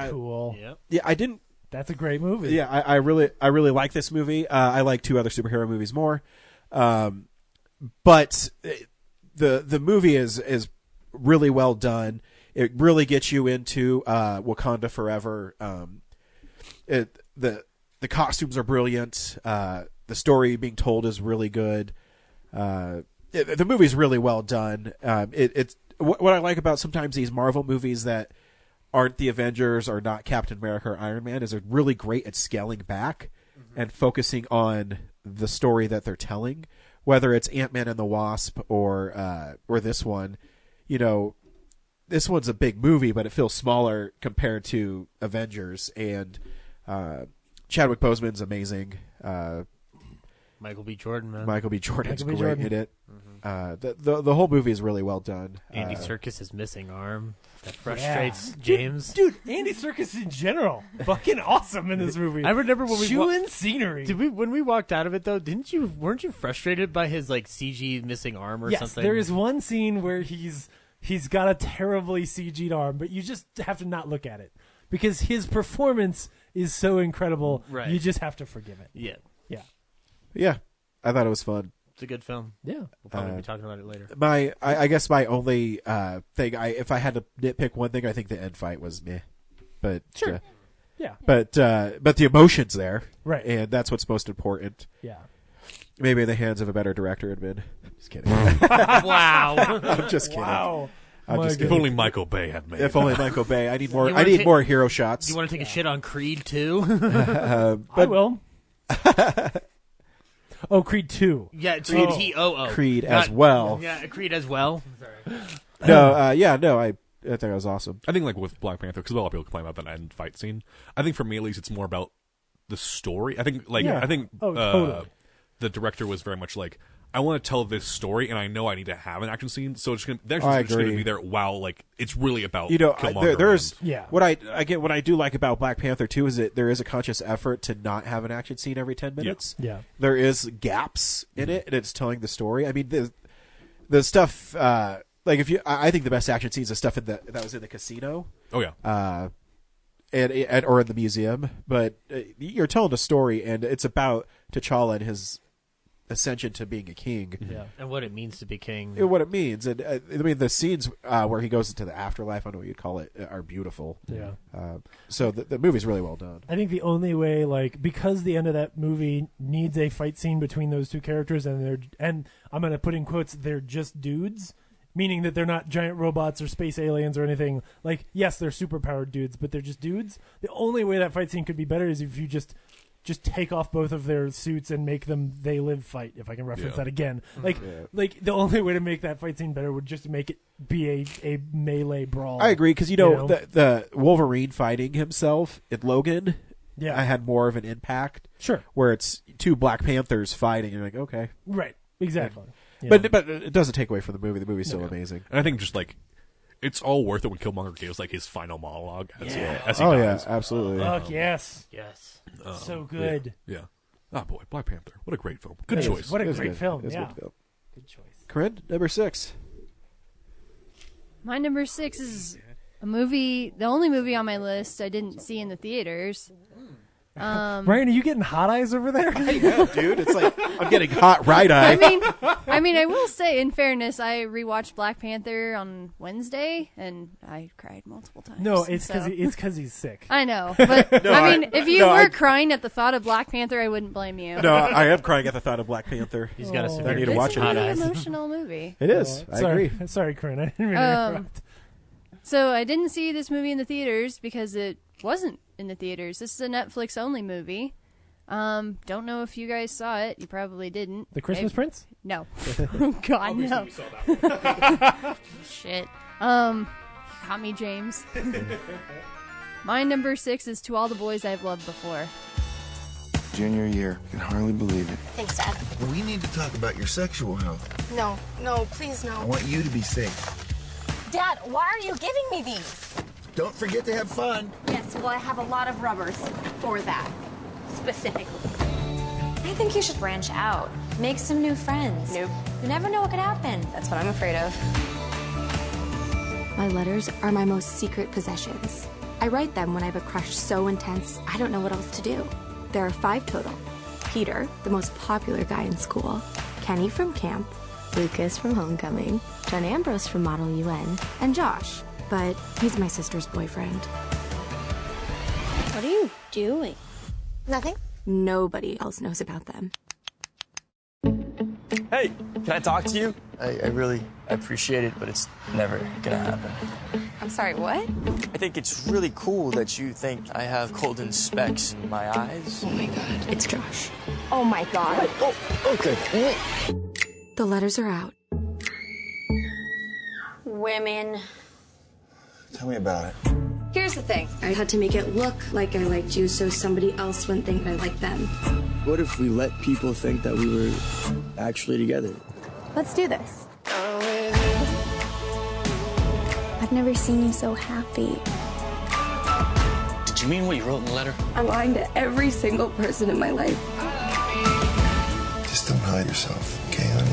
Cool. Yeah, I didn't. That's a great movie. Yeah, I really like this movie. I like 2 other superhero movies more, but the movie is really well done. It really gets you into Wakanda Forever. The costumes are brilliant. The story being told is really good. The movie's really well done. It's what I like about sometimes these Marvel movies that aren't the Avengers or not Captain America or Iron Man is they're really great at scaling back and focusing on the story that they're telling, whether it's Ant-Man and the Wasp or this one. You know, this one's a big movie, but it feels smaller compared to Avengers. And Chadwick Boseman's amazing. Michael B. Jordan, man. Michael B. Jordan's Michael B. great Jordan. in it. The whole movie is really well done. Andy Serkis' missing arm that frustrates James. Dude, Andy Serkis in general, fucking awesome in this movie. I remember when we chewing scenery. When we walked out of it though, weren't you frustrated by his like CG missing arm or Yes, something? there is one scene where he's got a terribly CG'd arm, but you just have to not look at it because his performance is so incredible. Right. You just have to forgive it. Yeah. Yeah. Yeah, I thought it was fun. It's a good film. Yeah. We'll probably be talking about it later. I guess my only thing, if I had to nitpick one thing, I think the end fight was meh. But Sure. Yeah. But the emotion's there, Right. And that's what's most important. Yeah. Maybe in the hands of a better director had been. Just kidding. Wow. I'm just kidding. Wow. I'm just If kidding. only Michael Bay had made If it. only Michael Bay. I need more. You I wanna need ta- more hero shots. Do you want to take a shit on Creed too? I will. Oh, Creed 2. Yeah, Creed T-O-O. Creed as well. Yeah, Creed as well. Sorry. No, I think it was awesome. I think like with Black Panther, because a lot of people complain about that end fight scene. I think for me at least, it's more about the story. I think totally. The director was very much like, I want to tell this story, and I know I need to have an action scene, so they're I just going to agree. be there while like it's really about there, Killmonger. there's Yeah. what I do like about Black Panther 2 is that there is a conscious effort to not have an action scene every 10 minutes. Yeah. There is gaps in it, and it's telling the story. I mean, the stuff like I think the best action scenes is stuff that was in the casino. Oh yeah. And or in the museum, but you're telling a story, and it's about T'Challa and his ascension to being a king. Yeah. And what it means to be king. And what it means, and I mean the scenes where he goes into the afterlife, I don't know what you'd call it, are beautiful. Yeah. So the movie's really well done. I think the only way, like, because the end of that movie needs a fight scene between those two characters, and I'm going to put in quotes, they're just dudes, meaning that they're not giant robots or space aliens or anything. Like, yes, they're superpowered dudes, but they're just dudes. The only way that fight scene could be better is if you just take off both of their suits and make them They Live fight, if I can reference that again. Like the only way to make that fight scene better would just make it be a melee brawl. I agree, because you know? The Wolverine fighting himself in Logan, Yeah. I had more of an impact. Sure. Where it's two Black Panthers fighting, and you're like, okay, Right, exactly. But it doesn't take away from the movie. The movie's still amazing. And I think just like it's all worth it when Killmonger gives like his final monologue as he dies. Yeah, absolutely. Fuck yes. Yes. So good. Yeah. Oh boy, Black Panther. What a great film. Good It is. choice. What a It was great good. film. It was a Yeah. good film. Good choice. Corinne, number 6. My number 6 is a movie, the only movie on my list I didn't see in the theaters. Ryan, are you getting hot eyes over there? I am, dude. It's like I'm getting hot right eye. I mean, I will say, in fairness, I rewatched Black Panther on Wednesday, and I cried multiple times. No, it's so. because he's sick. I know, but No, I mean, if you no, were I- crying at the thought of Black Panther, I wouldn't blame you. No, I am crying at the thought of Black Panther. He's got a severe I need to It's watch a it. really emotional movie. It is. I Sorry. agree. Sorry, Corinne. I didn't mean to interrupt. So I didn't see this movie in the theaters because it wasn't in the theaters. This is a Netflix-only movie. Don't know if you guys saw it. You probably didn't. The Christmas Prince? No. Oh, God, no. You saw that one. Shit. Caught me, James. My number 6 is To All the Boys I've Loved Before. Junior year. I can hardly believe it. Thanks, Dad. We need to talk about your sexual health. No, please I no. want you to be safe. Dad, why are you giving me these? Don't forget to have fun. Yes, well, I have a lot of rubbers for that, specifically. I think you should branch out. Make some new friends. Nope. You never know what could happen. That's what I'm afraid of. My letters are my most secret possessions. I write them when I have a crush so intense, I don't know what else to do. There are 5 total. Peter, the most popular guy in school, Kenny from camp, Lucas from homecoming, John Ambrose from Model UN, and Josh, but he's my sister's boyfriend. What are you doing? Nothing. Nobody else knows about them. Hey, can I talk to you? I really appreciate it, but it's never gonna happen. I'm sorry, what? I think it's really cool that you think I have golden specks in my eyes. Oh my god, it's Josh. Oh my God. Oh, okay. The letters are out. Women. Tell me about it. Here's the thing. I had to make it look like I liked you so somebody else wouldn't think I liked them. What if we let people think that we were actually together? Let's do this. I've never seen you so happy. Did you mean what you wrote in the letter? I'm lying to every single person in my life. Just don't hide yourself, okay, honey?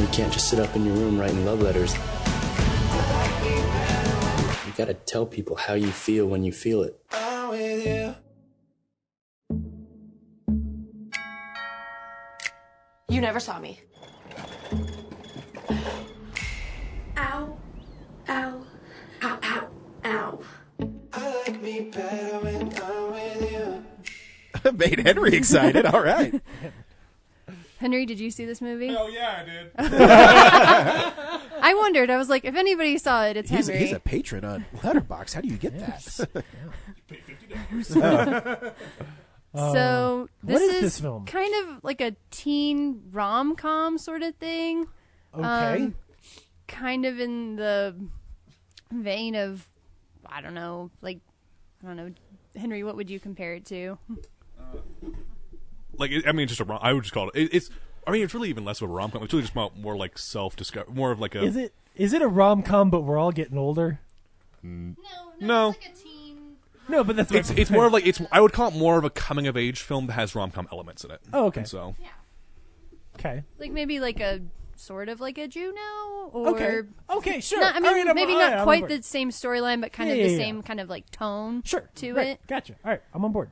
You can't just sit up in your room writing love letters. gotta tell people how you feel when you feel it. I'm with you. You never saw me. Ow. Ow. Ow, ow, ow. I like me better when I'm with you. Made Henry excited. All right. Henry, did you see this movie? Oh yeah, I did. I wondered. I was like, if anybody saw it, it's Henry. He's a patron on Letterboxd. How do you get that? Pay $50. So what is this film? Kind of like a teen rom-com sort of thing. Okay. Kind of in the vein of, I don't know. Henry, what would you compare it to? Like, I mean, just I would just call it. It's. I mean, it's really even less of a rom-com. It's really just more like self-discovery, more of like a. Is it a rom-com? But we're all getting older. No. It's like a teen. No, but that's it's more of like I would call it more of a coming-of-age film that has rom-com elements in it. Oh, okay. And so. Yeah. Okay. Like maybe like a sort of like a Juno, or okay, sure. Not, I mean, All right, maybe all not right, I'm quite on the board. same storyline, but kind of the same kind of like tone to it. Gotcha. All right, I'm on board.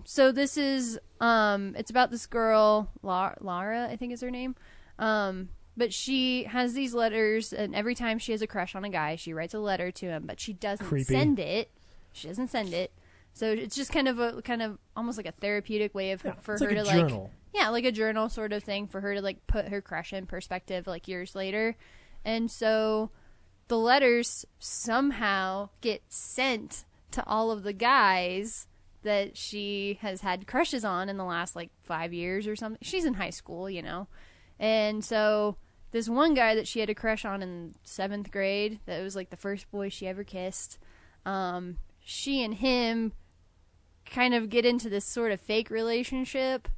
So this is it's about this girl, Lara, I think is her name. But she has these letters, and every time she has a crush on a guy, she writes a letter to him, but she doesn't send it. She doesn't send it. So it's just kind of almost like a therapeutic way of for it's her like a to journal. like a journal sort of thing for her to like put her crush in perspective like years later. And so the letters somehow get sent to all of the guys that she has had crushes on in the last like 5 years or something. She's in high school, you know. And so this one guy that she had a crush on in 7th grade, that was like the first boy she ever kissed, she and him kind of get into this sort of fake relationship.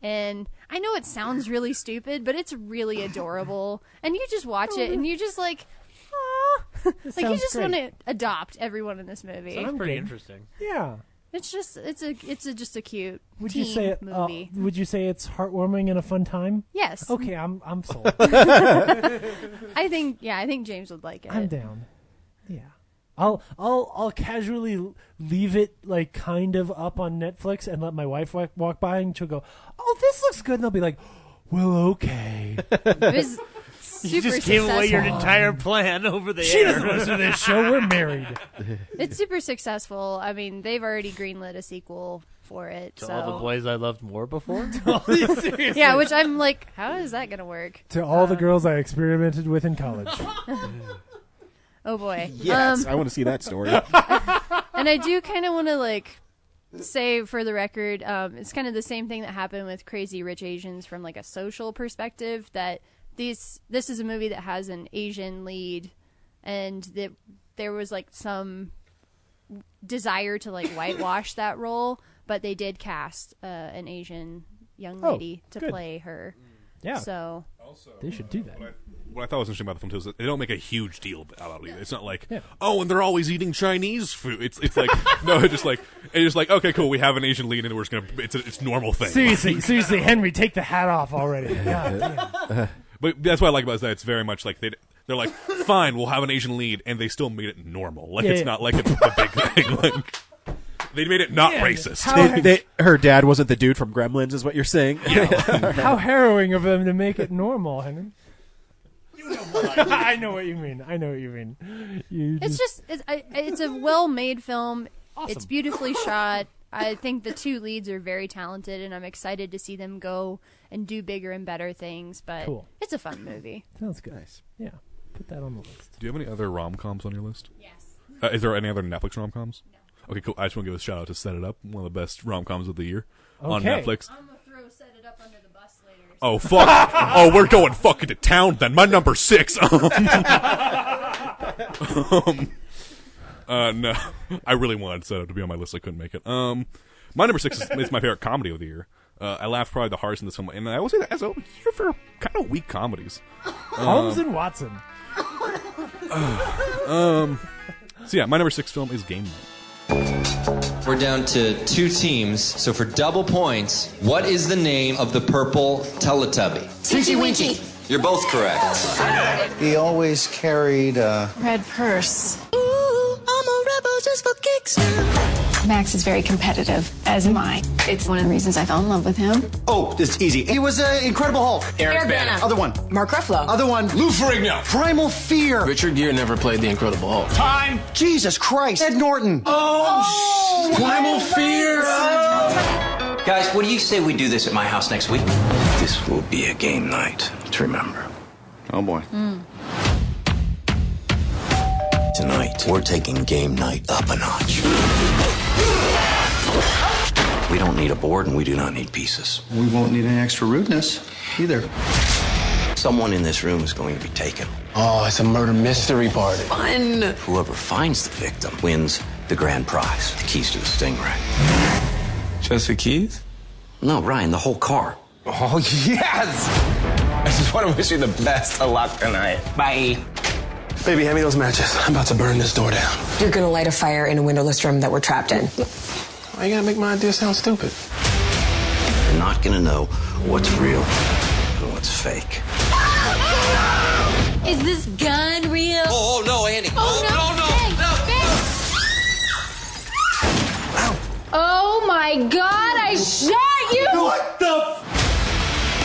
And I know it sounds really stupid, but it's really adorable. And you just watch it and you just like, aw. Like you just want to adopt everyone in this movie. Sounds pretty interesting. Yeah. It's just just a cute Would you say movie. would you say it's heartwarming and a fun time? Yes. Okay, I'm sold. I think James would like it. I'm down. Yeah. I'll casually leave it like kind of up on Netflix and let my wife walk by and she'll go, "Oh, this looks good," and I'll be like, "Well, okay." You just gave away your entire plan over the She air. doesn't listen to this show. We're married. It's super successful. I mean, they've already greenlit a sequel for it. To so. all the boys I loved more before? Seriously. Yeah, which I'm like, how is that going to work? To all the girls I experimented with in college. Oh boy. Yes, I want to see that story. And I do kind of want to like say for the record, it's kind of the same thing that happened with Crazy Rich Asians from like a social perspective, that this is a movie that has an Asian lead, and that there was like some desire to like whitewash that role, but they did cast an Asian young lady to good. play her. Yeah. So they should do that. What I thought was interesting about the film too is that they don't make a huge deal about it either. It's not like, oh, and they're always eating Chinese food. It's like no, it's just like okay, cool. We have an Asian lead, and we're just gonna it's a normal thing. Seriously, Henry, take the hat off already. God damn. But that's what I like about it, is that it's very much like they're like, fine, we'll have an Asian lead, and they still made it normal. Like it's not like it's a big thing. Like they made it not racist. Her dad wasn't the dude from Gremlins, is what you're saying? How harrowing of them to make it normal, Henry. I know what you mean. It's a well-made film. Awesome. It's beautifully shot. I think the two leads are very talented, and I'm excited to see them go and do bigger and better things. But Cool. It's a fun movie. Sounds good. Nice. Yeah, put that on the list. Do you have any other rom-coms on your list? Yes. Is there any other Netflix rom-coms? No. Okay, cool. I just want to give a shout-out to Set It Up, one of the best rom-coms of the year on Netflix. I'm going to throw Set It Up under the bus later. Oh, fuck. Oh, we're going fucking to town then. My number 6. No. I really wanted Set Up to be on my list. I couldn't make it. My number 6 is my favorite comedy of the year. I laughed probably the hardest in this film. And I will say that as a year for kind of weak comedies. Holmes and Watson. So yeah, my number 6 film is Game Night. We're down to 2 teams, so for double points, what is the name of the purple Teletubby? Tinky Winky. You're both correct. He always carried a Red purse. Ooh, weeks now. Max is very competitive, as am I. It's one of the reasons I fell in love with him. Oh, this is easy. He was Incredible Hulk. Eric Bana. Other one. Mark Ruffalo. Other one. Lou Ferrigno. Primal Fear. Richard Gere never played the Incredible Hulk. Time. Jesus Christ. Ed Norton. Oh, Primal Fear. Guys, what do you say we do this at my house next week? This will be a game night to remember. Oh, boy. Tonight, we're taking game night up a notch. We don't need a board and we do not need pieces. We won't need any extra rudeness either. Someone in this room is going to be taken. Oh, it's a murder mystery party. Fun! Whoever finds the victim wins the grand prize, the keys to the Stingray. Just the keys? No, Ryan, the whole car. Oh, yes! I just want to wish you the best of luck tonight. Bye. Baby, hand me those matches. I'm about to burn this door down. You're gonna light a fire in a windowless room that we're trapped in. Why you gotta make my idea sound stupid? You're not gonna know what's real and what's fake. Is this gun real? Oh, no, Andy. Oh my God, I shot you! What the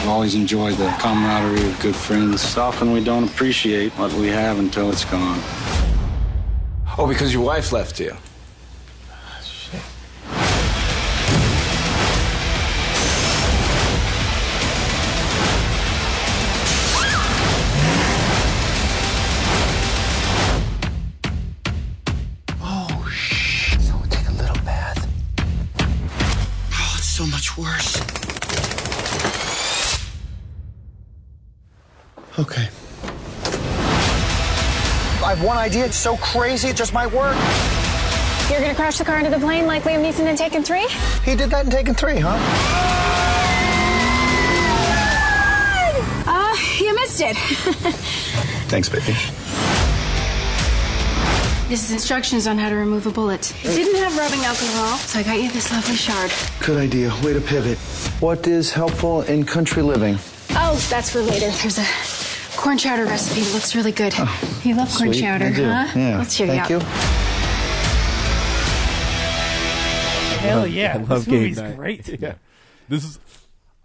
I've always enjoyed the camaraderie of good friends. It's often we don't appreciate what we have until it's gone. Oh, because your wife left you. So take a little bath. Oh, it's so much worse. Okay. I have one idea. It's so crazy, it just might work. You're gonna crash the car into the plane like Liam Neeson in Taken 3? He did that in Taken 3, huh? You missed it. Thanks, baby. This is instructions on how to remove a bullet. It didn't have rubbing alcohol, so I got you this lovely shard. Good idea. Way to pivot. What is helpful in country living? Oh, that's for later. There's a corn chowder recipe. It looks really good. You love corn Sweet, chowder, I do. huh? Yeah. Let's cheer Thank you you. up. Hell yeah. I love This game movie's night. great. Yeah. This is,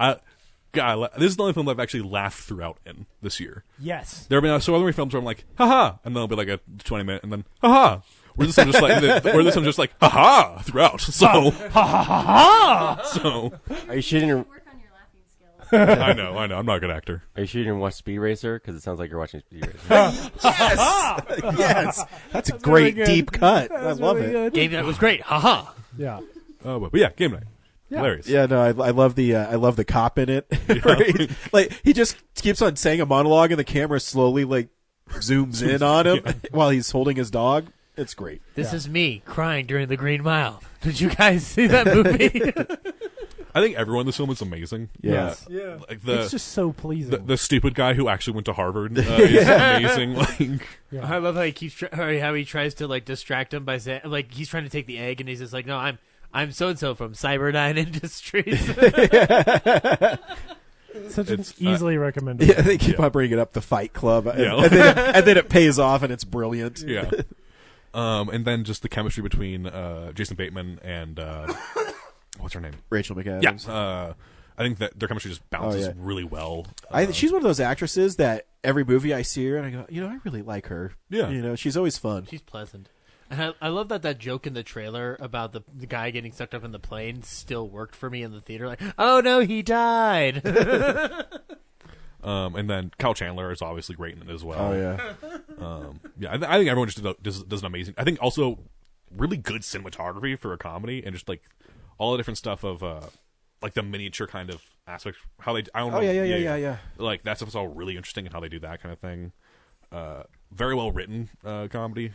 this is the only film I've actually laughed throughout in this year. Yes. There have been so other films where I'm like, haha, and then it'll be like a 20-minute, and then haha. Where this one's just like, haha throughout. So ha ha ha ha. So are you shooting? I know. I'm not a good actor. Are you shooting watch Speed Racer? Because it sounds like you're watching Speed Racer. Yes, that's a great really deep cut. That I was love really it. good. Game night was great. Haha. Yeah. Oh, but yeah, game night. Yeah. Hilarious. Yeah, no, I love the cop in it. Right? Like he just keeps on saying a monologue, and the camera slowly like zooms in on him while he's holding his dog. It's great. This is me crying during the Green Mile. Did you guys see that movie? I think everyone in this film is amazing. Yes. Yeah. Like It's just so pleasing. The stupid guy who actually went to Harvard is amazing. Like, I love how he keeps how he tries to like distract him by saying like he's trying to take the egg and he's just like, no, I'm so and so from Cyberdyne Industries. Such an easily recommended. Yeah, they keep on bringing up the Fight Club, and, Yeah. and then it pays off, and it's brilliant. Yeah. And then just the chemistry between Jason Bateman and what's her name? Rachel McAdams. Yeah. I think that their chemistry just bounces really well. She's one of those actresses that every movie I see her and I go, I really like her. Yeah. She's always fun. She's pleasant. And I love that joke in the trailer about the guy getting sucked up in the plane still worked for me in the theater. Like, oh no, he died. And then Kyle Chandler is obviously great in it as well. Oh yeah. I think everyone just does an amazing. I think also really good cinematography for a comedy, and just like all the different stuff of like the miniature kind of aspects. How they, I don't know. Yeah. Like that stuff is all really interesting, and how they do that kind of thing. Very well written comedy,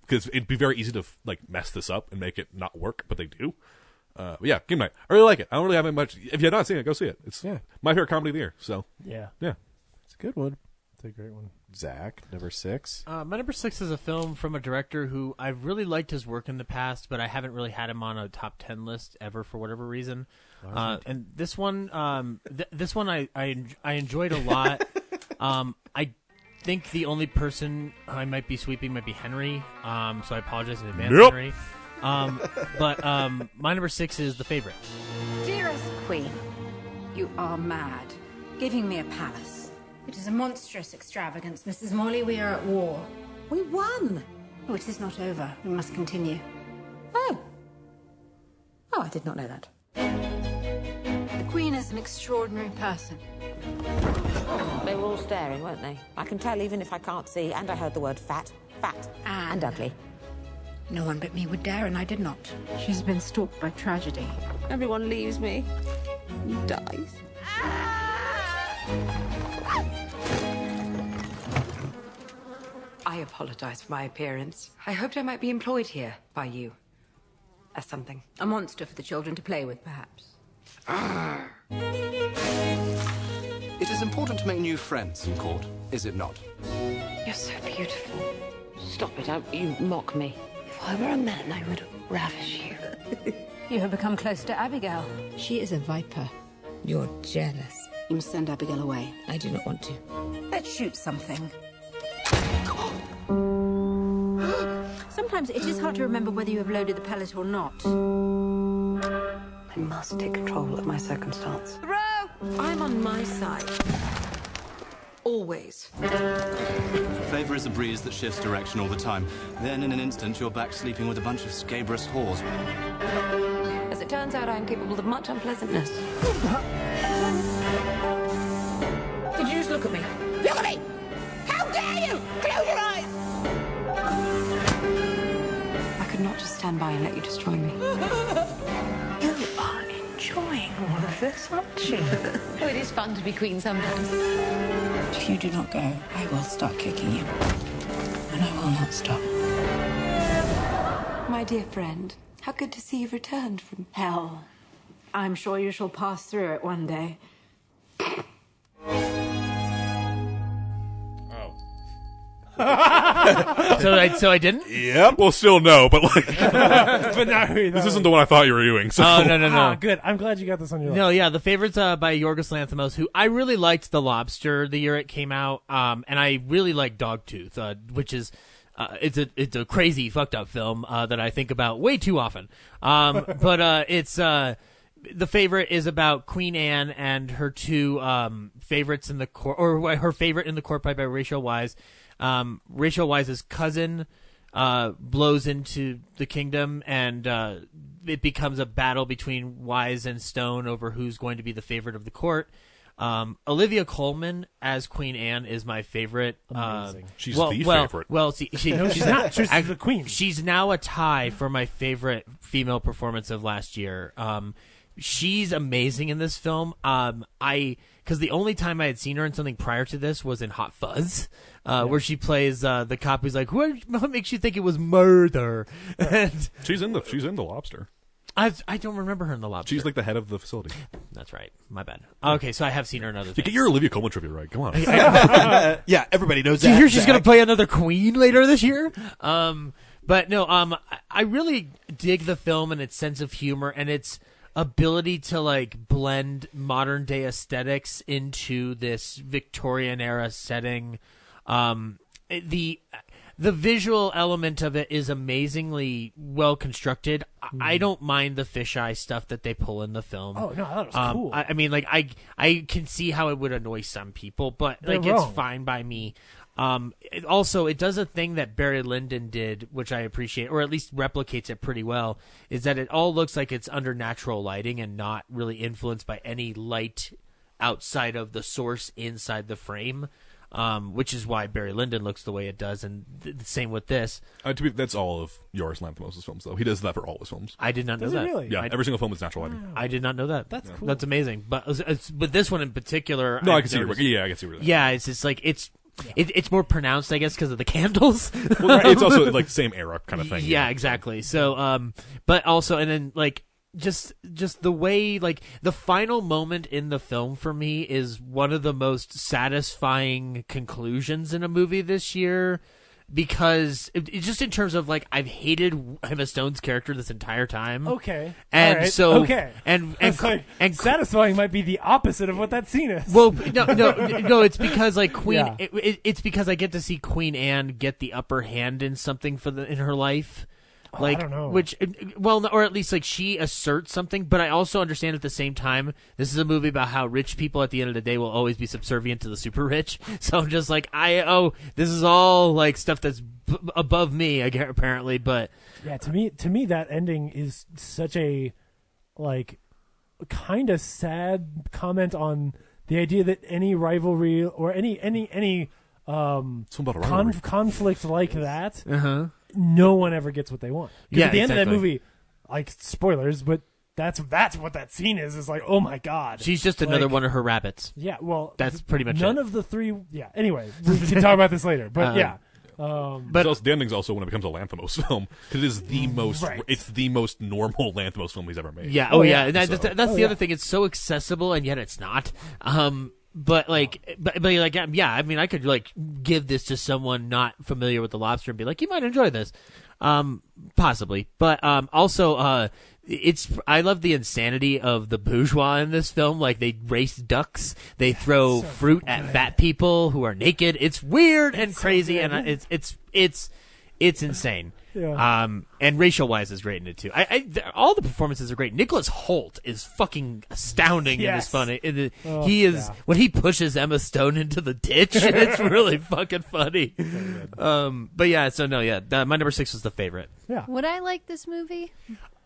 because it'd be very easy to like mess this up and make it not work, but they do. But yeah, game night. I really like it. I don't really have much. If you're not seen it, go see it. It's my favorite comedy of the year. So yeah, it's a good one. It's a great one. Zach, number 6. My number 6 is a film from a director who I've really liked his work in the past, but I haven't really had him on a top 10 list ever for whatever reason. And this one, I enjoyed a lot. I think the only person I might be sweeping might be Henry. So I apologize in advance, Henry. But my number 6 is The Favorite. Dearest Queen, you are mad. Giving me a palace. It is a monstrous extravagance, Mrs. Morley. We are at war. We won. Oh, it is not over. We must continue. Oh, I did not know that. The Queen is an extraordinary person. They were all staring, weren't they? I can tell even if I can't see, and I heard the word fat, and ugly. No one but me would dare, and I did not. She's been stalked by tragedy. Everyone leaves me. Dies. I apologize for my appearance. I hoped I might be employed here by you. As something. A monster for the children to play with, perhaps. It is important to make new friends in court, is it not? You're so beautiful. Stop it, you mock me. If I were a man, I would ravish you. You have become close to Abigail. She is a viper. You're jealous. You must send Abigail away. I do not want to. Let's shoot something. Sometimes it is hard to remember whether you have loaded the pellet or not. I must take control of my circumstance. I'm on my side. Always. Favor is a breeze that shifts direction all the time. Then, in an instant, you're back sleeping with a bunch of scabrous whores. As it turns out, I am capable of much unpleasantness. Did you just look at me? Look at me! How dare you! Close your eyes! I could not just stand by and let you destroy me. You are enjoying all of this, aren't you? Oh, it is fun to be queen sometimes. If you do not go, I will start kicking you. And I will not stop. My dear friend, how good to see you've returned from Hell. I'm sure you shall pass through it one day. So I didn't? Yep. Well, still no, but like, But now this isn't the one I thought you were doing. So. Oh, no. Ah, good. I'm glad you got this on your list. No, yeah, The Favorite's by Yorgos Lanthimos, who I really liked The Lobster the year it came out, and I really liked Dogtooth, which is it's a crazy fucked up film that I think about way too often. But it's The Favorite is about Queen Anne and her two favorites in the court, or her favorite in the court by Rachel Weisz. Rachel Weisz's cousin blows into the kingdom, and it becomes a battle between Weisz and Stone over who's going to be the favorite of the court. Olivia Colman as Queen Anne is my favorite. Amazing. She's the favorite. Well, see, No, she's not. She's the queen. She's now a tie for my favorite female performance of last year. She's amazing in this film. Because the only time I had seen her in something prior to this was in Hot Fuzz, where she plays the cop who's like, "What makes you think it was murder?" And she's in the Lobster. I don't remember her in The Lobster. She's like the head of the facility. That's right. My bad. Okay, so I have seen her in other You things. get your Olivia Colman trivia right. Come on. Yeah, everybody knows Do that. you hear she's going to play another queen later this year? But no, I really dig the film and its sense of humor and its ability to like blend modern day aesthetics into this Victorian era setting. The visual element of it is amazingly well constructed. I don't mind the fisheye stuff that they pull in the film. Oh no, that was cool. I mean, like I can see how it would annoy some people, but They're like wrong. it's fine by me. It does a thing that Barry Lyndon did, which I appreciate, or at least replicates it pretty well, is that it all looks like it's under natural lighting and not really influenced by any light outside of the source inside the frame, which is why Barry Lyndon looks the way it does, and the same with this. That's all of Yorgos Lanthimos' films, though. He does that for all his films. I did not know Does he that. really? Yeah, every single film is natural lighting. I did not know that. That's cool. That's amazing. But this one in particular, No, I I've can see. noticed- Yeah, I can see. Where Yeah, it's just like it's more pronounced, I guess, because of the candles. Well, right, it's also like same era kind of thing. Yeah, exactly. So, but also, and then like just the way, like the final moment in the film for me is one of the most satisfying conclusions in a movie this year. Because just in terms of like I've hated Emma Stone's character this entire time. Okay. And All right. so okay. and satisfying might be the opposite of what that scene is. Well, no. It's because like Queen. Yeah. It's because I get to see Queen Anne get the upper hand in something in her life. Like, I don't know. which, well, or at least like she asserts something, but I also understand at the same time, this is a movie about how rich people at the end of the day will always be subservient to the super rich. So I'm just like, this is all like stuff that's above me, apparently, but. Yeah, to me, that ending is such a, like, kind of sad comment on the idea that any rivalry or any conflict like that, no one ever gets what they want. Because at the end of that movie, like, spoilers, but that's what that scene is like, oh my god. She's just another one of her rabbits. Yeah, well, that's pretty much none it. of the three. Yeah, anyway, we can talk about this later, but yeah. But the ending's also when it becomes a Lanthimos film, because it is the most, it's the most normal Lanthimos film he's ever made. Yeah, that's the other thing. It's so accessible, and yet it's not. But yeah, I mean, I could like give this to someone not familiar with The Lobster and be like, you might enjoy this, possibly. But also, I love the insanity of the bourgeois in this film. Like, they race ducks, they throw fruit at fat people who are naked. It's weird and crazy, and it's insane. Yeah. And racial wise is great in it too. All the performances are great. Nicholas Hoult is fucking astounding in this funny. He is when he pushes Emma Stone into the ditch. It's really fucking funny. But yeah, so no, yeah, my number 6 was the favorite. Yeah. Would I like this movie?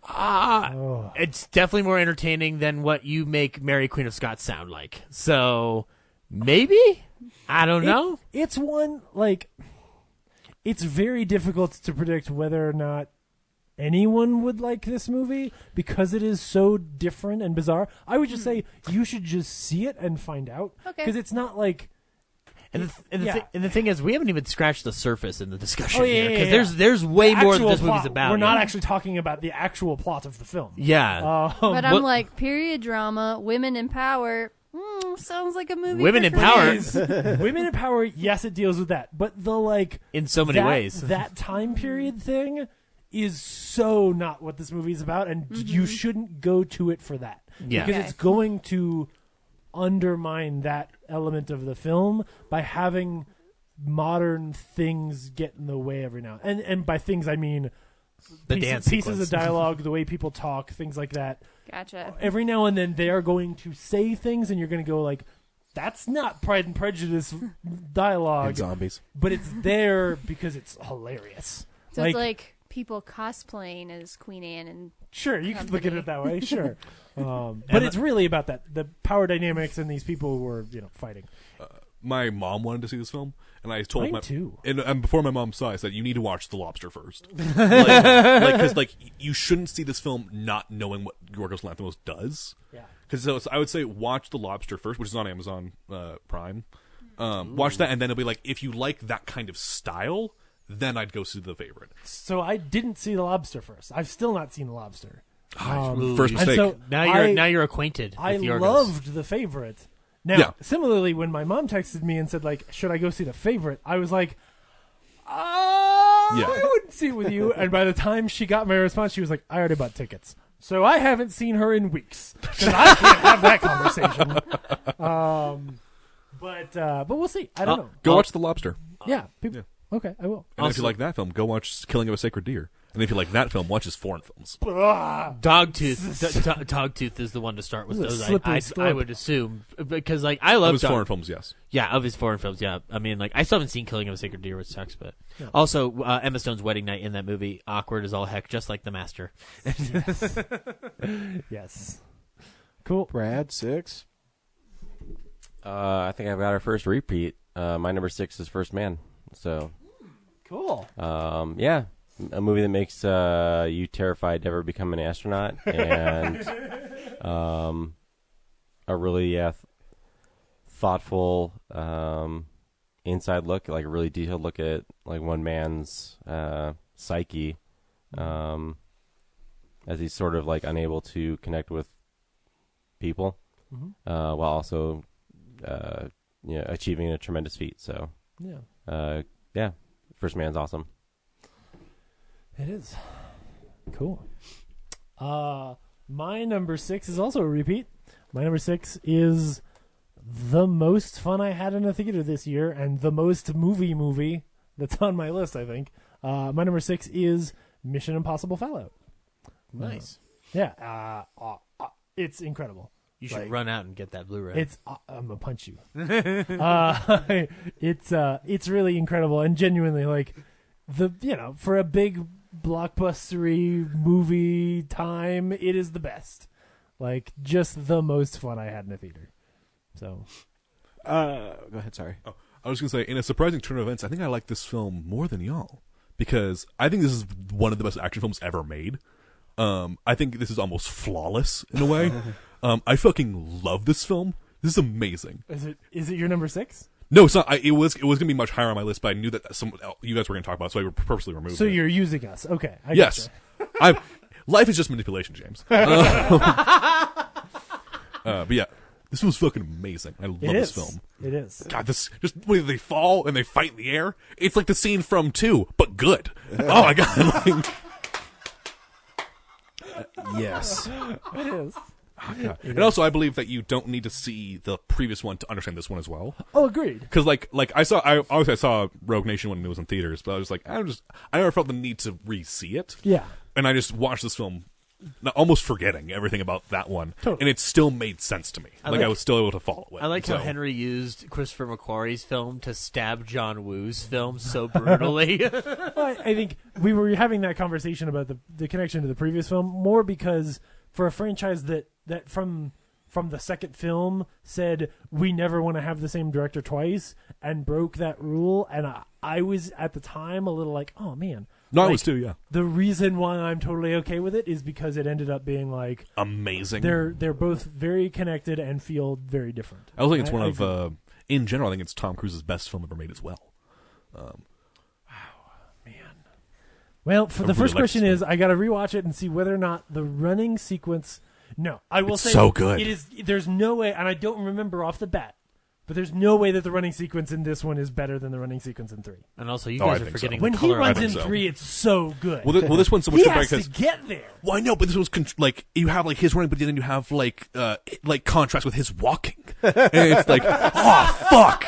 It's definitely more entertaining than what you make Mary Queen of Scots sound like. So maybe, I don't know. It's one, like, it's very difficult to predict whether or not anyone would like this movie because it is so different and bizarre. I would just say you should just see it and find out. Okay. Because it's not like... And the thing is, we haven't even scratched the surface in the discussion yeah, here, because there's way more than this movie's about. We're not actually talking about the actual plot of the film. Yeah. But I'm like, period drama, women in power... sounds like a movie. Women in power. Women in power, yes, it deals with that. But the, like... in so many ways. That time period thing is so not what this movie is about, and you shouldn't go to it for that. Yeah. Because it's going to undermine that element of the film by having modern things get in the way every now. And by things, I mean... pieces of dialogue, the way people talk, things like that. Gotcha. Every now and then they are going to say things and you're going to go like, that's not Pride and Prejudice dialogue. And zombies. But it's there because it's hilarious. So it's like people cosplaying as Queen Anne and sure, you could look at it that way, sure. But it's really about that, the power dynamics and these people who are, fighting. My mom wanted to see this film, and I told Mine too. And before my mom saw it, I said, you need to watch The Lobster first. Because you shouldn't see this film not knowing what Yorgos Lanthimos does. Yeah. Because I would say watch The Lobster first, which is on Amazon Prime. Watch that, and then it'll be like, if you like that kind of style, then I'd go see The Favorite. So I didn't see The Lobster first. I've still not seen The Lobster. First mistake. So now you're acquainted with I Yorgos. loved The Favorite. Now, similarly, when my mom texted me and said, like, should I go see The Favorite? I was like, I wouldn't see it with you. And by the time she got my response, she was like, I already bought tickets. So I haven't seen her in weeks. Because I can't have that conversation. But we'll see. I don't know. Go watch The Lobster. Yeah. Okay, I will. And if you like that film, go watch Killing of a Sacred Deer. And if you like that film, watch his foreign films. Dogtooth. Dogtooth is the one to start with those. I would assume, because like I love of his foreign films. Yes. Yeah, of his foreign films. Yeah, I mean, like I still haven't seen Killing of a Sacred Deer, which sucks. But also Emma Stone's wedding night in that movie, awkward as all heck, just like The Master. Yes. Yes. Cool. Brad, 6. I think I've got our first repeat. My number 6 is First Man. So. Cool. Yeah. A movie that makes you terrified to ever become an astronaut, and a really thoughtful inside look, like a really detailed look at like one man's psyche as he's sort of like unable to connect with people while also achieving a tremendous feat. So yeah, First Man's awesome. It is. Cool. My number 6 is also a repeat. My number 6 is the most fun I had in a theater this year and the most movie that's on my list, I think. My number 6 is Mission Impossible Fallout. Nice. It's incredible. You should run out and get that Blu-ray. It's I'm gonna punch you. It's really incredible and genuinely like for a big blockbustery movie time, it is the best. Like just the most fun I had in a theater. So, go ahead. Sorry. Oh, I was gonna say, in a surprising turn of events, I think I like this film more than y'all because I think this is one of the best action films ever made. I think this is almost flawless in a way. I fucking love this film. This is amazing. Is it your number 6? No, it's not. It was gonna be much higher on my list, but I knew that you guys were gonna talk about it, so I purposely removed it. So you're using us, okay? Yes, life is just manipulation, James. But yeah, this was fucking amazing. I love this film. It is. God, this just when they fall and they fight in the air, it's like the scene from 2, but good. Oh my god. Yes, it is. Oh, God. And also, I believe that you don't need to see the previous one to understand this one as well. Oh, agreed. Because like I saw Rogue Nation when it was in theaters, but I was like, I never felt the need to re-see it. Yeah. And I just watched this film, almost forgetting everything about that one, Totally. and it still made sense to me. I was still able to follow it. I like how Henry used Christopher McQuarrie's film to stab John Woo's film so brutally. Well, I think we were having that conversation about the connection to the previous film more because for a franchise that from the second film said we never want to have the same director twice and broke that rule, and I was at the time a little like, oh man. No, like, I was too, yeah. The reason why I'm totally okay with it is because it ended up being like amazing. They're both very connected and feel very different. I think it's one of in general, I think it's Tom Cruise's best film ever made as well. Well, for the first question is, I got to rewatch it and see whether or not the running sequence. No, I will say so good. It is. There's no way, and I don't remember off the bat, but there's no way that the running sequence in this one is better than the running sequence in 3. And also, you guys are forgetting when the he color runs in so. 3, it's so good. Well, this one's so much he better has because to get there. Well, I know, but this was like you have like his running, but then you have like contrast with his walking, and it's like, oh fuck,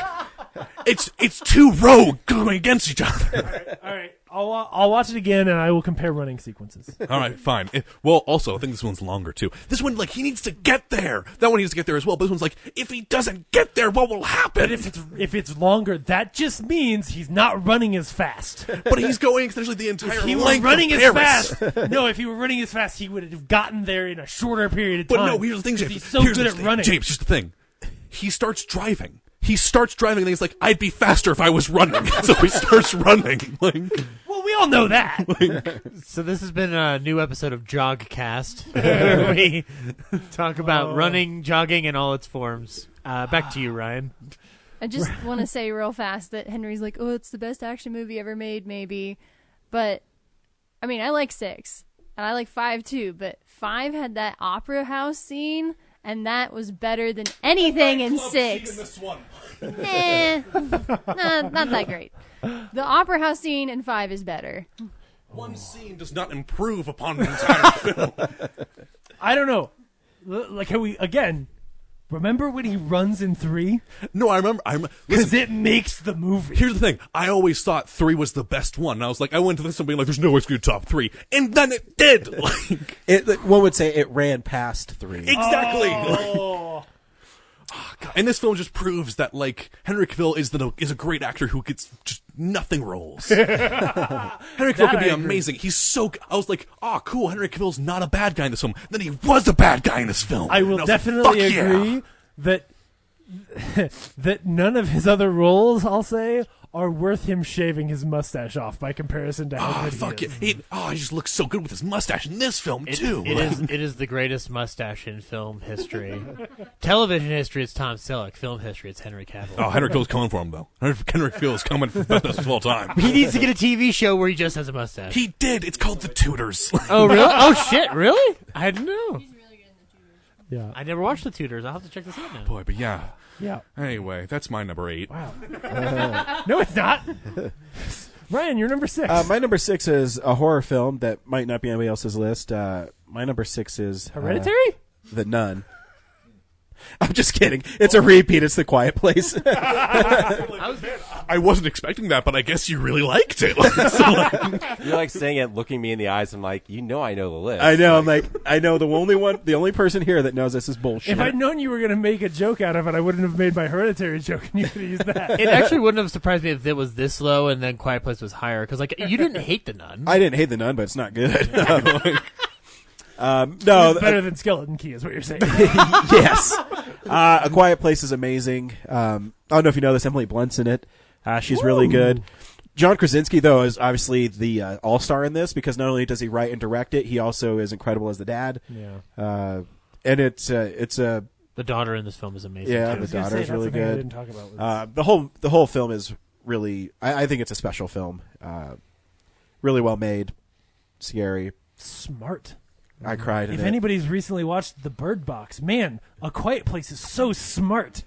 it's two rogue going against each other. All right. I'll watch it again, and I will compare running sequences. All right, fine. Well, also, I think this one's longer, too. This one, like, he needs to get there. That one needs to get there as well. But this one's like, if he doesn't get there, what will happen? But if it's longer, that just means he's not running as fast. But he's going essentially the entire if he length were running of as Paris. fast. No, if he were running as fast, he would have gotten there in a shorter period of But time. no, here's the thing, James. He's so Here's good the at thing. running. James, here's the thing. He starts driving. And he's like, I'd be faster if I was running. So he starts running. Well, we all know that. So this has been a new episode of Jogcast, where we talk about running, jogging, and all its forms. Back to you, Ryan. I just want to say real fast that Henry's like, oh, it's the best action movie ever made, maybe. But, I mean, I like 6. And I like 5, too. But 5 had that opera house scene, and that was better than anything in 6. Not that great. The opera house scene in 5 is better. One scene does not improve upon the entire film. I don't know. Like how remember when he runs in 3? No, I remember. Because it makes the movie. Here's the thing. I always thought 3 was the best one. And I was like, I went to this and being like, there's no way it's going to top 3. And then it did. One would say it ran past 3. Exactly. Oh. Oh, God. And this film just proves that, like, Henry Cavill is a great actor who gets just nothing roles. Henry Cavill can be amazing. He's so. I was like, oh, cool. Henry Cavill's not a bad guy in this film. Then he was a bad guy in this film. I will definitely agree that none of his other roles, I'll say, are worth him shaving his mustache off by comparison to how good fuck he is. He just looks so good with his mustache in this film, too. It is the greatest mustache in film history. Television history, it's Tom Selleck. Film history, it's Henry Cavill. Oh, Henry Cavill's coming for him, though. Henry Cavill's coming for best full time. He needs to get a TV show where he just has a mustache. He did. It's called The Tudors. Oh, really? Oh, shit. Really? I didn't know. Yeah. I never watched The Tudors. I'll have to check this out now. Boy, but yeah. Yeah. Anyway, that's my number 8. Wow. No, it's not. Ryan, you're number 6. My number 6 is a horror film that might not be on anybody else's list. My number 6 is Hereditary? The Nun. I'm just kidding. It's a repeat. It's The Quiet Place. I wasn't expecting that, but I guess you really liked it. You're like saying it, looking me in the eyes. I'm like, I know the list. I know. I'm like, I know the only person here that knows this is bullshit. If I'd known you were going to make a joke out of it, I wouldn't have made my Hereditary joke, and you could have used that. It actually wouldn't have surprised me if it was this low and then Quiet Place was higher. Because like you didn't hate The Nun. I didn't hate The Nun, but it's not good. No, it's better than Skeleton Key, is what you're saying. Yes. A Quiet Place is amazing. I don't know if you know this. Emily Blunt's in it. She's really good. John Krasinski, though, is obviously the all-star in this because not only does he write and direct it, he also is incredible as the dad. Yeah. And it's the daughter in this film is amazing. Yeah, too. the daughter is really good. I didn't talk about the whole film is really. I think it's a special film. Really well made, scary, smart. I cried. If anybody's recently watched The Bird Box, man, A Quiet Place is so smart.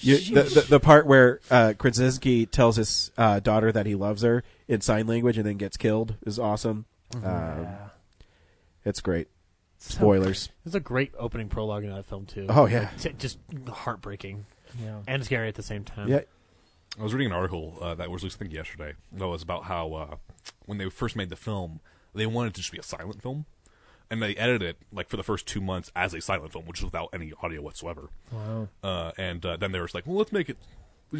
The part where Krasinski tells his daughter that he loves her in sign language and then gets killed is awesome. It's great. Spoilers. There's a great opening prologue in that film too. Oh yeah, just heartbreaking, and scary at the same time. Yeah. I was reading an article that was released, I think, yesterday. That was about how when they first made the film, they wanted it to just be a silent film. And they edited it like for the first 2 months as a silent film, which is without any audio whatsoever. Wow. And then they were just like, well, let's make it.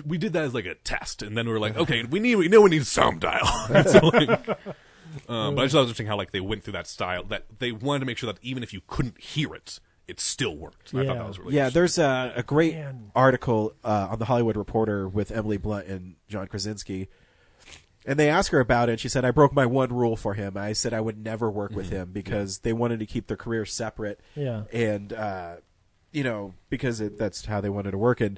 We did that as like a test, and then we were like, okay, we need sound dial. So, like, but I just thought it was interesting how like they went through that style that they wanted to make sure that even if you couldn't hear it, it still worked. And I thought that was really interesting. There's a great article on the Hollywood Reporter with Emily Blunt and John Krasinski. And they asked her about it, and she said, I broke my one rule for him. I said I would never work with him because they wanted to keep their careers separate. Yeah. And, because that's how they wanted to work. And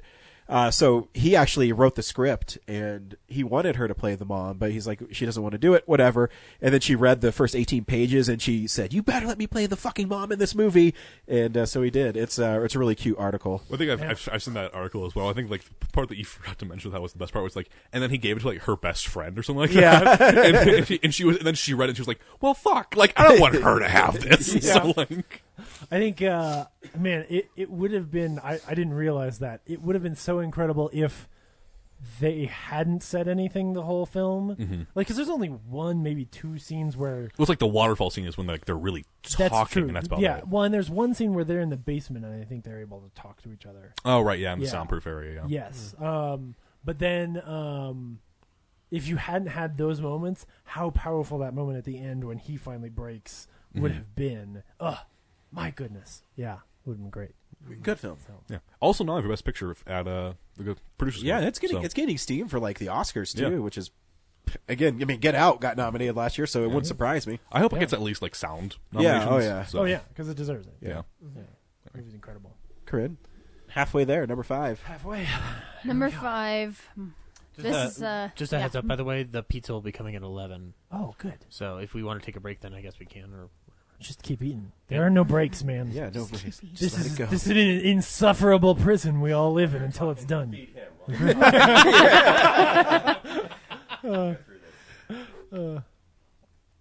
so he actually wrote the script, and he wanted her to play the mom, but he's like, she doesn't want to do it, whatever. And then she read the first 18 pages, and she said, you better let me play the fucking mom in this movie. And so he did. It's a really cute article. I think I've seen that article as well. I think like the part that you forgot to mention that was the best part was like, and then he gave it to like her best friend or something like that. and then she read it and she was like, well, fuck, like I don't want her to have this. Yeah. So, like, I think, man, it would have been, I didn't realize that. It would have been so incredible if they hadn't said anything the whole film. Mm-hmm. Like, because there's only one, maybe two scenes where... It was like the waterfall scene is when like they're really talking, that's true. and that's about yeah, it. well, and there's one scene where they're in the basement, and I think they're able to talk to each other. Oh, right, yeah, in the soundproof area, yeah. Yes. But then... if you hadn't had those moments, how powerful that moment at the end when he finally breaks would have been. My goodness. Yeah, would have been great. Good film. Yeah. Also nominated for Best Picture at the Producers Yeah, Guild, it's getting steam for like the Oscars too, Yeah. which is again. I mean, Get Out got nominated last year, so it wouldn't surprise me. I hope it gets at least like sound nominations. Yeah. Oh yeah. So. Oh yeah, because it deserves it. Yeah. It was incredible. Corinne, halfway there, number 5. Halfway. Number 5. This is just a heads up. By the way, the pizza will be coming at 11. Oh, good. So if we want to take a break, then I guess we can. Or just keep eating. There are no breaks, man. Yeah, no breaks. This is an insufferable prison we all live in until it's done.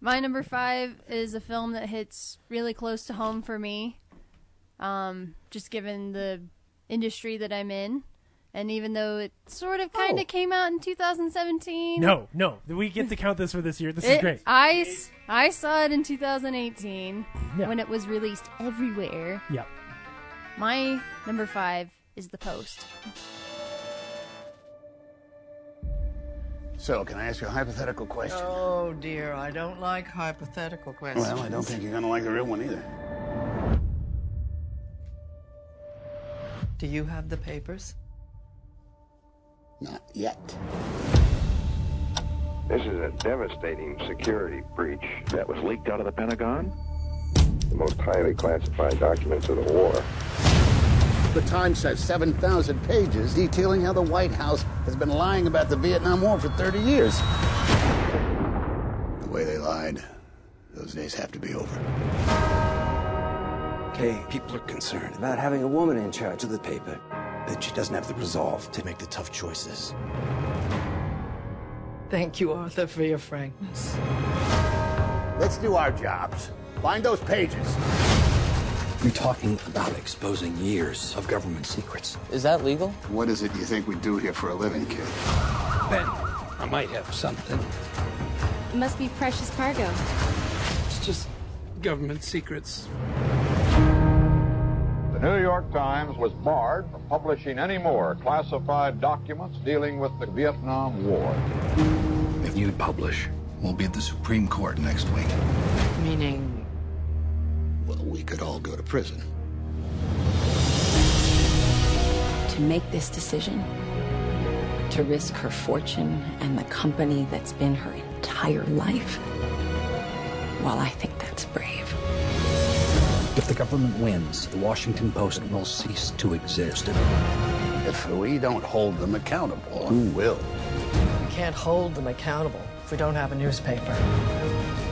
My number 5 is a film that hits really close to home for me, just given the industry that I'm in. And even though it sort of kind of came out in 2017. No. We get to count this for this year. This is great. I saw it in 2018 when it was released everywhere. Yep. My number 5 is The Post. So, can I ask you a hypothetical question? Oh, dear. I don't like hypothetical questions. Well, I don't think you're going to like the real one either. Do you have the papers? Not yet. This is a devastating security breach that was leaked out of the Pentagon. The most highly classified documents of the war. The Times says 7,000 pages detailing how the White House has been lying about the Vietnam War for 30 years. The way they lied, those days have to be over. Okay, people are concerned about having a woman in charge of the paper, that she doesn't have the resolve to make the tough choices. Thank you, Arthur, for your frankness. Let's do our jobs. Find those pages. You're talking about exposing years of government secrets. Is that legal? What is it you think we do here for a living, kid? Ben, I might have something. It must be precious cargo. It's just government secrets. The New York Times was barred from publishing any more classified documents dealing with the Vietnam War. If you publish, we'll be at the Supreme Court next week. Meaning? Well, we could all go to prison. To make this decision, to risk her fortune and the company that's been her entire life, well, I think that's brave. If the government wins, the Washington Post will cease to exist. If we don't hold them accountable, who will? We can't hold them accountable if we don't have a newspaper.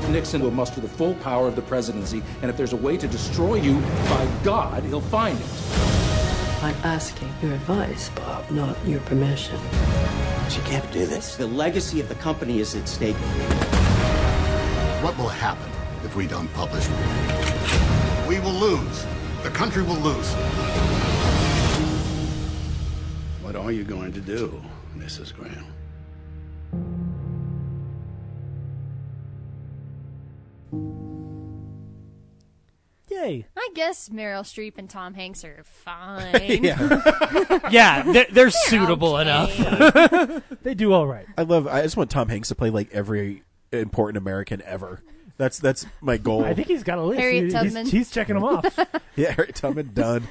Nixon will muster the full power of the presidency, and if there's a way to destroy you, by God, he'll find it. I'm asking your advice, Bob, not your permission. She can't do this. The legacy of the company is at stake. What will happen if we don't publish? We will lose. The country will lose. What are you going to do, Mrs. Graham? Yay. I guess Meryl Streep and Tom Hanks are fine. Yeah, they're suitable enough. They do all right. I just want Tom Hanks to play like every important American ever. That's my goal. I think he's got a list. Harriet Tubman. He's checking them off. Yeah, Harriet Tubman, done.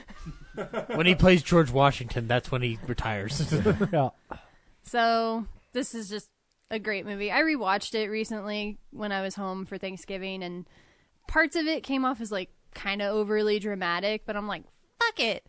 When he plays George Washington, that's when he retires. Yeah. So this is just a great movie. I rewatched it recently when I was home for Thanksgiving, and parts of it came off as like kind of overly dramatic, but I'm like, fuck it.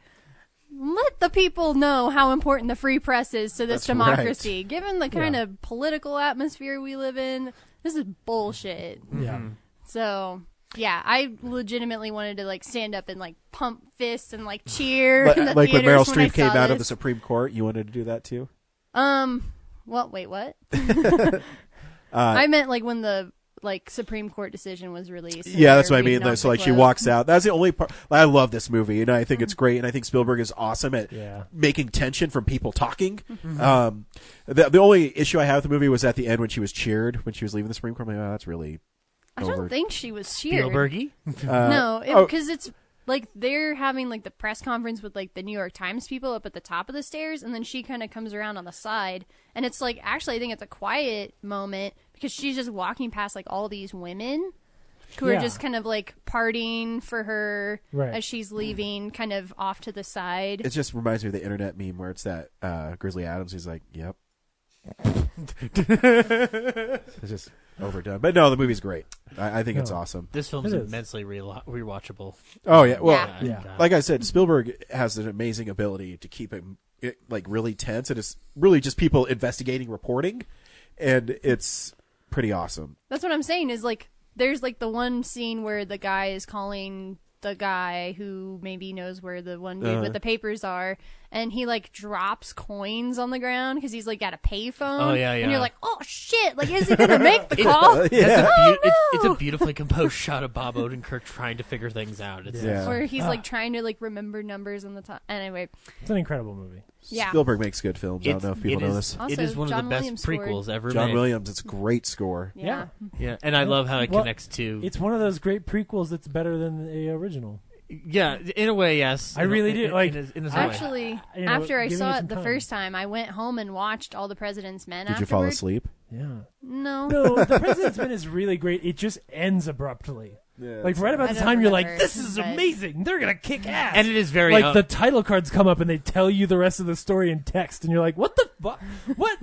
Let the people know how important the free press is to this That's democracy. right. Given the kind of political atmosphere we live in, this is bullshit. Yeah. So, yeah, I legitimately wanted to like stand up and like pump fists and like cheer. Like, in the like when theaters Meryl when I Streep came saw out of the this. Supreme Court, you wanted to do that too? Well, wait, what? I meant like when the like Supreme Court decision was released. and Yeah, that's they what I were mean. reading off So the like she quote. walks out. That's the only part. I love this movie, and I think it's great. And I think Spielberg is awesome at making tension from people talking. The only issue I have with the movie was at the end when she was cheered when she was leaving the Supreme Court. I'm like, oh, that's really. I over. don't think she was cheered. Spielbergy? No, because it's like they're having like the press conference with like the New York Times people up at the top of the stairs, and then she kind of comes around on the side, and it's like actually I think it's a quiet moment because she's just walking past like all these women who are just kind of like partying for her as she's leaving, kind of off to the side. It just reminds me of the internet meme where it's that Grizzly Adams. He's like, "Yep." It's just overdone, but no, the movie's great. I think it's awesome. This film's immensely rewatchable. Oh yeah, well, Yeah. like I said, Spielberg has an amazing ability to keep it like really tense, and it's really just people investigating, reporting, and it's pretty awesome. That's what I'm saying is like there's like the one scene where the guy is calling the guy who maybe knows where the one dude with the papers are, and he like drops coins on the ground because he's like got a payphone. Oh, yeah, yeah. And you're like, oh shit! Like, is he gonna make the call? It's a beautifully composed shot of Bob Odenkirk trying to figure things out. It's Or he's like trying to like remember numbers on the top. Anyway, it's an incredible movie. Yeah. Spielberg makes good films. I don't know if people know this. Also, it is one John of the best Williams prequels scored. ever John made. Williams, it's a great score. Yeah. Yeah, and I love how it connects to... It's one of those great prequels that's better than the original. Yeah, in a way, yes. I really do. Like, in a way. Actually, You know, after I give me saw some it the time. first time, I went home and watched All the President's Men. Did you fall afterward. asleep? Yeah. No. No, The President's Men is really great. It just ends abruptly. Yeah, like right about I the don't time you're remember, like, this is but- amazing. They're gonna kick ass. And it is very... like the title cards come up and they tell you the rest of the story in text, and you're like, what the fuck? What?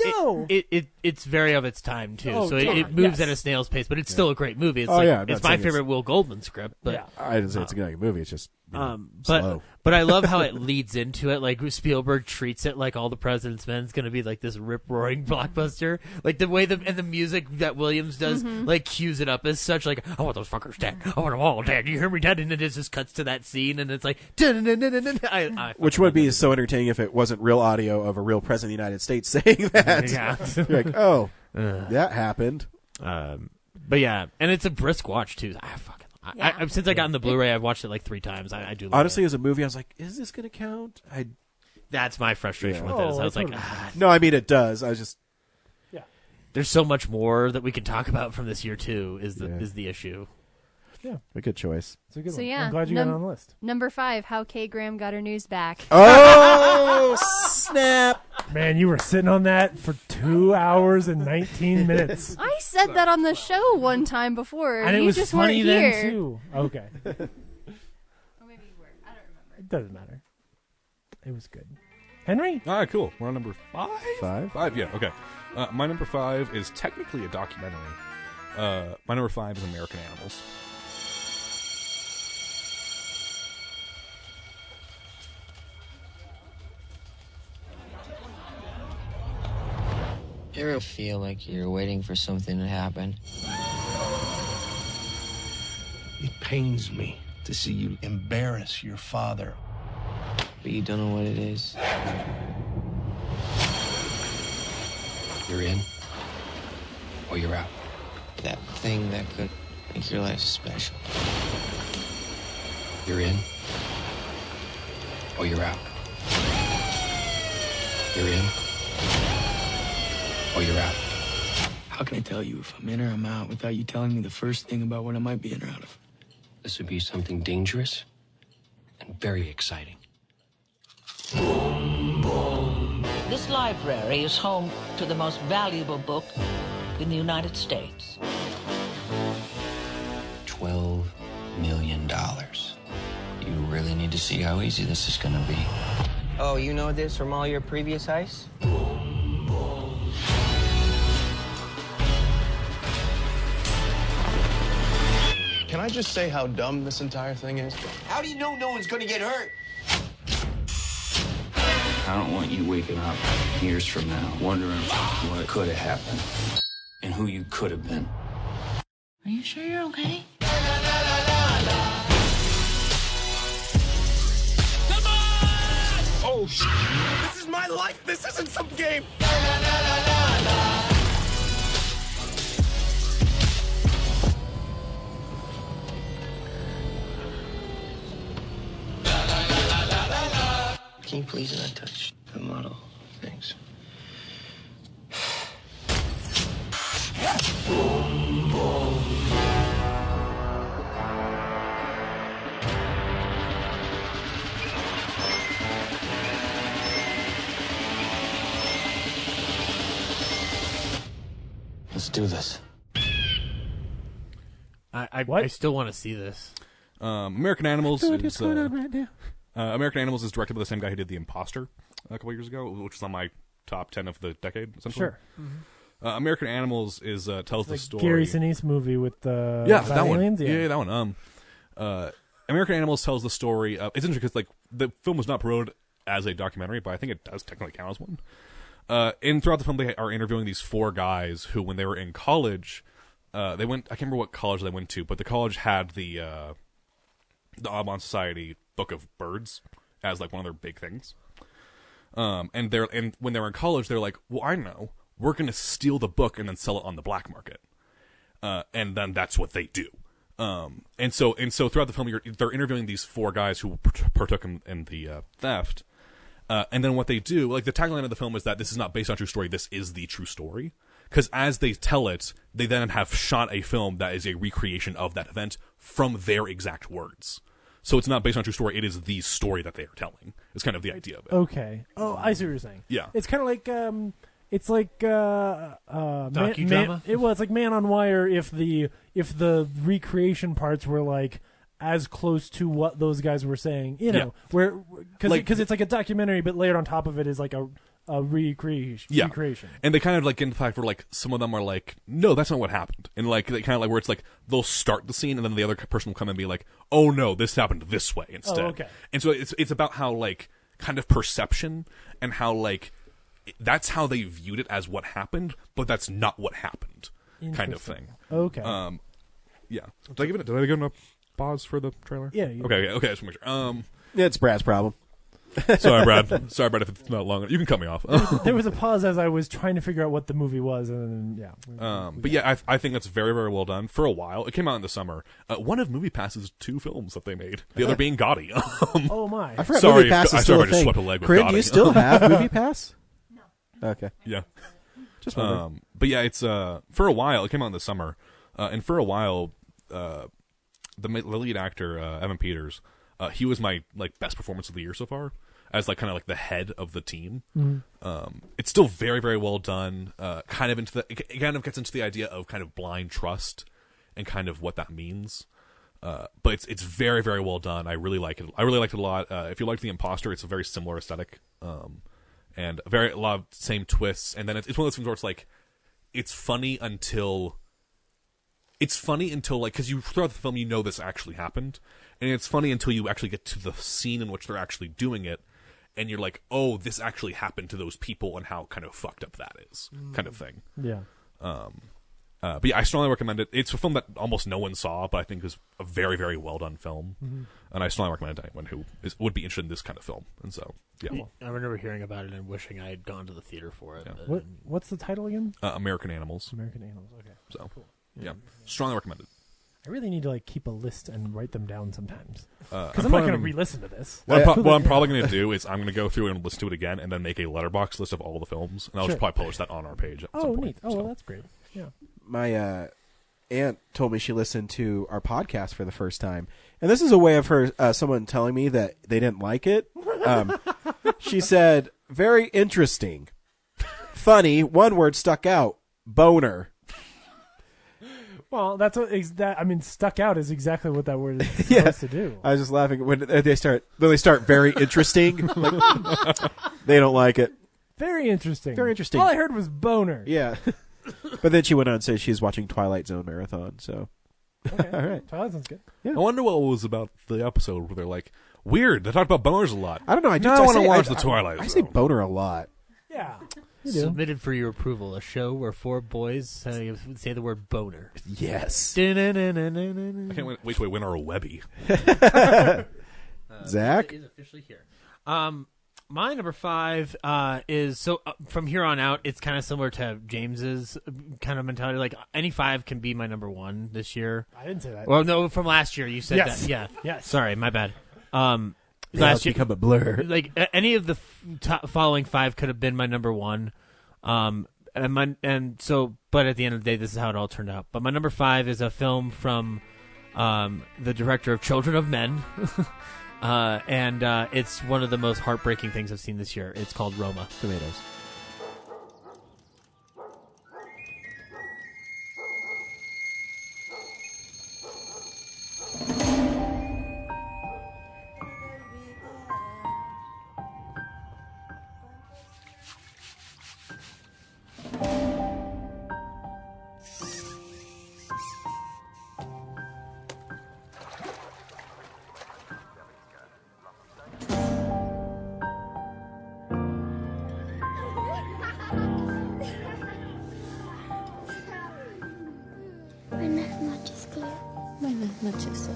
No. It's very of its time too, Oh, so God, it moves yes. at a snail's pace, but it's still a great movie. It's Oh, like, yeah, I'm not it's my saying it's- favorite Will Goldman script. But I didn't say it's a good movie. It's just slow. but I love how it leads into it. Like Spielberg treats it like All the President's Men is going to be like this rip roaring blockbuster. Like the way the music that Williams does like cues it up as such. Like I want those fuckers dead. I want them all dead. You hear me, Dad? And it just cuts to that scene, and it's like Which would be so entertaining if it wasn't real audio of a real president of the United States saying that. Yeah. You're like, Since I got the Blu-ray, I've watched it like 3 times. I do. Honestly, as a movie, I was like, "Is this going to count?" That's my frustration with it. Is I was like, no, I mean it does. I was just, there's so much more that we can talk about from this year too. Is the issue? Yeah, a good choice. It's a good So one. yeah, I'm glad you got it on the list. Number 5, how Kay Graham got her news back. Oh snap! Man, you were sitting on that for 2 hours and 19 minutes. I said that on the show one time before, And it you was just funny weren't then here. too. Okay. Or maybe you weren't. I don't remember. It doesn't matter. It was good. Henry? All right, cool. We're on number 5? 5? 5, yeah, okay. My number 5 is technically a documentary. My number 5 is American Animals. You ever feel like you're waiting for something to happen? It pains me to see you embarrass your father. But you don't know what it is. You're in, or you're out. That thing that could make your life special. You're in, or you're out. You're in, or you're out. How can I tell you if I'm in or I'm out without you telling me the first thing about what I might be in or out of? This would be something dangerous and very exciting. This library is home to the most valuable book in the United States. $12 million. You really need to see how easy this is gonna be. Oh, you know this from all your previous heists? Can I just say how dumb this entire thing is? How do you know no one's gonna get hurt? I don't want you waking up years from now wondering what could have happened and who you could have been. Are you sure you're okay? Oh, this is my life. This isn't some game. Can you please not touch the model? Thanks. Let's do this. I still want to see this. American Animals What's is going on right now? American Animals is directed by the same guy who did The Imposter a couple years ago, which is on my top 10 of the decade, essentially. Sure. American Animals is tells the story. Gary Sinise movie with the that aliens? one. Yeah, that one. American Animals tells the story. It's interesting because like the film was not promoted as a documentary, but I think it does technically count as one. And throughout the film, they are interviewing these 4 guys who, when they were in college, they went. I can't remember what college they went to, but the college had the Audubon Society Book of Birds as like one of their big things. And when they were in college, they're like, well, I know, we're going to steal the book and then sell it on the black market. And then that's what they do. And so throughout the film, they're interviewing these 4 guys who partook in the theft. And then what they do, like the tagline of the film is that this is not based on true story, this is the true story. Because as they tell it, they then have shot a film that is a recreation of that event from their exact words. So it's not based on true story, it is the story that they are telling. It's kind of the idea of it. Okay. Oh, I see what you're saying. Yeah. It's kind of like it's like docudrama. It's like Man on Wire if the recreation parts were like as close to what those guys were saying, you know, where because it's like a documentary, but layered on top of it is like a recreation. Yeah. Recreation. And they kind of like in the fact where like some of them are like, no, that's not what happened. And like they kind of like where it's like they'll start the scene and then the other person will come and be like, oh no, this happened this way instead. Oh, okay. And so it's about how like kind of perception and how like that's how they viewed it as what happened, but that's not what happened, kind of thing. Okay. Yeah. Did I give it enough pause for the trailer? Yeah. Okay. I just want to make sure. It's Brad's problem. Sorry, Brad. Sorry, Brad, if it's not long. You can cut me off. There was a pause as I was trying to figure out what the movie was, and then, yeah. But yeah, I think that's very, very well done. For a while, it came out in the summer. One of MoviePass's 2 films that they made. The other being Gotti. Oh my! I forgot sorry, MoviePass is I still a just thing. swept a leg with Corinne, Gotti. do you still have MoviePass? No. Okay. Yeah. Just wondering. But yeah, it's for a while. It came out in the summer, and for a while, the lead actor Evan Peters, he was my best performance of the year so far, as kind of the head of the team. Mm-hmm. It's still very, very well done. It kind of gets into the idea of kind of blind trust and kind of what that means. But it's very, very well done. I really like it. I really liked it a lot. If you like The Imposter, it's a very similar aesthetic. And a lot of same twists, and then it's one of those things where it's funny until because you throughout the film you know this actually happened, and it's funny until you actually get to the scene in which they're actually doing it, and you're like, oh, this actually happened to those people, and how kind of fucked up that is, kind of thing. Yeah. But yeah, I strongly recommend it. It's a film that almost no one saw, but I think is a very, very well done film, and I strongly recommend it to anyone who would be interested in this kind of film. And so, yeah. I remember hearing about it and wishing I had gone to the theater for it. Yeah. What's the title again? American Animals. American Animals. Okay. So, cool. Yeah, strongly recommended. I really need to keep a list and write them down sometimes. Because I'm I'm not going to probably- re-listen to this. What I'm probably going to do is I'm going to go through and listen to it again, and then make a letterbox list of all the films, and I'll just probably post that on our page at some point. Neat. Oh, well, that's great. Yeah. My aunt told me she listened to our podcast for the first time, and this is a way of her someone telling me that they didn't like it. She said, "Very interesting, funny. One word stuck out: boner." Well, that's what stuck out is exactly what that word is supposed to do. I was just laughing when they start very interesting. They don't like it. Very interesting. Very interesting. All I heard was boner. Yeah. But then she went on to say she's watching Twilight Zone marathon. So, Okay. all right. Twilight Zone's good. Yeah. I wonder what it was about the episode where they're like, weird. They talked about boners a lot. I don't know. I want to watch the Twilight I Zone. say boner a lot. Yeah. Submitted for your approval, a show where 4 boys say the word boner. Yes. I can't wait to win our Webby. Zach? Is officially here. My number 5 is from here on out. It's kind of similar to James's kind of mentality. Like any 5 can be my number 1 this year. I didn't say that. Well, no, from last year you said Yes. that. Yeah. Yes. Sorry, my bad. Last year become a blur. Like any of the following 5 could have been my number 1. But at the end of the day, this is how it all turned out. But my number 5 is a film from the director of Children of Men. And it's one of the most heartbreaking things I've seen this year. It's called Roma. Tomatoes. Buenas noches, Cleo. Buenas noches, Sol.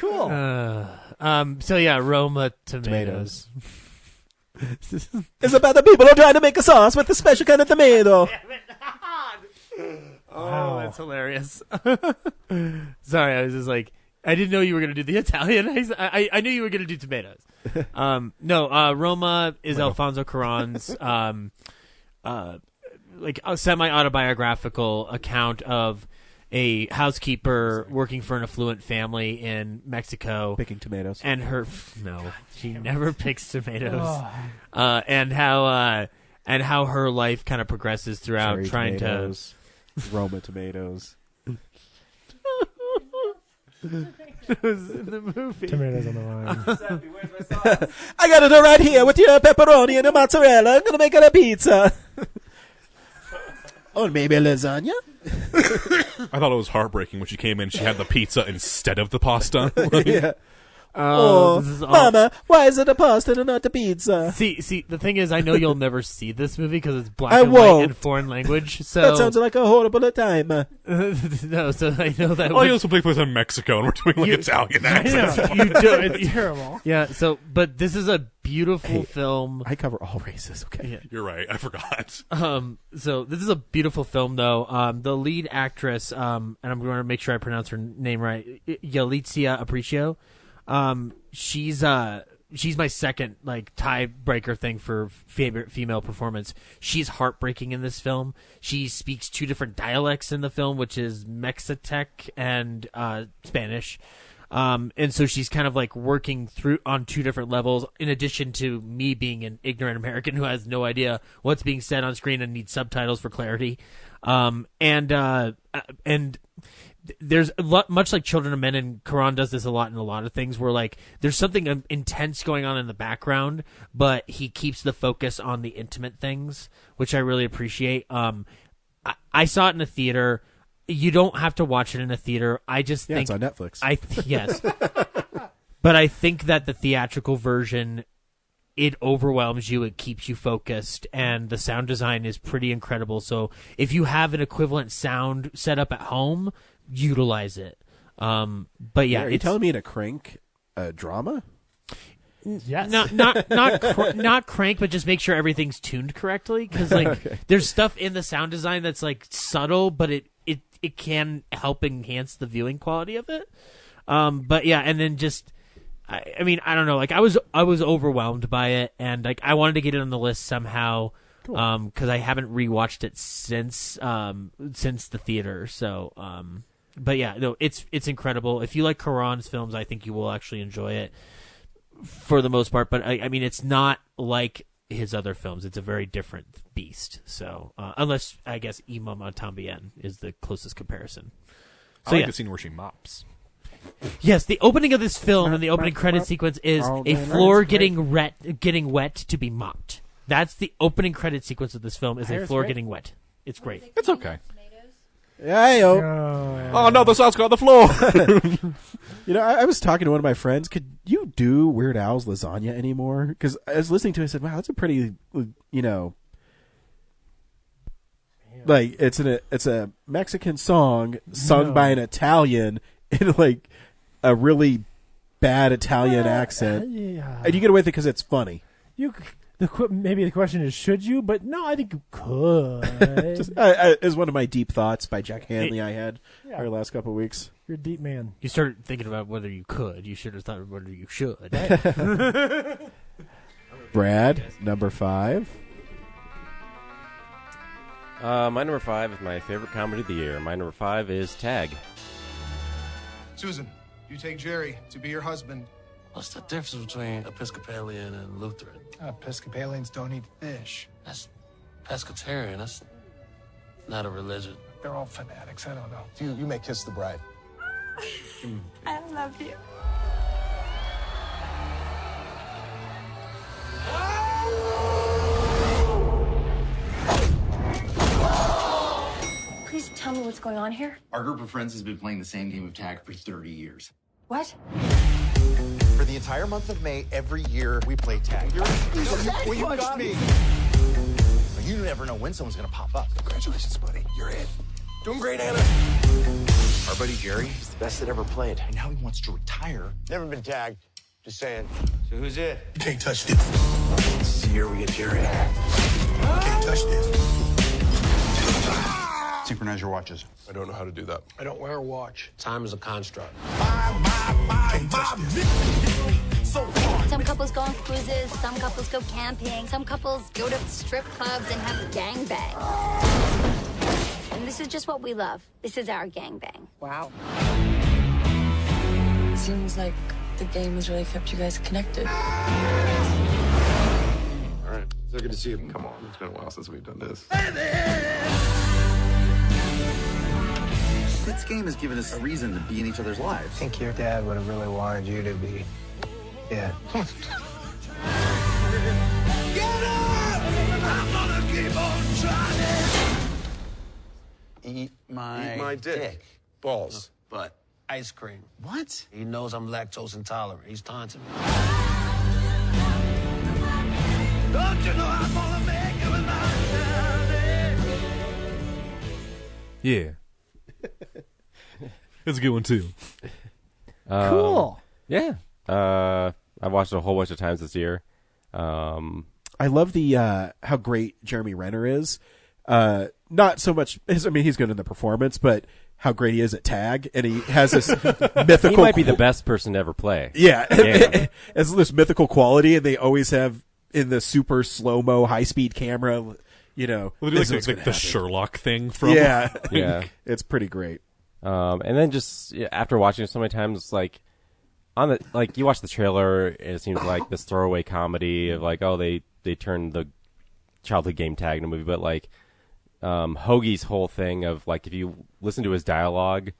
Cool. So yeah, Roma tomatoes. It's about the people who are trying to make a sauce with a special kind of tomato. Oh, that's hilarious. Sorry, I was just like, I didn't know you were going to do the Italian. I knew you were going to do tomatoes. No, Roma is Alfonso Cuarón's like a semi-autobiographical account of a housekeeper working for an affluent family in Mexico, picking tomatoes, and she never picks tomatoes, and how her life kind of progresses throughout Cherry trying tomatoes, Roma tomatoes. in the movie. Tomatoes on the line. I got it right here with your pepperoni and your mozzarella. I'm gonna make it a pizza. Or maybe a lasagna. I thought it was heartbreaking when she came in. She had the pizza instead of the pasta. Yeah. Mama, why is it a pasta and not a pizza? See, the thing is, I know you'll never see this movie because it's black I and white won't. and foreign language. So That sounds like a horrible time. No, so I know that. Oh, you also play place in Mexico, and we're doing like Italian accents. You do. It's terrible. Yeah. So, but this is a beautiful film. I cover all races. Okay, Yeah. You're right. I forgot. So this is a beautiful film, though. The lead actress, and I'm going to make sure I pronounce her name right, Yalitza Aparicio. She's my second like tiebreaker thing for favorite female performance. She's heartbreaking in this film. She speaks two different dialects in the film, which is Mexitec and Spanish. And so she's kind of like working through on two different levels, in addition to me being an ignorant American who has no idea what's being said on screen and needs subtitles for clarity. And there's a lot, much like Children of Men, and Cuarón does this a lot in a lot of things, where like there's something intense going on in the background, but he keeps the focus on the intimate things, which I really appreciate. I saw it in a theater. You don't have to watch it in a theater. I just think it's on Netflix. Yes, but I think that the theatrical version, it overwhelms you. It keeps you focused, and the sound design is pretty incredible. So if you have an equivalent sound set up at home, utilize it. But yeah, are you telling me to crank a drama? Yes. Not crank, but just make sure everything's tuned correctly. Because like Okay. there's stuff in the sound design that's like subtle, but it can help enhance the viewing quality of it. But yeah, and then just. I mean, I don't know. Like, I was overwhelmed by it, and like I wanted to get it on the list somehow, because I haven't rewatched it since the theater. So, but yeah, no, it's incredible. If you like Cuarón's films, I think you will actually enjoy it for the most part. But I mean, it's not like his other films. It's a very different beast. So, unless I guess Y Mamá También is the closest comparison. So I like yeah. the scene where she mops. Yes, the opening of this film and the opening credit sequence is a floor getting wet to be mopped. That's the opening credit sequence of this film, is a floor getting wet. It's great. It's okay. Yeah, Oh no, the sauce got on the floor. You know, I was talking to one of my friends. Could you do Weird Al's Lasagna anymore? Because I was listening to it, I said, wow, that's a pretty, you know, like it's a Mexican song sung by an Italian in like a really bad Italian accent. Yeah. And you get away with it because it's funny. Maybe the question is, should you? But no, I think you could. Just, is one of my deep thoughts by Jack Hanley I had our last couple of weeks. You're a deep man. You started thinking about whether you could. You should have thought of whether you should. Brad, number 5. My number 5 is my favorite comedy of the year. My number 5 is Tag. Susan, you take Jerry to be your husband. What's the difference between Episcopalian and Lutheran? Episcopalians don't eat fish. That's pescatarian. That's not a religion. They're all fanatics. I don't know. You may kiss the bride. I love you. Please tell me what's going on here. Our group of friends has been playing the same game of tag for 30 years. What? For the entire month of May, every year we play tag. Well, you got me. You never know when someone's gonna pop up. Congratulations, buddy. You're in. Doing great, Anna. Our buddy Jerry is the best that ever played. And now he wants to retire. Never been tagged. Just saying. So who's it? You can't touch this. This is the year we get Jerry. You can't touch this. Synchronize your watches. I don't know how to do that. I don't wear a watch. Time is a construct. Some couples go on cruises, some couples go camping, some couples go to strip clubs and have gangbangs. And this is just what we love. This is our gangbang. Wow. Seems like the game has really kept you guys connected. All right. So good to see you. Come on. It's been a while since we've done this. This game has given us a reason to be in each other's lives. I think your dad would have really wanted you to be. Yeah. Get up! I'm gonna keep on trying. Eat my dick. Balls. Butt. Ice cream. What? He knows I'm lactose intolerant. He's taunting me. Don't you know I'm gonna make you my Yeah. That's a good one, too. Cool. Yeah. I've watched it a whole bunch of times this year. I love the how great Jeremy Renner is. Not so much. He's good in the performance, but how great he is at tag, and he has this mythical. He might be the best person to ever play. Yeah, has this mythical quality, and they always have in the super slow mo, high speed camera. You know, well, like the Sherlock thing from. Yeah, it's pretty great. And then just after watching it so many times, it's like on the you watch the trailer, and it seems like this throwaway comedy of like, oh, they turned the childhood game tag in a movie, but like Hoagie's whole thing of like if you listen to his dialogue,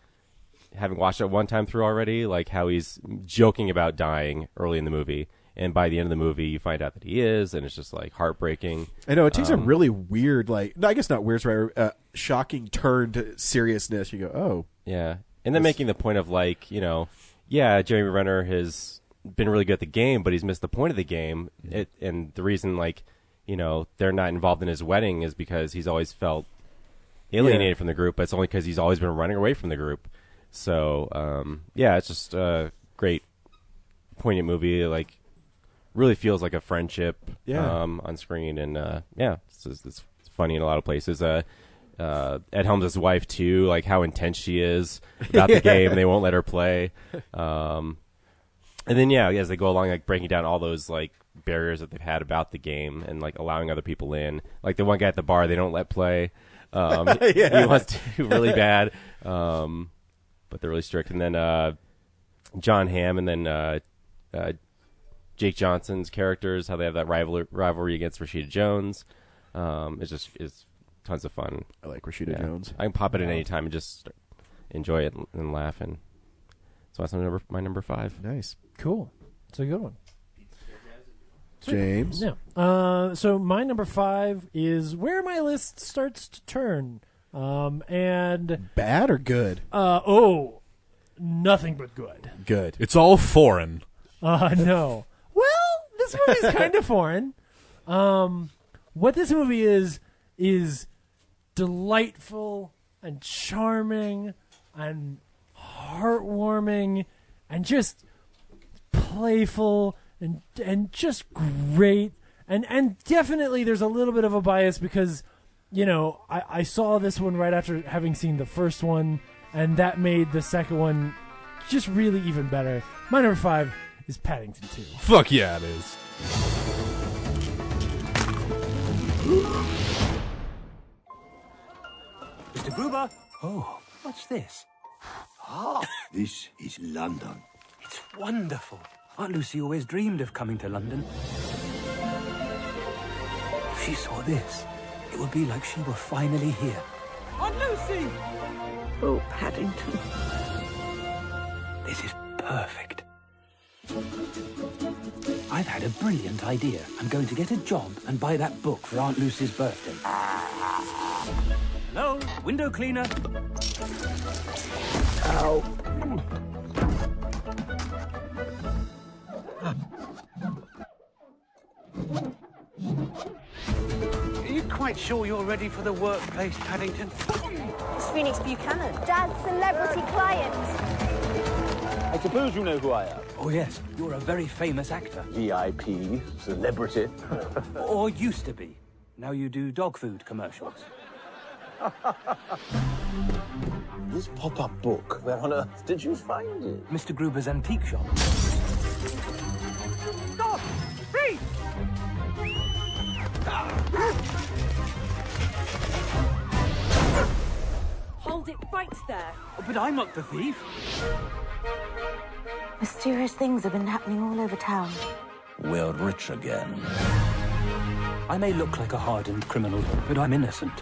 having watched it one time through already, like how he's joking about dying early in the movie, and by the end of the movie you find out that he is, and it's just like heartbreaking. I know it takes a really weird, I guess not weird, right? Shocking turn to seriousness. You go, oh, yeah, and then making the point of like, yeah, Jeremy Renner has been really good at the game, but he's missed the point of the game. And the reason, they're not involved in his wedding is because he's always felt alienated from the group, but it's only because he's always been running away from the group. So, it's just a great, poignant movie. Like, really feels like a friendship on screen. And, it's funny in a lot of places. Ed Helms' wife too, like how intense she is about the game, and they won't let her play. And then as they go along, like breaking down all those like barriers that they've had about the game, and like allowing other people in. Like the one guy at the bar, they don't let play. He wants to really bad, but they're really strict. And then John Hamm, and then Jake Johnson's characters, how they have that rivalry against Rashida Jones. It's tons of fun. I like Rashida Jones. I can pop it in any time and just enjoy it and laugh. And so that's my number 5. Nice. Cool. It's a good one. James? Yeah. So my number 5 is where my list starts to turn. And bad or good? Nothing but good. Good. It's all foreign. No. Well, this movie's kind of foreign. What this movie is delightful and charming and heartwarming and just playful and just great, and definitely there's a little bit of a bias because I saw this one right after having seen the first one, and that made the second one just really even better. My number 5 is Paddington 2. Fuck yeah, it is. Mr. Gruber? Oh, what's this? This is London. It's wonderful. Aunt Lucy always dreamed of coming to London. If she saw this, it would be like she were finally here. Aunt Lucy! Oh, Paddington. This is perfect. I've had a brilliant idea. I'm going to get a job and buy that book for Aunt Lucy's birthday. Hello? Window cleaner? Ow. You quite sure you're ready for the workplace, Paddington. It's Phoenix Buchanan. Dad's celebrity client. I suppose you know who I am. Oh, yes. You're a very famous actor. VIP, celebrity. Or used to be. Now you do dog food commercials. This pop-up book, where on earth did you find it? Mr. Gruber's antique shop. Stop! Freeze! Hold it right there. But I'm not the thief. Mysterious things have been happening all over town. We're rich again. I may look like a hardened criminal, but I'm innocent.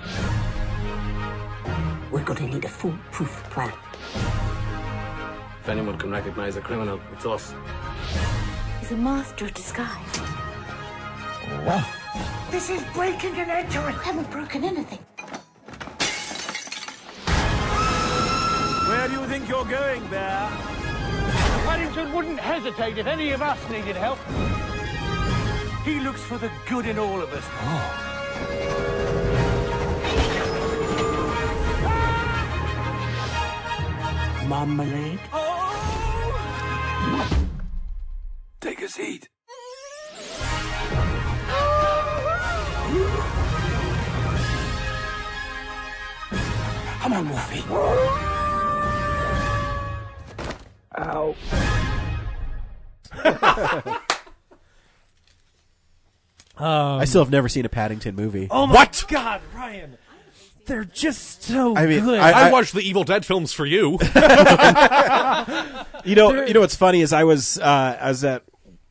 We're going to need a foolproof plan. If anyone can recognize a criminal, it's us. He's a master of disguise. Wow. This is breaking and entering. I haven't broken anything. Where do you think you're going, Bear? Paddington wouldn't hesitate if any of us needed help. He looks for the good in all of us. Marmalade. Take a seat. Come on, Wolfie. Ow. I still have never seen a Paddington movie. Oh my God, Ryan! They're just so I mean, good. I watched the Evil Dead films for you. You know what's funny is I was at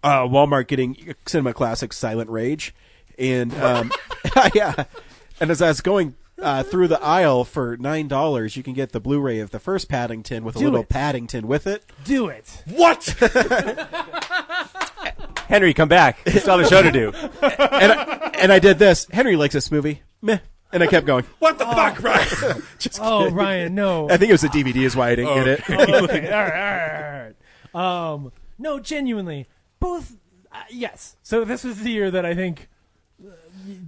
Walmart getting Cinema Classics Silent Rage, and yeah, and as I was going through the aisle for $9, you can get the Blu-ray of the first Paddington with a little Paddington with it. Do it. What? Henry, come back. We still have a show to do. And I did this. Henry likes this movie. Meh. And I kept going. What the fuck, Ryan? Just Oh, kidding. Ryan, no. I think it was a DVD is why I didn't get it. Oh, okay. All right. No, genuinely. Both, yes. So this was the year that I think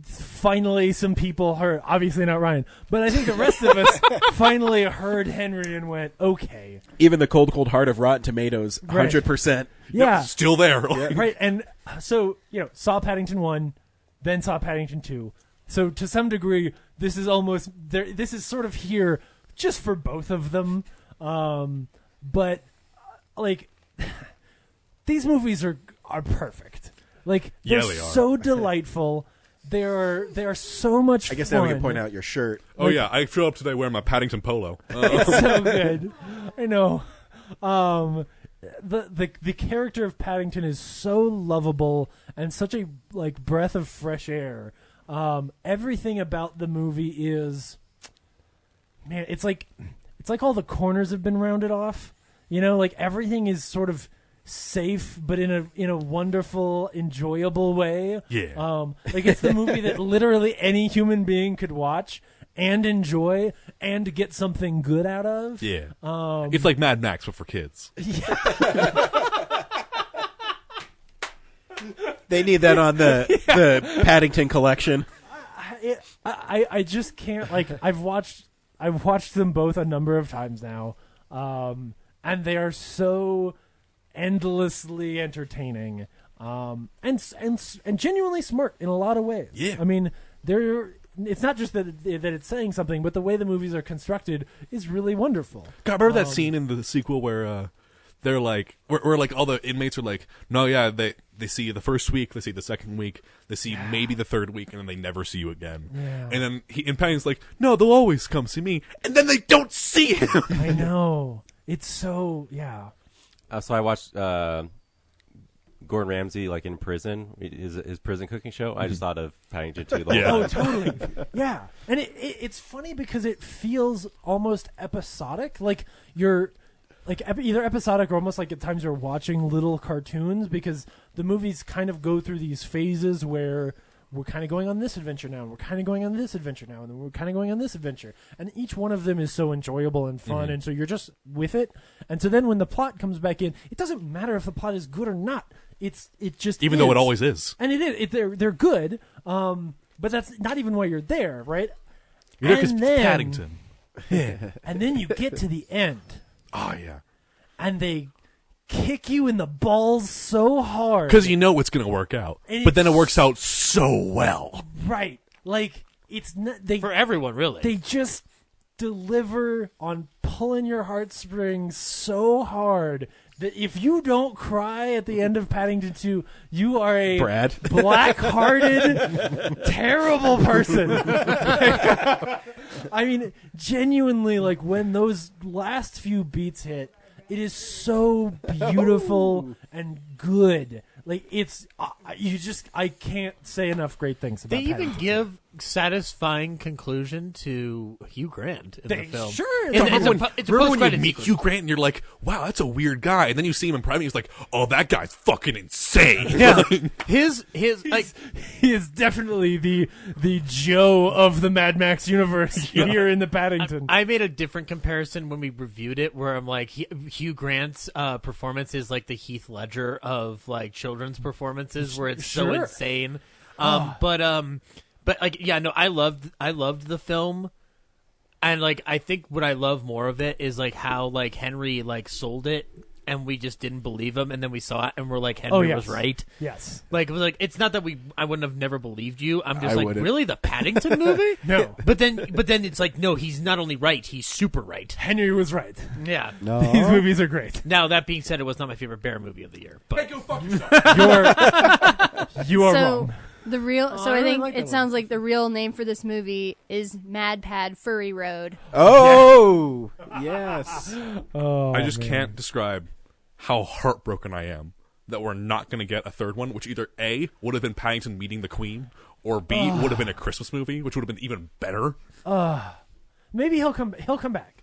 finally some people heard, obviously not Ryan, but I think the rest of us finally heard Henry and went, okay. Even the cold heart of Rotten Tomatoes, 100%. Yeah. Still there. Right. And so, saw Paddington 1, then saw Paddington 2. So to some degree, this is almost there. This is sort of here just for both of them. But like these movies are perfect. Like they're Yeah, they are. so delightful. They are so much. I guess fun. now we can point out your shirt. Oh yeah, I showed up today wearing my Paddington polo. It's so good. I know. The character of Paddington is so lovable and such a breath of fresh air. Everything about the movie is, man, it's like all the corners have been rounded off. Everything is sort of safe, but in a wonderful, enjoyable way. Yeah. It's the movie that literally any human being could watch and enjoy and get something good out of. Yeah. It's like Mad Max, but for kids. They need that on the Paddington collection. I just can't I've watched them both a number of times now, and they are so endlessly entertaining, and genuinely smart in a lot of ways. Yeah, I mean it's not just that it's saying something, but the way the movies are constructed is really wonderful. God, remember that scene in the sequel where they're like, where like all the inmates are like, no, yeah, they see you the first week, they see you the second week, they see you maybe the third week, and then they never see you again. Yeah. And then Paddington's like, no, they'll always come see me, and then they don't see him. I know. It's so, yeah. So I watched Gordon Ramsay in prison, his prison cooking show. I just thought of Paddington 2. Oh, totally. Yeah. And it's funny because it feels almost episodic. You're either episodic or almost at times you're watching little cartoons, because the movies kind of go through these phases where we're kind of going on this adventure now, and we're kind of going on this adventure now, and then we're kind of going on this adventure. And each one of them is so enjoyable and fun, and so you're just with it. And so then when the plot comes back in, it doesn't matter if the plot is good or not. It just even is. though it always is. And it is. They're good. but that's not even why you're there, right? You're there 'cause it's Paddington. And then you get to the end. Oh, yeah. And they kick you in the balls so hard. Because you know it's going to work out. And But then it works out so well. Right. Like, it's not... For everyone, really. They just deliver on pulling your heartstrings so hard that if you don't cry at the end of Paddington 2, you are a Brad. black-hearted, terrible person. I mean, genuinely, like, when those last few beats hit, it is so beautiful and good. Like, it's I can't say enough great things about They even Paddington. give satisfying conclusion to Hugh Grant in the film. Sure. And Remember when it's a you post-credit meet sequence. Hugh Grant and you're like, wow, that's a weird guy. And then you see him in private and he's like, oh, that guy's fucking insane. Yeah. his like He is definitely the Joe of the Mad Max universe here in the Paddington. I made a different comparison when we reviewed it, where I'm like, Hugh Grant's performance is like the Heath Ledger of like children's performances, where it's so Sure. insane. But like, yeah, no, I loved the film, and like, I think what I love more of it is like how like Henry like sold it, and we just didn't believe him, and then we saw it, and we're like, Henry was right. Yes. Like, it was like, it's not that I wouldn't have never believed you. I'm just I like, wouldn't. really, the Paddington movie? No. But then it's like, no, he's not only right, he's super right. Henry was right. Yeah. No. These movies are great. Now, that being said, it was not my favorite bear movie of the year. But Go fuck yourself. You are So wrong. the real, Oh, so I I really think like that it sounds like the real name for this movie is Mad Pad Furry Road. Oh, yes. Oh, I just man. can't describe how heartbroken I am that we're not going to get a third one, which either A, would have been Paddington meeting the Queen, or B, would have been a Christmas movie, which would have been even better. Maybe he'll come back.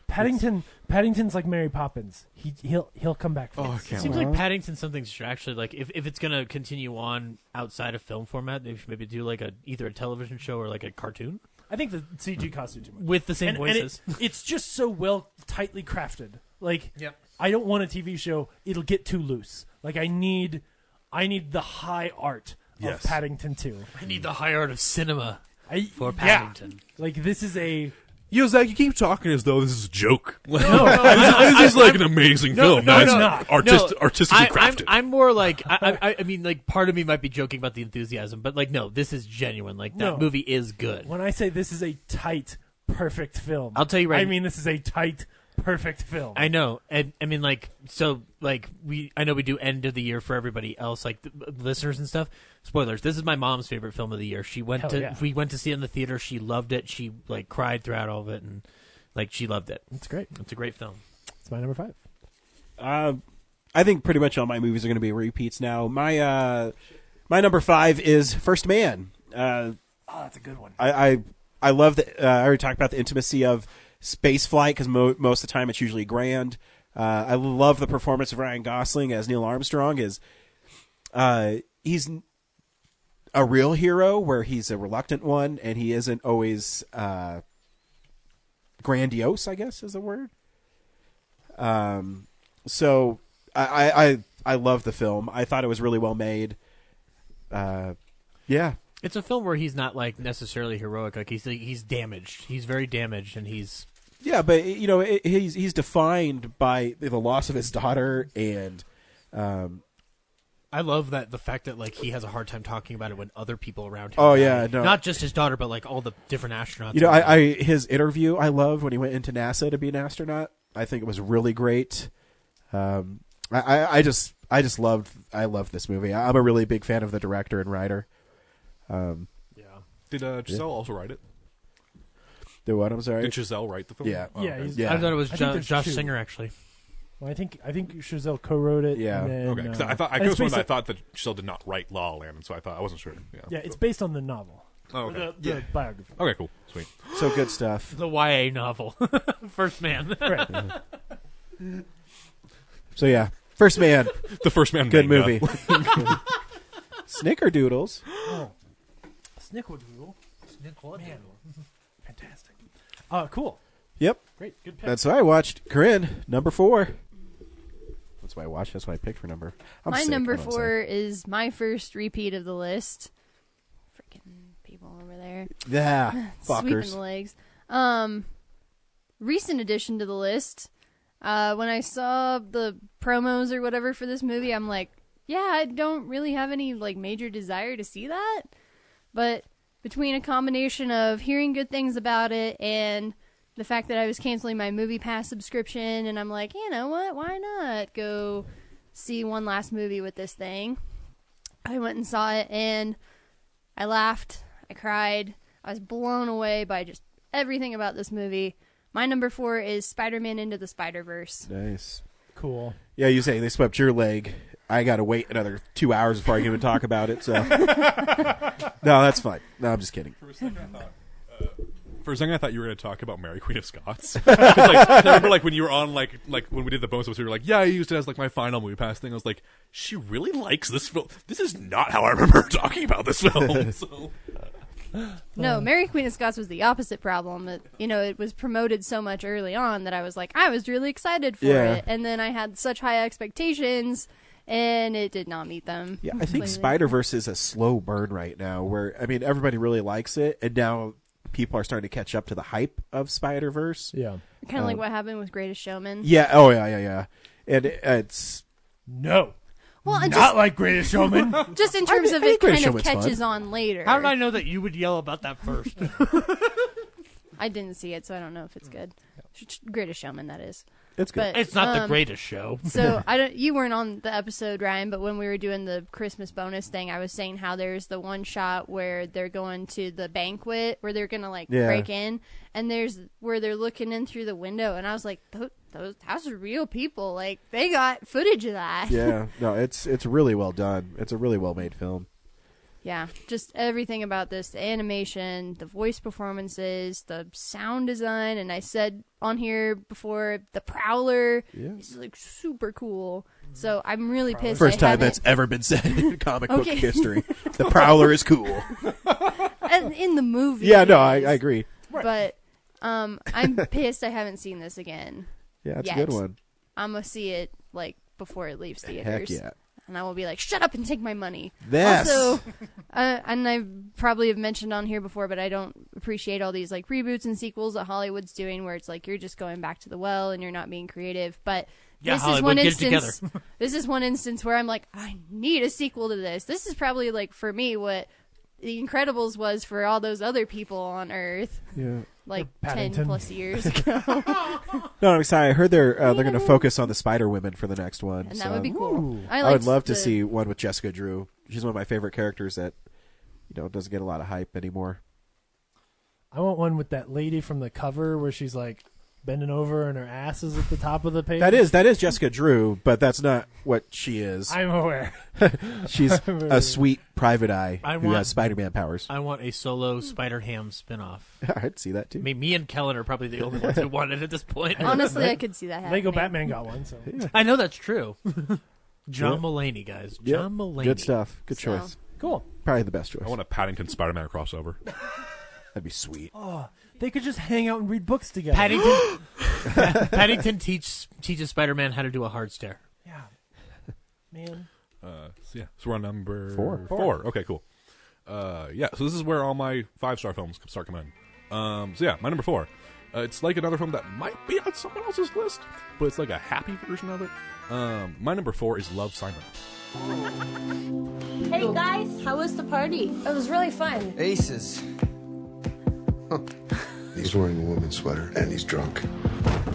Paddington's like Mary Poppins. He'll come back. Oh, I it can't seems wait. like Paddington something should actually, like, if it's going to continue on outside of film format, they should maybe do like either a television show or like a cartoon. I think the CG costs too much. With the same voices. It's just so well tightly crafted. Like, Yep. I don't want a TV show. It'll get too loose. Like, I need the high art of Yes. Paddington 2. I need the high art of cinema for Yeah. Paddington. Like, this is a... Yo, Zach, you keep talking as though this is a joke. This no, is like an amazing film. no, That's it's not. artistically crafted. I'm more like, I mean, like, part of me might be joking about the enthusiasm, but like, no, this is genuine. Like, that No. movie is good. When I say this is a tight, perfect film, I'll tell you right- I mean, this is a tight, perfect film. I know, and I mean, like, so, like, I know we do end of the year for everybody else, like the listeners and stuff. Spoilers: this is my mom's favorite film of the year. She went we went to see it in the theater. She loved it. She like cried throughout all of it, and like she loved it. It's great. It's a great film. It's my number 5. I think pretty much all my movies are going to be repeats now. My number 5 is First Man. That's a good one. I love the. I already talked about the intimacy of space flight because most of the time it's usually grand. I love the performance of Ryan Gosling as Neil Armstrong. He's a real hero where he's a reluctant one and he isn't always grandiose, I guess is the word. So I love the film. I thought it was really well made. Yeah. It's a film where he's not like necessarily heroic. Like he's damaged. He's very damaged, and he's Yeah, but you know he's defined by the loss of his daughter, and I love that the fact that like he has a hard time talking about it when other people around him. Oh, die. yeah, no. Not just his daughter, but like all the different astronauts. you know his interview I loved when he went into NASA to be an astronaut. I think it was really great. I just loved this movie. I'm a really big fan of the director and writer. Did Giselle also write it? Do what? I'm sorry. Did Giselle write the film? Yeah. Oh, Yeah, okay. he's- I thought it was I think there's Josh two. Singer actually. Well, I think Chazelle co-wrote it. Yeah. And then, Okay. 'Cause I thought and it's based I on- thought that Giselle did not write La La Land, and so I wasn't sure. Yeah. Yeah, it's based on the novel. Oh, Or okay. the biography. Okay, cool, sweet. So good stuff. The YA novel, First Man. Right. So yeah, First Man. The First Man. Good manga. movie. Snickerdoodles. Oh. Snickerdoodle. Man. Fantastic. Cool. Yep. Great. Good pick. That's what I watched. Corinne, number 4. That's what I watched. That's what I picked for number. I'm My sick, number what I'm 4 is my first repeat of the list. Freaking people over there. Yeah, Sweeping fuckers. the legs. Recent addition to the list. When I saw the promos or whatever for this movie, I'm like, yeah, I don't really have any like major desire to see that. But between a combination of hearing good things about it and the fact that I was canceling my Movie Pass subscription, and I'm like, you know what? Why not go see one last movie with this thing? I went and saw it, and I laughed, I cried, I was blown away by just everything about this movie. My number 4 is Spider-Man Into the Spider-Verse. Nice. Cool. Yeah, you say they swept your leg. I got to wait another 2 hours before I can even talk about it. So, no, that's fine. No, I'm just kidding. For a second, I thought you were going to talk about Mary Queen of Scots. I remember, like, when you were on, like when we did the bonus episode, you were like, "Yeah, I used it as like my final movie pass thing." I was like, "She really likes this film. This is not how I remember her talking about this film." So. No, Mary Queen of Scots was the opposite problem. It was promoted so much early on that I was like, I was really excited for it, and then I had such high expectations. And it did not meet them. Yeah, I think Spider-Verse is a slow burn right now where, I mean, everybody really likes it, and now people are starting to catch up to the hype of Spider-Verse. Yeah. Kind of like what happened with Greatest Showman. Yeah, oh, yeah. And it's... No. Well, and not like Greatest Showman. Just in terms of it kind of catches on later. How did I know that you would yell about that first? I didn't see it, so I don't know if it's good. Greatest Showman, that is. It's good. But, it's not the greatest show. So you weren't on the episode, Ryan, but when we were doing the Christmas bonus thing, I was saying how there's the one shot where they're going to the banquet where they're gonna break in, and there's where they're looking in through the window, and I was like, those are real people. Like they got footage of that. Yeah, no, it's really well done. It's a really well made film. Yeah, just everything about this, the animation, the voice performances, the sound design, and I said on here before, the Prowler is like super cool. So I'm really pissed. First time that's ever been said in comic book history. The Prowler is cool. And in the movie. Yeah, no, I agree. But I'm pissed I haven't seen this again. Yeah, it's a good one. I'm going to see it before it leaves theaters. Heck yeah. And I will be like, shut up and take my money. Yes. Also, and I probably have mentioned on here before, but I don't appreciate all these reboots and sequels that Hollywood's doing where it's like you're just going back to the well and you're not being creative. But yeah, this Hollywood, is one get instance. it together. This is one instance where I'm like, I need a sequel to this. This is probably for me what The Incredibles was for all those other people on Earth. Yeah. 10 plus years ago. No, I'm excited. I heard they're going to focus on the Spider Women for the next one. And that would be cool. I would love to see one with Jessica Drew. She's one of my favorite characters that doesn't get a lot of hype anymore. I want one with that lady from the cover where she's bending over and her ass is at the top of the page. That is Jessica Drew, but that's not what she is. I'm aware. She's a sweet private eye who has Spider-Man powers. I want a solo Spider-Ham spinoff. I'd see that too. Me and Kellen are probably the only ones who want it at this point. Honestly, I could see that happening. Lego Batman got one, so I know that's true. John Mulaney, guys. John Mulaney. Good stuff. Good choice. Cool. Probably the best choice. I want a Paddington Spider-Man crossover. That'd be sweet. Oh, they could just hang out and read books together. Paddington teaches Spider-Man how to do a hard stare. Yeah. Man. So we're on number 4. Okay, cool. So this is where all my 5-star films start coming in. My number 4. It's like another film that might be on someone else's list, but it's like a happy version of it. My number 4 is Love, Simon. Hey guys, how was the party? It was really fun. Aces. He's wearing a woman's sweater, and he's drunk.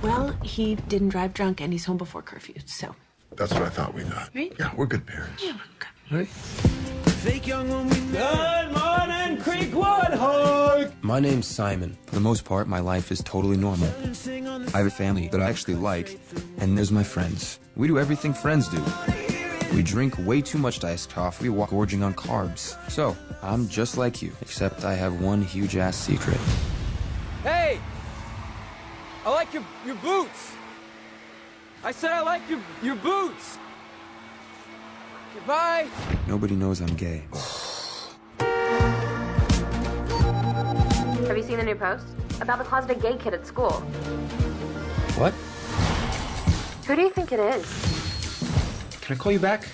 Well, he didn't drive drunk, and he's home before curfew, so. That's what I thght we got. Right? Yeah, we're good parents. Yeah, we're good. Right? Fake young woman. Good morning, Creekwood Hog. My name's Simon. For the most part, my life is totally normal. I have a family that I actually like, and there's my friends. We do everything friends do. We drink way too much iced coffee, walk gorging on carbs. So, I'm just like you, except I have one huge-ass secret. Hey! I like your boots! I said I like your boots! Goodbye! Nobody knows I'm gay. Have you seen the new post? About the closeted gay kid at school. What? Who do you think it is? Can I call you back?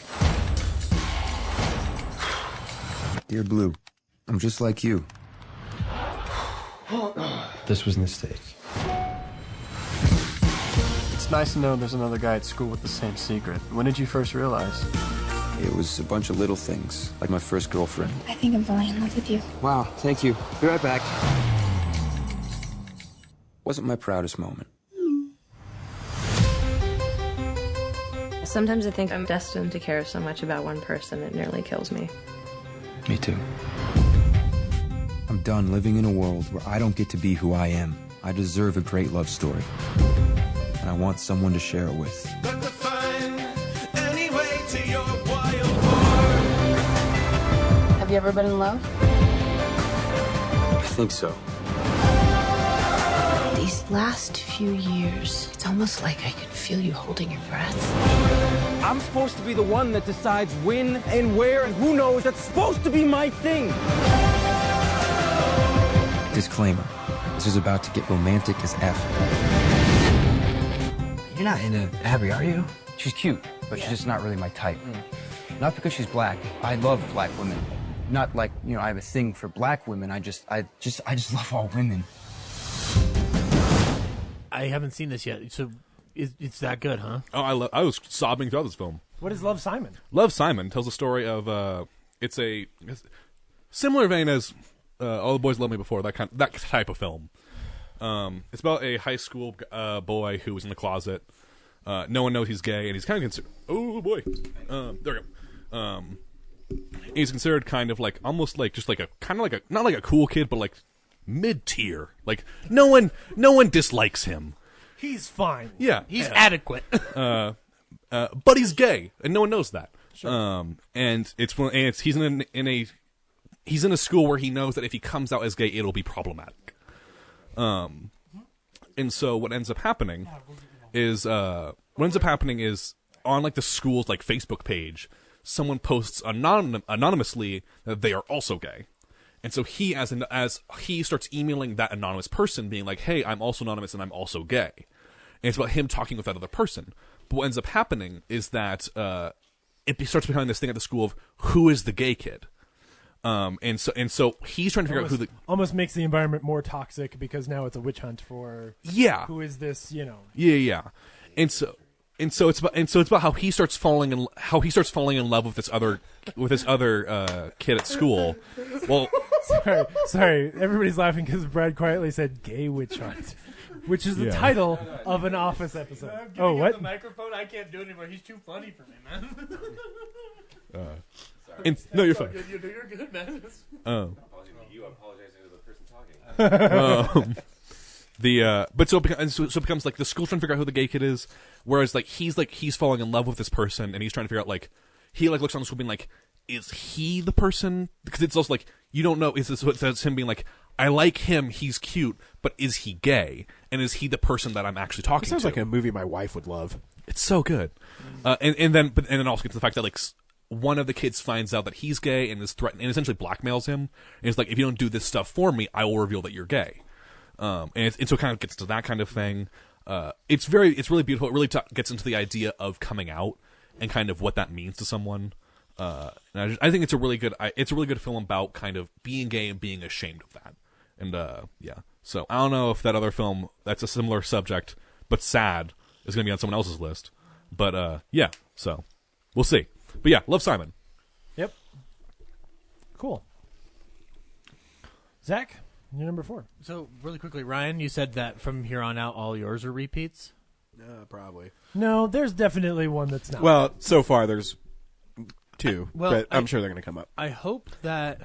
Dear Blue, I'm just like you. This was a mistake. It's nice to know there's another guy at school with the same secret. When did you first realize? It was a bunch of little things, like my first girlfriend. I think I'm falling in love with you. Wow, thank you. Be right back. Wasn't my proudest moment. Sometimes I think I'm destined to care so much about one person it nearly kills me. Me too. I'm done living in a world where I don't get to be who I am. I deserve a great love story. And I want someone to share it with. Have you ever been in love? I think so. These last few years, it's almost like I can feel you holding your breath. I'm supposed to be the one that decides when and where and who knows. That's supposed to be my thing. Disclaimer. This is about to get romantic as F. You're not into Abby, are you? She's cute, but she's just not really my type. Not because she's black. I love black women. Not like, you know, I have a thing for black women. I just love all women. I haven't seen this yet, so it's that good, huh? Oh, I was sobbing throughout this film. What is Love, Simon? Love, Simon tells the story of it's a similar vein as All the Boys Love Me Before, that type of film. It's about a high school boy who was in the closet. No one knows he's gay, and he's kind of considered. Oh boy, there we go. He's considered kind of like almost like just like a kind of like a not like a cool kid, but like mid-tier. Like no one dislikes him. He's fine. Yeah, he's adequate. But he's gay, and no one knows that. Sure. And he's in a school where he knows that if he comes out as gay, it'll be problematic. And so what ends up happening is on like the school's like Facebook page, someone posts anonymously that they are also gay. And so he, as he starts emailing that anonymous person, being like, "Hey, I'm also anonymous and I'm also gay," and it's about him talking with that other person. But what ends up happening is that it starts becoming this thing at the school of who is the gay kid, and so he's trying to figure out who almost makes the environment more toxic because now it's a witch hunt for who is this, you know? Yeah, and so it's about how he starts falling in love with this other kid at school. Well, sorry, everybody's laughing because Brad quietly said "gay witch hunt," which is the title of an Office episode. Oh, what? The microphone, I can't do it anymore. He's too funny for me, man. No, you're fine. You're good, man. I'm apologizing to the person talking. But so it becomes like the school's trying to figure out who the gay kid is, whereas like he's falling in love with this person, and he's trying to figure out like he like looks on the school being like, is he the person? Because it's also like you don't know. Is this what says him being like, I like him, he's cute, but is he gay? And is he the person that I'm actually talking to? Sounds like a movie my wife would love. It's so good. And then also get to the fact that like one of the kids finds out that he's gay and is threatened and essentially blackmails him. And it's like, if you don't do this stuff for me, I will reveal that you're gay. And so it kind of gets to that kind of thing. It's really beautiful. It really gets into the idea of coming out and kind of what that means to someone. And I think it's a really good film about kind of being gay and being ashamed of that. And yeah, so I don't know if that other film that's a similar subject but sad is going to be on someone else's list. But yeah, so we'll see. But yeah, Love, Simon. Yep. Cool. Zach, you're number 4. So really quickly, Ryan, you said that from here on out, all yours are repeats. Probably. No, there's definitely one that's not. Well, so far there's 2, but I'm sure they're going to come up. I hope that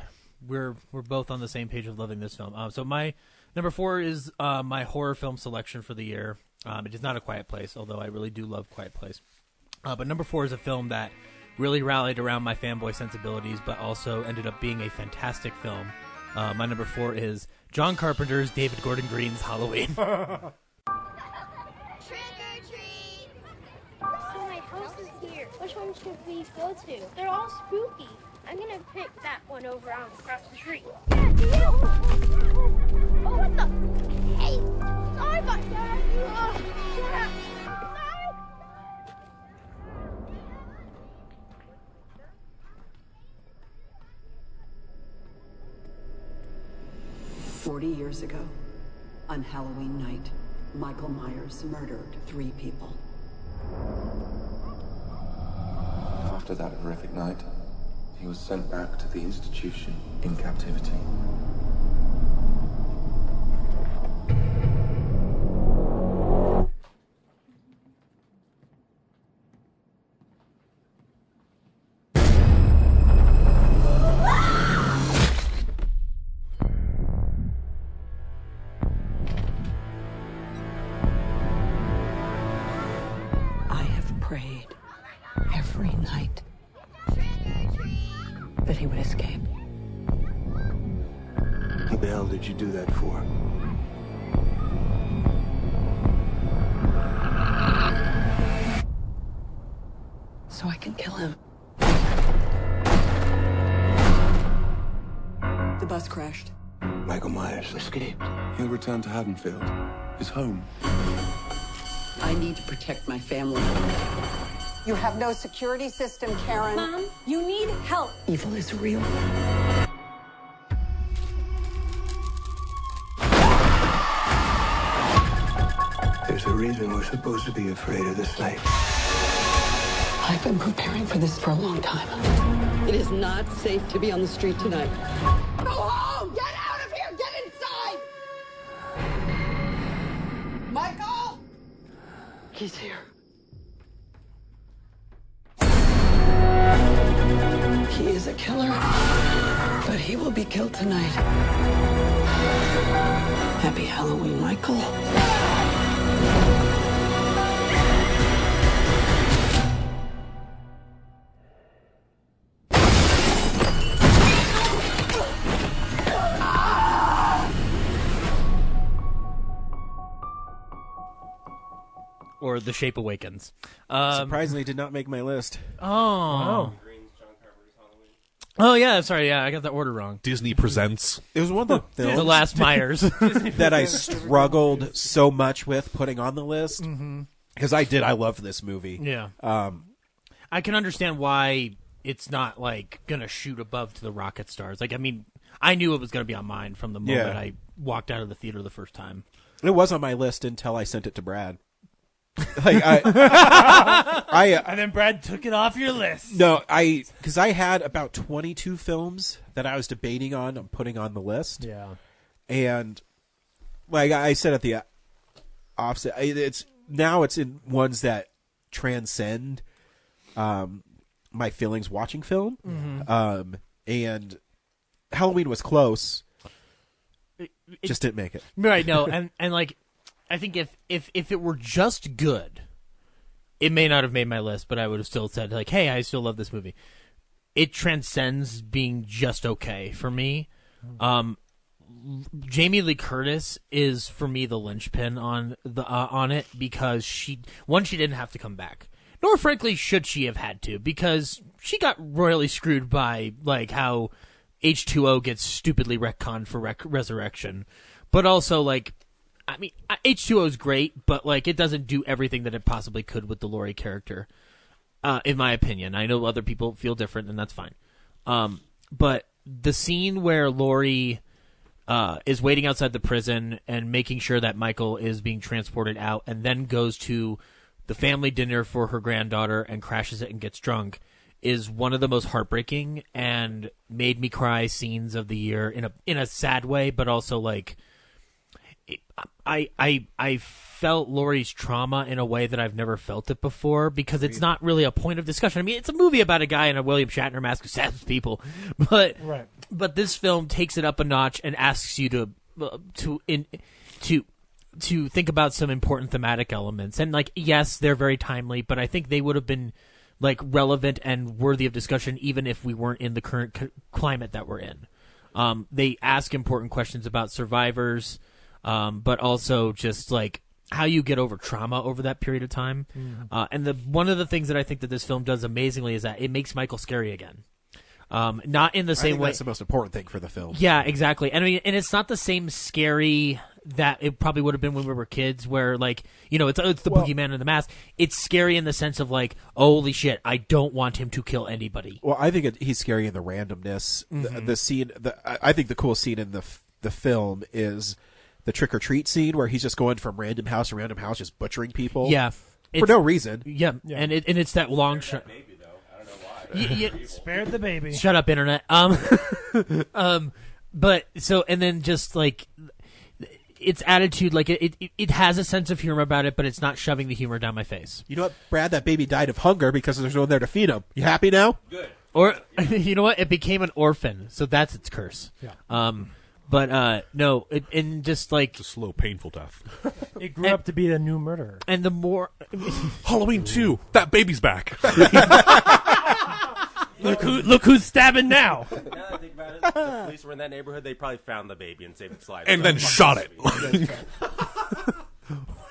we're both on the same page of loving this film. So my number 4 is my horror film selection for the year. It is not A Quiet Place, although I really do love Quiet Place. But number 4 is a film that really rallied around my fanboy sensibilities, but also ended up being a fantastic film. My number 4 is John Carpenter's David Gordon Green's Halloween. Trick or treat! So my house is here. Which one should we go to? They're all spooky. I'm gonna pick that one over on across the street. Yeah. Oh, what the? Hey! Sorry about that. Oh, yeah. Sorry. 40 years ago, on Halloween night, Michael Myers murdered 3 people. After that horrific night, he was sent back to the institution in captivity. I have prayed every night that he would escape. What the hell did you do that for? So I can kill him. The bus crashed. Michael Myers escaped. He'll return to Haddonfield, his home. I need to protect my family. You have no security system, Karen. Mom, you need help. Evil is real. There's a reason we're supposed to be afraid of the snake. I've been preparing for this for a long time. It is not safe to be on the street tonight. Go home! Get out of here! Get inside! Michael! He's here. He is a killer, but he will be killed tonight. Happy Halloween, Michael. Or The Shape Awakens. Surprisingly, did not make my list. Oh. Oh, yeah, sorry, yeah, I got the order wrong. Disney Presents. It was one of the films The Last Myers. that I struggled so much with putting on the list. Mhm. Because I love this movie. Yeah. I can understand why it's not, like, going to shoot above to the rocket stars. Like, I mean, I knew it was going to be on mine from the moment I walked out of the theater the first time. It was on my list until I sent it to Brad. Like and then Brad took it off your list. No, because I had about 22 films that I was debating on putting on the list. Yeah. And like I said at the offset, it's in ones that transcend my feelings watching film. Mhm. And Halloween was close. Just didn't make it. Right, no, and like I think if it were just good, it may not have made my list, but I would have still said, like, hey, I still love this movie. It transcends being just okay for me. Jamie Lee Curtis is, for me, the linchpin on it because she didn't have to come back. Nor, frankly, should she have had to, because she got royally screwed by, like, how H2O gets stupidly retconned for Resurrection. But also, like, I mean, H2O is great, but like it doesn't do everything that it possibly could with the Laurie character, in my opinion. I know other people feel different, and that's fine. But the scene where Laurie is waiting outside the prison and making sure that Michael is being transported out, and then goes to the family dinner for her granddaughter and crashes it and gets drunk, is one of the most heartbreaking and made me cry scenes of the year in a sad way, but also like. I felt Laurie's trauma in a way that I've never felt it before, because it's not really a point of discussion. I mean, it's a movie about a guy in a William Shatner mask who stabs people, but this film takes it up a notch and asks you to think about some important thematic elements. And like, yes, they're very timely, but I think they would have been like relevant and worthy of discussion even if we weren't in the current climate that we're in. They ask important questions about survivors. But also just like how you get over trauma over that period of time. And one of the things that I think that this film does amazingly is that it makes Michael scary again. Not in the same way. That's the most important thing for the film. Yeah, exactly. And I mean, and it's not the same scary that it probably would have been when we were kids, where like, you know, it's the boogeyman in the mask. It's scary in the sense of like, holy shit, I don't want him to kill anybody. Well, I think he's scary in the randomness. The scene, I think the cool scene in the film is the trick or treat scene where he's just going from random house to random house, just butchering people. Yeah, for no reason. Yeah, and it's that long shot. Spared the baby. Shut up, internet. But so, and then just like its attitude, like it has a sense of humor about it, but it's not shoving the humor down my face. You know what, Brad? That baby died of hunger because there's no one there to feed him. You happy now? Good. Or you know what? It became an orphan, so that's its curse. Yeah. But no, and just like it's a slow, painful death. It grew up to be a new murderer. And the more Halloween 2, that baby's back. Look who's stabbing now. Now that I think about it, the police were in that neighborhood. They probably found the baby and saved its life. And then shot it.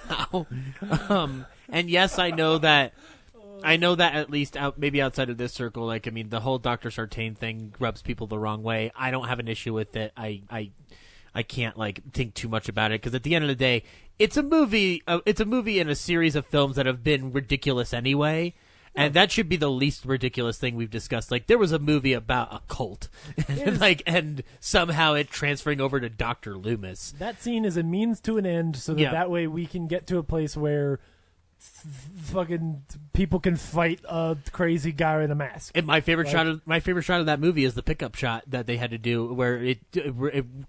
Wow. And yes, I know that at least maybe outside of this circle, like, I mean, the whole Dr. Sartain thing rubs people the wrong way. I don't have an issue with it. I can't like think too much about it because at the end of the day, it's a movie. It's a movie in a series of films that have been ridiculous anyway. And that should be the least ridiculous thing we've discussed. Like, there was a movie about a cult, and somehow it transferring over to Dr. Loomis. That scene is a means to an end, so that way we can get to a place where fucking people can fight a crazy guy in a mask. And my favorite shot of that movie is the pickup shot that they had to do, where it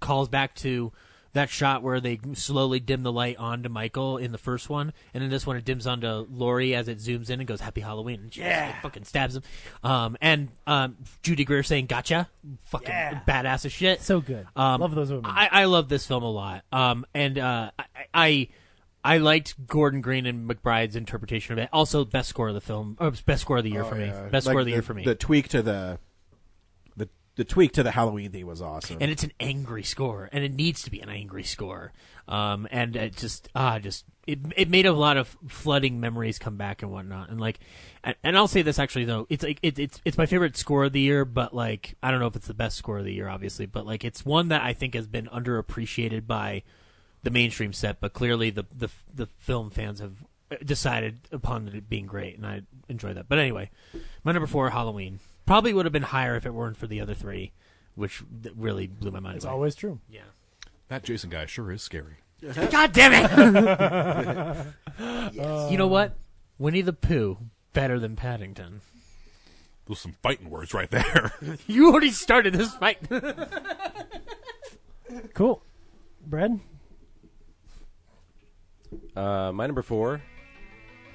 calls back to that shot where they slowly dim the light onto Michael in the first one, and in this one it dims onto Laurie as it zooms in and goes "Happy Halloween." And she just fucking stabs him. And Judy Greer saying "Gotcha," fucking badass as shit. So good. Love those women. I love this film a lot. I liked Gordon Green and McBride's interpretation of it. Also, best score of the film, or best score of the year for me. Best score of the year for me. The tweak to the tweak to the Halloween theme was awesome, and it's an angry score, and it needs to be an angry score. And it it made a lot of flooding memories come back and whatnot. And like, and I'll say this actually though, it's like it's my favorite score of the year, but like I don't know if it's the best score of the year, obviously, but like it's one that I think has been underappreciated by the mainstream set, but clearly the film fans have decided upon it being great, and I enjoy that. But anyway, my number 4, Halloween, probably would have been higher if it weren't for the other 3, which really blew my mind. It's away. always true. Yeah, that Jason guy sure is scary. God damn it! Yes. You know what? Winnie the Pooh better than Paddington. Those some fighting words right there. You already started this fight. Cool, Brad. My number 4,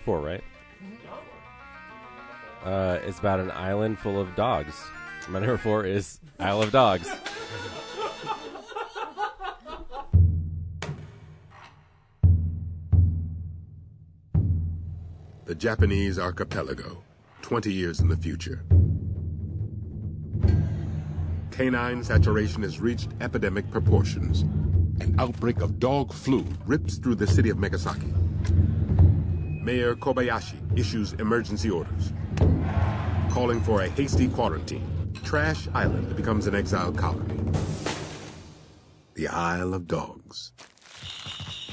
right? It's about an island full of dogs. My number 4 is Isle of Dogs. The Japanese archipelago, 20 years in the future. Canine saturation has reached epidemic proportions. An outbreak of dog flu rips through the city of Megasaki. Mayor Kobayashi issues emergency orders, calling for a hasty quarantine. Trash Island becomes an exiled colony. The Isle of Dogs.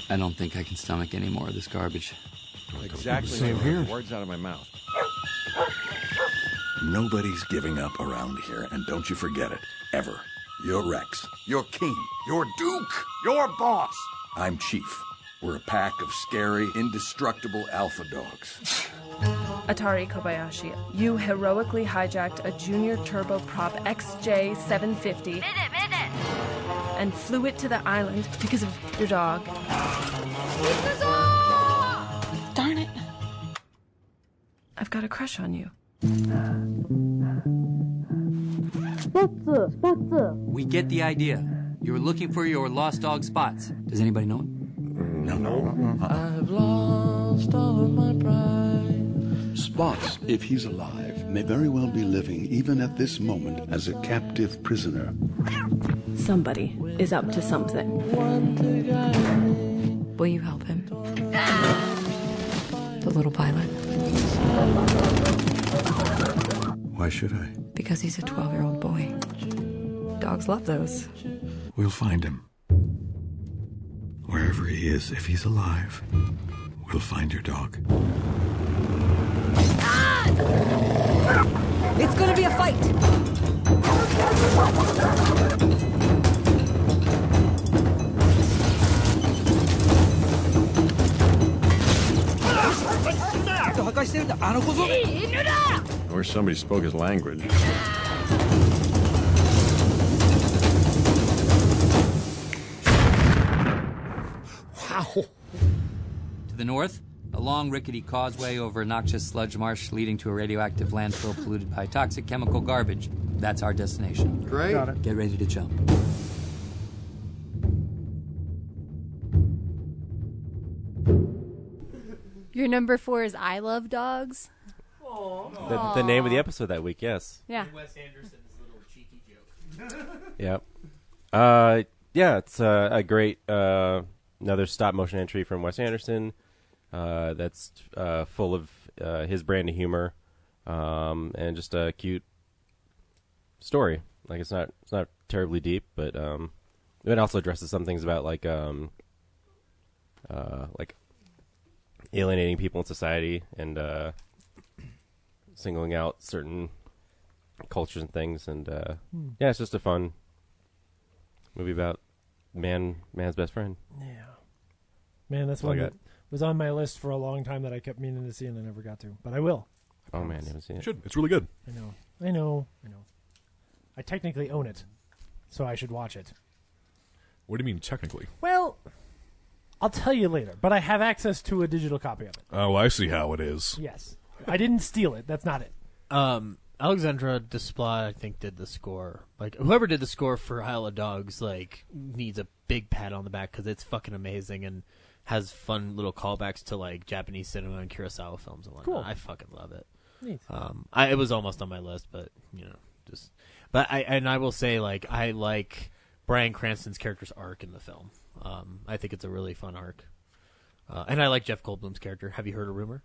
I don't think I can stomach any more of this garbage. Exactly. Same here. Words out of my mouth. Nobody's giving up around here, and don't you forget it, ever. You're Rex. You're King. You're Duke. You're Boss. I'm Chief. We're a pack of scary, indestructible alpha dogs. Atari Kobayashi, you heroically hijacked a junior turboprop XJ750 and flew it to the island because of your dog. Darn it. I've got a crush on you. We get the idea. You're looking for your lost dog Spots. Does anybody know it? No. I've lost all of my pride. Spots, if he's alive, may very well be living, even at this moment, as a captive prisoner. Somebody is up to something. Will you help him? The little pilot. Why should I? Because he's a 12-year-old boy. Dogs love those. We'll find him. Wherever he is, if he's alive, we'll find your dog. It's gonna be a fight! I wish somebody spoke his language. Wow. To the north, a long rickety causeway over a noxious sludge marsh leading to a radioactive landfill polluted by toxic chemical garbage. That's our destination. Great. Got it. Get ready to jump. Your number 4 is I Love Dogs. The name of the episode that week, yes. Yeah. Wes Anderson's little cheeky joke. Yep. Yeah, it's a great another stop motion entry from Wes Anderson. That's full of his brand of humor, and just a cute story. Like it's not terribly deep, but it also addresses some things about like alienating people in society and singling out certain cultures and things. And yeah, it's just a fun movie about man's best friend. Yeah, man, that's one that was on my list for a long time that I kept meaning to see and I never got to, but I will. Oh man, you haven't seen it? You should. It's really good. I know. I technically own it, so I should watch it. What do you mean technically? Well, I'll tell you later, but I have access to a digital copy of it. Oh, I see how it is. Yes. I didn't steal it. That's not it. Alexandra Desplat, I think, did the score. Like, whoever did the score for Isle of Dogs, like, needs a big pat on the back because it's fucking amazing and has fun little callbacks to, like, Japanese cinema and Kurosawa films and whatnot. Cool. I fucking love it. Neat. It was almost on my list, but, just... But I will say, like, I like Bryan Cranston's character's arc in the film. I think it's a really fun arc. And I like Jeff Goldblum's character. Have you heard a rumor?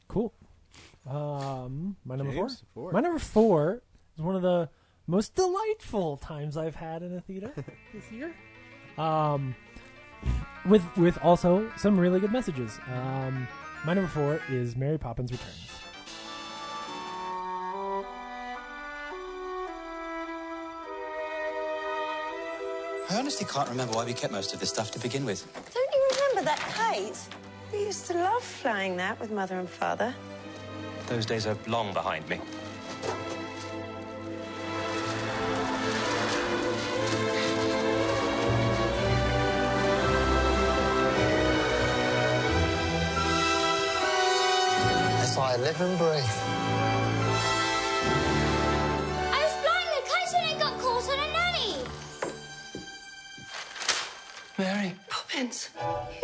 Cool. My number James, 4? My number 4 is one of the most delightful times I've had in a theater this year. With also some really good messages. My number 4 is Mary Poppins Returns. I honestly can't remember why we kept most of this stuff to begin with. Don't you remember that kite? We used to love flying that with Mother and Father. Those days are long behind me. That's why I live and breathe. I was flying the kite and it got caught on a nanny. Mary, Poppins,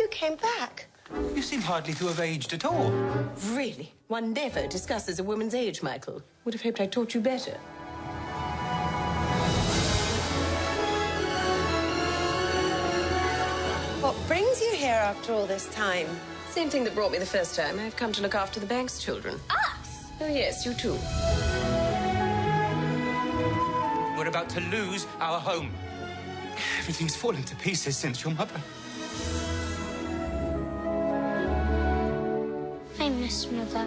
you came back. you seem hardly to have aged at all. Really? One never discusses a woman's age, Michael. Would have hoped I taught you better. What brings you here after all this time? Same thing that brought me the first time. I've come to look after the bank's children. Us? Oh, yes, you too. We're about to lose our home. Everything's fallen to pieces since your mother. I miss Mother.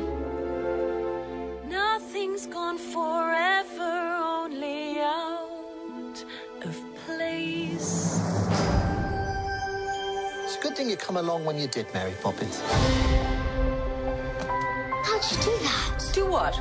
Nothing's gone forever, only out of place. It's a good thing you come along when you did, Mary Poppins. How'd you do that? Do what?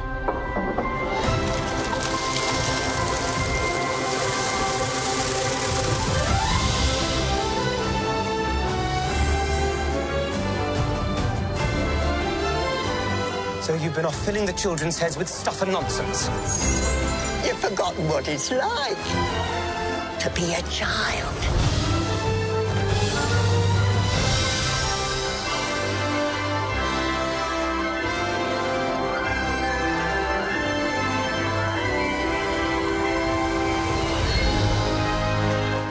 So you've been off filling the children's heads with stuff and nonsense. You've forgotten what it's like to be a child.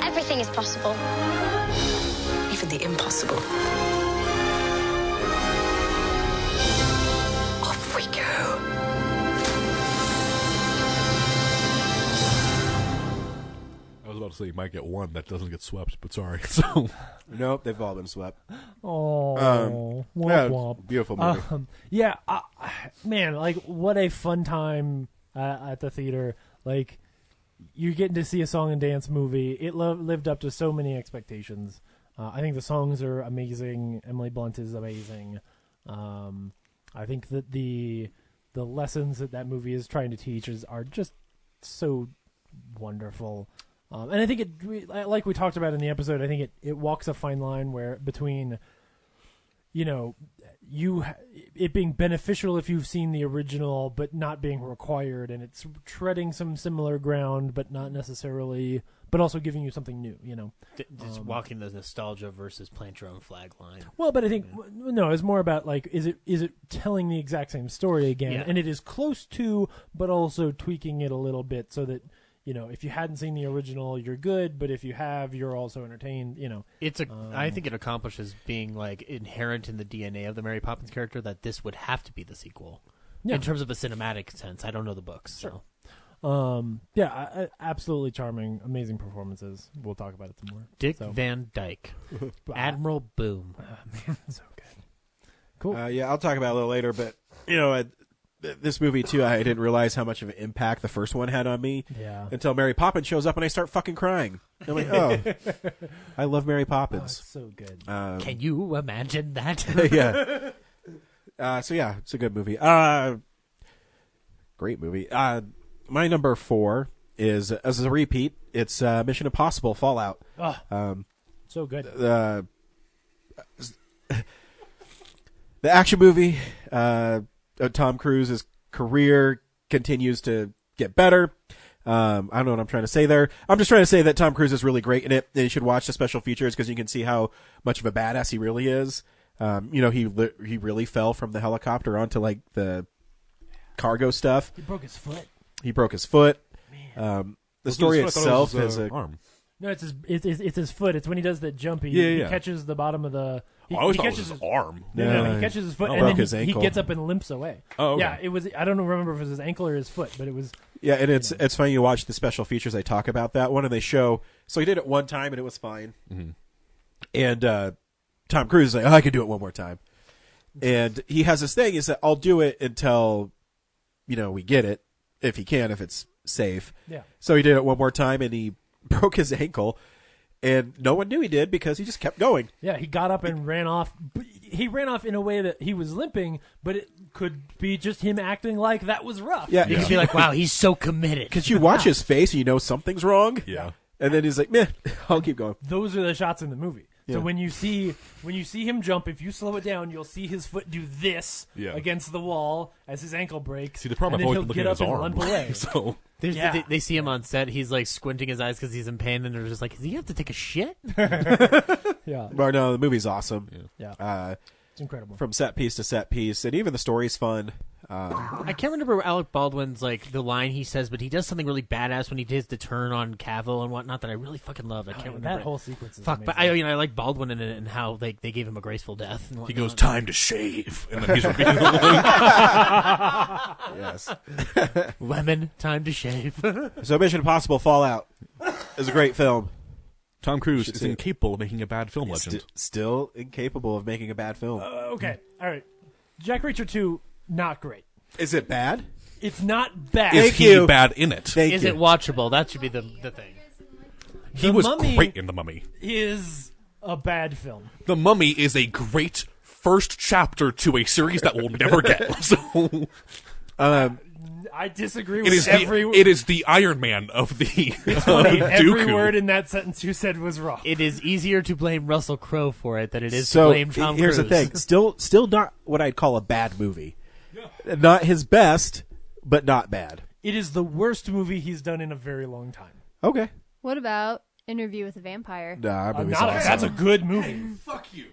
Everything is possible. Even the impossible. Off we go. I was about to say you might get one that doesn't get swept, but sorry. So nope, they've all been swept. Oh, yeah, beautiful movie. Yeah, man, like what a fun time at the theater. Like you're getting to see a song and dance movie. It lived up to so many expectations. I think the songs are amazing. Emily Blunt is amazing. I think that the lessons that movie is trying to teach are just so wonderful. And I think like we talked about in the episode, I think it walks a fine line between, it being beneficial if you've seen the original, but not being required, and it's treading some similar ground, but not necessarily, but also giving you something new. Just walking the nostalgia versus plant your own flag line. Well, but I think no, it's more about like, is it telling the exact same story again, and it is close to, but also tweaking it a little bit so that. If you hadn't seen the original, you're good, but if you have, you're also entertained. I think it accomplishes being like inherent in the DNA of the Mary Poppins character that this would have to be the sequel. Yeah. In terms of a cinematic sense, I don't know the books. Sure. Absolutely charming, amazing performances. We'll talk about it some more. Dick Van Dyke, Admiral Boom. Man, so good. Cool. I'll talk about it a little later, but this movie too, I didn't realize how much of an impact the first one had on me until Mary Poppins shows up and I start fucking crying. I'm like, oh, I love Mary Poppins. Oh, it's so good. Can you imagine that? Yeah. It's a good movie. Great movie. My number 4 is, as a repeat, it's Mission Impossible Fallout. So good. The action movie, Tom Cruise's career continues to get better. I don't know what I'm trying to say there. I'm just trying to say that Tom Cruise is really great in it, and you should watch the special features because you can see how much of a badass he really is. He really fell from the helicopter onto like the cargo stuff. He broke his foot. The story itself is a arm. No, it's his foot. It's when he does that jump. He catches the bottom of the. I always thought it was his arm. No, he catches his foot and then he gets up and limps away. Oh, okay. Yeah, it was. I don't remember if it was his ankle or his foot, but it was. Yeah, and it's funny you watch the special features. They talk about that one, and they show. So he did it one time, and it was fine. Mm-hmm. And Tom Cruise is like, I can do it one more time. And he has this thing is that I'll do it until, we get it, if he can, if it's safe. Yeah. So he did it one more time, and he broke his ankle. And no one knew he did because he just kept going. Yeah, he got up and ran off. He ran off in a way that he was limping, but it could be just him acting like that was rough. Yeah, you could be like, wow, he's so committed. Because you watch his face and you know something's wrong. Yeah. And then he's like, meh, I'll keep going. Those are the shots in the movie. Yeah. So when you see him jump, if you slow it down, you'll see his foot do this against the wall as his ankle breaks. See, the problem and I've then always he'll been get looking up at and his arm. limp away. So they see him on set. He's like squinting his eyes because he's in pain, and they're just like, "Does he have to take a shit?" Yeah. But no, the movie's awesome. Yeah. It's incredible. From set piece to set piece, and even the story's fun. I can't remember Alec Baldwin's like the line he says, but he does something really badass when he does the turn on Cavill and whatnot that I really fucking love. I can't remember that it. whole sequence. Is Fuck, amazing. but I like Baldwin in it and how they gave him a graceful death. And he goes, "Time to shave," and then he's Yes. Lemon, time to shave. So Mission Impossible Fallout is a great film. Tom Cruise is incapable of making a bad film legend. Still incapable of making a bad film. Okay. All right. Jack Reacher 2, not great. Is it bad? It's not bad. Is he bad in it? Is it watchable? That should be the thing. He was great in The Mummy. Is a bad film. The Mummy is a great first chapter to a series that we'll never get. So, I disagree with every word. It is the Iron Man of the It's funny. Every Dooku. word in that sentence you said was wrong. It is easier to blame Russell Crowe for it than it is So to blame Tom here's Cruise. the thing. Still not what I'd call a bad movie. Not his best, but not bad. It is the worst movie he's done in a very long time. Okay. What about Interview with a Vampire? Nah, that movie's awesome. That's a good movie. Fuck you.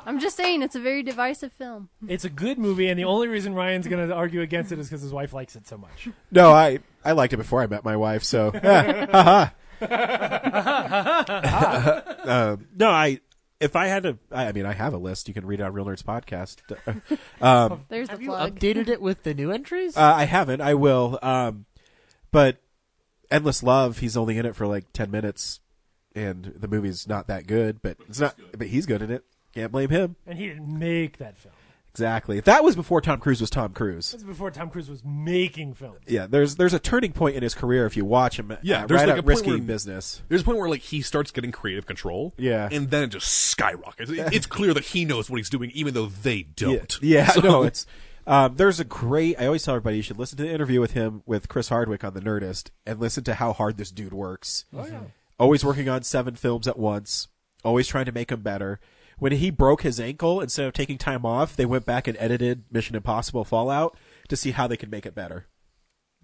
I'm just saying, it's a very divisive film. It's a good movie, and the only reason Ryan's going to argue against it is because his wife likes it so much. No, I liked it before I met my wife, so haha. No, if I had to, I mean, I have a list. You can read it on Real Nerds Podcast. There's the Have you plug. updated it with the new entries? I haven't. I will. But Endless Love, he's only in it for like 10 minutes, and the movie's not that good. But it's not. But he's good in it. Can't blame him. And he didn't make that film. Exactly. That was before Tom Cruise was Tom Cruise. That's before Tom Cruise was making films. Yeah, there's a turning point in his career if you watch him. Yeah, there's right like at a risky point where, business. There's a point where like he starts getting creative control. Yeah, and then it just skyrockets. It's clear that he knows what he's doing, even though they don't. Yeah, So- no, it's. There's a great. I always tell everybody you should listen to the interview with him with Chris Hardwick on The Nerdist and listen to how hard this dude works. Oh, yeah. Always working on 7 films at once. Always trying to make them better. When he broke his ankle, instead of taking time off, they went back and edited Mission Impossible Fallout to see how they could make it better.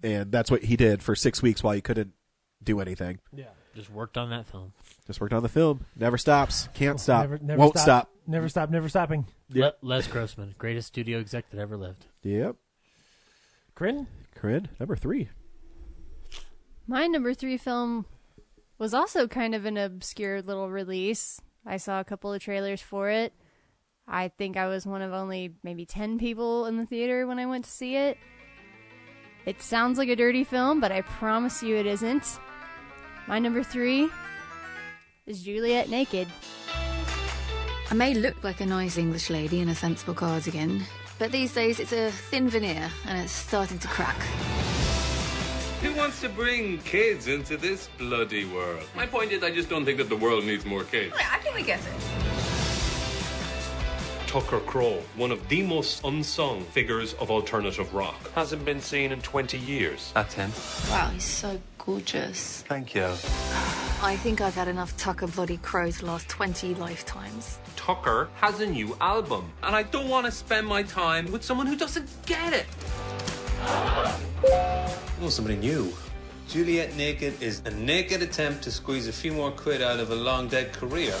And that's what he did for 6 weeks while he couldn't do anything. Yeah, just worked on that film. Just worked on the film. Never stops. Can't stop. Never Won't stop. Never stop. Never stopping. Yep. Les Grossman, greatest studio exec that ever lived. Yep. Corinne, number 3. My number 3 film was also kind of an obscure little release. I saw a couple of trailers for it. I think I was one of only maybe 10 people in the theater when I went to see it. It sounds like a dirty film, but I promise you it isn't. My number 3 is Juliet Naked. I may look like a nice English lady in a sensible cardigan, but these days it's a thin veneer and it's starting to crack. Who wants to bring kids into this bloody world? My point is, I just don't think that the world needs more kids. I think we get it. Tucker Crowe, one of the most unsung figures of alternative rock, hasn't been seen in 20 years. That's him. Wow, he's so gorgeous. Thank you. I think I've had enough Tucker bloody Crowe to last 20 lifetimes. Tucker has a new album, and I don't want to spend my time with someone who doesn't get it. Oh, somebody new. Juliet Naked is a naked attempt to squeeze a few more quid out of a long dead career.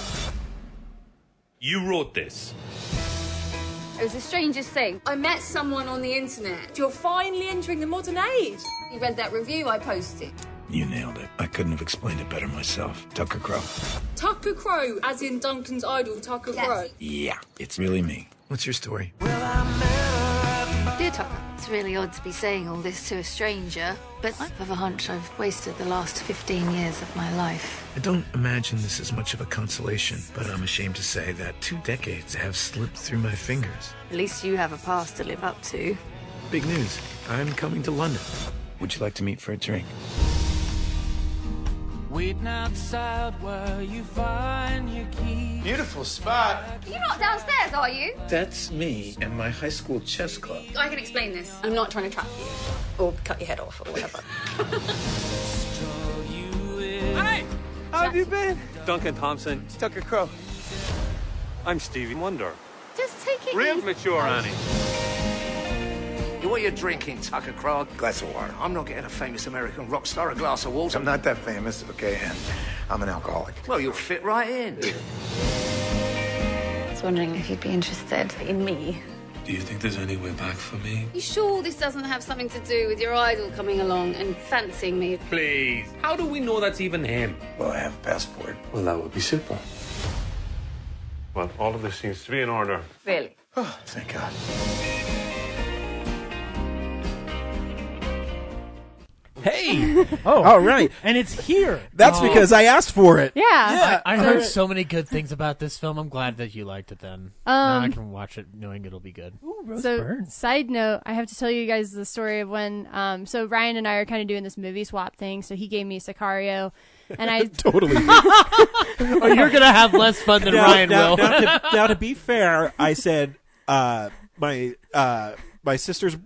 You wrote this. It was the strangest thing. I met someone on the internet. You're finally entering the modern age. You read that review I posted. You nailed it. I couldn't have explained it better myself. Tucker Crowe. Tucker Crowe, as in Duncan's idol, Tucker Crowe. Yeah, it's really me. What's your story? Dear Tucker, it's really odd to be saying all this to a stranger, but I have a hunch I've wasted the last 15 years of my life. I don't imagine this is much of a consolation, but I'm ashamed to say that 2 decades have slipped through my fingers. At least you have a past to live up to. Big news. I'm coming to London. Would you like to meet for a drink? Waiting outside where you find your key. Beautiful spot. You're not downstairs, are you? That's me and my high school chess club. I can explain this. I'm not trying to trap you. Or cut your head off, or whatever. Hey! How have you been? Duncan Thompson. Tucker Crowe. I'm Stevie Wonder. Just take it Real easy. mature, Annie. What are you drinking, Tucker Crowe? Glass of water. I'm not getting a famous American rock star a glass of water. I'm not that famous, okay, and I'm an alcoholic. Well, you'll fit right in. I was wondering if you'd be interested in me. Do you think there's any way back for me? You sure this doesn't have something to do with your idol coming along and fancying me? Please. How do we know that's even him? Well, I have a passport. Well, that would be super. Well, all of this seems to be in order. Really? Oh, thank God. Hey! Oh, all right. And it's here. That's because I asked for it. Yeah. I heard so many good things about this film. I'm glad that you liked it then. Now I can watch it knowing it'll be good. So, side note, I have to tell you guys the story of when, so Ryan and I are kind of doing this movie swap thing, so he gave me Sicario, and I... Totally. Oh, you're going to have less fun than Ryan will. Now, to be fair, I said my sister's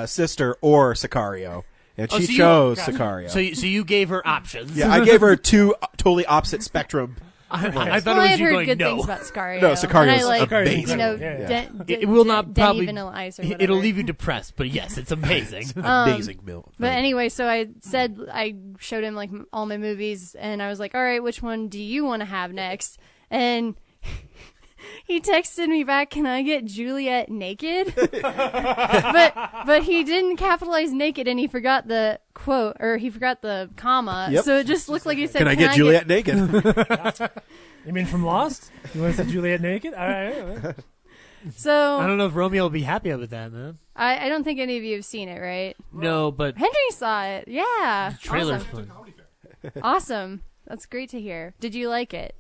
sister or Sicario. And she chose Sicario. So you gave her options. Yeah, I gave her 2 totally opposite spectrum. I thought Well, it I was had you heard going, good no. things about Sicario. No, Sicario's and I like, amazing. You know, Yeah. It will not Denny probably Vanilla Ice or whatever. it'll leave you depressed, but yes, it's amazing. Amazing milk. But anyway, so I said I showed him like all my movies, and I was like, "All right, which one do you want to have next?" And he texted me back, "Can I get Juliet Naked?" but he didn't capitalize naked, and he forgot the quote, or he forgot the comma. Yep. So it just looked like he said, Can I get Juliet Naked? You mean from Lost? You want to see Juliet Naked? All right. So I don't know if Romeo will be happy with that, man. I don't think any of you have seen it, right? No, but Henry saw it. Yeah. trailer's Awesome. fun. Awesome. That's great to hear. Did you like it?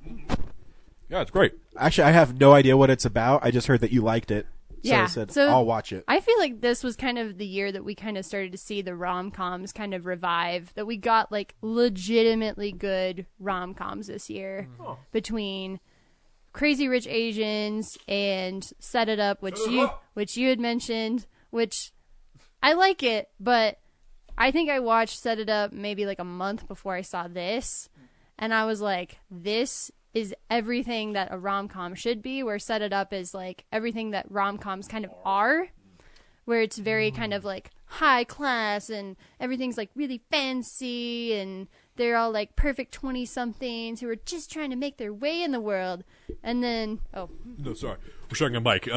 Yeah, it's great. Actually, I have no idea what it's about. I just heard that you liked it. So I said, I'll watch it. I feel like this was kind of the year that we kind of started to see the rom-coms kind of revive, that we got like legitimately good rom-coms this year between Crazy Rich Asians and Set It Up, which you had mentioned, which I like it, but I think I watched Set It Up maybe like a month before I saw this, and I was like, this is everything that a rom-com should be, where Set It Up is like everything that rom-coms kind of are, where it's very kind of like high class and everything's like really fancy and they're all like perfect 20-somethings who are just trying to make their way in the world. And then, No, sorry. We're sharing a mic.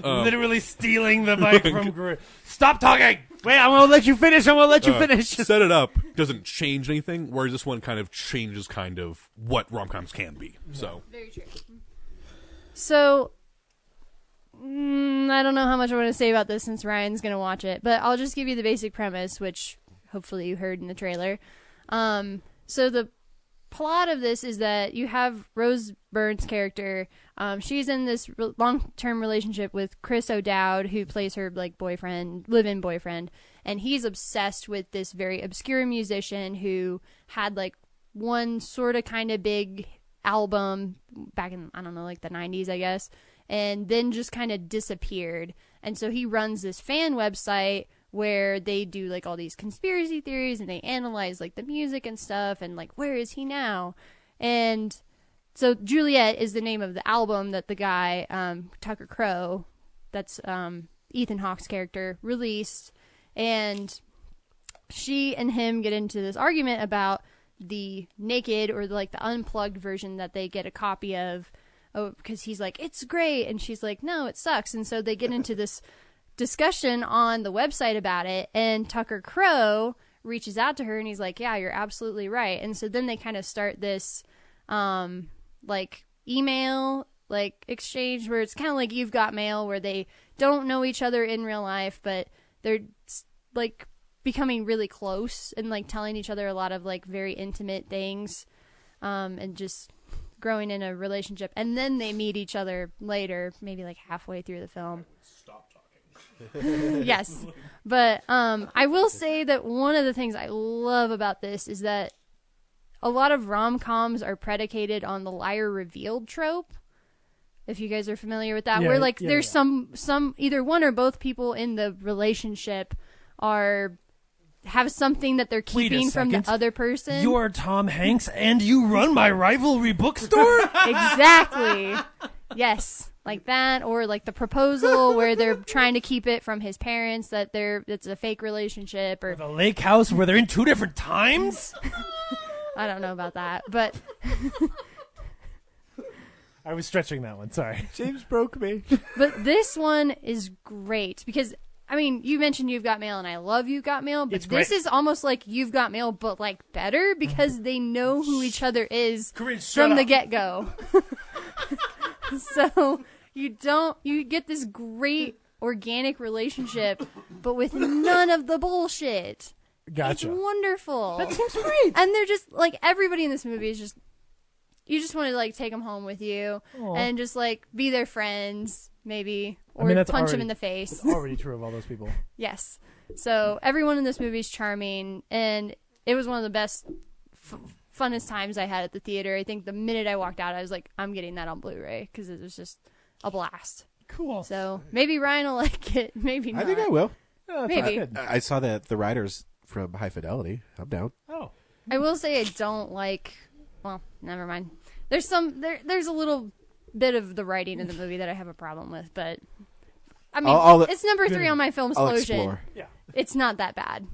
Literally stealing the mic from Gru. Stop talking! Wait, I'm going to let you finish. Set It Up doesn't change anything, whereas this one kind of changes kind of what rom-coms can be. So very true. So, I don't know how much I want to say about this since Ryan's going to watch it, but I'll just give you the basic premise, which hopefully you heard in the trailer. So the plot of this is that you have Rose Byrne's character. She's in this long-term relationship with Chris O'Dowd, who plays her like live-in boyfriend, and he's obsessed with this very obscure musician who had like one sort of kind of big album back in, I don't know, like the 90s, I guess, and then just kind of disappeared. And so he runs this fan website where they do like all these conspiracy theories and they analyze like the music and stuff and like, where is he now? And so Juliet is the name of the album that the guy, Tucker Crowe, that's Ethan Hawke's character, released. And she and him get into this argument about the naked or like the unplugged version that they get a copy of, because he's like, it's great, and she's like, no, it sucks. And so they get into this discussion on the website about it, and Tucker Crowe reaches out to her and he's like, yeah, you're absolutely right. And so then they kind of start this like email like exchange where it's kind of like You've Got Mail, where they don't know each other in real life, but they're like becoming really close and like telling each other a lot of like very intimate things, and just growing in a relationship. And then they meet each other later, maybe like halfway through the film. Yes, but I will say that one of the things I love about this is that a lot of rom-coms are predicated on the liar revealed trope. If you guys are familiar with that, where like there's some either one or both people in the relationship have something that they're keeping from the other person. You are Tom Hanks and you run my rivalry bookstore? Exactly. Yes. Like that, or like the proposal where they're trying to keep it from his parents that it's a fake relationship, or the lake house where they're in two different times. I don't know about that, but I was stretching that one. Sorry, James broke me. But this one is great because I mean, you mentioned You've Got Mail, and I love You've Got Mail, but this is almost like You've Got Mail, but like better because they know who each other is from the get-go. So you get this great organic relationship, but with none of the bullshit. Gotcha. It's wonderful. That seems great. And they're just like, everybody in this movie is just, you just want to like take them home with you. Aww. And just like be their friends, maybe, or punch them in the face. That's already true of all those people. Yes. So everyone in this movie is charming, and it was one of the best, funnest times I had at the theater. I think the minute I walked out, I was like, I'm getting that on Blu-ray because it was just a blast. Cool. So maybe Ryan will like it, maybe not. I think I will. Maybe. I saw that the writers from High Fidelity. I'm down. Oh. I will say I don't like. Well, never mind. There's a little bit of the writing in the movie that I have a problem with, but I mean, it's number 3 on my Filmsplosion. Yeah. It's not that bad.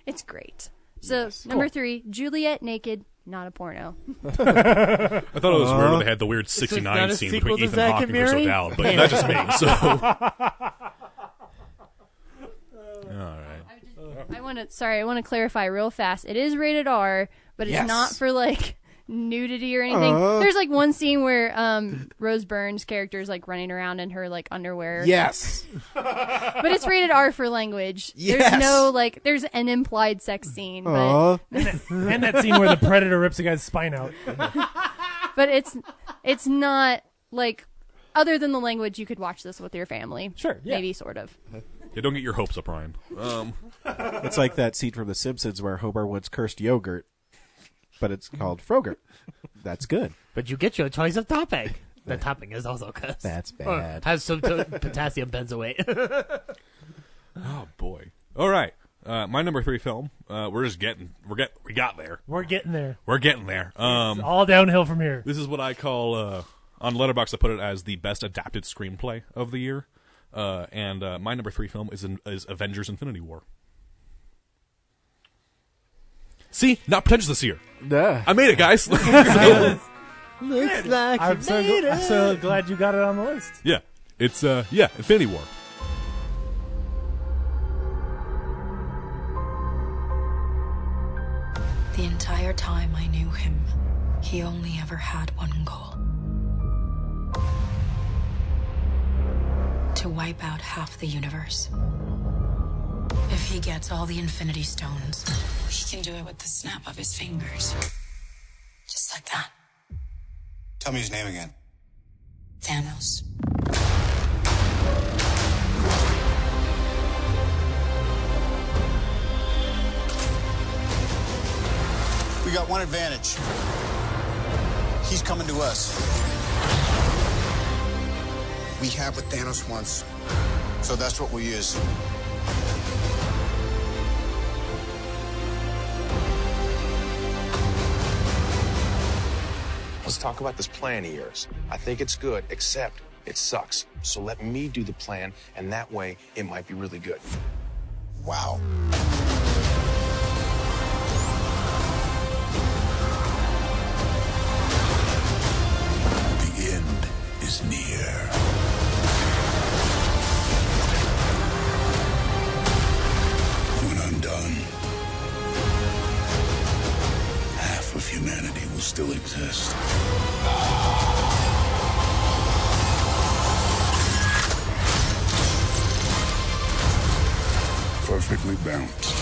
It's great. So number 3, Juliet naked, not a porno. I thought it was weird when they had the weird 69 scene between Ethan Hawke and Chris O'Dowd, but that's just me. So. All right. I want to clarify real fast. It is rated R, but it's not for like nudity or anything. There's like one scene where Rose Byrne's character is like running around in her like underwear. Yes. But it's rated R for language. Yes. There's no like there's an implied sex scene. But and that scene where the predator rips a guy's spine out. But it's not like other than the language, you could watch this with your family. Sure, yeah. Maybe, sort of. Yeah, don't get your hopes up, Ryan. It's like that scene from The Simpsons where Homer once cursed yogurt, but it's called Frogurt. That's good. But you get your choice of topping. The topping is also cursed. That's bad. Has some potassium benzoate. Oh boy! All right, my number 3 film. We got there. We're getting there. We're getting there. It's all downhill from here. This is what I call on Letterboxd. I put it as the best adapted screenplay of the year. And my number 3 film is Avengers: Infinity War. See, not pretentious this year. Nah. I made it, guys. Looks like I'm so glad you got it on the list. Yeah, it's Infinity War. The entire time I knew him, he only ever had one goal. To wipe out half the universe. If he gets all the Infinity Stones, he can do it with the snap of his fingers. Just like that. Tell me his name again. Thanos. We got one advantage. He's coming to us. We have what Thanos wants, so that's what we'll use. Let's talk about this plan of yours. I think it's good, except it sucks. So let me do the plan, and that way it might be really good. Wow. The end is near. When I'm done, half of humanity will still exist. Perfectly balanced.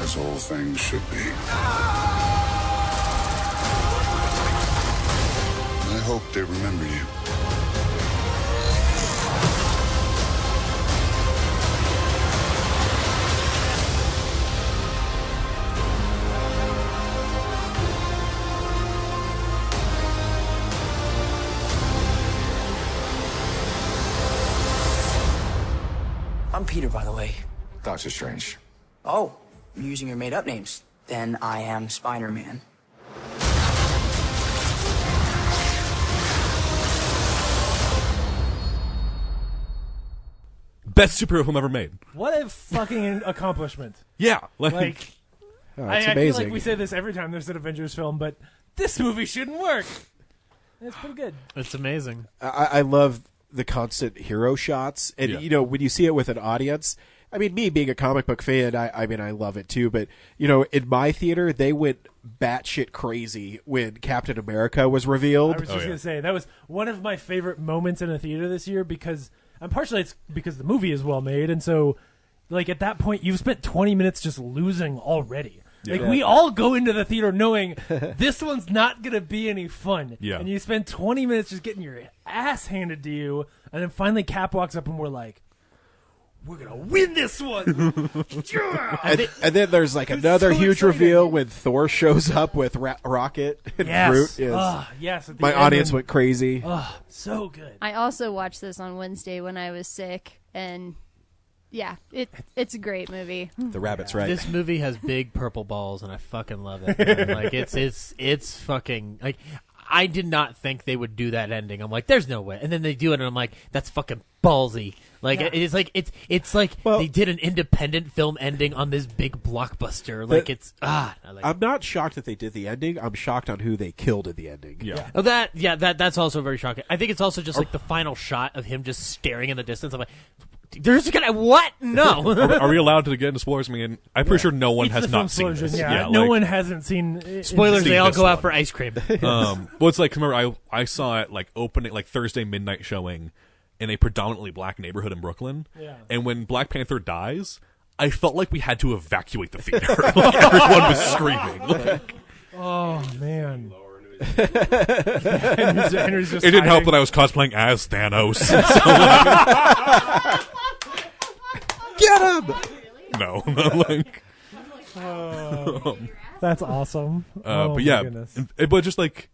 As all things should be. I hope they remember you. I'm Peter, by the way. Doctor Strange. Oh, you're using your made-up names. Then I am Spider-Man. Best superhero film ever made. What a fucking accomplishment. Yeah. Oh, I it's feel amazing. like we say this every time there's an Avengers film, but this movie shouldn't work. It's pretty good. It's amazing. I love the constant hero shots, and Yeah. you know, when you see it with an audience. I mean, me being a comic book fan, I mean, I love it too. But you know, in my theater, they went batshit crazy when Captain America was revealed. I was just gonna say that was one of my favorite moments in a theater this year because, and partially it's because the movie is well made, and so like at that point you've spent 20 minutes just losing already. Like we all go into the theater knowing this one's not gonna be any fun. Yeah. And you spend 20 minutes just getting your ass handed to you, and then finally Cap walks up and we're like, we're gonna win this one. And then there's like another so huge exciting. reveal when Thor shows up with Rocket and Yes. Groot. Yes. Yes. at the My end audience when- went crazy. Oh, so good. I also watched this on Wednesday when I was sick, and yeah, it's a great movie. The rabbit's right. This movie has big purple balls, and I fucking love it. Man. Like it's fucking like I did not think they would do that ending. I'm like, there's no way, and then they do it, and I'm like, that's fucking ballsy. Like Yeah. it's like it's like they did an independent film ending on this big blockbuster. Like I like I'm not shocked that they did the ending. I'm shocked on who they killed at the ending. Yeah. Oh, that's also very shocking. I think it's also just like the final shot of him just staring in the distance. I'm like, there's gonna what? No. Are we allowed to get into spoilers? I mean, I'm pretty sure no one It's has the not seen Filmsplosion, this. Yeah, no like- one hasn't seen Spoilers, seen they all this go out one. for ice cream. Well, it's like remember I saw it like opening like Thursday midnight showing in a predominantly black neighborhood in Brooklyn. Yeah. And when Black Panther dies, I felt like we had to evacuate the theater. Like, everyone was screaming. Like, Oh man. Henry's just it didn't help hiding. that I was cosplaying as Thanos. Get him! No, not like. That's awesome. Oh, But my yeah, goodness. but just like,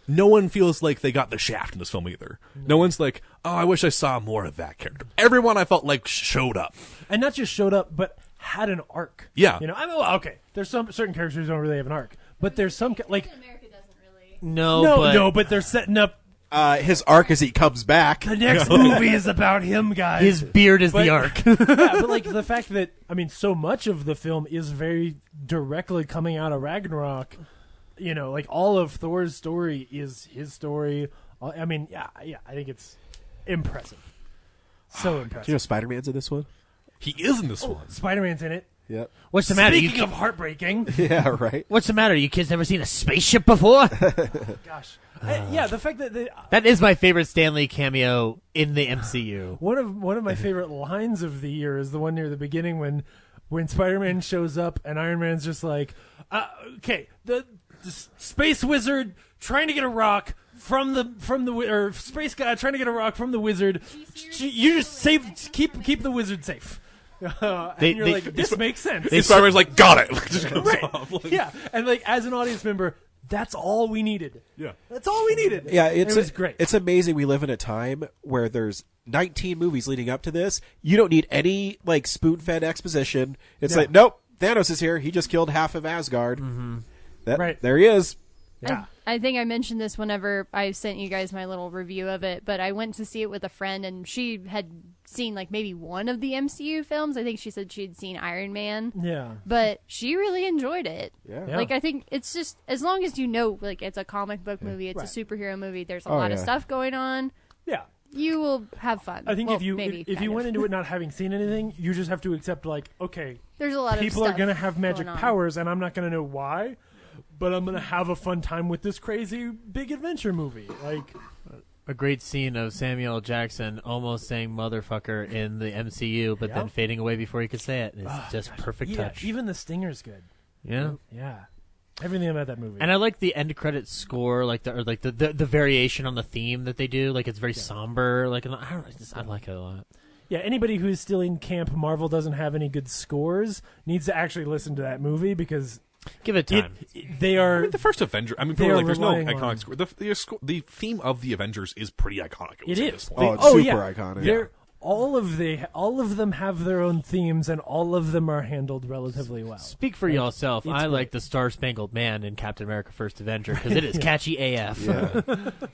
no one feels like they got the shaft in this film either. No one's like, oh, I wish I saw more of that character. Everyone I felt like showed up. And not just showed up, but had an arc. Yeah. You know, I mean, well, okay, there's some certain characters who don't really have an arc, but there's some like No, but they're setting up. His arc as he comes back. The next movie is about him, guys. His beard is the arc. Yeah, but like the fact that so much of the film is very directly coming out of Ragnarok. You know, like all of Thor's story is his story. I mean, yeah, I think it's impressive. So impressive. Do you know Spider-Man's in this one? He is in this one. Spider-Man's in it. Yep. What's the matter? Speaking of heartbreaking. Yeah, right. What's the matter? You kids never seen a spaceship before? Gosh. Yeah, the fact that That is my favorite Stan Lee cameo in the MCU. one of my favorite lines of the year is the one near the beginning when Spider-Man shows up and Iron Man's just like, okay, the space wizard trying to get a rock from the or space guy trying to get a rock from the wizard. You just keep the wizard safe. And you're like, this makes sense. Spider-Man's like, got it. Just comes Right. off. Like, Yeah, and like as an audience member, that's all we needed. Yeah. That's all we needed. Yeah, it was great. It's amazing we live in a time where there's 19 movies leading up to this. You don't need any like spoon-fed exposition. It's Yeah. like, nope, Thanos is here. He just killed half of Asgard. Mm-hmm. Right. There he is. Yeah. I think I mentioned this whenever I sent you guys my little review of it, but I went to see it with a friend, and she had seen like maybe one of the MCU films. I think she said she'd seen Iron Man. Yeah. But she really enjoyed it. Yeah. Like, I think it's just, as long as you know, like, it's a comic book movie, it's Right. a superhero movie, there's a Oh, lot of yeah. stuff going on, Yeah. you will have fun. I think Well, if you maybe, if kind you of. went into it not having seen anything, you just have to accept like, okay, There's a lot of people are stuff going to have magic going on. powers, and I'm not going to know why, but I'm going to have a fun time with this crazy big adventure movie. Like, A great scene of Samuel L. Jackson almost saying motherfucker in the MCU, but then Yeah. fading away before he could say it. It's just perfect yeah, touch. even the stinger's good. Yeah. Yeah. Everything about that movie. And I like the end credit score, like the variation on the theme that they do. Like it's very somber. Like I like it a lot. Yeah, anybody who's still in camp Marvel doesn't have any good scores needs to actually listen to that movie because give it time. They are the first Avenger. I mean, they for are like, there's no relying iconic on- score. The theme of the Avengers is pretty iconic. It At is. this point. Oh, it's super yeah. iconic. They're all of them have their own themes, and all of them are handled relatively well. Speak for Like, yourself. it's I great. like the Star Spangled Man in Captain America: First Avenger because it is catchy AF. Yeah.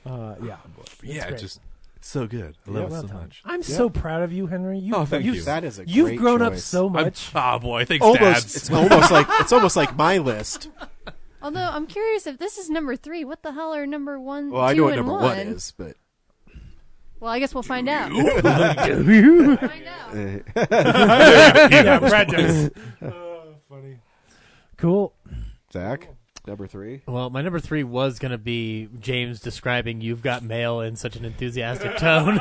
Yeah, Yeah, great. it's so good. I love it so much. I'm so proud of you, Henry. Thank you. That is a You've great grown up choice. so much. Ah, boy, thanks, Almost, Dads. it's almost like my list. Although, I'm curious if this is number 3, what the hell are number 1, Well, I 2, know what and number 1 is, but Well, I guess we'll find out. Yeah, Brad does. Funny. Cool. Zach, number 3. Well, my number 3 was going to be James describing You've Got Mail in such an enthusiastic tone.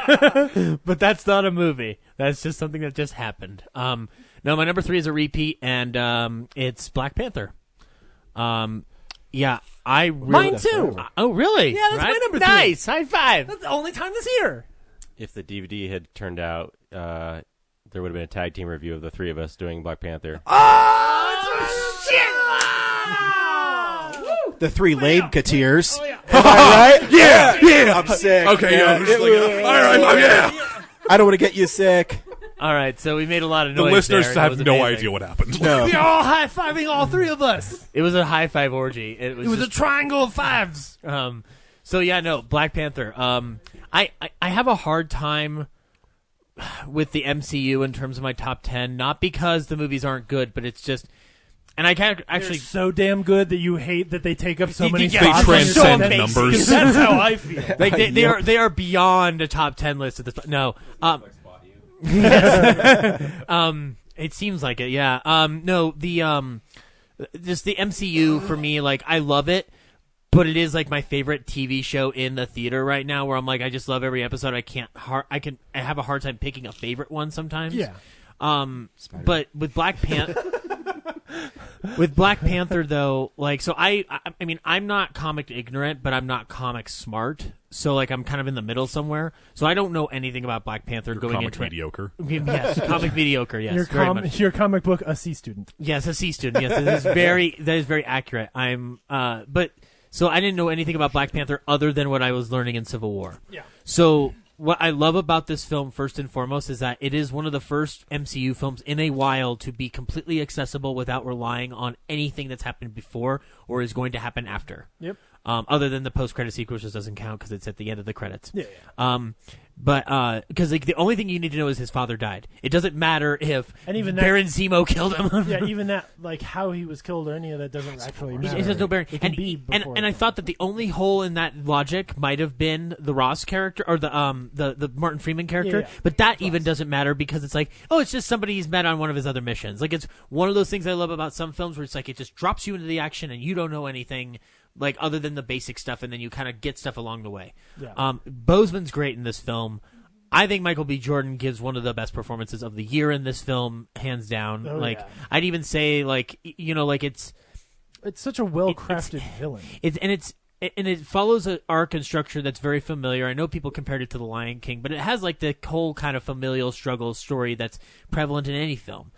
But that's not a movie. That's just something that just happened. No, my number 3 is a repeat, and it's Black Panther. Yeah, I really... Mine too. Oh, really? Yeah, that's Right? my number 3. Nice. High five. That's the only time this year. If the DVD had turned out, there would have been a tag team review of the three of us doing Black Panther. The 3 lame Kateers. Oh, yeah. Am I right? Yeah. I'm sick. Okay, Yeah, yeah. I'm just like, it- all right, yeah. I don't want to get you sick. All right, so we made a lot of The noise listeners there, and it have was no amazing. idea what happened. No. We're all high-fiving, all three of us. It was a high five orgy. It was It was a just- triangle of fives. So yeah, no, Black Panther. I have a hard time with the MCU in terms of my top 10, not because the movies aren't good, but it's just, and I can't actually. They're so damn good that you hate that they take up so many Yeah, spots. They transcend on your top 10. numbers. That's how I feel. Like they are beyond a top 10 list at this point. No, yes. It seems like it. Yeah. No, the just the MCU for me, like I love it, but it is like my favorite TV show in the theater right now. Where I'm like, I just love every episode. I have a hard time picking a favorite one sometimes. Yeah. But with Black Panther. With Black Panther, though, like, so I mean, I'm not comic ignorant, but I'm not comic smart. So, like, I'm kind of in the middle somewhere. So I don't know anything about Black Panther You're going comic into mediocre. Yes, comic mediocre. Yes, very much. Your comic book, a C student. Yes, a C student. Yes, that is very accurate. But so I didn't know anything about Black Panther other than what I was learning in Civil War. Yeah. So what I love about this film, first and foremost, is that it is one of the first MCU films in a while to be completely accessible without relying on anything that's happened before or is going to happen after. Yep. Other than the post-credit sequence, which doesn't count because it's at the end of the credits. Yeah. But because like the only thing you need to know is his father died. It doesn't matter if And even Baron Zemo killed him. Yeah, even that, like how he was killed or any of that doesn't actually matter. It has no bearing. It can be before. And I thought that the only hole in that logic might have been the Ross character or the Martin Freeman character, Yeah. but that even doesn't matter because it's like, oh, it's just somebody he's met on one of his other missions. Like it's one of those things I love about some films where it's like it just drops you into the action and you don't know anything like other than the basic stuff, and then you kind of get stuff along the way. Yeah. Boseman's great in this film. I think Michael B. Jordan gives one of the best performances of the year in this film, hands down. Oh, like yeah. I'd even say, like it's such a well-crafted villain. It follows an arc and structure that's very familiar. I know people compared it to The Lion King, but it has like the whole kind of familial struggle story that's prevalent in any film.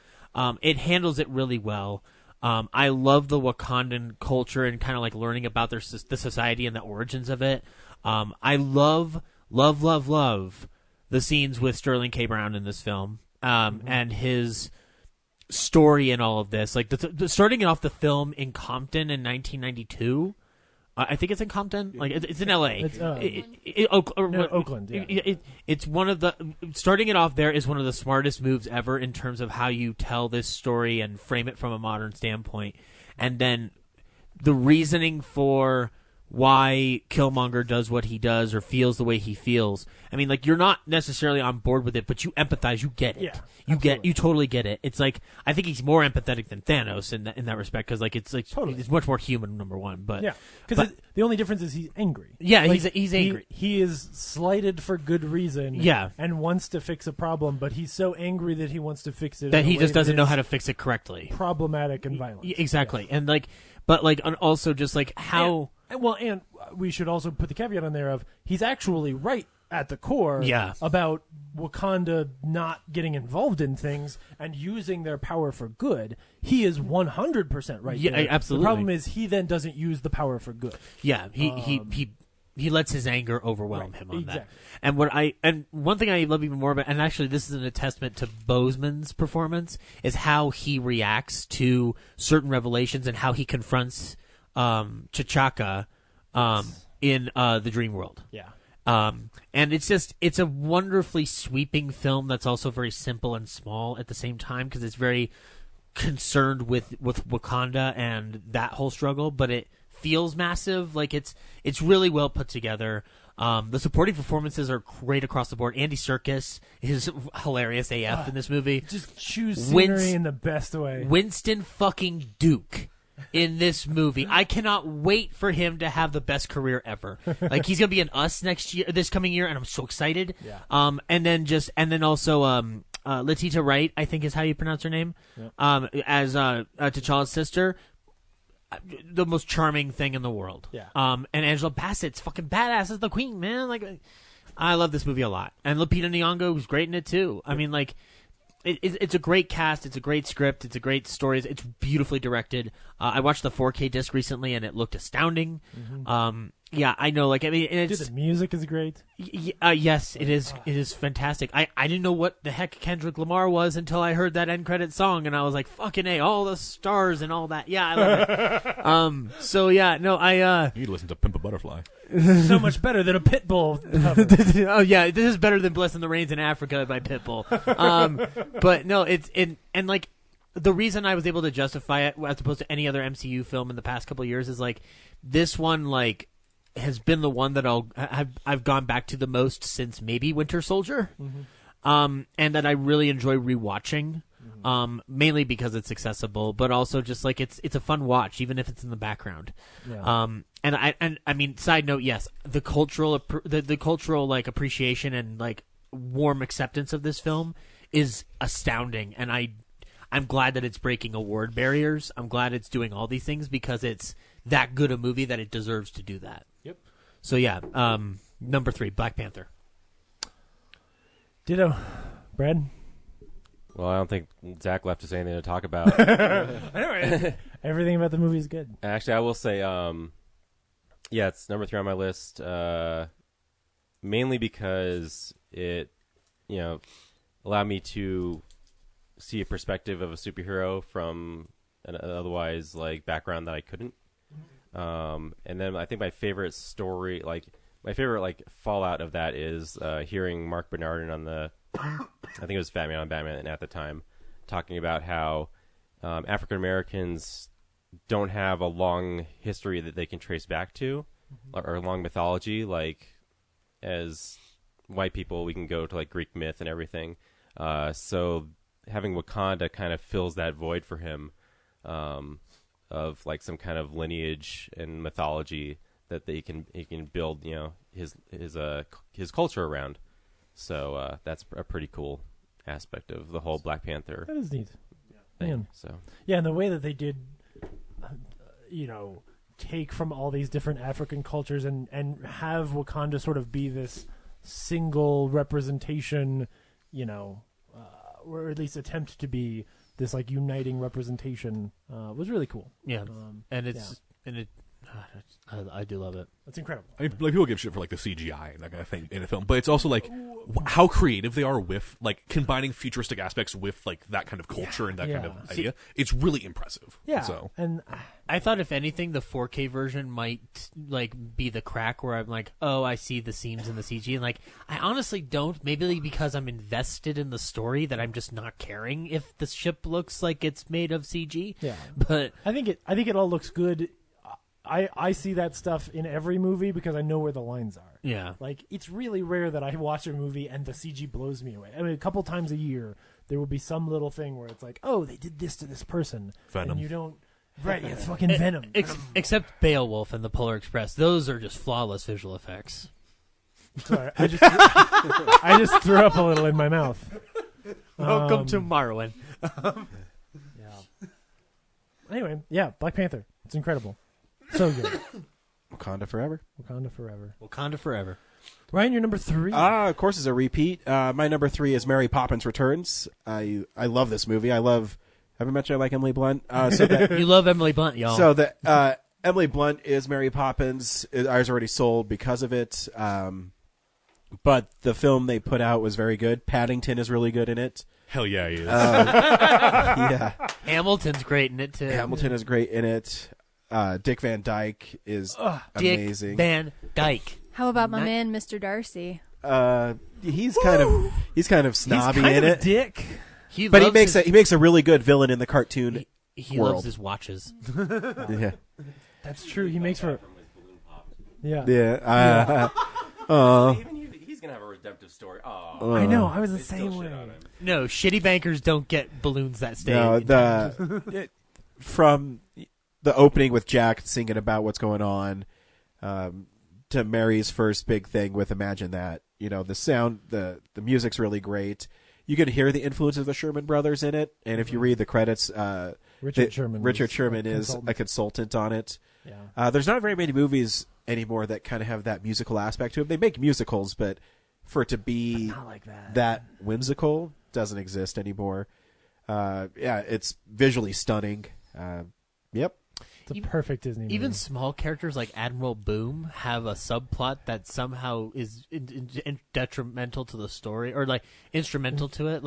It handles it really well. I love the Wakandan culture and kind of like learning about the society and the origins of it. I love the scenes with Sterling K. Brown in this film, and his story in all of this. Like starting off the film in Compton in 1992. I think it's in Compton. Like it's in L.A. It's Oakland. Yeah. It's one of the starting it off there is one of the smartest moves ever in terms of how you tell this story and frame it from a modern standpoint, and then the reasoning for why Killmonger does what he does or feels the way he feels. I mean, like, you're not necessarily on board with it, but you empathize. You get it. Yeah, you totally get it. It's like, I think he's more empathetic than Thanos in that respect, because like it's much more human, number one. But yeah, because the only difference is he's angry. Yeah, like, he's angry. He is slighted for good reason. Yeah, and wants to fix a problem, but he's so angry that he wants to fix it. That he just doesn't know how to fix it correctly. Problematic and violent. Exactly, yeah. And like, but like, and also just like how. And we should also put the caveat on there of he's actually right at the core about Wakanda not getting involved in things and using their power for good. He is 100% right. Yeah, there. absolutely. The problem is he then doesn't use the power for good. Yeah, he lets his anger overwhelm him on exactly. that. And one thing I love even more about, and actually this is a testament to Boseman's performance, is how he reacts to certain revelations and how he confronts T'Chaka in the Dream World. Yeah. And it's a wonderfully sweeping film that's also very simple and small at the same time, because it's very concerned with Wakanda and that whole struggle, but it feels massive. Like it's really well put together. The supporting performances are great across the board. Andy Serkis is hilarious AF in this movie. Just choose scenery in the best way. Winston fucking Duke in this movie. I cannot wait for him to have the best career ever. Like, he's gonna be in Us this coming year, and I'm so excited. Yeah. And then also Letitia Wright, I think is how you pronounce her name. Yep. As T'Challa's sister. The most charming thing in the world. Yeah. And Angela Bassett's fucking badass as the queen, man. Like, I love this movie a lot. And Lupita Nyong'o was great in it too. I mean, like, it's a great cast. It's a great script. It's a great story. It's beautifully directed. I watched the 4K disc recently, and it looked astounding. Mm-hmm. Yeah, I know. Like, I mean, Dude, the music is great. Yes, it is. It is fantastic. I didn't know what the heck Kendrick Lamar was until I heard that end credit song, and I was like, "Fucking A, all the stars and all that." Yeah, I love it. So yeah, no, you need to listen to Pimp a Butterfly. So much better than a Pitbull cover. Oh yeah, this is better than "Blessing the Rains in Africa" by Pitbull. But no, and like, the reason I was able to justify it as opposed to any other MCU film in the past couple of years is like, this one like has been the one that I've gone back to the most since maybe Winter Soldier, and that I really enjoy rewatching, mainly because it's accessible, but also just like it's a fun watch, even if it's in the background. Yeah. And I mean, side note, yes, the cultural like appreciation and like warm acceptance of this film is astounding, and I'm glad that it's breaking award barriers. I'm glad it's doing all these things because it's that good a movie that it deserves to do that. Yep. So yeah, number 3, Black Panther. Ditto. Brad? Well, I don't think Zach left us anything to talk about. Everything about the movie is good. Actually, I will say, yeah, it's number 3 on my list, mainly because it, allowed me to see a perspective of a superhero from an otherwise, background that I couldn't. And then I think my favorite story, my favorite, fallout of that is hearing Mark Bernardin on the, I think it was Batman on Batman at the time, talking about how African Americans don't have a long history that they can trace back to, or a long mythology. As white people, we can go to Greek myth and everything. So having Wakanda kind of fills that void for him, of some kind of lineage and mythology that he can build, his culture around. So that's a pretty cool aspect of the whole Black Panther. That is neat. Thing, Man. so yeah, and the way that they did, take from all these different African cultures and have Wakanda sort of be this single representation, or at least attempt to be this uniting representation, was really cool. Yeah, I do love it. That's incredible. I mean, people give shit for the CGI and that kind of thing in a film, but it's also how creative they are with combining futuristic aspects with that kind of culture and that kind of idea. It's really impressive. Yeah, so and I thought if anything, the 4K version might be the crack where I'm oh, I see the seams in the CG, and I honestly don't. Maybe because I'm invested in the story that I'm just not caring if the ship looks like it's made of CG. Yeah, but I think it all looks good. I see that stuff in every movie because I know where the lines are. Yeah. It's really rare that I watch a movie and the CG blows me away. I mean, a couple times a year, there will be some little thing where it's oh, they did this to this person. Venom. And you don't... Right, it's fucking Venom. Except Beowulf and the Polar Express. Those are just flawless visual effects. Sorry, I just threw up a little in my mouth. Welcome to Marwin. Yeah. Anyway, yeah, Black Panther. It's incredible. So good. Wakanda forever. Wakanda forever. Wakanda forever. Ryan, your number 3. Of course, it's a repeat. My number 3 is Mary Poppins Returns. I love this movie. Haven't mentioned I like Emily Blunt. You love Emily Blunt, y'all. So that Emily Blunt is Mary Poppins. Ours already sold because of it. But the film they put out was very good. Paddington is really good in it. Hell yeah, he is. Yeah. Hamilton's great in it too. Hamilton is great in it. Dick Van Dyke is amazing. Dick Van Dyke. How about my man, Mr. Darcy? He's kind of snobby He's kind in of it. a dick. He makes a really good villain in the cartoon He world. loves his watches. Yeah, that's true. He makes for. Yeah. Yeah. He's gonna have a redemptive story. I know. I was the same way. No, shitty bankers don't get balloons that stay. No, from the opening with Jack singing about what's going on, to Mary's first big thing with Imagine That. The sound, the music's really great. You could hear the influence of the Sherman Brothers in it, and if you read the credits, Richard Sherman is a consultant on it. Yeah. There's not very many movies anymore that kind of have that musical aspect to them. They make musicals, but for it to be not like that whimsical doesn't exist anymore. It's visually stunning. Yep. It's a perfect Disney movie. Even small characters like Admiral Boom have a subplot that somehow is detrimental to the story, or instrumental to it.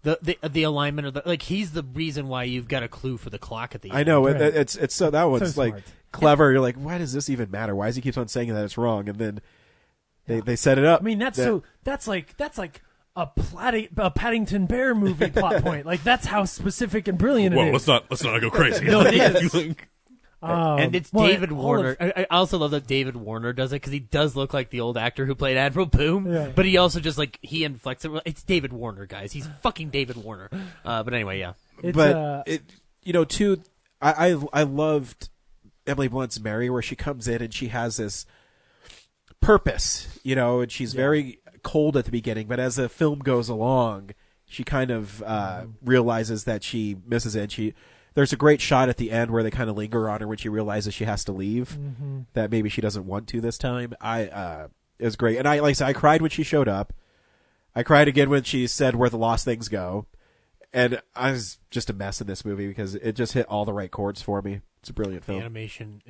The alignment of the he's the reason why you've got a clue for the clock at the end. I know. Right. It's so that one's So like smart. clever. You're like, why does this even matter? Why does he keep on saying that it's wrong? And then they set it up. I mean, that's like a Paddington Bear movie plot point. That's how specific and brilliant it is. let's not go crazy. No, it is. Um, and it's David Warner. I also love that David Warner does it because he does look like the old actor who played Admiral Boom, Yeah. but he also just he inflects it. It's David Warner, guys. He's fucking David Warner. But anyway, yeah. I loved Emily Blunt's Mary, where she comes in and she has this purpose, and she's very cold at the beginning, but as the film goes along, she kind of realizes that she misses it. There's a great shot at the end where they kind of linger on her when she realizes she has to leave, that maybe she doesn't want to this time. It was great. And like I said, I cried when she showed up. I cried again when she said where the lost things go. And I was just a mess in this movie because it just hit all the right chords for me. It's a brilliant film. The animation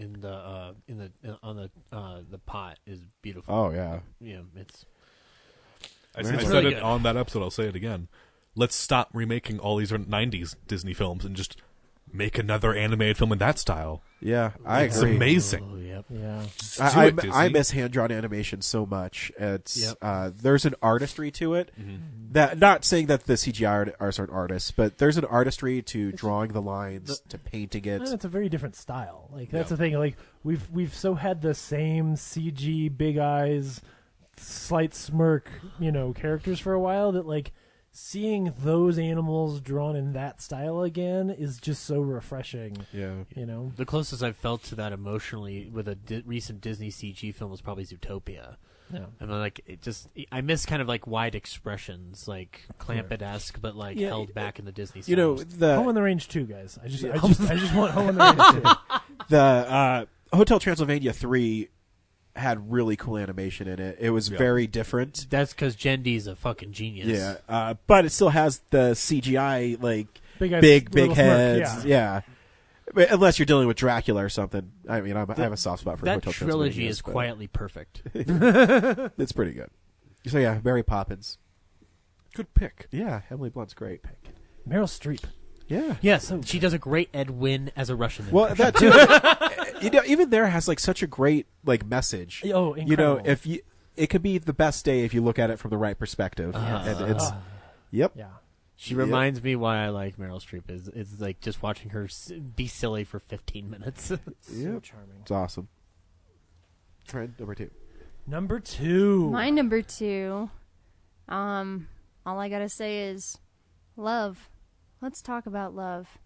on the pot is beautiful. Oh, yeah. Yeah, it's. I said it on that episode. I'll say it again. Let's stop remaking all these 90s Disney films and just make another animated film in that style. Yeah, I agree. It's amazing. Oh, yep. Yeah. I miss hand-drawn animation so much. It's there's an artistry to it. That, not saying that the CGI aren't artists, but there's an artistry to drawing the lines, to painting it. And it's a very different style. Like that's the thing. Like we've so had the same CG, big eyes, slight smirk, characters for a while that like seeing those animals drawn in that style again is just so refreshing. Yeah. The closest I've felt to that emotionally with a recent Disney CG film was probably Zootopia. Yeah. And I miss kind of like wide expressions, like Clampett-esque, but like held back in the Disney style. The Home on the Range 2, guys. I just want Home on the Range 2. The Hotel Transylvania 3 had really cool animation in it. It was very different. That's because Gendy's a fucking genius. Yeah, but it still has the CGI, like big heads. Smirk, yeah. But unless you're dealing with Dracula or something. I mean, I have a soft spot for that Hotel trilogy Transylvania, is quietly perfect. It's pretty good. So yeah, Mary Poppins. Good pick. Yeah, Emily Blunt's great. Meryl Streep. Yeah. Yes, she does a great Ed Wynn as a Russian. Well, that too. Even there has like such a great like message. Oh, incredible. It could be the best day if you look at it from the right perspective. And it's yep. Yeah. She reminds me why I like Meryl Streep. It's like just watching her be silly for 15 minutes. So charming. It's awesome. Trend number 2. Number 2. My number 2. All I gotta say is love. Let's talk about love.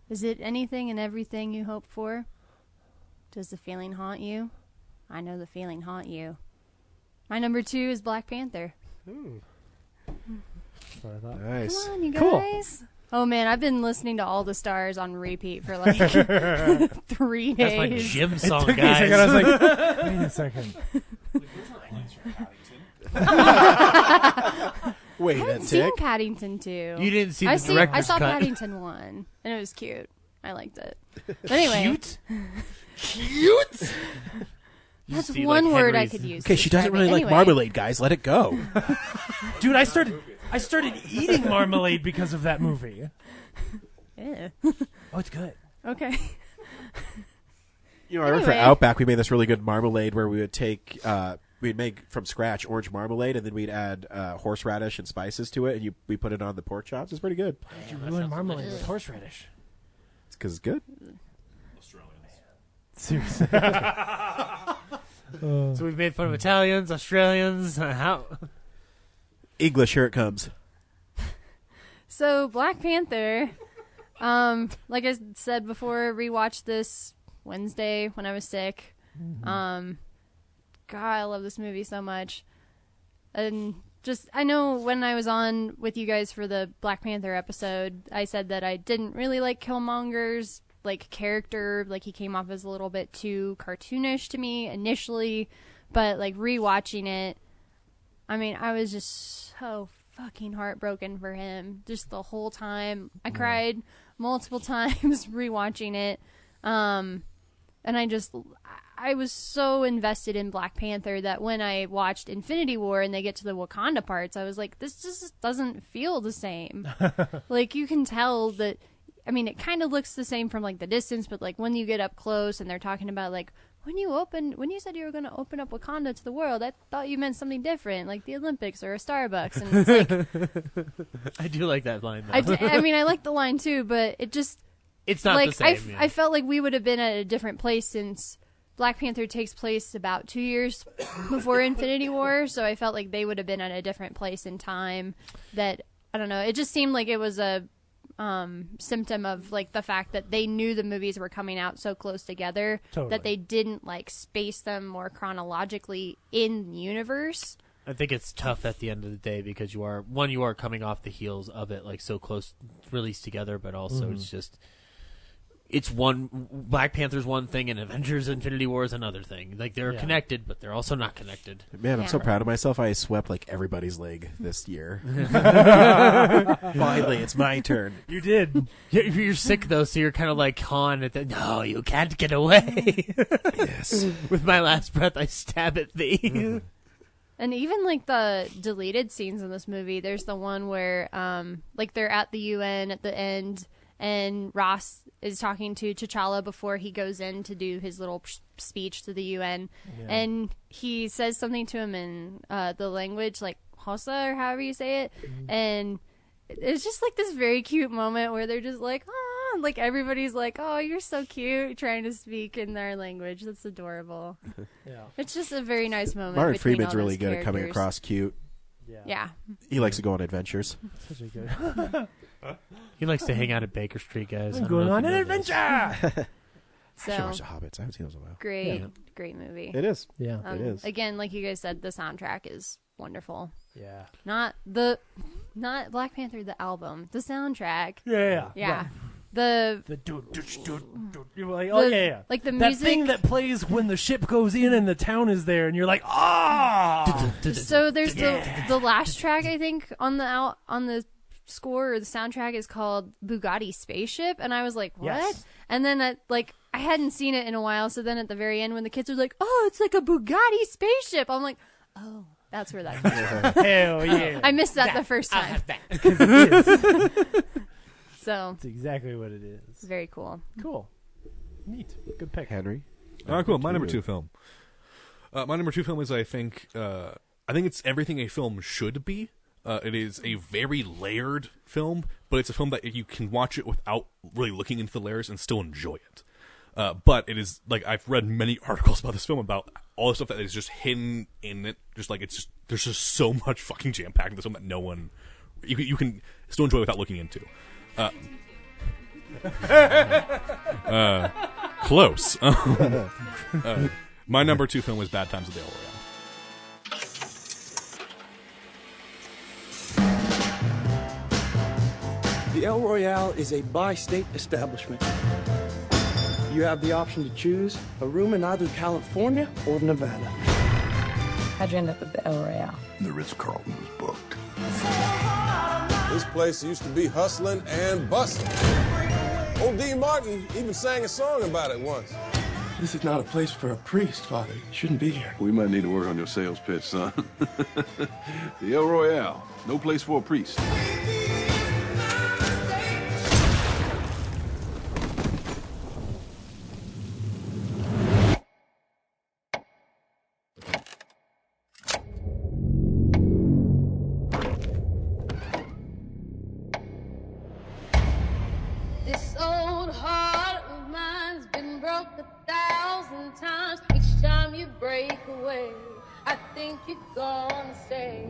Is it anything and everything you hope for? Does the feeling haunt you? I know the feeling haunt you. My number 2 is Black Panther. Ooh. That's what I thought. Nice. Come on, you guys. Cool. Oh, man, I've been listening to All the Stars on repeat for like 3 days. That's my gym song, It took me a guys. second. I was like, wait a second. Wait, I haven't seen Paddington 2. You didn't see the I director's saw cut. Paddington 1, and it was cute. I liked it. But anyway. Cute? That's see, one like, word I Henry's- could use. Okay, to she doesn't describe really it. like Anyway. marmalade, guys. Let it go. Dude, I started eating marmalade because of that movie. Yeah. Oh, it's good. Okay. I remember for Outback, we made this really good marmalade where we would take, we'd make from scratch orange marmalade, and then we'd add horseradish and spices to it, and we put it on the pork chops. It's pretty good. Did you ruin marmalade with horseradish? It's because it's good. Seriously. So we've made fun of Italians, Australians. How? English, here it comes. So Black Panther, like I said before, rewatched this Wednesday when I was sick. God, I love this movie so much. And just, I know when I was on with you guys for the Black Panther episode, I said that I didn't really like Killmonger's like character. Like he came off as a little bit too cartoonish to me initially, but like rewatching it, I mean, I was just so fucking heartbroken for him just the whole time. I cried multiple times rewatching it. And I was so invested in Black Panther that when I watched Infinity War and they get to the Wakanda parts, I was like, this just doesn't feel the same. Like, you can tell that, I mean, it kind of looks the same from, like, the distance, but, like, when you get up close and they're talking about, like, when you said you were going to open up Wakanda to the world, I thought you meant something different, like the Olympics or a Starbucks. And it's like, I do like that line, though. I mean, I like the line, too, but it just... It's not like, the same. I felt like we would have been at a different place since Black Panther takes place about 2 years before Infinity War, so I felt like they would have been at a different place in time. That, I don't know, it just seemed like it was a symptom of like the fact that they knew the movies were coming out so close together Totally. that they didn't like space them more chronologically in the universe. I think it's tough at the end of the day because you are coming off the heels of it, like so close released together, but also it's one Black Panther's one thing and Avengers Infinity War is another thing. Like they're connected, but they're also not connected. Man, I'm so proud of myself. I swept like everybody's leg this year. Finally, it's my turn. You did. You're sick though, so you're kind of like Han at the no, you can't get away. Yes. With my last breath, I stab at thee. And even like the deleted scenes in this movie, there's the one where like they're at the UN at the end and Ross is talking to T'Challa before he goes in to do his little speech to the UN. Yeah. And he says something to him in the language like Hausa or however you say it. Mm-hmm. And it's just like this very cute moment where they're just like, oh, like everybody's like, oh, you're so cute, trying to speak in their language. That's adorable. Yeah, it's just a very nice moment. Martin Freeman's really good at coming across cute. Yeah. He likes to go on adventures. Such a good. He likes to hang out at Baker Street, guys. I'm going on an adventure. So, I should watch The Hobbits. I haven't seen those in a while. Great movie. It is. Yeah, it is. Again, like you guys said, the soundtrack is wonderful. Yeah. Not Black Panther, the album, the soundtrack. Yeah. Right. You're like, oh yeah. Like the that music thing that plays when the ship goes in and the town is there, and you're like, ah. So there's the last track I think on the score or the soundtrack is called Bugatti Spaceship, and I was like, what? Yes. And then I hadn't seen it in a while, so then at the very end when the kids were like, oh, it's like a Bugatti spaceship, I'm like, oh, that's where that comes from. Hell yeah. I missed that the first time. I have that. Because it is. So that's exactly what it is. Very cool. Cool. Neat. Good pick. Henry. Cool. My number 2 film. My number 2 film is I think it's everything a film should be. It is a very layered film, but it's a film that you can watch it without really looking into the layers and still enjoy it. But it is like I've read many articles about this film about all the stuff that is just hidden in it. Just like there's just so much fucking jam packed in this film that no one you can still enjoy without looking into. Close. My number 2 film was Bad Times at the El Royale. The El Royale is a bi-state establishment. You have the option to choose a room in either California or Nevada. How'd you end up at the El Royale? The Ritz-Carlton was booked. This place used to be hustling and bustling. Old Dean Martin even sang a song about it once. This is not a place for a priest, Father. You shouldn't be here. We might need to work on your sales pitch, son. The El Royale, no place for a priest. This old heart of mine's been broke 1,000 times. Each time you break away, I think you're gonna stay.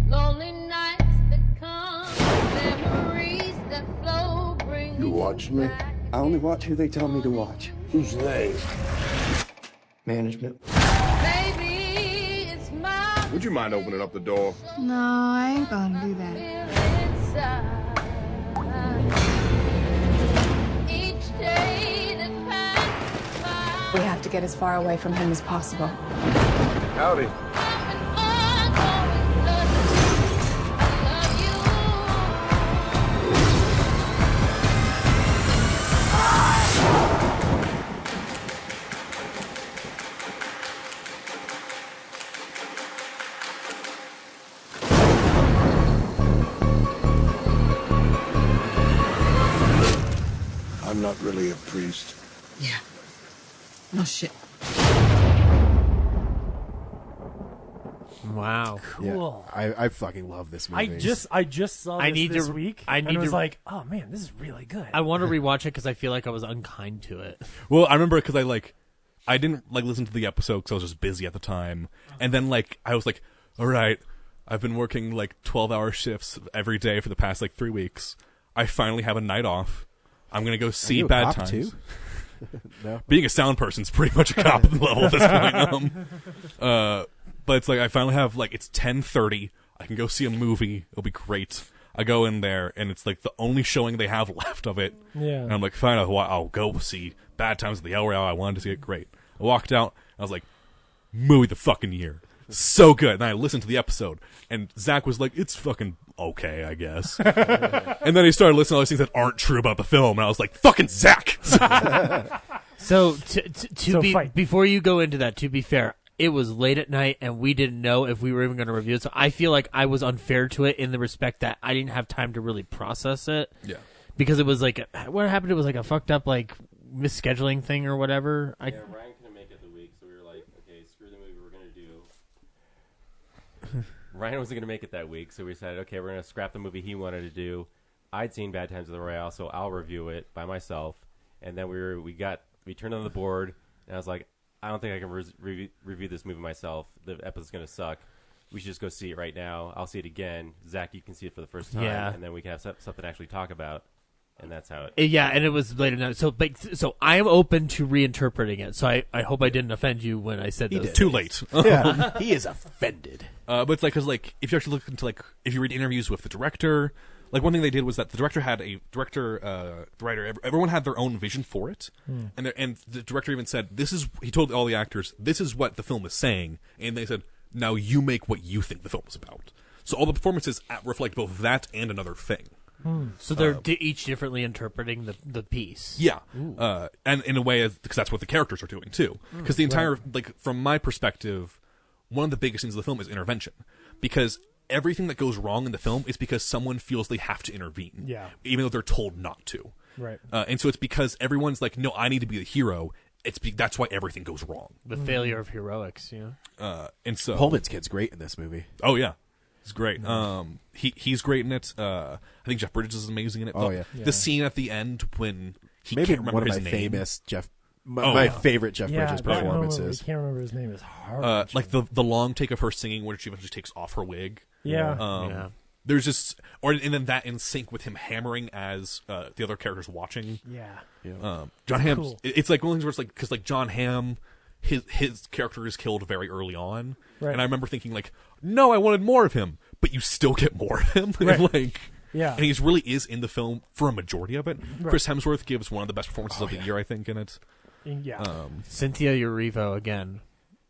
Lonely nights that come, memories that flow, bring You watch me? I only watch who they tell me to watch. Who's they? Management. Baby, it's my Would you mind opening up the door? No, I ain't gonna do that. each day that passes by. We have to get as far away from him as possible. Howdy. I'm not really a priest. Yeah. No shit. Wow. Cool. Yeah, I fucking love this movie. I just saw this this week. I and was like, oh man, this is really good. I want to rewatch it because I feel like I was unkind to it. Well, I remember because I didn't listen to the episode because I was just busy at the time, and then I was like, all right, I've been working 12-hour shifts every day for the past 3 weeks. I finally have a night off. I'm gonna go see Bad Times. No. Being a sound person's pretty much a cop level at this point. But it's like I finally have it's 10:30. I can go see a movie. It'll be great. I go in there, and it's like the only showing they have left of it. Yeah. And I'm like, fine, I'll go see Bad Times at the El Royale. I wanted to see it. Great. I walked out. I was like, movie of the fucking year. So good. And I listened to the episode, and Zach was like, it's fucking okay, I guess. And then he started listening to all these things that aren't true about the film, and I was like, fucking Zach! So, fight. before you go into that, to be fair, it was late at night, and we didn't know if we were even going to review it, so I feel like I was unfair to it in the respect that I didn't have time to really process it. Yeah. Because it was what happened, it was like a fucked up, misscheduling thing or whatever. Ryan couldn't make it the week, so we were like, okay, screw the movie we're going to do. Ryan wasn't going to make it that week, so we decided, okay, we're going to scrap the movie he wanted to do. I'd seen Bad Times at the Royale, so I'll review it by myself. And then we turned on the board, and I was like, I don't think I can review this movie myself. The episode's going to suck. We should just go see it right now. I'll see it again. Zach, you can see it for the first time, and then we can have something to actually talk about. And that's how it... Yeah, and it was late at night. So I am open to reinterpreting it. So I hope I didn't offend you when I said those. Too late. Yeah, he is offended. But it's because if you actually look into if you read interviews with the director, one thing they did was that the director had a the writer, everyone had their own vision for it, and the director even said, he told all the actors, this is what the film is saying, and they said, now you make what you think the film is about. So all the performances reflect both that and another thing. So they're each differently interpreting the piece. Yeah, and in a way, because that's what the characters are doing too. Because the entire, from my perspective, one of the biggest things of the film is intervention. Because everything that goes wrong in the film is because someone feels they have to intervene. Yeah. Even though they're told not to. Right. And so it's because everyone's like, no, I need to be the hero. That's why everything goes wrong. The failure of heroics, And so Pullman's kid's great in this movie. Oh yeah. He's great. He's great in it. I think Jeff Bridges is amazing in it. Oh, yeah. The scene at the end when he Maybe can't remember one of his my name. famous my favorite Jeff Bridges performances. I can't remember his name. Is hard. The long take of her singing where she eventually takes off her wig. Yeah. There's just and then that in sync with him hammering as the other characters watching. Yeah. John Hamm. Cool. It's like one of those where it's because John Hamm, his character is killed very early on, and I remember thinking no, I wanted more of him, but you still get more of him. Right. Yeah. And he really is in the film for a majority of it. Right. Chris Hemsworth gives one of the best performances of the year, I think, in it. Yeah. Cynthia Erivo again.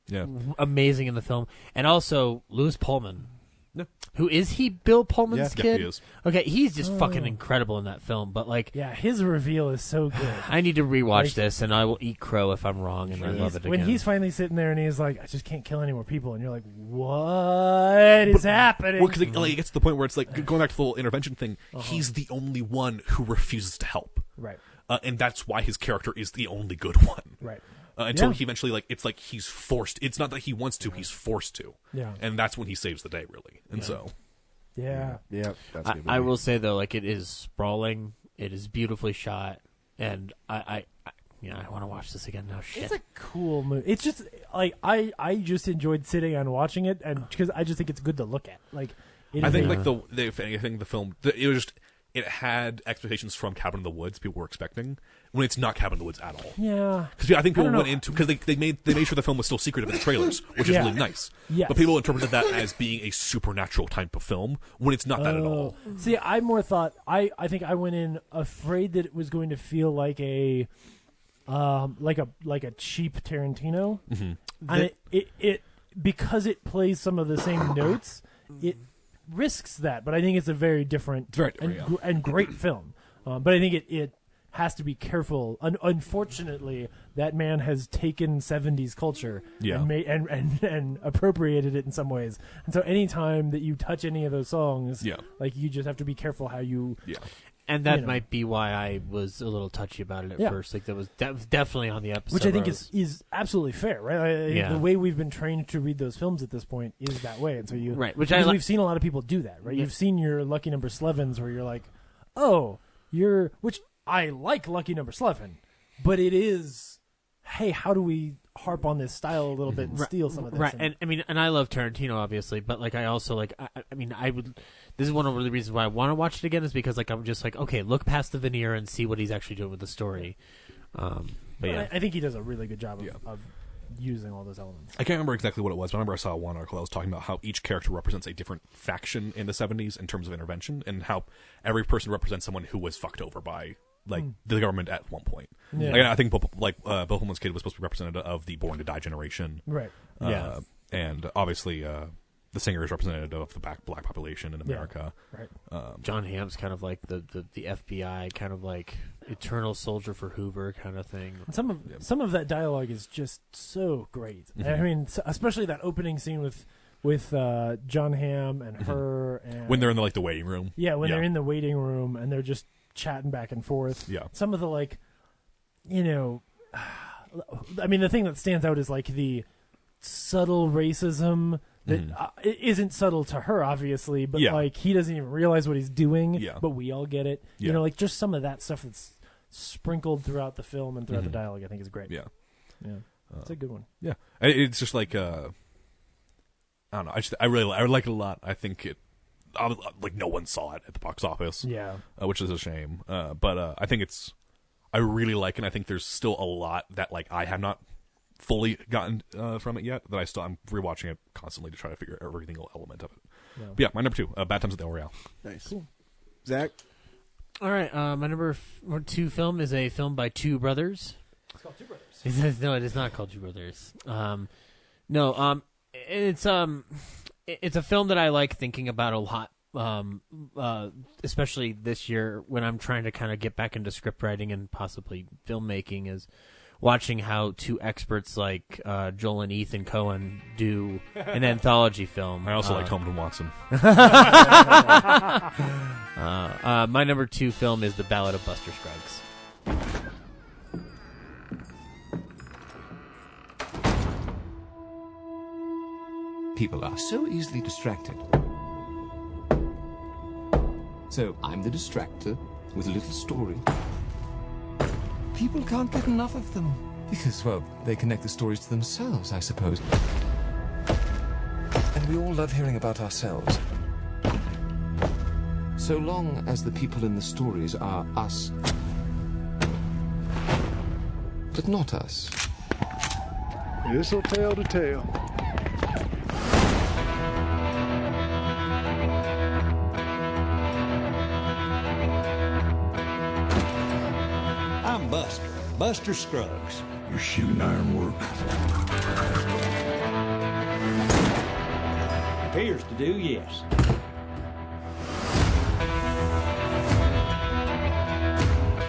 Yeah. Amazing in the film. And also Louis Pullman. Yeah. Who is he? Bill Pullman's Yeah, kid? he is. Okay, he's just fucking incredible in that film. But yeah, his reveal is so good. I need to rewatch this, and I will eat crow if I'm wrong, and I love it again. When he's finally sitting there and he's like, I just can't kill any more people, and you're like, what is happening? Well, because it gets to the point where it's going back to the whole intervention thing. He's the only one who refuses to help, right? And that's why his character is the only good one, right? Until he eventually it's like he's forced. It's not that he wants to; he's forced to. Yeah, and that's when he saves the day, really. And so, yeah. That's a good I movie. will say though, it is sprawling. It is beautifully shot, and I want to watch this again now. Shit. It's a cool movie. It's just I just enjoyed sitting and watching it, and because I just think it's good to look at. I think the film it was just it had expectations from Cabin in the Woods people were expecting when it's not Cabin in the Woods at all. Yeah, because I think people went into because they made sure the film was still secretive in the trailers, which is really nice. Yes. But people interpreted that as being a supernatural type of film when it's not that at all. See, I more thought I think I went in afraid that it was going to feel like a cheap Tarantino, and it because it plays some of the same notes, it risks that. But I think it's a very different and great film. But I think it has to be careful. Unfortunately, that man has taken 70s culture and appropriated it in some ways. And so anytime that you touch any of those songs, you just have to be careful how you... Yeah. And that might be why I was a little touchy about it at first. That was definitely on the episode. Which I think is absolutely fair, right? The way we've been trained to read those films at this point is that way. And so we've seen a lot of people do that, right? Yeah. You've seen your Lucky Number 11s where you're like, which I like Lucky Number 11, but it is, hey, how do we harp on this style a little bit and steal some of this? Right, and I love Tarantino, obviously, but I also I would. This is one of the reasons why I want to watch it again is because I'm just okay, look past the veneer and see what he's actually doing with the story. But yeah. I think he does a really good job of using all those elements. I can't remember exactly what it was, but I remember I saw one article that was talking about how each character represents a different faction in the 70s in terms of intervention, and how every person represents someone who was fucked over by the government at one point. Yeah. Like, I think Bill Pullman's kid was supposed to be representative of the Born to Die generation. Right. And obviously the singer is representative of the black population in America. Yeah. Right. John Hamm's kind of like the FBI, kind of like eternal soldier for Hoover kind of thing. And some of that dialogue is just so great. Mm-hmm. I mean, especially that opening scene with John Hamm and her, and when they're in the waiting room. Yeah, when they're in the waiting room and they're just chatting back and forth. Yeah. Some of the I mean, the thing that stands out is the subtle racism that it isn't subtle to her, obviously, but he doesn't even realize what he's doing, but we all get it. Yeah. You know, just some of that stuff that's sprinkled throughout the film and throughout the dialogue, I think is great. Yeah. It's a good one. Yeah. It's just I don't know. I like it a lot. I think no one saw it at the box office. Yeah. Which is a shame. But I think I really like it. And I think there's still a lot that I have not fully gotten from it yet, that I'm rewatching it constantly to try to figure out every single element of it. Yeah. But yeah, my number 2, Bad Times at the El Royale. Nice. Cool. Zach? All right, my number 2 film is a film by two brothers. It's called Two Brothers. No, it is not called Two Brothers. It's a film that I like thinking about a lot, especially this year when I'm trying to kind of get back into script writing and possibly filmmaking, is watching how two experts like Joel and Ethan Coen do an anthology film. I also like Holmes and Watson. My number 2 film is The Ballad of Buster Scruggs. People are so easily distracted. So I'm the distractor with a little story. People can't get enough of them because, well, they connect the stories to themselves, I suppose. And we all love hearing about ourselves. So long as the people in the stories are us, but not us. This'll tell the tale. I'm Buster Scruggs. You're shooting ironwork. Appears to do, yes.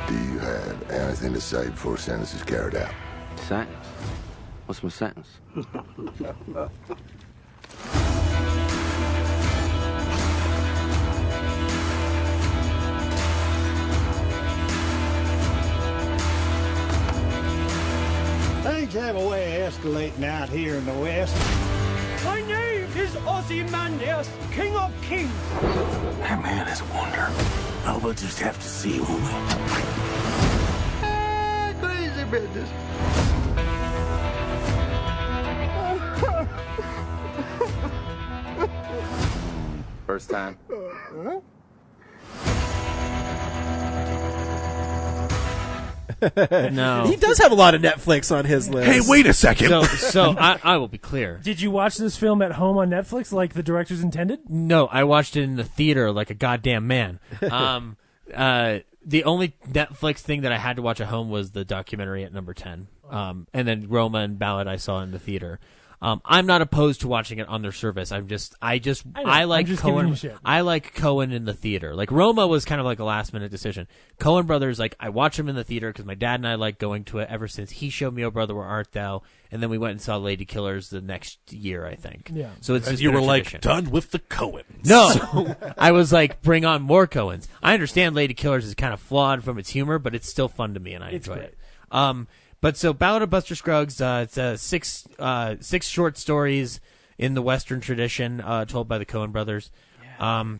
Do you have anything to say before the sentence is carried out? Sentence? What's my sentence? Things have a way of escalating out here in the West. My name is Ozymandias, King of Kings. That man is a wonder. Oh, we'll just have to see, won't we? Crazy business. First time? No. He does have a lot of Netflix on his list. Hey, wait a second. So I will be clear. Did you watch this film at home on Netflix like the directors intended? No, I watched it in the theater like a goddamn man. The only Netflix thing that I had to watch at home was the documentary at number 10. And then Roma and Ballad I saw in the theater. I'm not opposed to watching it on their service. I like Coen. I like Coen in the theater. Like Roma was kind of like a last minute decision. Coen Brothers, like I watch them in the theater because my dad and I like going to it ever since he showed me "Oh Brother, Where Art Thou," and then we went and saw Lady Killers the next year, I think. Yeah. So it's just you been were a like tradition. done with the Coens. No, I was like, bring on more Coens. I understand Lady Killers is kind of flawed from its humor, but it's still fun to me and I enjoy it. But so Ballad of Buster Scruggs, it's six short stories in the Western tradition, told by the Coen brothers. Yeah.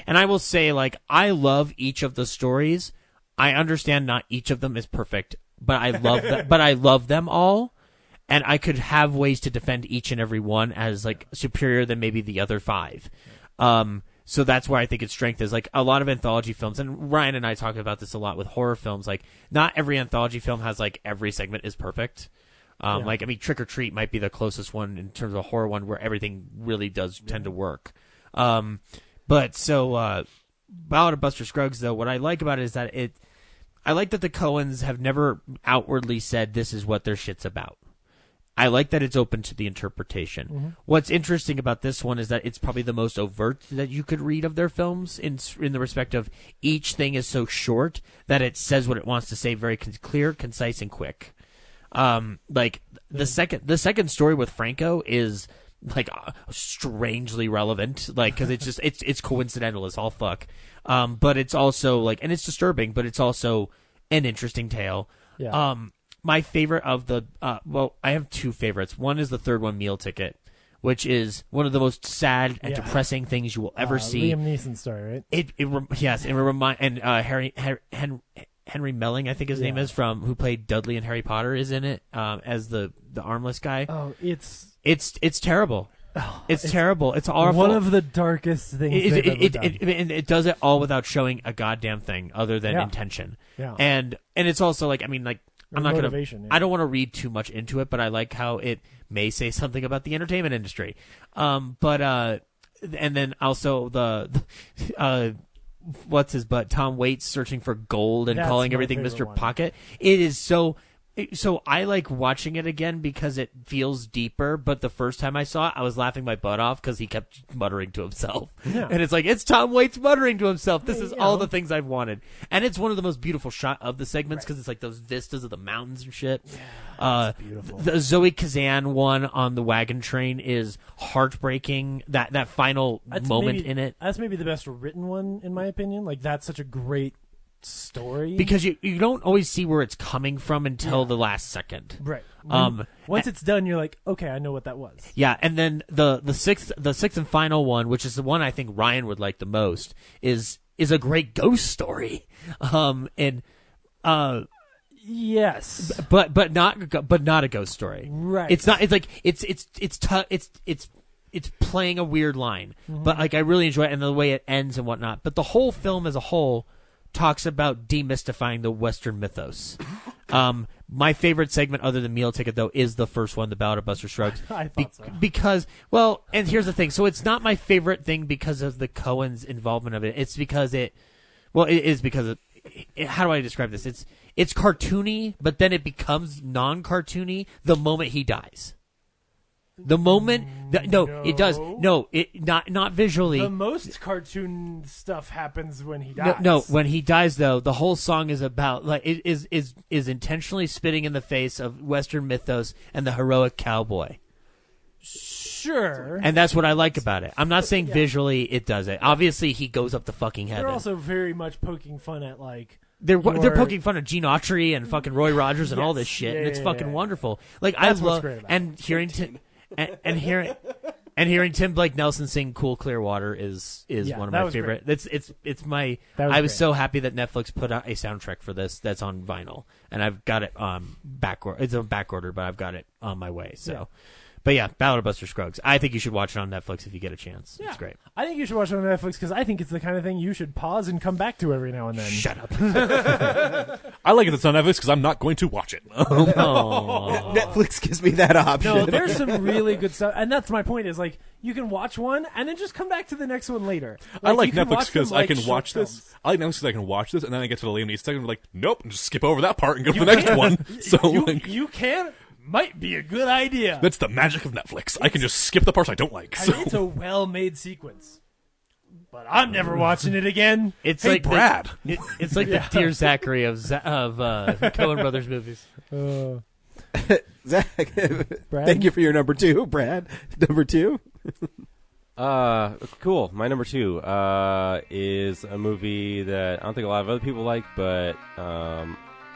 And I will say, like, I love each of the stories. I understand not each of them is perfect, but I love them. But I love them all, and I could have ways to defend each and every one as like superior than maybe the other 5. So that's where I think its strength is. Like, a lot of anthology films, and Ryan and I talk about this a lot with horror films, like, not every anthology film has, like, every segment is perfect. Like, I mean, Trick or Treat might be the closest one in terms of a horror one where everything really does tend to work. Ballad of Buster Scruggs, though, what I like about it is that I like that the Coens have never outwardly said this is what their shit's about. I like that it's open to the interpretation. Mm-hmm. What's interesting about this one is that it's probably the most overt that you could read of their films in the respect of each thing is so short that it says what it wants to say very clear, concise, and quick. Like the second story with Franco is like strangely relevant, like because it's coincidental as all fuck. But it's also like, and it's disturbing, but it's also an interesting tale. Yeah. My favorite of the I have two favorites. One is the third one, Meal Ticket, which is one of the most sad and depressing things you will ever see. Liam Neeson's story, right? Henry Melling, I think his name is, who played Dudley in Harry Potter, is in it as the armless guy. Oh, it's terrible. It's terrible. It's awful. One of the darkest things they've ever done. And it does it all without showing a goddamn thing other than intention. Yeah. And it's also like, I mean, like, I'm not gonna. Yeah. I don't want to read too much into it, but I like how it may say something about the entertainment industry. And then also what's his butt? Tom Waits searching for gold and calling everything Mr. one. Pocket. It is so I like watching it again because it feels deeper, but the first time I saw it, I was laughing my butt off because he kept muttering to himself. Yeah. And it's like, it's Tom Waits muttering to himself. This is all the things I've wanted. And it's one of the most beautiful shot of the segments because it's like those vistas of the mountains and shit. Yeah, it's beautiful. The Zoe Kazan one on the wagon train is heartbreaking. That final moment in it. That's maybe the best written one, in my opinion. Like, that's such a great story because you don't always see where it's coming from until the last second, right? Once it's done, you're like, okay, I know what that was. Yeah, and then the sixth and final one, which is the one I think Ryan would like the most, is a great ghost story, yes, but not a ghost story, right? It's not. It's like it's playing a weird line, but like I really enjoy it and the way it ends and whatnot. But the whole film as a whole talks about demystifying the Western mythos. My favorite segment, other than Meal Ticket, though, is the first one, the Ballad of Buster Scruggs. I thought so. Because, well, and here's the thing. So it's not my favorite thing because of the Coens' involvement of it. It's because it is because of, how do I describe this? It's cartoony, but then it becomes non-cartoony the moment he dies. The moment it does. No, not visually. The most cartoon stuff happens when he dies. No, when he dies though, the whole song is about like it is intentionally spitting in the face of Western mythos and the heroic cowboy. Sure. And that's what I like about it. I'm not saying visually it does it. Obviously he goes up to fucking heaven. They're also very much poking fun at like they're poking fun at Gene Autry and fucking Roy Rogers and all this shit, and it's fucking wonderful. Like that's I love and hearing and hearing Tim Blake Nelson sing "Cool Clearwater" is one of my favorite. It's my. I was so happy that Netflix put out a soundtrack for this that's on vinyl, and I've got it backward. It's on back order, but I've got it on my way. So. But yeah, Ballad of Buster Scruggs. I think you should watch it on Netflix if you get a chance. Yeah. It's great. I think you should watch it on Netflix because I think it's the kind of thing you should pause and come back to every now and then. Shut up. I like it it's on Netflix because I'm not going to watch it. Netflix gives me that option. No, there's some really good stuff. And that's my point is like, you can watch one and then just come back to the next one later. I like Netflix because I can watch this. I like Netflix because I can watch this and then I get to the Liam Neeson segment and I'm like, nope, and just skip over that part and go to the next one. So you can. Might be a good idea. That's the magic of Netflix. I can just skip the parts I don't like. So. It's a well-made sequence. But I'm never watching it again. It's hey, like Brad. It's like the Dear Zachary of Coen Brothers movies. Zach, thank you for your number 2, Brad. Number 2? Cool. My number 2 is a movie that I don't think a lot of other people like, but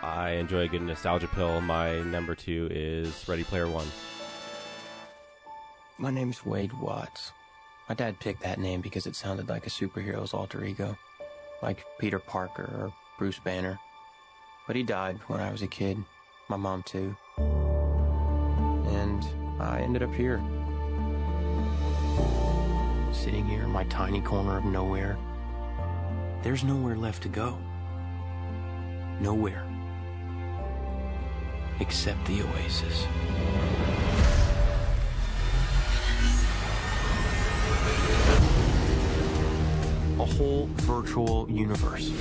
I enjoy a good nostalgia pill. My number 2 is Ready Player One. My name's Wade Watts. My dad picked that name because it sounded like a superhero's alter ego, like Peter Parker or Bruce Banner. But he died when I was a kid. My mom too. And I ended up here. sitting here in my tiny corner of nowhere. There's nowhere left to go. Nowhere. Except the Oasis. A whole virtual universe.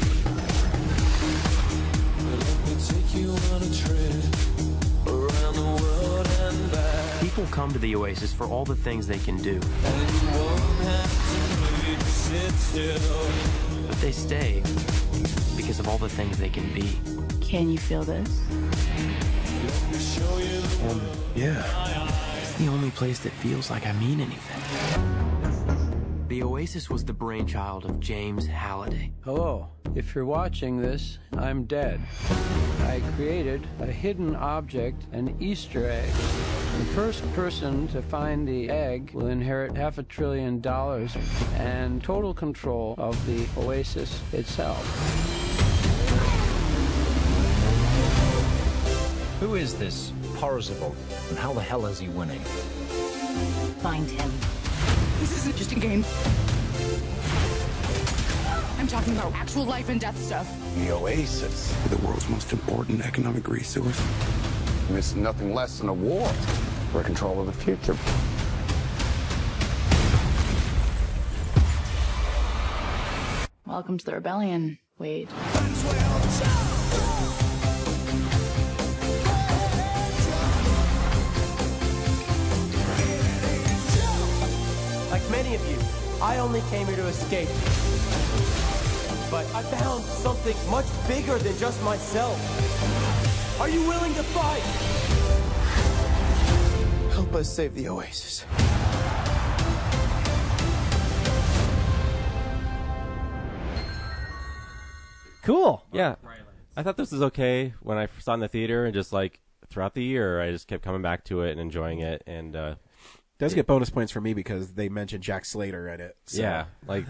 People come to the Oasis for all the things they can do. But they stay because of all the things they can be. Can you feel this? Yeah. It's the only place that feels like I mean anything. The Oasis was the brainchild of James Halliday. Hello. If you're watching this, I'm dead. I created a hidden object, an Easter egg. The first person to find the egg will inherit $500 billion and total control of the Oasis itself. Who is this Parzival, and how the hell is he winning? Find him. This isn't just a game. I'm talking about actual life and death stuff. The Oasis, the world's most important economic resource. It's nothing less than a war for control of the future. Welcome to the rebellion, Wade. Like many of you, I only came here to escape. But I found something much bigger than just myself. Are you willing to fight? Help us save the Oasis. Cool. Yeah. I thought this was okay when I saw it in the theater, and just like throughout the year, I just kept coming back to it and enjoying it. And does get bonus points for me because they mentioned Jack Slater in it. So. Yeah, like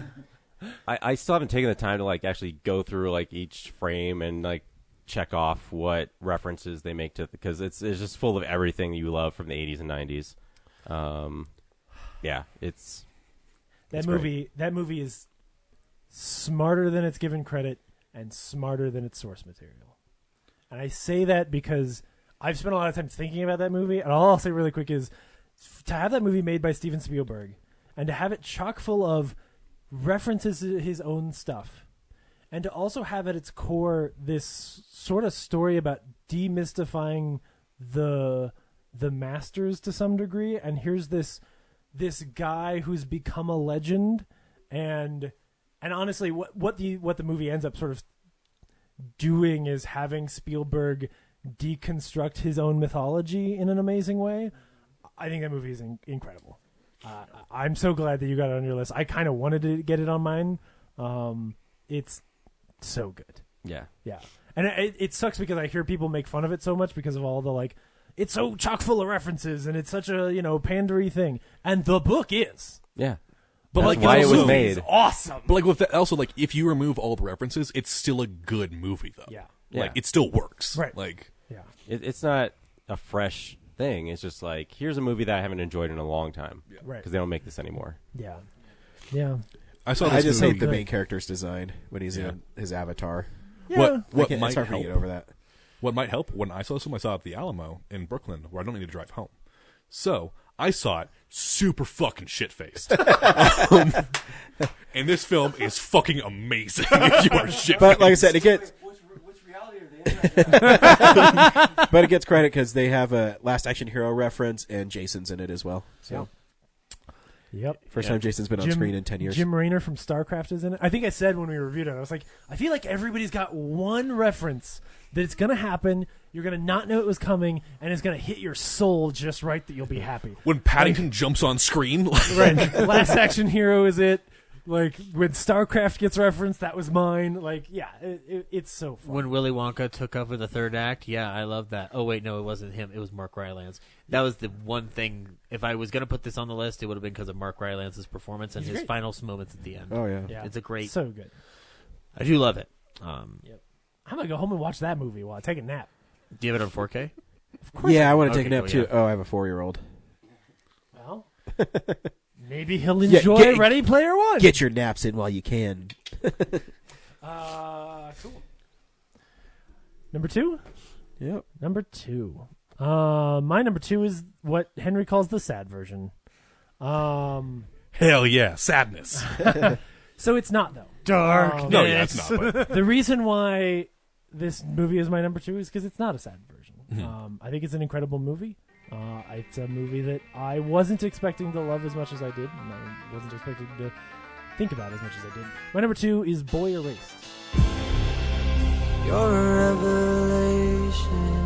I still haven't taken the time to like actually go through like each frame and like check off what references they make to, because it's just full of everything you love from the 80s and 90s. Yeah, it's movie. great. That movie is smarter than it's given credit and smarter than its source material. And I say that because I've spent a lot of time thinking about that movie. And all I'll say really quick is to have that movie made by Steven Spielberg and to have it chock full of references to his own stuff, and to also have at its core this sort of story about demystifying the masters to some degree. And here's this guy who's become a legend, and honestly, what the movie ends up sort of doing is having Spielberg deconstruct his own mythology in an amazing way. I think that movie is incredible. I'm so glad that you got it on your list. I kind of wanted to get it on mine. It's so good. Yeah. Yeah. And it sucks because I hear people make fun of it so much because of all the like, it's so chock full of references and it's such a, pandery thing. And the book is. Yeah. But that's like why it was also, made. It's awesome. But like with that, also like if you remove all the references, it's still a good movie though. Yeah. Like it still works. Right. Like yeah. It's not a fresh thing. It's just like, here's a movie that I haven't enjoyed in a long time. Yeah. Right. Because they don't make this anymore. Yeah. Yeah. I saw. I just movie. hate the main character's design when he's in his avatar. Yeah. What it's might hard for me help? to get over that. What might help? When I saw this, I saw it at the Alamo in Brooklyn, where I don't need to drive home. So I saw it super fucking shit faced. And this film is fucking amazing. If you are shit. But like I said, it gets. But it gets credit because they have a Last Action Hero reference, and Jason's in it as well. So, Yep. first time Jason's been on screen in 10 years. Jim Raynor from StarCraft is in it. I think I said when we reviewed it, I was like, I feel like everybody's got one reference that it's going to happen. You're going to not know it was coming, and it's going to hit your soul just right that you'll be happy. When Paddington jumps on screen, right? Last Action Hero is it? Like when StarCraft gets referenced, that was mine. Like, yeah, it's so fun. When Willy Wonka took over the third act, yeah, I love that. Oh wait, no, it wasn't him. It was Mark Rylance. That was the one thing. If I was going to put this on the list, it would have been because of Mark Rylance's performance and He's his great. final moments at the end. Oh yeah, Yeah, it's a great. so good. I do love it. Yep. I'm gonna go home and watch that movie while I take a nap. Do you have it on 4K? Of course. Yeah, I want to take a Okay, nap cool, too. yeah. Oh, I have a 4-year-old. Well, Maybe he'll enjoy Ready Player One. Get your naps in while you can. Cool. Number 2? Yep. Number 2. My number 2 is what Henry calls the sad version. Hell yeah, sadness. So it's not, though. Darkness. No, yeah, it's not. But. The reason why this movie is my number 2 is because it's not a sad version. Mm-hmm. I think it's an incredible movie. It's a movie that I wasn't expecting to love as much as I did, and I wasn't expecting to think about as much as I did. My number 2 is Boy Erased. You're a revelation.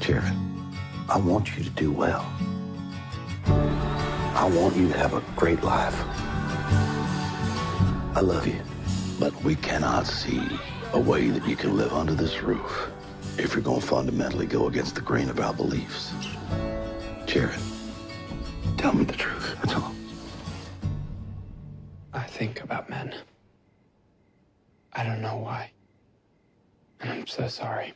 Jared, I want you to do well. I want you to have a great life. I love you, but we cannot see a way that you can live under this roof if you're going to fundamentally go against the grain of our beliefs. Jared, tell me the truth. That's all. I think about men. I don't know why. And I'm so sorry.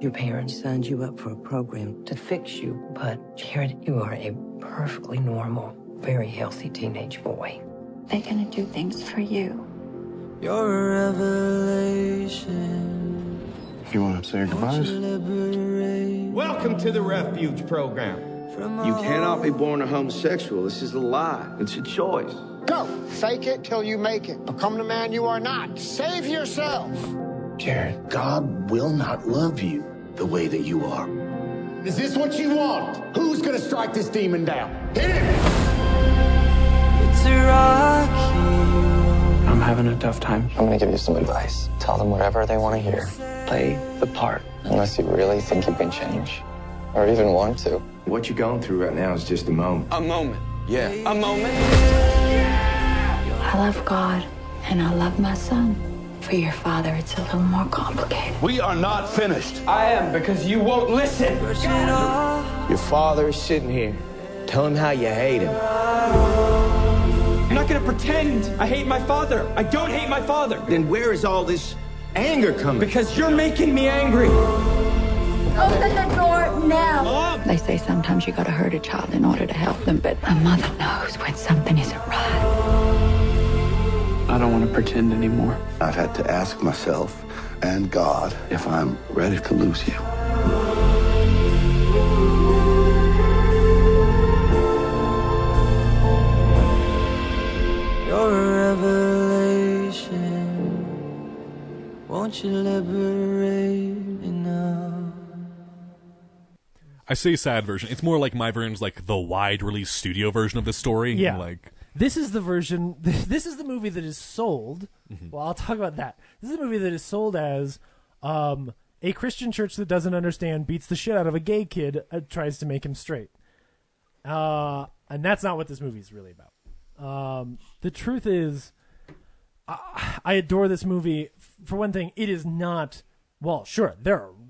Your parents signed you up for a program to fix you, but Jared, you are a perfectly normal, very healthy teenage boy. They're gonna do things for you. You're a revelation. You want to say your goodbyes? Welcome to the refuge program. You cannot be born a homosexual. This is a lie. It's a choice. Go. Fake it till you make it. Become the man you are not. Save yourself. Jared, God will not love you the way that you are. Is this what you want? Who's gonna strike this demon down? Hit him! It's a rocky. I'm having a tough time. I'm gonna give you some advice. Tell them whatever they want to hear. Play the part. Unless you really think you can change. Or even want to. What you're going through right now is just a moment. A moment. Yeah. A moment. I love God, and I love my son. For your father, it's a little more complicated. We are not finished. I am, because you won't listen. Your father is sitting here. Tell him how you hate him. I'm not gonna pretend I hate my father. I don't hate my father. Then where is all this anger coming? Because you're making me angry. Open the door now. Mom! They say sometimes you gotta hurt a child in order to help them, but a mother knows when something isn't right. I don't want to pretend anymore. I've had to ask myself and God if I'm ready to lose you. You're a revelation. Won't you liberate me now? I say sad version. It's more like my version's like the wide release studio version of this story. Yeah. Like This is the version. This is the movie that is sold. Well, I'll talk about that. This is the movie that is sold as a Christian church that doesn't understand beats the shit out of a gay kid, tries to make him straight. And that's not what this movie is really about. The truth is, I adore this movie. For one thing, it is not. Well, sure,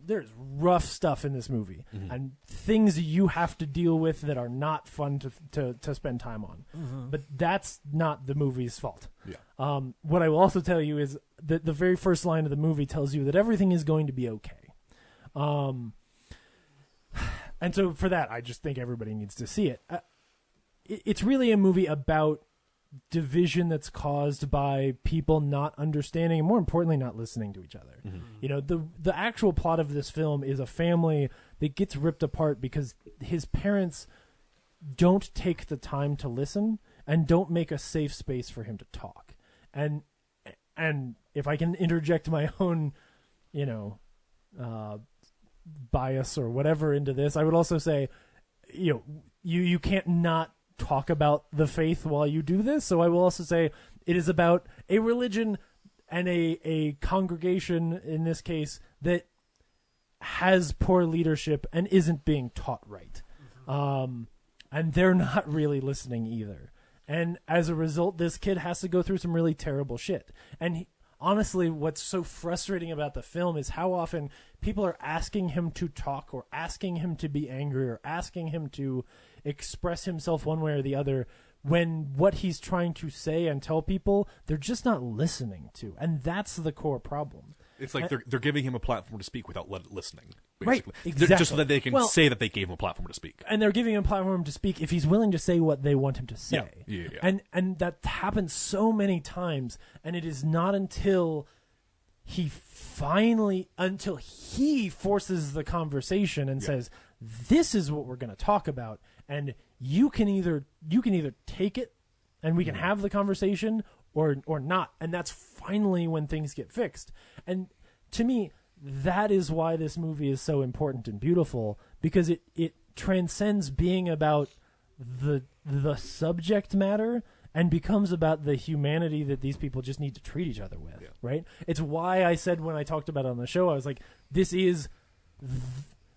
there's rough stuff in this movie and things you have to deal with that are not fun to spend time on. But that's not the movie's fault. Yeah. What I will also tell you is that the very first line of the movie tells you that everything is going to be okay. And so for that, I just think everybody needs to see it. It's really a movie about division that's caused by people not understanding and, more importantly, not listening to each other. You know, the actual plot of this film is a family that gets ripped apart because his parents don't take the time to listen and don't make a safe space for him to talk. And if I can interject my own, bias or whatever into this, I would also say, you can't not talk about the faith while you do this. So I will also say it is about a religion and a congregation, in this case, that has poor leadership and isn't being taught right. And they're not really listening either. And as a result, this kid has to go through some really terrible shit. And honestly, what's so frustrating about the film is how often people are asking him to talk or asking him to be angry or asking him to express himself one way or the other when what he's trying to say and tell people, they're just not listening to. And that's the core problem. It's like they're giving him a platform to speak without listening. Right, Basically. exactly. Just so that they can say that they gave him a platform to speak. And they're giving him a platform to speak if he's willing to say what they want him to say. Yeah. And that happens so many times, and it is not until he forces the conversation and says, this is what we're going to talk about, and you can either take it and we can have the conversation or not. And that's finally when things get fixed. And to me, that is why this movie is so important and beautiful, because it transcends being about the subject matter and becomes about the humanity that these people just need to treat each other with, right? It's why I said when I talked about it on the show, I was like, this is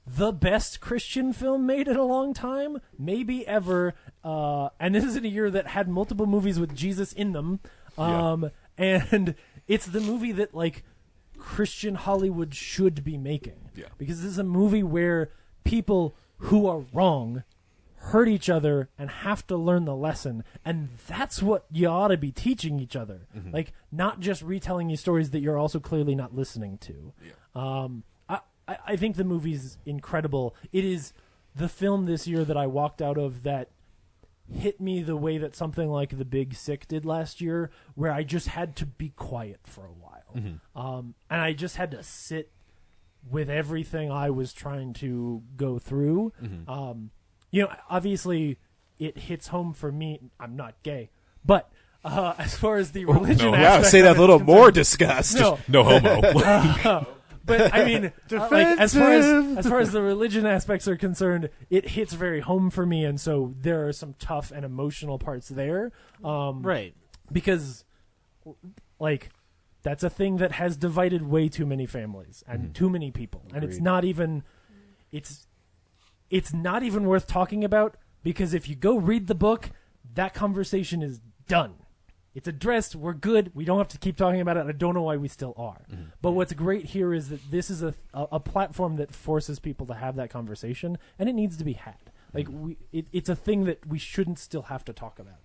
the best Christian film made in a long time, maybe ever. And this is in a year that had multiple movies with Jesus in them. And it's the movie that, like, Christian Hollywood should be making. Because this is a movie where people who are wrong hurt each other and have to learn the lesson, and that's what you ought to be teaching each other. Like, not just retelling you stories that you're also clearly not listening to. I think the movie's incredible. It is the film this year that I walked out of that hit me the way that something like The Big Sick did last year, where I just had to be quiet for a while. And I just had to sit with everything I was trying to go through. You know, obviously, it hits home for me. I'm not gay, but as far as the religion aspect, say that a little more disgust. No homo. But I mean, like, as far as the religion aspects are concerned, it hits very home for me, and so there are some tough and emotional parts there. Right, because, like, that's a thing that has divided way too many families and too many people, and it's not even worth talking about, because if you go read the book, that conversation is done. It's addressed. We're good. We don't have to keep talking about it. I don't know why we still are. But what's great here is that this is a platform that forces people to have that conversation, and it needs to be had. Like, it's a thing that we shouldn't still have to talk about.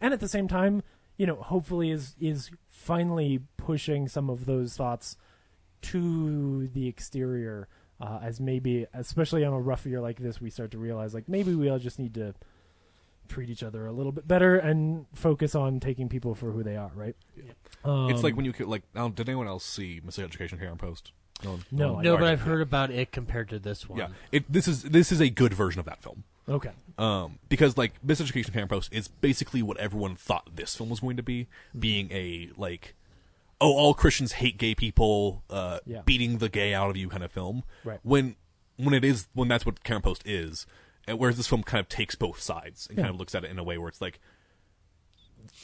And at the same time, you know, hopefully is finally pushing some of those thoughts to the exterior, as maybe, especially on a rough year like this, we start to realize, like, maybe we all just need to treat each other a little bit better and focus on taking people for who they are, right? It's like when you like. Did anyone else see Miseducation here on Post? No, but I've heard about it compared to this one. Yeah, this is a good version of that film. Okay. Because, like, Miseducation here on Post is basically what everyone thought this film was going to be, being a, like, all Christians hate gay people, beating the gay out of you kind of film. Right. When that's what Karen Post is. Whereas this film kind of takes both sides and kind of looks at it in a way where it's like,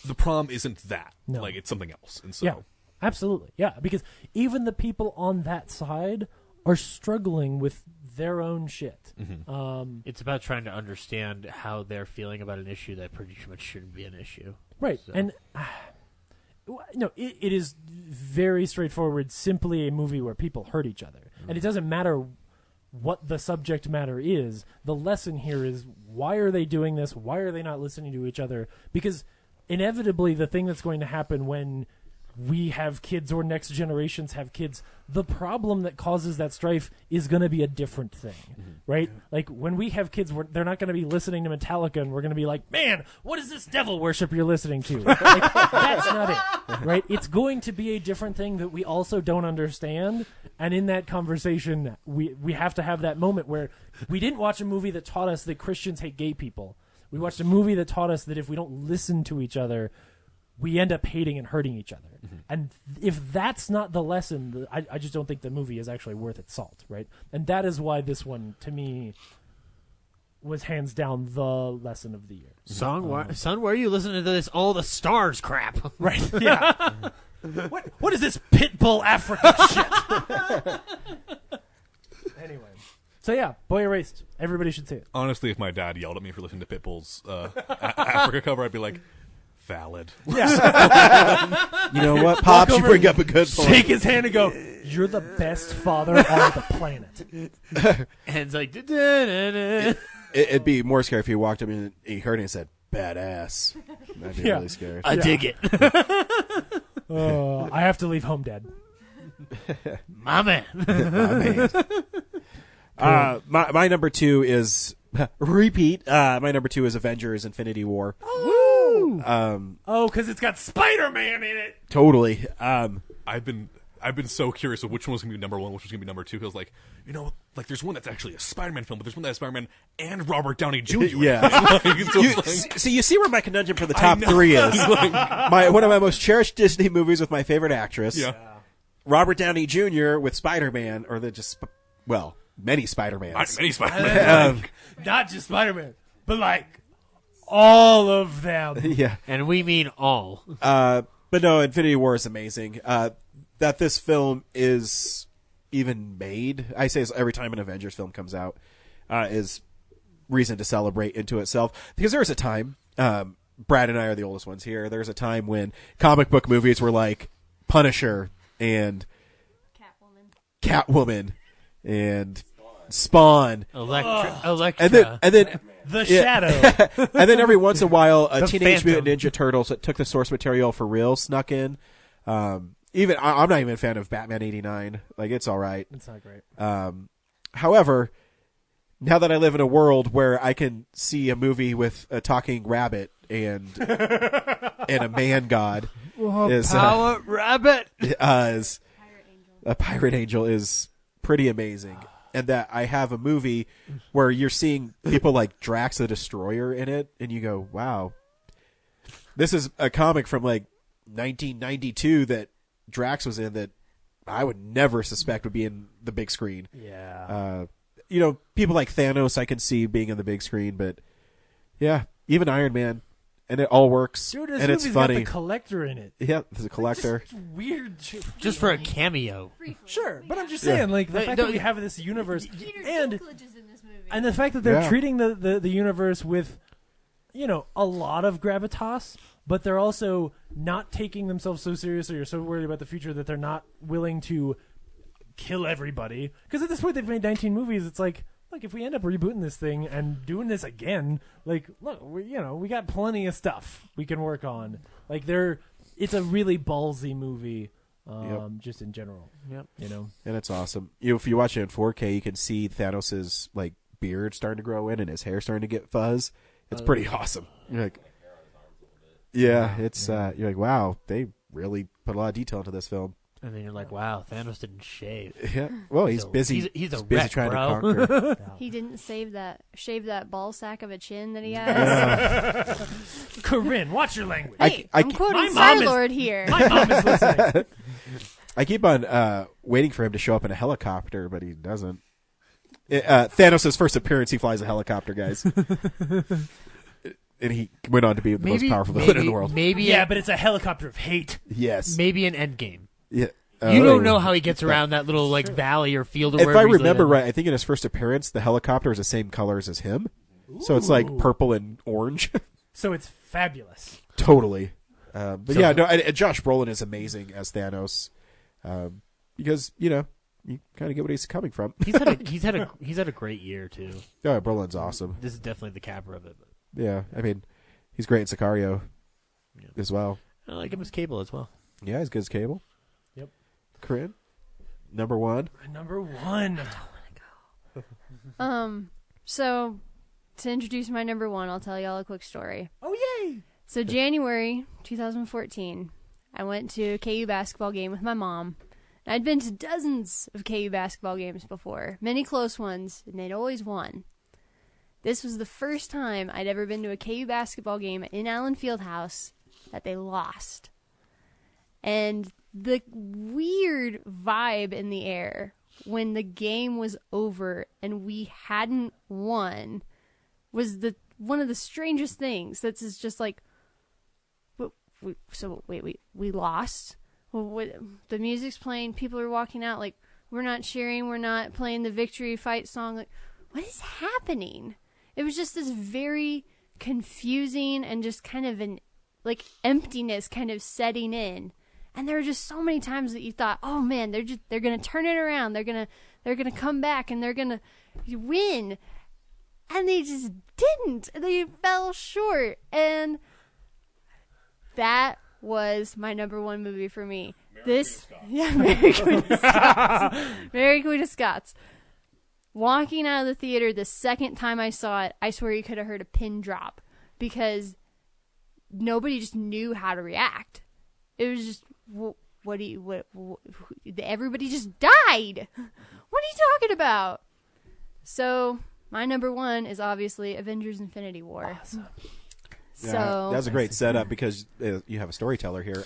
the problem isn't that. No. Like, it's something else. And so, yeah, absolutely. Yeah, because even the people on that side are struggling with their own shit. It's about trying to understand how they're feeling about an issue that pretty much shouldn't be an issue. Right. So. And no, it is very straightforward, simply a movie where people hurt each other. And it doesn't matter what the subject matter is. The lesson here is, why are they doing this? Why are they not listening to each other? Because inevitably the thing that's going to happen when we have kids or next generations have kids, the problem that causes that strife is going to be a different thing, right? Like, when we have kids, they're not going to be listening to Metallica and we're going to be like, man, what is this devil worship you're listening to? Like, that's not it, right? It's going to be a different thing that we also don't understand. And in that conversation, we have to have that moment where we didn't watch a movie that taught us that Christians hate gay people. We watched a movie that taught us that if we don't listen to each other, we end up hating and hurting each other. And if that's not the lesson, I just don't think the movie is actually worth its salt, right? And that is why this one, to me, was hands down the lesson of the year. Son, why are you listening to this All the Stars crap? Right, yeah. What is this Pitbull Africa shit? Anyway. So yeah, Boy Erased. Everybody should see it. Honestly, if my dad yelled at me for listening to Pitbull's Africa cover, I'd be like, valid. Yeah. You know what, Pops? You bring up a good point. Shake his hand and go, you're the best father on the planet. And it's like, It'd be more scary if he walked up and he heard it and said, badass. I'd be Yeah. really scared. I dig it. I have to leave home dead. My man. My number 2 is repeat. My number 2 is Avengers: Infinity War. Woo! Um, because it's got Spider-Man in it. Totally. I've been so curious of which one's gonna be number 1, which one's gonna be number 2. Because there's one that's actually a Spider-Man film, but there's one that's Spider-Man and Robert Downey Jr. Yeah. You see where my conundrum for the top 3 is. One of my most cherished Disney movies with my favorite actress. Yeah. Robert Downey Jr. with Spider-Man, or many Spider-Mans. Many Spider-Man. Not just Spider-Man, but like all of them. Yeah. And we mean all. But no, Infinity War is amazing. That this film is even made, I say this every time an Avengers film comes out, is reason to celebrate into itself. Because there was a time, Brad and I are the oldest ones here, there was a time when comic book movies were like Punisher and Catwoman and Spawn. Electra. And then The Shadow. And then every once in a while, The Teenage Phantom. Mutant Ninja Turtles that took the source material for real snuck in. I'm not even a fan of Batman '89. Like, it's all right. It's not great. However, now that I live in a world where I can see a movie with a talking rabbit and a man god, Power Rabbit is a pirate angel is pretty amazing. And that I have a movie where you're seeing people like Drax the Destroyer in it, and you go, wow. This is a comic from like 1992 that Drax was in that I would never suspect would be in the big screen. Yeah. People like Thanos I can see being in the big screen, but yeah, even Iron Man. And it all works. Dude, this and it's movie's funny. got the Collector in it. Yeah, there's a collector. Just weird shit. Just for a cameo. Sure, but I'm just saying, like, the fact that we have this universe, and the fact that they're treating the universe with, a lot of gravitas, but they're also not taking themselves so seriously or so worried about the future that they're not willing to kill everybody. Because at this point, they've made 19 movies. It's like, look, if we end up rebooting this thing and doing this again, like, look, we got plenty of stuff we can work on. Like, it's a really ballsy movie, just in general. Yep. And it's awesome. If you watch it in 4K, you can see Thanos' like beard starting to grow in and his hair starting to get fuzz. It's pretty awesome. You're like, it's you're like, wow, they really put a lot of detail into this film. And then you're like, wow, Thanos didn't shave. Yeah. Well, he's busy. He's a busy wreck, trying bro. to conquer. He didn't shave that ball sack of a chin that he has. Corinne, watch your language. Hey, I'm quoting my mom Star-Lord here. My mom is listening. I keep on waiting for him to show up in a helicopter, but he doesn't. Thanos' first appearance, he flies a helicopter, guys. And he went on to be the most powerful villain in the world. But it's a helicopter of hate. Yes. Maybe an Endgame. Yeah. You don't know how he gets around that little like valley or field or if wherever I he's remember living. right, I think in his first appearance, the helicopter is the same colors as him. So it's like purple and orange. So it's fabulous. Totally. Josh Brolin is amazing as Thanos. Because, you kind of get what he's coming from. He's had a great year too. Oh, Brolin's awesome. This is definitely the capper of it. But. Yeah, I mean, he's great in Sicario as well. I like him as Cable as well. Yeah, he's good as Cable. Yep. Corinne, number 1. Number 1. So to introduce my number 1, I'll tell y'all a quick story. Oh, yay! So January 2014, I went to a KU basketball game with my mom. I'd been to dozens of KU basketball games before, many close ones, and they'd always won. This was the first time I'd ever been to a KU basketball game in Allen Fieldhouse that they lost. And the weird vibe in the air when the game was over and we hadn't won was one of the strangest things. That's just like, we lost? Well, the music's playing, people are walking out, like, we're not cheering, we're not playing the victory fight song. Like, what is happening? It was just this very confusing and just kind of an, like, emptiness kind of setting in. And there were just so many times that you thought, oh man, they're gonna turn it around, they're gonna come back and they're gonna win. And they just didn't. They fell short. And that was my number one movie for me. Mary Queen of Scots. Mary Queen of Scots. Walking out of the theater the second time I saw it, I swear you could have heard a pin drop because nobody just knew how to react. It was just, everybody just died. What are you talking about? So my number one is obviously Avengers: Infinity War. Awesome. So that was a great setup because you have a storyteller here.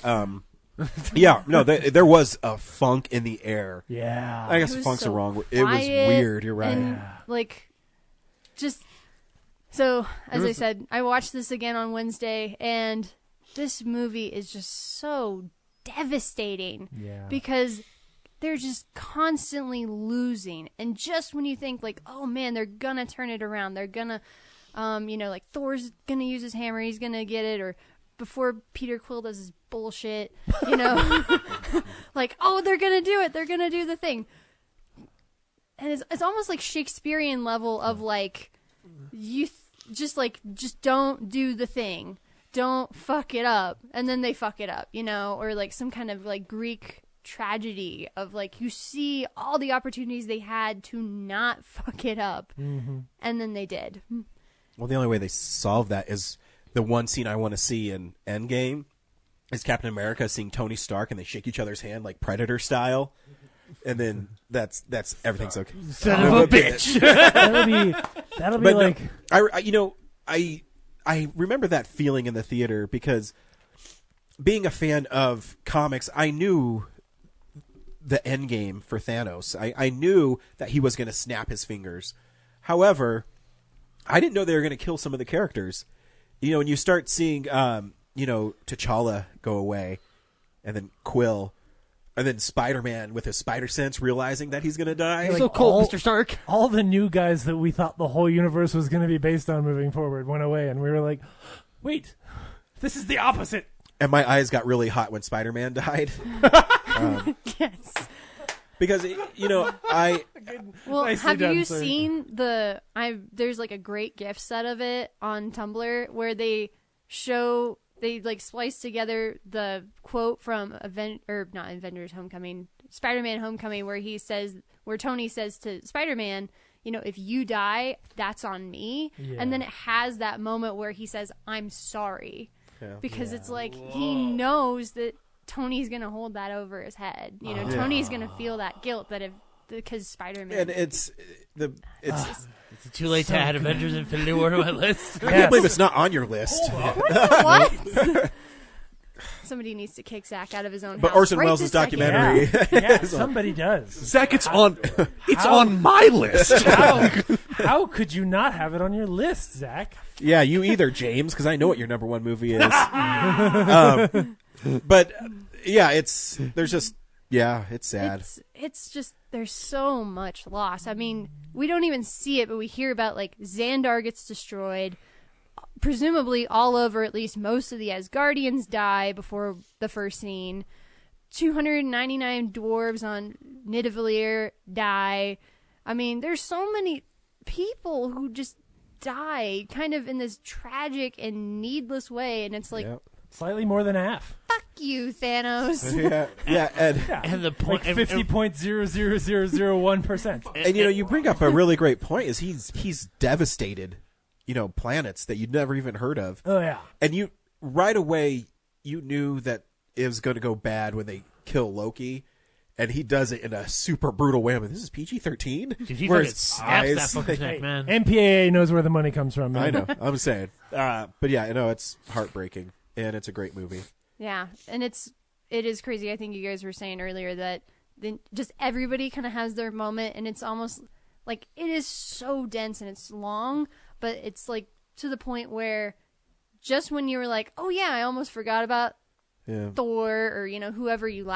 Yeah, no, there was a funk in the air. Yeah. I guess funk's so wrong. It was weird. You're right. And, just so as I said, I watched this again on Wednesday, and this movie is just so devastating. Yeah. Because they're just constantly losing, and just when you think like, oh man, they're gonna turn it around, they're gonna, like Thor's gonna use his hammer, he's gonna get it, or before Peter Quill does his bullshit, like, oh, they're gonna do it, they're gonna do the thing, and it's almost like Shakespearean level of like, just don't do the thing, don't fuck it up, and then they fuck it up, or like some kind of like Greek tragedy of like, you see all the opportunities they had to not fuck it up, and then they did. Well, the only way they solve that is the one scene I want to see in Endgame is Captain America seeing Tony Stark and they shake each other's hand like Predator style, and then that's everything's okay. Son of a bitch. that'll be like. No, I remember that feeling in the theater because being a fan of comics, I knew the end game for Thanos. I knew that he was going to snap his fingers. However, I didn't know they were going to kill some of the characters. When you start seeing, T'Challa go away, and then Quill, and then Spider-Man with his spider sense realizing that he's going to die. So cool, Mr. Stark. All the new guys that we thought the whole universe was going to be based on moving forward went away, and we were like, wait, this is the opposite. And my eyes got really hot when Spider-Man died. Yes. Because, I... Well, Nicely have done, you sir. seen there's like a great GIF set of it on Tumblr where they like splice together the quote from Spider-Man Homecoming, where Tony says to Spider-Man, if you die, that's on me. Yeah. And then it has that moment where he says, I'm sorry. Yeah. Because it's like, he knows that Tony's going to hold that over his head. Tony's going to feel that guilt because Spider-Man. And it's too late to add Avengers Infinity War to my list. I can't believe it's not on your list. What? Somebody needs to kick Zach out of his own house. But Orson right Welles' this second. documentary. Yeah, somebody does. Zach, it's on my list. How could you not have it on your list, Zach? Yeah, you either, James, because I know what your number one movie is. But yeah, it's sad. It's just, there's so much loss. I mean, we don't even see it, but we hear about like Xandar gets destroyed. Presumably all over, at least most of the Asgardians die before the first scene. 299 dwarves on Nidavellir die. I mean, there's so many people who just die kind of in this tragic and needless way, and it's like, slightly more than half. fuck you, Thanos. And the point, like 50.00001%. And you bring up a really great point. Is he's devastated, planets that you'd never even heard of. Oh yeah. And you right away you knew that it was going to go bad when they kill Loki, and he does it in a super brutal way. I mean, this is PG-13. Dude, he fucking snaps that fucking neck, man. MPAA knows where the money comes from, man. I know. I'm saying. But yeah, it's heartbreaking, and it's a great movie. Yeah, and it is crazy. I think you guys were saying earlier that just everybody kind of has their moment, and it's almost like it is so dense and it's long, but it's like to the point where just when you were like, oh yeah, I almost forgot about Thor, or whoever you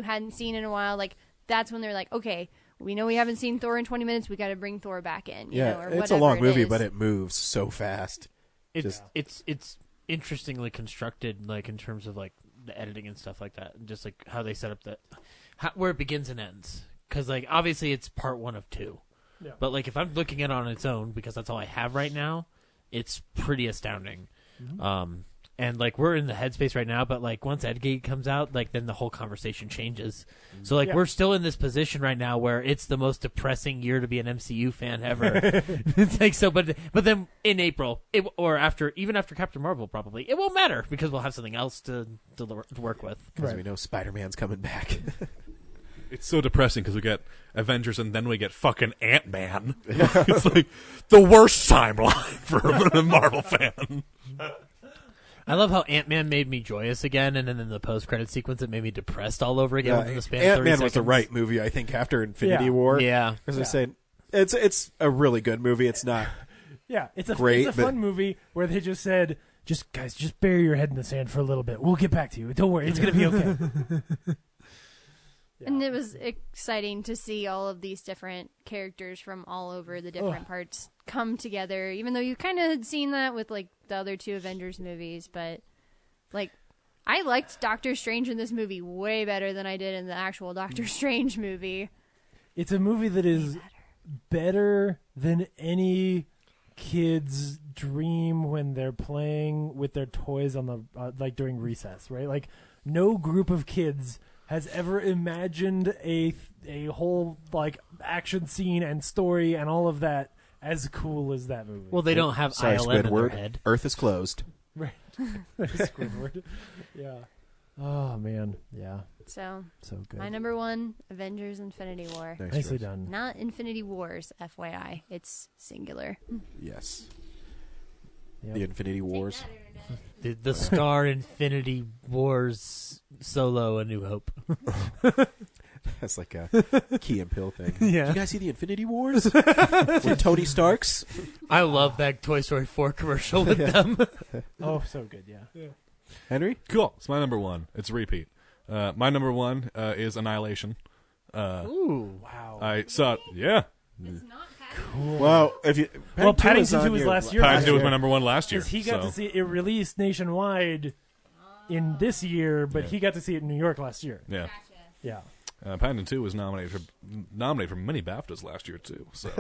hadn't seen in a while, like that's when they're like, okay, we know we haven't seen Thor in 20 minutes, we got to bring Thor back in. Or it's a long movie, is. but it moves so fast. It's interestingly constructed, like in terms of like the editing and stuff like that, and just like how they set up where it begins and ends. Because like obviously it's part 1 of 2. Yeah. But like if I'm looking at it on its own, because that's all I have right now, it's pretty astounding. Mm-hmm. And like we're in the headspace right now, but like once Endgame comes out, like then the whole conversation changes. So like we're still in this position right now where it's the most depressing year to be an MCU fan ever. It's like so, but then in April, or even after Captain Marvel, probably it won't matter because we'll have something else to work with. Because we know Spider-Man's coming back. It's so depressing because we get Avengers and then we get fucking Ant-Man. It's like the worst timeline for a Marvel fan. I love how Ant-Man made me joyous again, and then in the post-credit sequence, it made me depressed all over again within the span of 30 Ant-Man seconds. was the right movie, I think, after Infinity War. Yeah. As I said, it's a really good movie. It's not it's a great, it's a fun movie where they just said, just bury your head in the sand for a little bit. We'll get back to you. Don't worry. It's going to be okay. And it was exciting to see all of these different characters from all over the different parts come together, even though you kind of had seen that with like the other two Avengers movies. But like, I liked Doctor Strange in this movie way better than I did in the actual Doctor Strange movie. It's a movie that is better than any kid's dream when they're playing with their toys on the like during recess, right? Like no group of kids has ever imagined a whole like action scene and story and all of that as cool as that movie. Well, they don't have ILM in their head. Earth is closed. Right. Squidward. Yeah. Oh man. Yeah. So good. My number one, Avengers: Infinity War. Nicely done. Not Infinity Wars, FYI. It's singular. Yes. Yep. The Infinity Wars. The Star Infinity Wars solo A New Hope. That's like a Key and Peele thing. Yeah. Did you guys see the Infinity Wars? With Tony Starks? I love that Toy Story 4 commercial with them. Oh, so good, yeah. Henry? Cool. It's my number one. It's a repeat. My number one is Annihilation. Ooh. Wow. I saw it. Yeah. Cool. Well, Paddington 2 was last year. Paddington 2 was my number one last year. Because he got to see it released nationwide in this year, but he got to see it in New York last year. Yeah. Yeah. Paddington 2 was nominated for many BAFTAs last year too. So,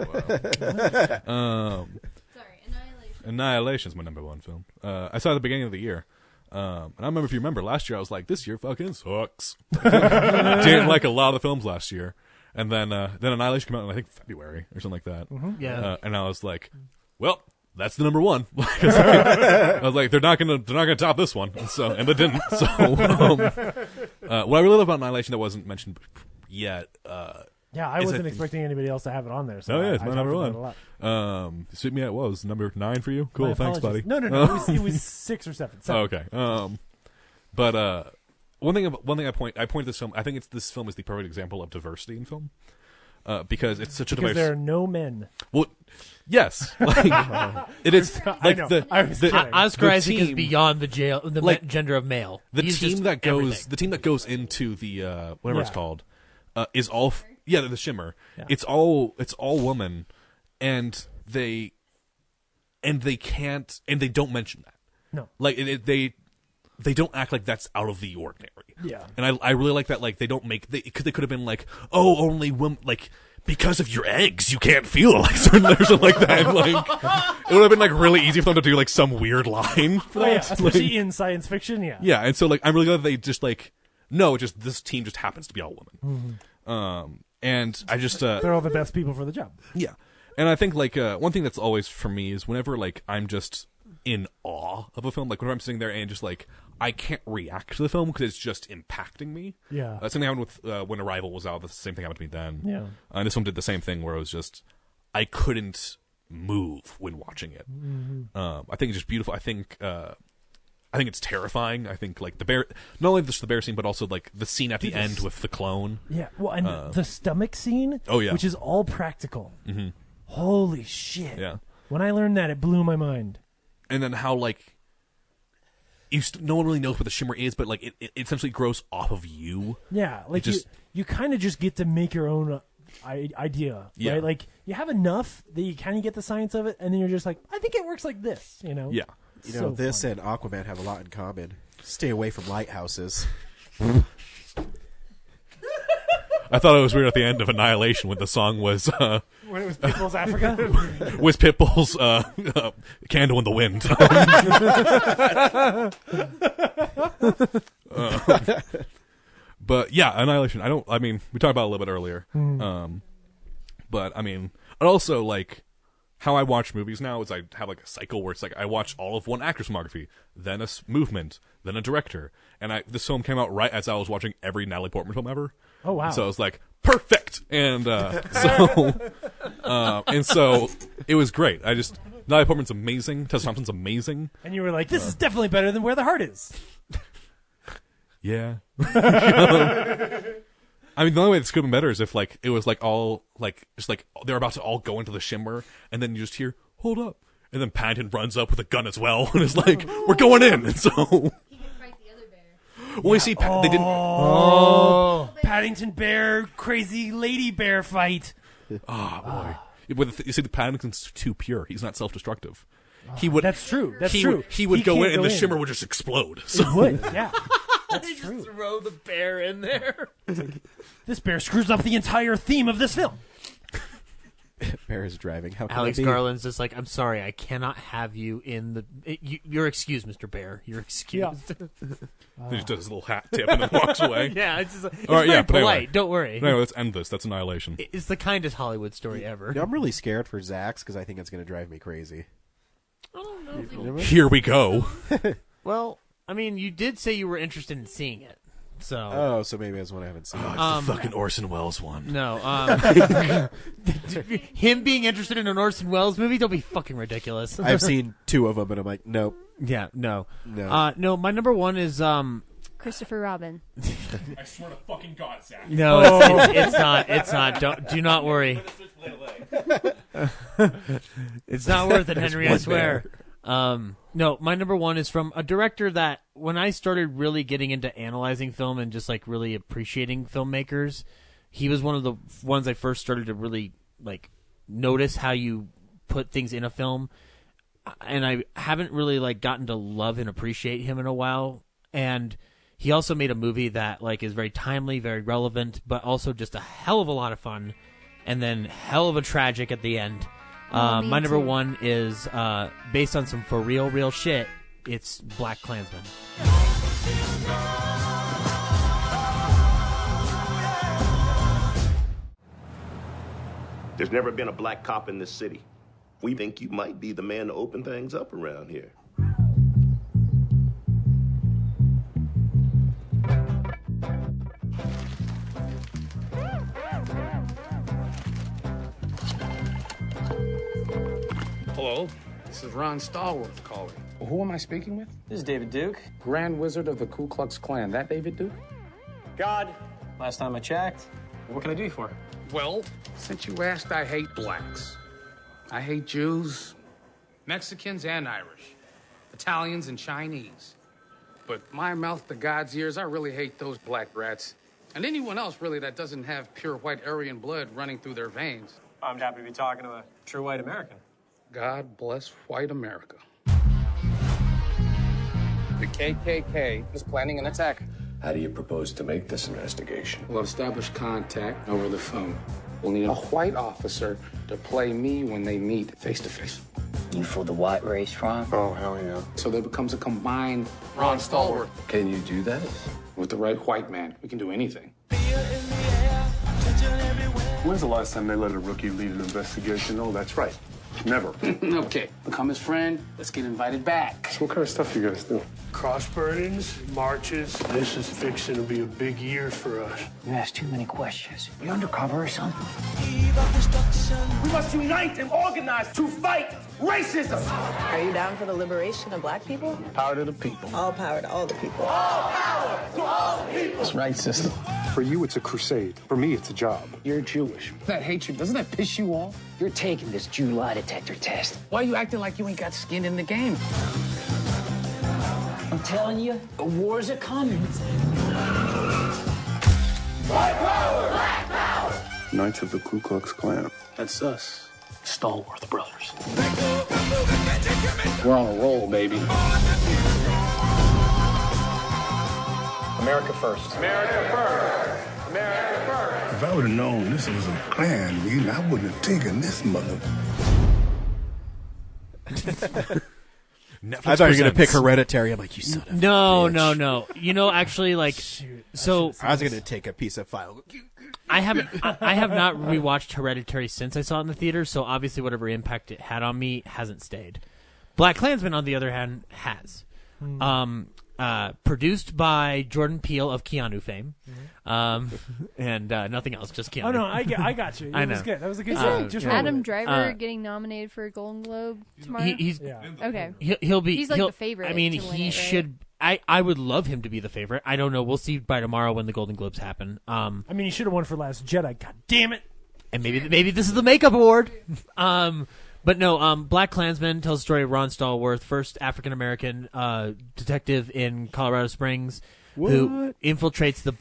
Annihilation is my number one film. I saw it at the beginning of the year, and I remember, if you remember, last year I was like, "This year fucking sucks." Didn't like a lot of the films last year, and then Annihilation came out in I think February or something like that. Yeah, and I was like, "Well, that's the number one." I was like, they're not gonna top this one, and they didn't. So, what I really love about Annihilation that wasn't mentioned yet. Yeah, I wasn't expecting anybody else to have it on there. So it's my number one. Sweet Me Out was number 9 for you. Cool, thanks, buddy. No, it was 6 or 7. Oh, okay. But one thing I point this film. I think this film is the perfect example of diversity in film. Because it's such a diverse. Because there are no men. Well, yes, it is. Like Oscar Isaac is beyond the gender of male. The team that goes into the whatever it's called is all the Shimmer. Yeah. It's all women, and they don't mention that. No, like they don't act like that's out of the ordinary. Yeah. And I really like that, like, they don't make, because they could have been like, oh, only women, like, because of your eggs, you can't feel like certain or something like that. Like, it would have been, like, really easy for them to do, like, some weird line for that. Yeah, especially in science fiction, yeah. Yeah, and so, like, I'm really glad they just, like, no, this team just happens to be all women. Mm-hmm. And I just, they're all the best people for the job. Yeah. And I think, like, one thing that's always for me is whenever, like, I'm just in awe of a film, like, whenever I'm sitting there and just, like, I can't react to the film because it's just impacting me. Yeah. Something happened with when Arrival was out. The same thing happened to me then. Yeah. And this one did the same thing where it was just, I couldn't move when watching it. Mm-hmm. I think it's just beautiful. I think it's terrifying. I think, like, the bear, not only just the bear scene, but also, like, the scene at the end with the clone. Yeah. Well, and the stomach scene. Oh, yeah. Which is all practical. Mm-hmm. Holy shit. Yeah. When I learned that, it blew my mind. And then how, like, no one really knows what the shimmer is, but, like, it essentially grows off of you. Yeah, like, you kind of just get to make your own idea, right? Like, you have enough that you kind of get the science of it, and then you're just like, I think it works like this, you know? Yeah. You know, this and Aquaman have a lot in common. Stay away from lighthouses. I thought it was weird at the end of Annihilation when the song was When it was Pitbull's Africa? was Pitbull's Candle in the Wind. But yeah, Annihilation. I mean, we talked about it a little bit earlier. But I mean, and also like how I watch movies now is I have like a cycle where it's like I watch all of one actor's filmography, then a movement, then a director, and this film came out right as I was watching every Natalie Portman film ever. Oh wow! So I was like, perfect, and so it was great. Natalie Portman's amazing. Tessa Thompson's amazing. And you were like, this is definitely better than Where the Heart Is. Yeah. I mean, the only way this could have been better is if like it was like all like just like they're about to all go into the shimmer, and then you just hear "Hold up," and then Paddington runs up with a gun as well, and is like, "We're going in." And so, well, we see they didn't. Oh, Paddington Bear, crazy lady bear fight. Oh boy! But you see, the Paddington's too pure. He's not self-destructive. He would. That's true. That's true. He would go in, and the shimmer would just explode. So. It would. Yeah. That's true. Just throw the bear in there. This bear screws up the entire theme of this film. Bear is driving. How can Alex it be? Garland's just like, I'm sorry, I cannot have you in the. You're excused, Mr. Bear. You're excused. Yeah. He just does his little hat tip and then walks away. Yeah, it's just. It's all right, very yeah, but polite. anyway. Don't worry. No, let's end this. That's Annihilation. It's the kindest Hollywood story ever. I'm really scared for Zach's because I think it's going to drive me crazy. I don't know. Here we go. Well, I mean, you did say you were interested in seeing it. So. Oh, so maybe it's one I haven't seen. Oh, it's the fucking Orson Welles one. No. Him being interested in an Orson Welles movie? Don't be fucking ridiculous. I've seen 2 of them, and I'm like, nope. Yeah, no. No. My number one is Christopher Robin. I swear to fucking God, Zach. No, it's not. It's not. Do not worry. It's not worth it, Henry. I swear. No, my number one is from a director that when I started really getting into analyzing film and just like really appreciating filmmakers, he was one of the ones I first started to really like notice how you put things in a film. And I haven't really like gotten to love and appreciate him in a while. And he also made a movie that like is very timely, very relevant, but also just a hell of a lot of fun, and then hell of a tragic at the end. My number one is based on some for real shit. It's Black Klansman. There's never been a black cop in this city. We think you might be the man to open things up around here. Hello, this is Ron Stallworth calling. Well, who am I speaking with? This is David Duke. Grand Wizard of the Ku Klux Klan. That David Duke? God, last time I checked. What can I do for? Well, since you asked, I hate blacks. I hate Jews, Mexicans, and Irish, Italians, and Chinese. But my mouth to God's ears, I really hate those black rats. And anyone else, really, that doesn't have pure white Aryan blood running through their veins. I'm happy to be talking to a true white American. God bless white America. The KKK is planning an attack. How do you propose to make this investigation? We'll establish contact over the phone. We'll need a white officer to play me when they meet face to face. You for the white race, Ron? Oh, hell yeah. So there becomes a combined Ron Stallworth. Can you do that? With the right white man, we can do anything. When's the last time they let a rookie lead an investigation? Oh, that's right. Never. Okay, become his friend. Let's get invited back. So what kind of stuff you guys do? Cross burnings, marches. This is fixing to be a big year for us. You ask too many questions. You undercover or something? We must unite and organize to fight racism. Are you down for the liberation of black people? Power to the people. All power to all the people. All power to all the people. That's right, sister. For you, it's a crusade. For me, it's a job. You're Jewish. That hatred, doesn't that piss you off? You're taking this Jew lie detector test. Why are you acting like you ain't got skin in the game? I'm telling you, the wars are coming. White power! Black power! Knights of the Ku Klux Klan. That's us. Stallworth Brothers. We're on a roll, baby. America first. America first. America first. If I would have known this was a Klan meeting, I wouldn't have taken this mother. I thought you were going to pick Hereditary. I'm like, you son of a bitch. No. You know, actually, like, so I was going to take a piece of file. I have not rewatched Hereditary since I saw it in the theater, so obviously whatever impact it had on me hasn't stayed. Black Klansman, on the other hand, has. Produced by Jordan Peele of Keanu fame, and nothing else, just Keanu. Oh no, I got you. I know. Was good. That was a good. Isn't just Adam Driver getting nominated for a Golden Globe tomorrow? He's okay. He'll be. He's like the favorite. I mean, to win he it, should. right? I would love him to be the favorite. I don't know. We'll see by tomorrow when the Golden Globes happen. I mean, he should have won for Last Jedi. God damn it! And maybe this is the makeup award. But no, Black Klansman tells the story of Ron Stallworth, first African American detective in Colorado Springs, who infiltrates the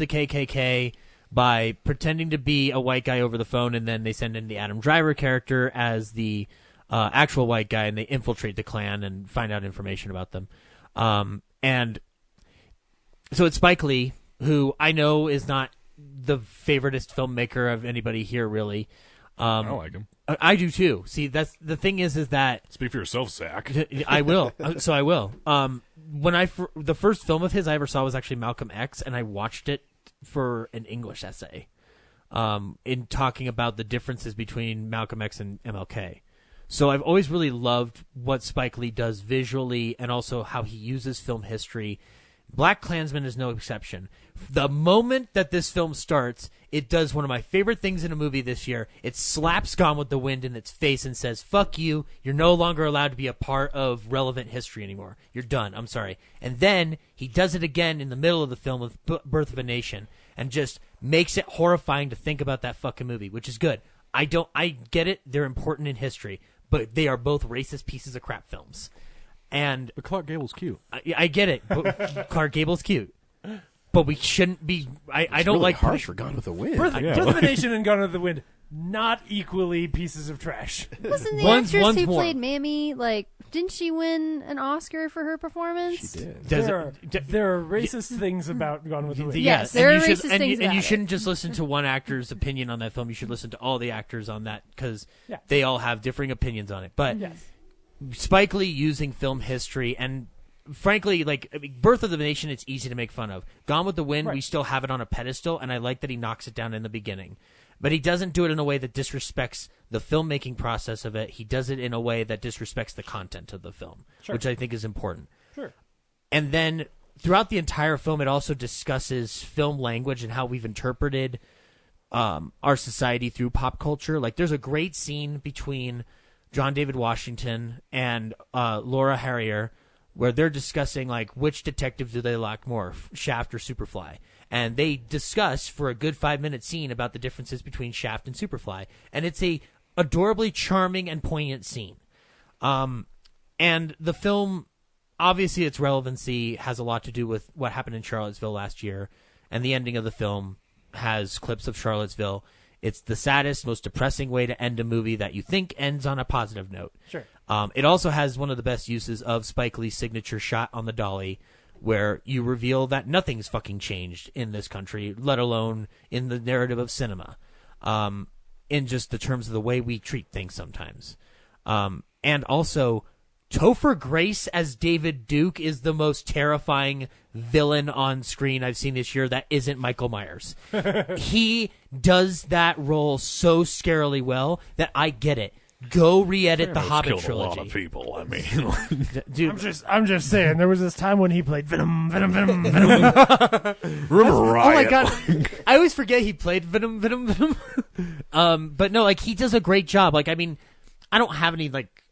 KKK by pretending to be a white guy over the phone, and then they send in the Adam Driver character as the actual white guy, and they infiltrate the Klan and find out information about them. And so it's Spike Lee, who I know is not the favoritist filmmaker of anybody here, really. I like him. I do too. See, that's the thing is that speak for yourself, Zach. I will. So I will. When the first film of his I ever saw was actually Malcolm X, and I watched it for an English essay, in talking about the differences between Malcolm X and MLK. So I've always really loved what Spike Lee does visually, and also how he uses film history. Black Klansman is no exception. The moment that this film starts, it does one of my favorite things in a movie this year. It slaps Gone with the Wind in its face and says, fuck you, you're no longer allowed to be a part of relevant history anymore. You're done, I'm sorry. And then he does it again in the middle of the film with Birth of a Nation, and just makes it horrifying to think about that fucking movie, which is good. I get it, they're important in history, but they are both racist pieces of crap films. But Clark Gable's cute. I get it. But Clark Gable's cute. But we shouldn't be. I don't really like harsh for Gone with the Wind. Birth of a Nation and Gone with the Wind, not equally pieces of trash. Wasn't the actress who played Mammy, like, didn't she win an Oscar for her performance? She did. There are racist things about Gone with the Wind. Yes, there are racist things about and you it. shouldn't just listen to one actor's opinion on that film. You should listen to all the actors on that, because they all have differing opinions on it. But Spike Lee using film history, and frankly, Birth of the Nation, it's easy to make fun of. Gone with the Wind, we still have it on a pedestal, and I like that he knocks it down in the beginning. But he doesn't do it in a way that disrespects the filmmaking process of it. He does it in a way that disrespects the content of the film, which I think is important. Sure. And then throughout the entire film, it also discusses film language and how we've interpreted our society through pop culture. Like, there's a great scene between John David Washington and Laura Harrier, where they're discussing, like, which detective do they like more, Shaft or Superfly. And they discuss for a good 5-minute scene about the differences between Shaft and Superfly. And it's a adorably charming and poignant scene. And the film, obviously its relevancy has a lot to do with what happened in Charlottesville last year. And the ending of the film has clips of Charlottesville. It's the saddest, most depressing way to end a movie that you think ends on a positive note. Sure. It also has one of the best uses of Spike Lee's signature shot on the dolly, where you reveal that nothing's fucking changed in this country, let alone in the narrative of cinema, in just the terms of the way we treat things sometimes. And also, Topher Grace as David Duke is the most terrifying villain on screen I've seen this year that isn't Michael Myers. He does that role so scarily well that I get it. Go re-edit the Hobbit trilogy. A lot of people, I mean. Dude, I'm just saying, there was this time when he played Venom. Remember Riot? Oh my god, I always forget he played Venom. But no, like, he does a great job. Like, I mean, I don't have any, like,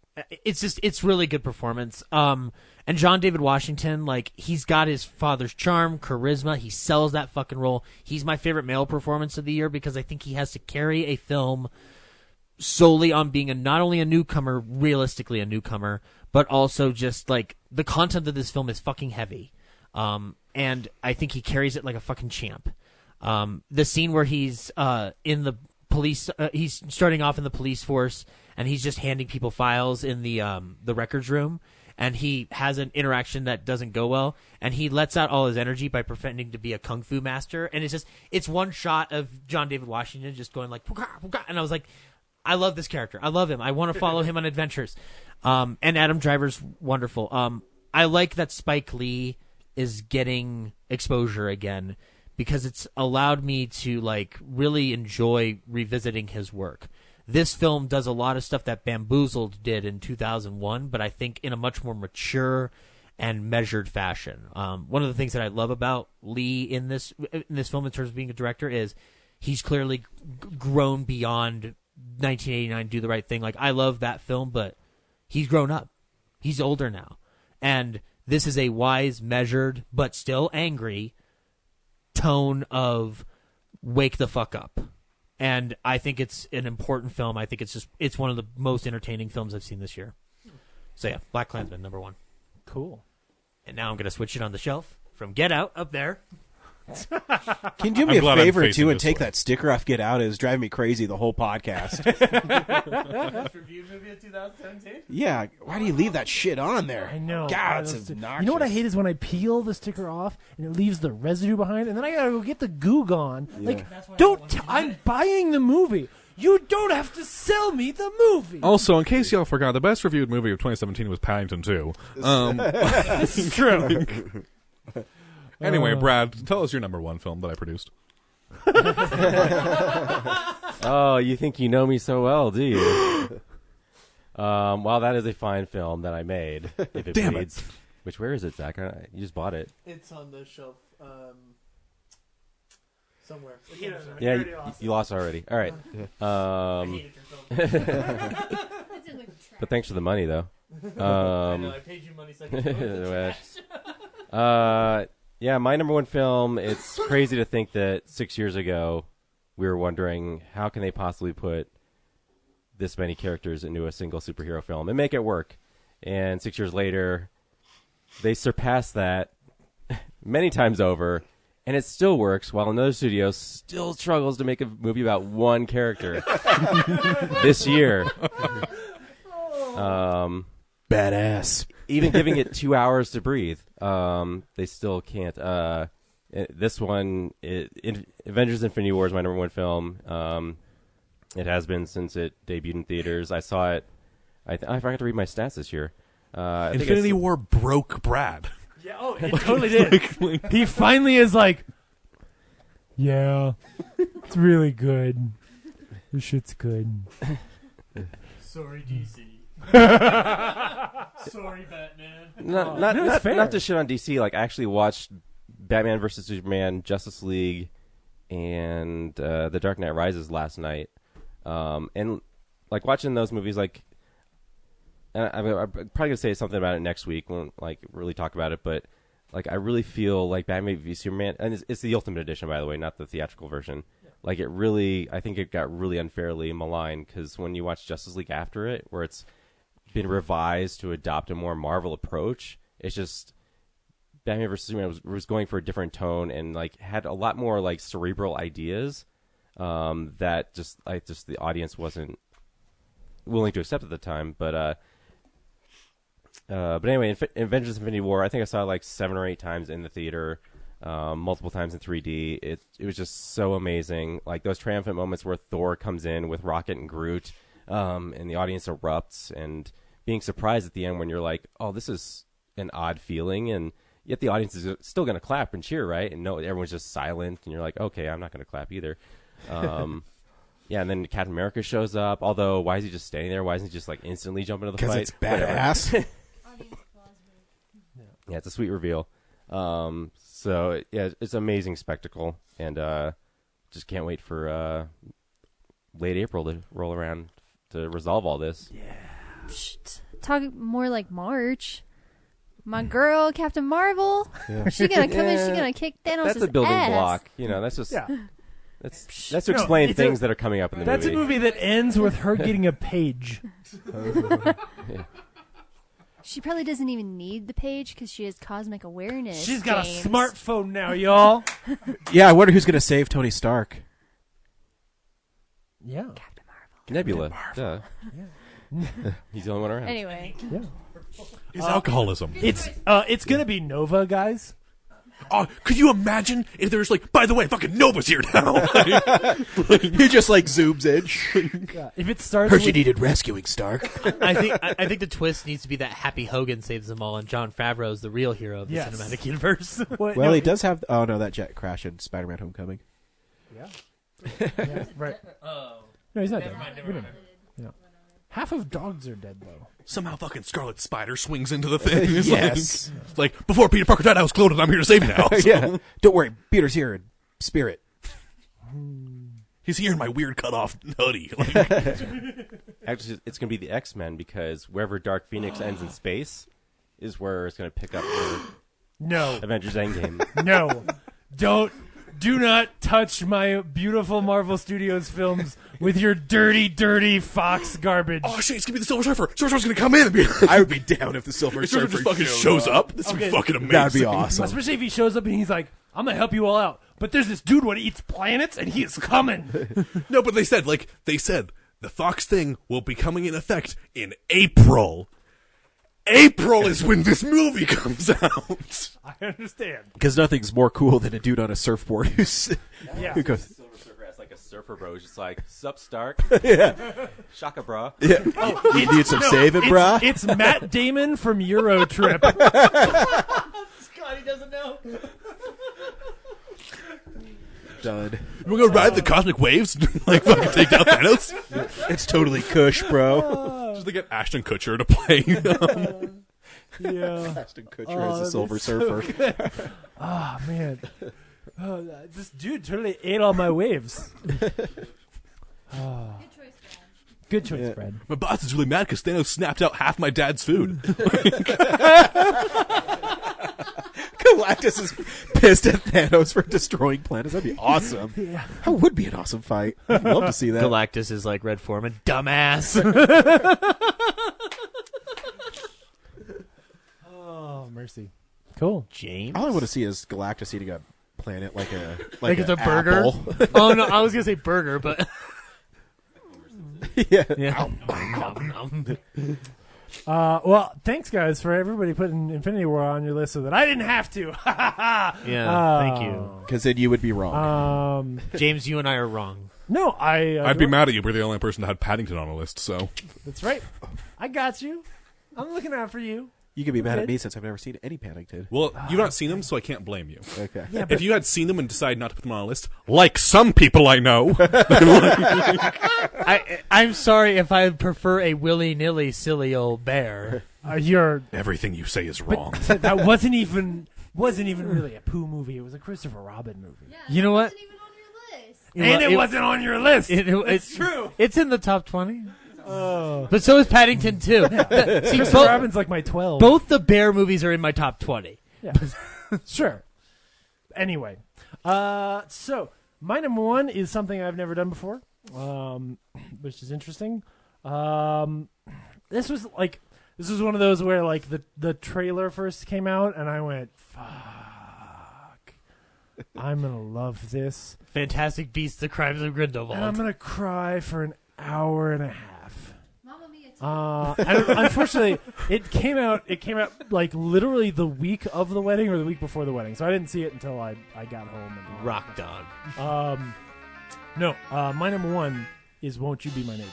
it's really good performance. And John David Washington, like, he's got his father's charm, charisma. He sells that fucking role. He's my favorite male performance of the year, because I think he has to carry a film solely on being not only a newcomer, realistically a newcomer, but also just, like, the content of this film is fucking heavy. And I think he carries it like a fucking champ. The scene where he's in the police, he's starting off in the police force, and he's just handing people files in the records room, and he has an interaction that doesn't go well, and he lets out all his energy by pretending to be a kung fu master, and it's one shot of John David Washington just going like, "Puka, puka," and I was like, I love this character. I love him. I want to follow him on adventures. And Adam Driver's wonderful. I like that Spike Lee is getting exposure again because it's allowed me to like really enjoy revisiting his work. This film does a lot of stuff that Bamboozled did in 2001, but I think in a much more mature and measured fashion. One of the things that I love about Lee in this film in terms of being a director is he's clearly grown beyond 1989 Do the Right Thing. Like, I love that film, but he's grown up. He's older now. And this is a wise, measured, but still angry tone of wake the fuck up. And I think it's an important film. I think it's one of the most entertaining films I've seen this year. So yeah, Black Klansman, number 1. Cool. And now I'm going to switch it on the shelf from Get Out up there. Can you do me a favor too and take that sticker off Get Out? It's driving me crazy the whole podcast. Best reviewed movie of 2017? Yeah, why do you leave that shit on there? I know. God, it's obnoxious. You know what I hate is when I peel the sticker off and it leaves the residue behind, and then I gotta go get the goo gone. Yeah. Like, I'm buying the movie. You don't have to sell me the movie. Also, in case y'all forgot, the best reviewed movie of 2017 was Paddington 2. This is true. Anyway, Brad, tell us your number 1 film that I produced. Oh, you think you know me so well, do you? Well, that is a fine film that I made. If it Damn bleeds. Which, where is it, Zach? You just bought it. It's on the shelf somewhere. Yeah, you lost already. All right. But thanks for the money, though. I know, I paid you money second. Yeah, my number 1 film, it's crazy to think that 6 years ago we were wondering how can they possibly put this many characters into a single superhero film and make it work. And 6 years later, they surpassed that many times over, and it still works, while another studio still struggles to make a movie about one character this year. Badass. Even giving it 2 hours to breathe, they still can't. This one, Avengers: Infinity War is my number 1 film. It has been since it debuted in theaters. I saw it. I forgot to read my stats this year. Infinity War broke Brad. Yeah, it totally did. He finally is like, yeah, it's really good. This shit's good. Sorry, DC. Sorry, Batman. Not to shit on DC. Like, I actually watched Batman vs Superman, Justice League, and The Dark Knight Rises last night. And like watching those movies, like, and I'm probably gonna say something about it next week. Won't like really talk about it, but like I really feel like Batman v Superman, and it's the Ultimate Edition, by the way, not the theatrical version. Yeah. Like it really, I think it got really unfairly maligned because when you watch Justice League after it, where it's been revised to adopt a more Marvel approach, it's just Batman vs Superman was going for a different tone and like had a lot more like cerebral ideas that just the audience wasn't willing to accept at the time. But anyway, Avengers: Infinity War, I think I saw it like 7 or 8 times in the theater, multiple times in 3D. It was just so amazing. Like those triumphant moments where Thor comes in with Rocket and Groot, and the audience erupts, and being surprised at the end when you're like, oh, this is an odd feeling, and yet the audience is still going to clap and cheer, right? And no, everyone's just silent, and you're like, okay, I'm not going to clap either. Yeah, and then Captain America shows up. Although, why is he just standing there? Why isn't he just like instantly jumping into the fight? Because it's badass. Yeah, it's a sweet reveal. So yeah, it's an amazing spectacle, and just can't wait for late April to roll around to resolve all this. Yeah. Talk more like March. My girl, Captain Marvel. Yeah. She's gonna come in. She's gonna kick Thanos' That's a building ass. block. You know, that's just that's to explain things that are coming up in the movie. That's a movie that ends with her getting a page. Yeah. She probably doesn't even need the page because she has cosmic awareness. She's got James. a smartphone now, y'all. Yeah, I wonder who's going to save Tony Stark. Yeah. Captain Marvel. Nebula. Captain Marvel. Duh. He's the only one around. Anyway. Yeah. is alcoholism. It's gonna be Nova, guys. Could you imagine if there's like, by the way, fucking Nova's here now? He just like zooms in. Yeah. If it starts, Heard you needed rescuing, Stark. I think the twist needs to be that Happy Hogan saves them all, and John Favreau is the real hero of the cinematic universe. Well, he does have. Oh no, that jet crash in Spider-Man: Homecoming. Yeah. Yeah, right. No, he's not dead. We don't know. Yeah. Half of dogs are dead though. Somehow fucking Scarlet Spider swings into the thing. It's Yes. like, before Peter Parker died, I was cloned and I'm here to save you now. So. Yeah. Don't worry, Peter's here in spirit. He's here in my weird cut-off hoodie. Actually, it's going to be the X-Men because wherever Dark Phoenix ends in space is where it's going to pick up for No. Avengers Endgame. No. Do not touch my beautiful Marvel Studios films with your dirty, dirty Fox garbage. Oh shit, it's gonna be the Silver Surfer. Silver Surfer's gonna come in and be like, I would be down if the Silver Surfer just fucking shows up. This would be fucking amazing. That'd be awesome. Especially if he shows up and he's like, I'm gonna help you all out. But there's this dude what eats planets and he is coming. No, but they said the Fox thing will be coming in effect in April. April is when this movie comes out. I understand. Because nothing's more cool than a dude on a surfboard who goes. Silver Surfer has like a surfer bro who's just like, sup, Stark? Yeah. Shaka bra. Yeah. You need some saving, brah? It's Matt Damon from Euro Trip. God, he doesn't know. Done. We're gonna ride the cosmic waves, like fucking take down Thanos. It's totally Kush, bro. Just to get Ashton Kutcher to play. Yeah. Ashton Kutcher as a Silver Surfer. Oh man, this dude totally ate all my waves. Good choice, Brad. My boss is really mad because Thanos snapped out half my dad's food. Galactus is pissed at Thanos for destroying planets. That'd be awesome. Yeah. That would be an awesome fight. I'd love to see that. Galactus is like Red Foreman, dumbass. Oh mercy. Cool. James. All I want to see is Galactus eating a planet like it's an a burger. apple. Oh no, I was gonna say burger, but yeah. Well, thanks guys for everybody putting Infinity War on your list so that I didn't have to. Yeah, thank you. Because then you would be wrong. James, you and I are wrong. No, I'd be mad at you. We're the only person that had Paddington on a list, so. That's right. I got you. I'm looking out for you. You could be mad at me since I've never seen any Paddington. Well, you've not seen them, so I can't blame you. Okay. Yeah, if you had seen them and decided not to put them on a list, like some people I know. I'm sorry if I prefer a willy-nilly silly old bear. You're Everything you say is wrong. that wasn't even really a Pooh movie. It was a Christopher Robin movie. Yeah, You know what? And it wasn't on your list. It's true. It's in the top 20. But so is Paddington too. See, Christopher Robin's like my 12. Both the bear movies are in my top 20. Yeah. Sure. Anyway, so my number one is something I've never done before, which is interesting. This was one of those where like the trailer first came out and I went, fuck, I'm gonna love this. Fantastic Beasts: The Crimes of Grindelwald. And I'm gonna cry for an hour and a half. And unfortunately, it came out like literally the week of the wedding or the week before the wedding, so I didn't see it until I got home. And Rock Dog. No, my number one is "Won't You Be My Neighbor."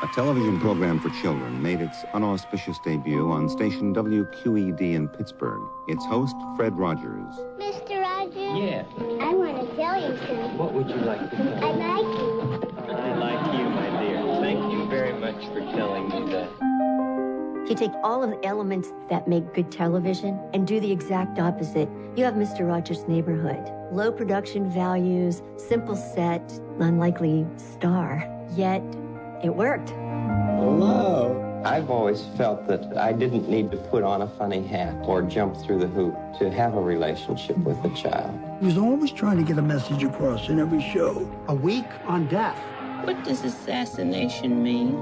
A television program for children made its unauspicious debut on station WQED in Pittsburgh. Its host, Fred Rogers. Mr. Rogers? Yeah. I want to tell you something. What would you like to know? I like you. I like you, my dear. Thank you very much for telling me that. You take all of the elements that make good television and do the exact opposite. You have Mr. Rogers' Neighborhood. Low production values, simple set, unlikely star. Yet, it worked. Hello. I've always felt that I didn't need to put on a funny hat or jump through the hoop to have a relationship with a child. He was always trying to get a message across in every show. A week on death. What does assassination mean?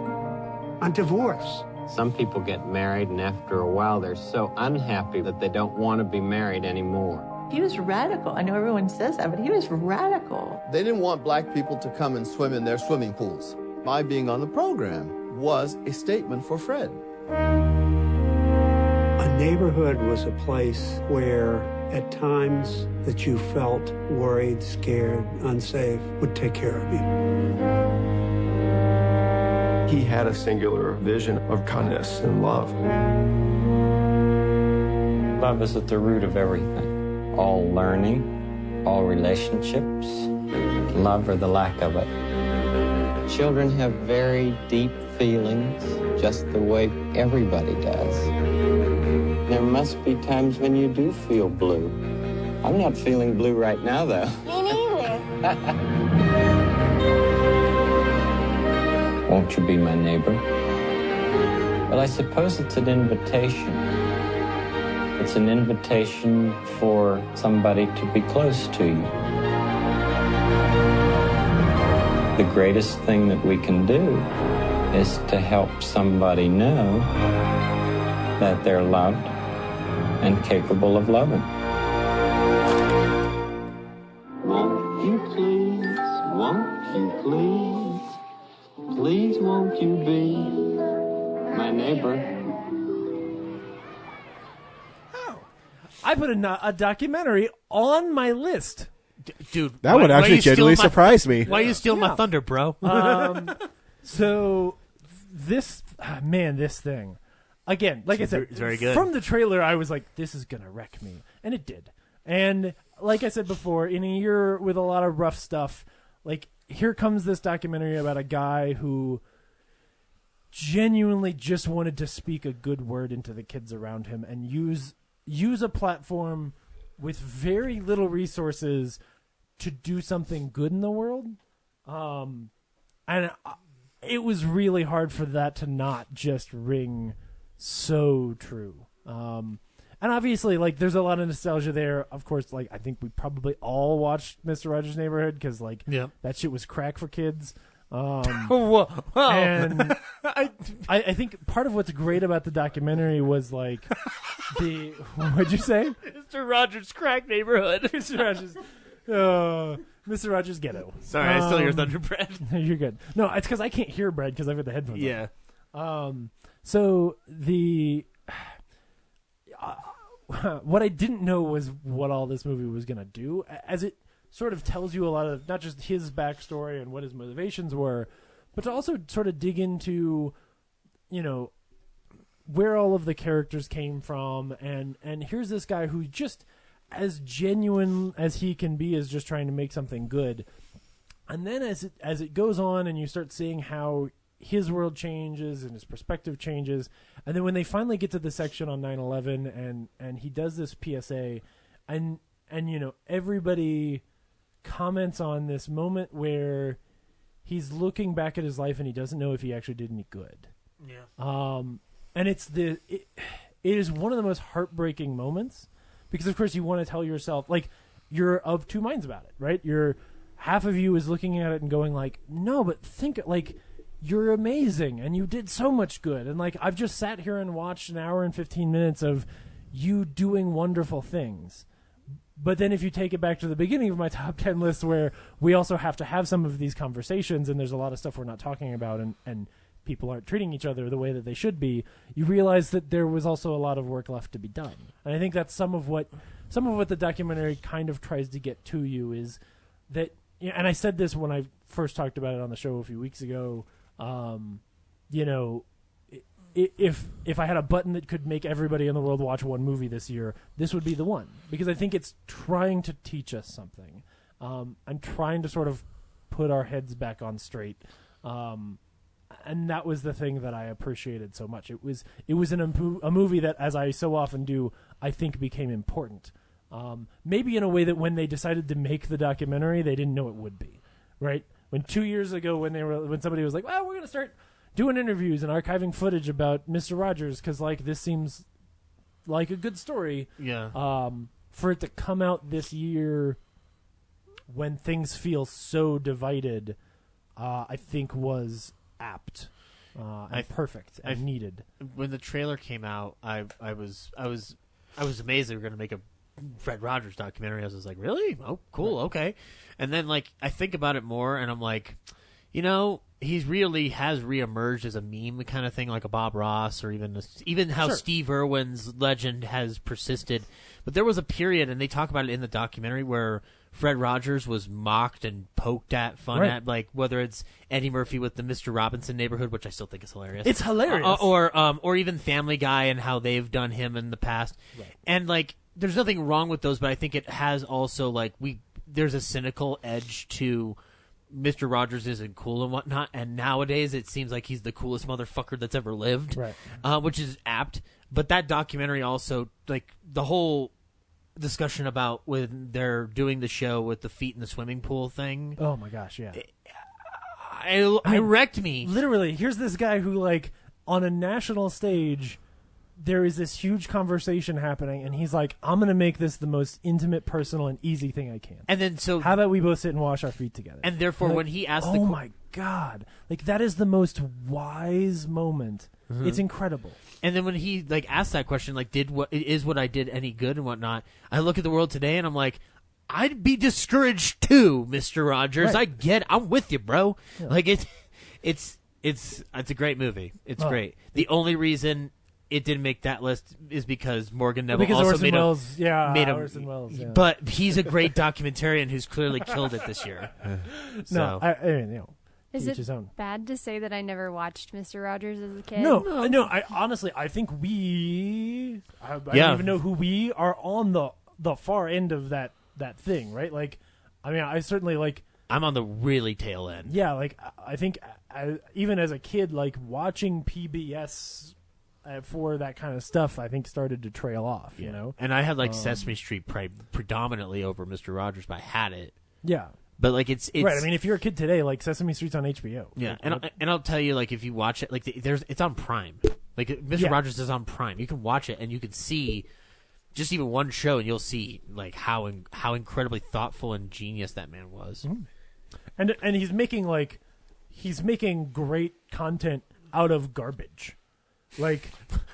On divorce. Some people get married, and after a while, they're so unhappy that they don't want to be married anymore. He was radical. I know everyone says that, but he was radical. They didn't want black people to come and swim in their swimming pools. My being on the program was a statement for Fred. A neighborhood was a place where, at times that you felt worried, scared, unsafe, would take care of you. He had a singular vision of kindness and love. Love is at the root of everything. All learning, all relationships, love or the lack of it. Children have very deep feelings, just the way everybody does. There must be times when you do feel blue. I'm not feeling blue right now, though. Me neither. Won't you be my neighbor? Well, I suppose it's an invitation. It's an invitation for somebody to be close to you. The greatest thing that we can do is to help somebody know that they're loved and capable of loving. Won't you please, won't you please, please won't you be my neighbor? I put a documentary on my list. Dude, that one actually genuinely surprised me. Why are you stealing my thunder, bro? So this thing again, like I said, it's very good. From the trailer, I was like, "This is gonna wreck me," and it did. And like I said before, in a year with a lot of rough stuff, like here comes this documentary about a guy who genuinely just wanted to speak a good word into the kids around him and use a platform with very little resources to do something good in the world. And it was really hard for that to not just ring so true. And obviously, like, there's a lot of nostalgia there. Of course, like, I think we probably all watched Mr. Rogers' Neighborhood because, like, that shit was crack for kids. And I think part of what's great about the documentary was, like, what'd you say? Mr. Rogers' crack neighborhood. Mr. Rogers. Mr. Rogers Ghetto. Sorry, I stole your thunder, Brad. You're good. No, it's because I can't hear Brad because I've got the headphones on. Yeah. So what I didn't know was what all this movie was going to do, as it sort of tells you a lot of not just his backstory and what his motivations were, but to also sort of dig into, you know, where all of the characters came from, and here's this guy who just as genuine as he can be is just trying to make something good. And then as it goes on and you start seeing how his world changes and his perspective changes, and then when they finally get to the section on 9/11 and he does this PSA, and you know, everybody comments on this moment where he's looking back at his life and he doesn't know if he actually did any good. Yeah. And it is one of the most heartbreaking moments, because of course you want to tell yourself, like, you're of two minds about it, right? Half of you is looking at it and going like, no, but think, like, you're amazing and you did so much good. And like, I've just sat here and watched an hour and 15 minutes of you doing wonderful things. But then if you take it back to the beginning of my top 10 list, where we also have to have some of these conversations and there's a lot of stuff we're not talking about, and people aren't treating each other the way that they should be, you realize that there was also a lot of work left to be done. And I think that's some of what the documentary kind of tries to get to you, is that, and I said this when I first talked about it on the show a few weeks ago, you know, if I had a button that could make everybody in the world watch one movie this year, this would be the one, because I think it's trying to teach us something. I'm trying to sort of put our heads back on straight. And that was the thing that I appreciated so much. It was a movie that, as I so often do, I think became important. Maybe in a way that when they decided to make the documentary, they didn't know it would be, right? When 2 years ago, when somebody was like, well, we're going to start doing interviews and archiving footage about Mr. Rogers because, like, this seems like a good story. Yeah. For it to come out this year when things feel so divided, I think was apt and perfect and needed. When the trailer came out, I was amazed they were going to make a Fred Rogers documentary. I was like, really? Oh, cool. Okay. And then, like, I think about it more, and I'm like, You know, he's really has reemerged as a meme kind of thing, like a Bob Ross, or even how Sure. Steve Irwin's legend has persisted. But there was a period, and they talk about it in the documentary, where Fred Rogers was mocked and poked at, fun Right. at, like whether it's Eddie Murphy with the Mr. Robinson Neighborhood, which I still think is hilarious. It's hilarious. Or even Family Guy and how they've done him in the past. Right. And like, there's nothing wrong with those, but I think it has also like there's a cynical edge to Mr. Rogers isn't cool and whatnot, and nowadays it seems like he's the coolest motherfucker that's ever lived, Right. Which is apt. But that documentary also, like the whole discussion about when they're doing the show with the feet in the swimming pool thing. Oh my gosh, yeah. I wrecked me. Literally, here's this guy who, like, on a national stage, there is this huge conversation happening, and he's like, I'm going to make this the most intimate, personal, and easy thing I can. And then how about we both sit and wash our feet together? And therefore, Like, when he asked oh my God. Like, that is the most wise moment. Mhm. It's incredible. And then when he like asked that question, like, is what I did any good and whatnot? I look at the world today and I'm like, I'd be discouraged too, Mr. Rogers. Right. I'm with you, bro. Yeah. Like it's a great movie. It's Oh. great. The only reason it didn't make that list is because Morgan Neville Because also Orson made Welles, yeah, made Orson Welles, yeah. But he's a great documentarian who's clearly killed it this year. No, I mean, you know, Is each it his own. bad to say that I never watched Mr. Rogers as a kid? No. I honestly, I think I don't Yeah. even know who we are on the far end of that thing, right? Like, I mean, I certainly like. I'm on the really tail end. Yeah, like I think even as a kid, like watching PBS for that kind of stuff, I think started to trail off. You know, And I had like Sesame Street predominantly over Mr. Rogers, but I had it. Yeah. But like it's right. I mean, if you're a kid today, like Sesame Street's on HBO. Yeah, Like, and I'll tell you, like, if you watch it, like, it's on Prime. Like, Mr. Yeah. Rogers is on Prime. You can watch it, and you can see just even one show, and you'll see like how incredibly thoughtful and genius that man was. and he's making great content out of garbage, like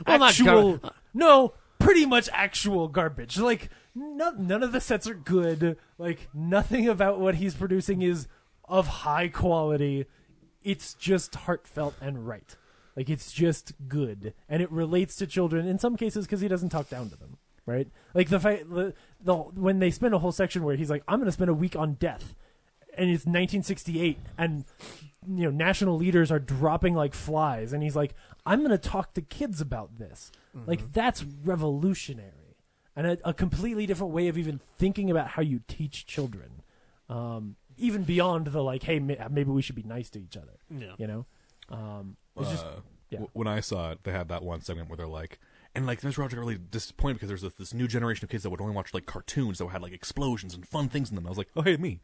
Well, not actual. No, pretty much actual garbage. Like none of the sets are good. Like nothing about what he's producing is of high quality. It's just heartfelt and right. Like it's just good, and it relates to children in some cases because he doesn't talk down to them. Right? Like the when they spend a whole section where he's like, "I'm going to spend a week on death," and it's 1968, and national leaders are dropping like flies, and he's like, "I'm going to talk to kids about this." Like that's revolutionary, and a completely different way of even thinking about how you teach children, even beyond the like, "Hey, maybe we should be nice to each other." Yeah. It's just when I saw it, they had that one segment where they're like, and like Mr. Rogers got really disappointed because there's this new generation of kids that would only watch like cartoons that had like explosions and fun things in them. I was like, oh hey, me.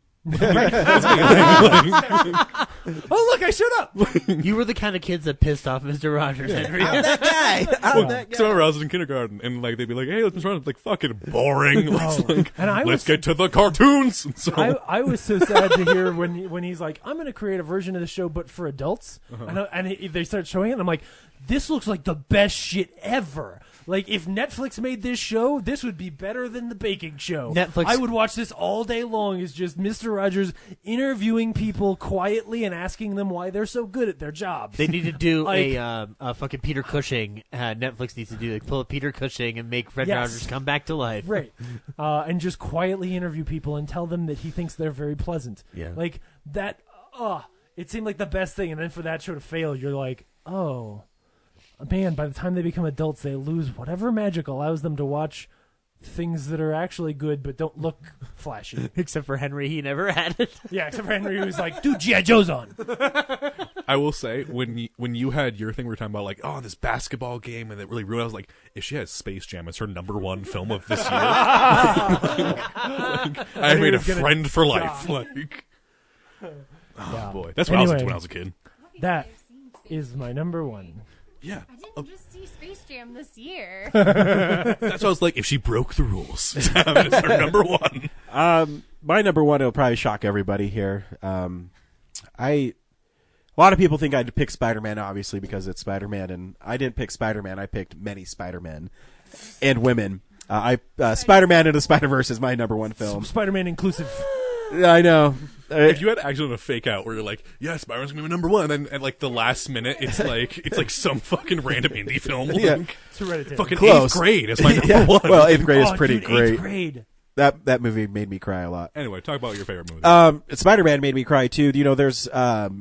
Oh look, I showed up. You were the kind of kids that pissed off Mr. Rogers. Henry. I'm that guy. I'm that guy. So I remember I was in kindergarten, and like they'd be like, "Hey, let's Mr. Rogers." Like, fucking boring. Let's get to the cartoons. And so I was so sad to hear when he's like, I'm going to create a version of the show, but for adults. And they start showing it, and I'm like, this looks like the best shit ever. Like, if Netflix made this show, this would be better than The Baking Show. Netflix. I would watch this all day long. It's just Mr. Rogers interviewing people quietly and asking them why they're so good at their jobs. They need to do Like- a fucking Peter Cushing. Netflix needs to do pull a Peter Cushing and make Fred Yes. Rogers come back to life. Right. And just quietly interview people and tell them that he thinks they're very pleasant. Yeah. Like, that, it seemed like the best thing. And then for that show to fail, you're like, oh, man, by the time they become adults, they lose whatever magic allows them to watch things that are actually good but don't look flashy. Except for Henry, he never had it. Yeah, except for Henry, who's like, dude, G.I. Joe's on. I will say, when you had your thing, we were talking about like, oh, this basketball game, and it really ruined. I was like, if she has Space Jam as her #1 film of this year, I made a friend for life. Like, oh boy, that's what I was into when I was a kid. That is my #1. Yeah. I didn't just see Space Jam this year. That's what I was like. If she broke the rules, it's her #1. My #1, it'll probably shock everybody here. A lot of people think I'd pick Spider-Man, obviously, because it's Spider-Man, and I didn't pick Spider-Man. I picked many Spider-Men and women. Spider-Man into Spider-Verse is my #1 film. Spider-Man inclusive. I know. If you had actually done a fake out where you're like, yeah, Spider-Man's gonna be number one, and then at like the last minute, it's like some fucking random indie film. Yeah. Like, It's Hereditary. fucking Close. 8th grade is my number Yeah. one. Well, 8th grade is Oh, pretty dude, great. 8th grade. That movie made me cry a lot. Anyway, talk about your favorite movie. Spider-Man made me cry too. You know, there's that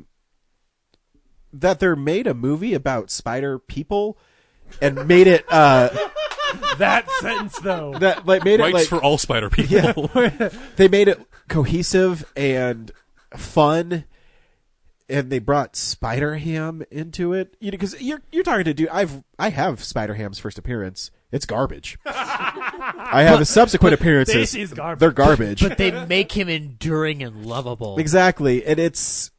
they made a movie about spider people and made it That sentence though. that like made it Rights like for all spider people. yeah. They made it cohesive and fun, and they brought Spider Ham into it. You know, because you're talking to dude. I have Spider Ham's first appearance. It's garbage. I have his subsequent appearances. Basically it's garbage. They're garbage. But they make him enduring and lovable. Exactly, and it's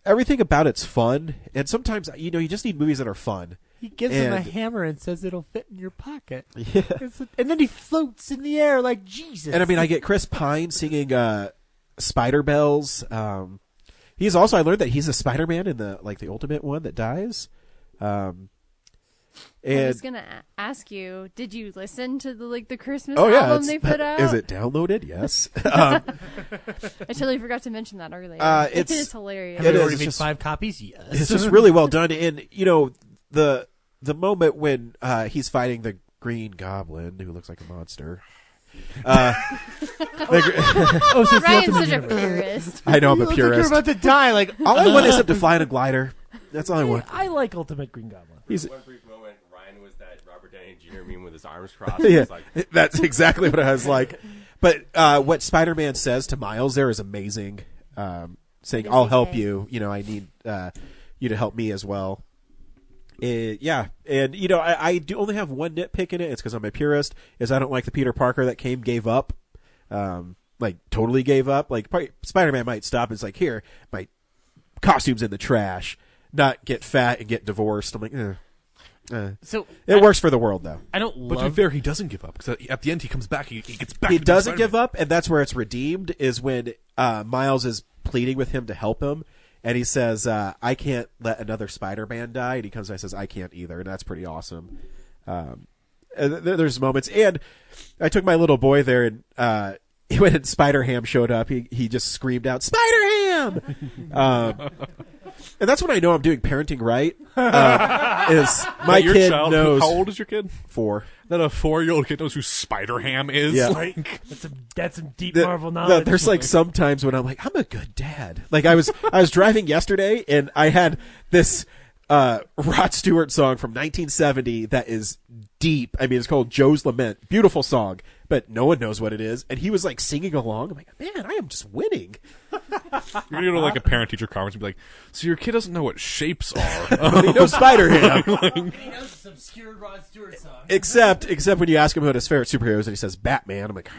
everything about it's fun. And sometimes you just need movies that are fun. He gives him a hammer and says it'll fit in your pocket. Yeah. And then he floats in the air like Jesus. And I mean, I get Chris Pine singing Spider Bells. He's also, I learned that he's a Spider-Man in the Ultimate one that dies. And I was gonna ask you, did you listen to the Christmas oh, yeah, album they put out? Is it downloaded? Yes. I totally forgot to mention that earlier. It's hilarious. Have you is. already It's made just 5 copies? Yes. It's just really well done. And the moment when he's fighting the Green Goblin, who looks like a monster. So Ryan's such a purist. I know I'm a Like purist. you're about to die. Like All I want is him to fly in a glider. That's all I want. I like Ultimate Green Goblin. He's One brief moment, Ryan was that Robert Downey Jr. meme with his arms crossed. yeah, It's like, that's exactly what I was like. But what Spider-Man says to Miles there is amazing. Saying, "I'll help you. I need you to help me as well." Yeah, and I do only have one nitpick in it. It's because I'm a purist. Is I don't like the Peter Parker that gave up, totally gave up. Like Spider-Man might stop. And it's like, here, my costume's in the trash. Not get fat and get divorced. I'm like, So it works for the world though. I don't But to be fair, he doesn't give up because at the end he comes back. He gets back. He to doesn't Spider-Man. give up, and that's where it's redeemed. Is when Miles is pleading with him to help him. And he says, I can't let another Spider-Man die. And he comes and says, I can't either. And that's pretty awesome. There's moments. And I took my little boy there, and when Spider-Ham showed up, he just screamed out, Spider-Ham! And that's when I know I'm doing parenting right. Is my Your kid child, knows. How old is your kid? 4. That a 4-year-old kid knows who Spider-Ham is? Yeah. Like, That's some deep Marvel knowledge. There's some times when I'm like, I'm a good dad. Like I was driving yesterday and I had this Rod Stewart song from 1970 that is deep. I mean, it's called Joe's Lament. Beautiful song, but no one knows what it is. And he was like singing along. I'm like, man, I am just winning. you're gonna go to a parent-teacher conference and be like, so your kid doesn't know what shapes are. But he knows Spider-Ham. he knows this obscure Rod Stewart song. Except when you ask him what his favorite superhero is and he says Batman. I'm like,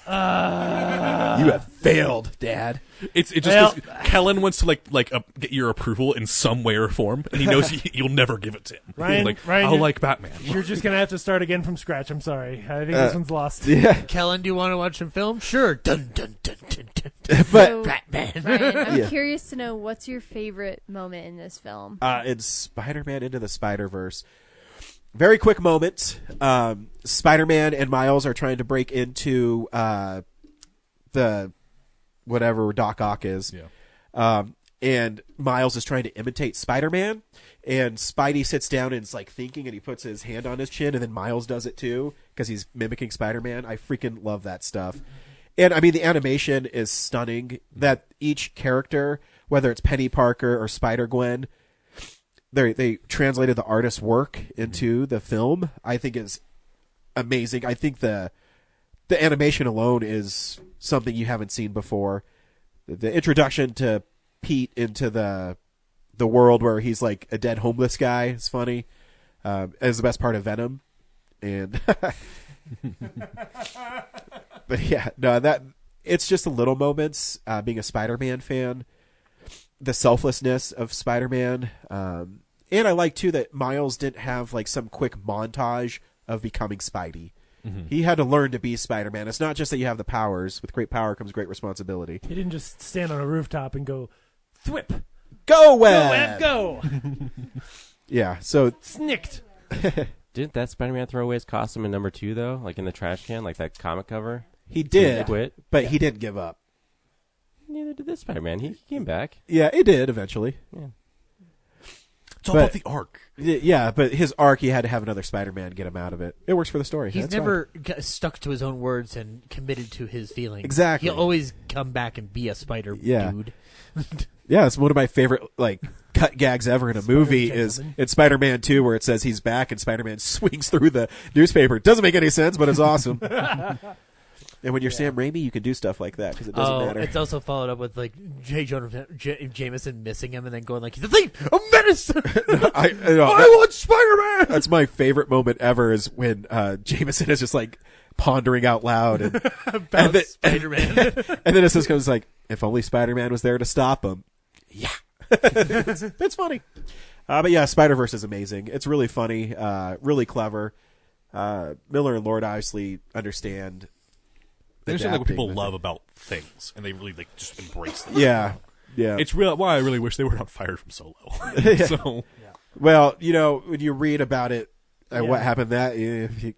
you have failed, Dad. It's just 'cause Kellen wants to get your approval in some way or form, and he knows you'll never give it to him. Ryan, I'll like Batman. You're just gonna have to start again from scratch. I'm sorry. I think this one's lost. Yeah. Kellen, do you want to watch some film? Sure. Dun dun dun dun dun. But So, Batman. Ryan, I'm Yeah. curious to know what's your favorite moment in this film. It's Spider-Man Into the Spider-Verse. Very quick moment. Spider-Man and Miles are trying to break into the whatever Doc Ock is. Yeah. And Miles is trying to imitate Spider-Man. And Spidey sits down and is like thinking, and he puts his hand on his chin, and then Miles does it too because he's mimicking Spider-Man. I freaking love that stuff. And I mean, the animation is stunning. That each character, whether it's Penny Parker or Spider-Gwen, they translated the artist's work into the film. I think is amazing. I think the animation alone is something you haven't seen before. The introduction to Pete into the world where he's like a dead homeless guy is funny. Is the best part of Venom, and but yeah, no, that it's just the little moments. Being a Spider-Man fan. The selflessness of Spider-Man. And I like, too, that Miles didn't have, like, some quick montage of becoming Spidey. Mm-hmm. He had to learn to be Spider-Man. It's not just that you have the powers. With great power comes great responsibility. He didn't just stand on a rooftop and go, thwip. Go, Web! Go! Yeah, so... Snicked. Didn't that Spider-Man throw away his costume in number 2, though? Like in the trash can? Like that comic cover? He did, Quit? but he didn't give up. neither did this Spider-Man. He came back. Yeah, it did eventually. Yeah. It's all about the arc. Yeah, but his arc, he had to have another Spider-Man get him out of it. It works for the story. He's That's never fine. stuck to his own words and committed to his feelings. Exactly. He'll always come back and be a spider dude. Yeah, it's one of my favorite cut gags ever in a movie is in Spider-Man 2 where it says he's back and Spider-Man swings through the newspaper. It doesn't make any sense, but it's awesome. And when you're Sam Raimi, you can do stuff like that because it doesn't matter. It's also followed up with like J. Jonah Jameson missing him and then going like, "He's a thief, a menace." I want Spider-Man. That's my favorite moment ever is when Jameson is just like pondering out loud and about Spider-Man. And then it just goes like, "If only Spider-Man was there to stop him." Yeah, it's funny. But yeah, Spider-Verse is amazing. It's really funny, really clever. Miller and Lord obviously understand. They understand what people adapting. love about things, and they really just embrace them. Yeah. It's real. Why I really wish they were not fired from Solo. Yeah. So, well, when you read about it, what happened, it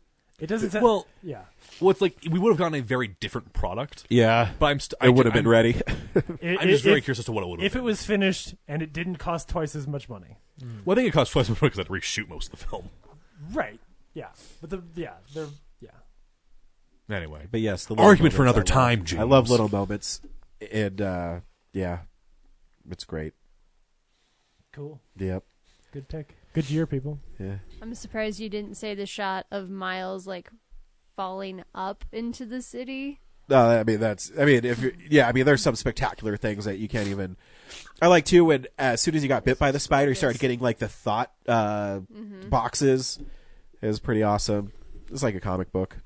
doesn't. Sound, well, yeah. Well, it's like we would have gotten a very different product. Yeah, but it would have been ready. I'm just very curious as to what it would have if been. it was finished and it didn't cost twice as much money. Well, I think it cost twice as much money because I had to reshoot most of the film. Right. Yeah. But they're. Anyway, but yes, the argument for moments another time, James. I love little moments, and it's great. Cool. Yep. Good pick. Good year, people. Yeah. I'm surprised you didn't say the shot of Miles like falling up into the city. No, there's some spectacular things that you can't even. I like too when as soon as he got bit by the spider, he started getting like the thought boxes. It was pretty awesome. It's like a comic book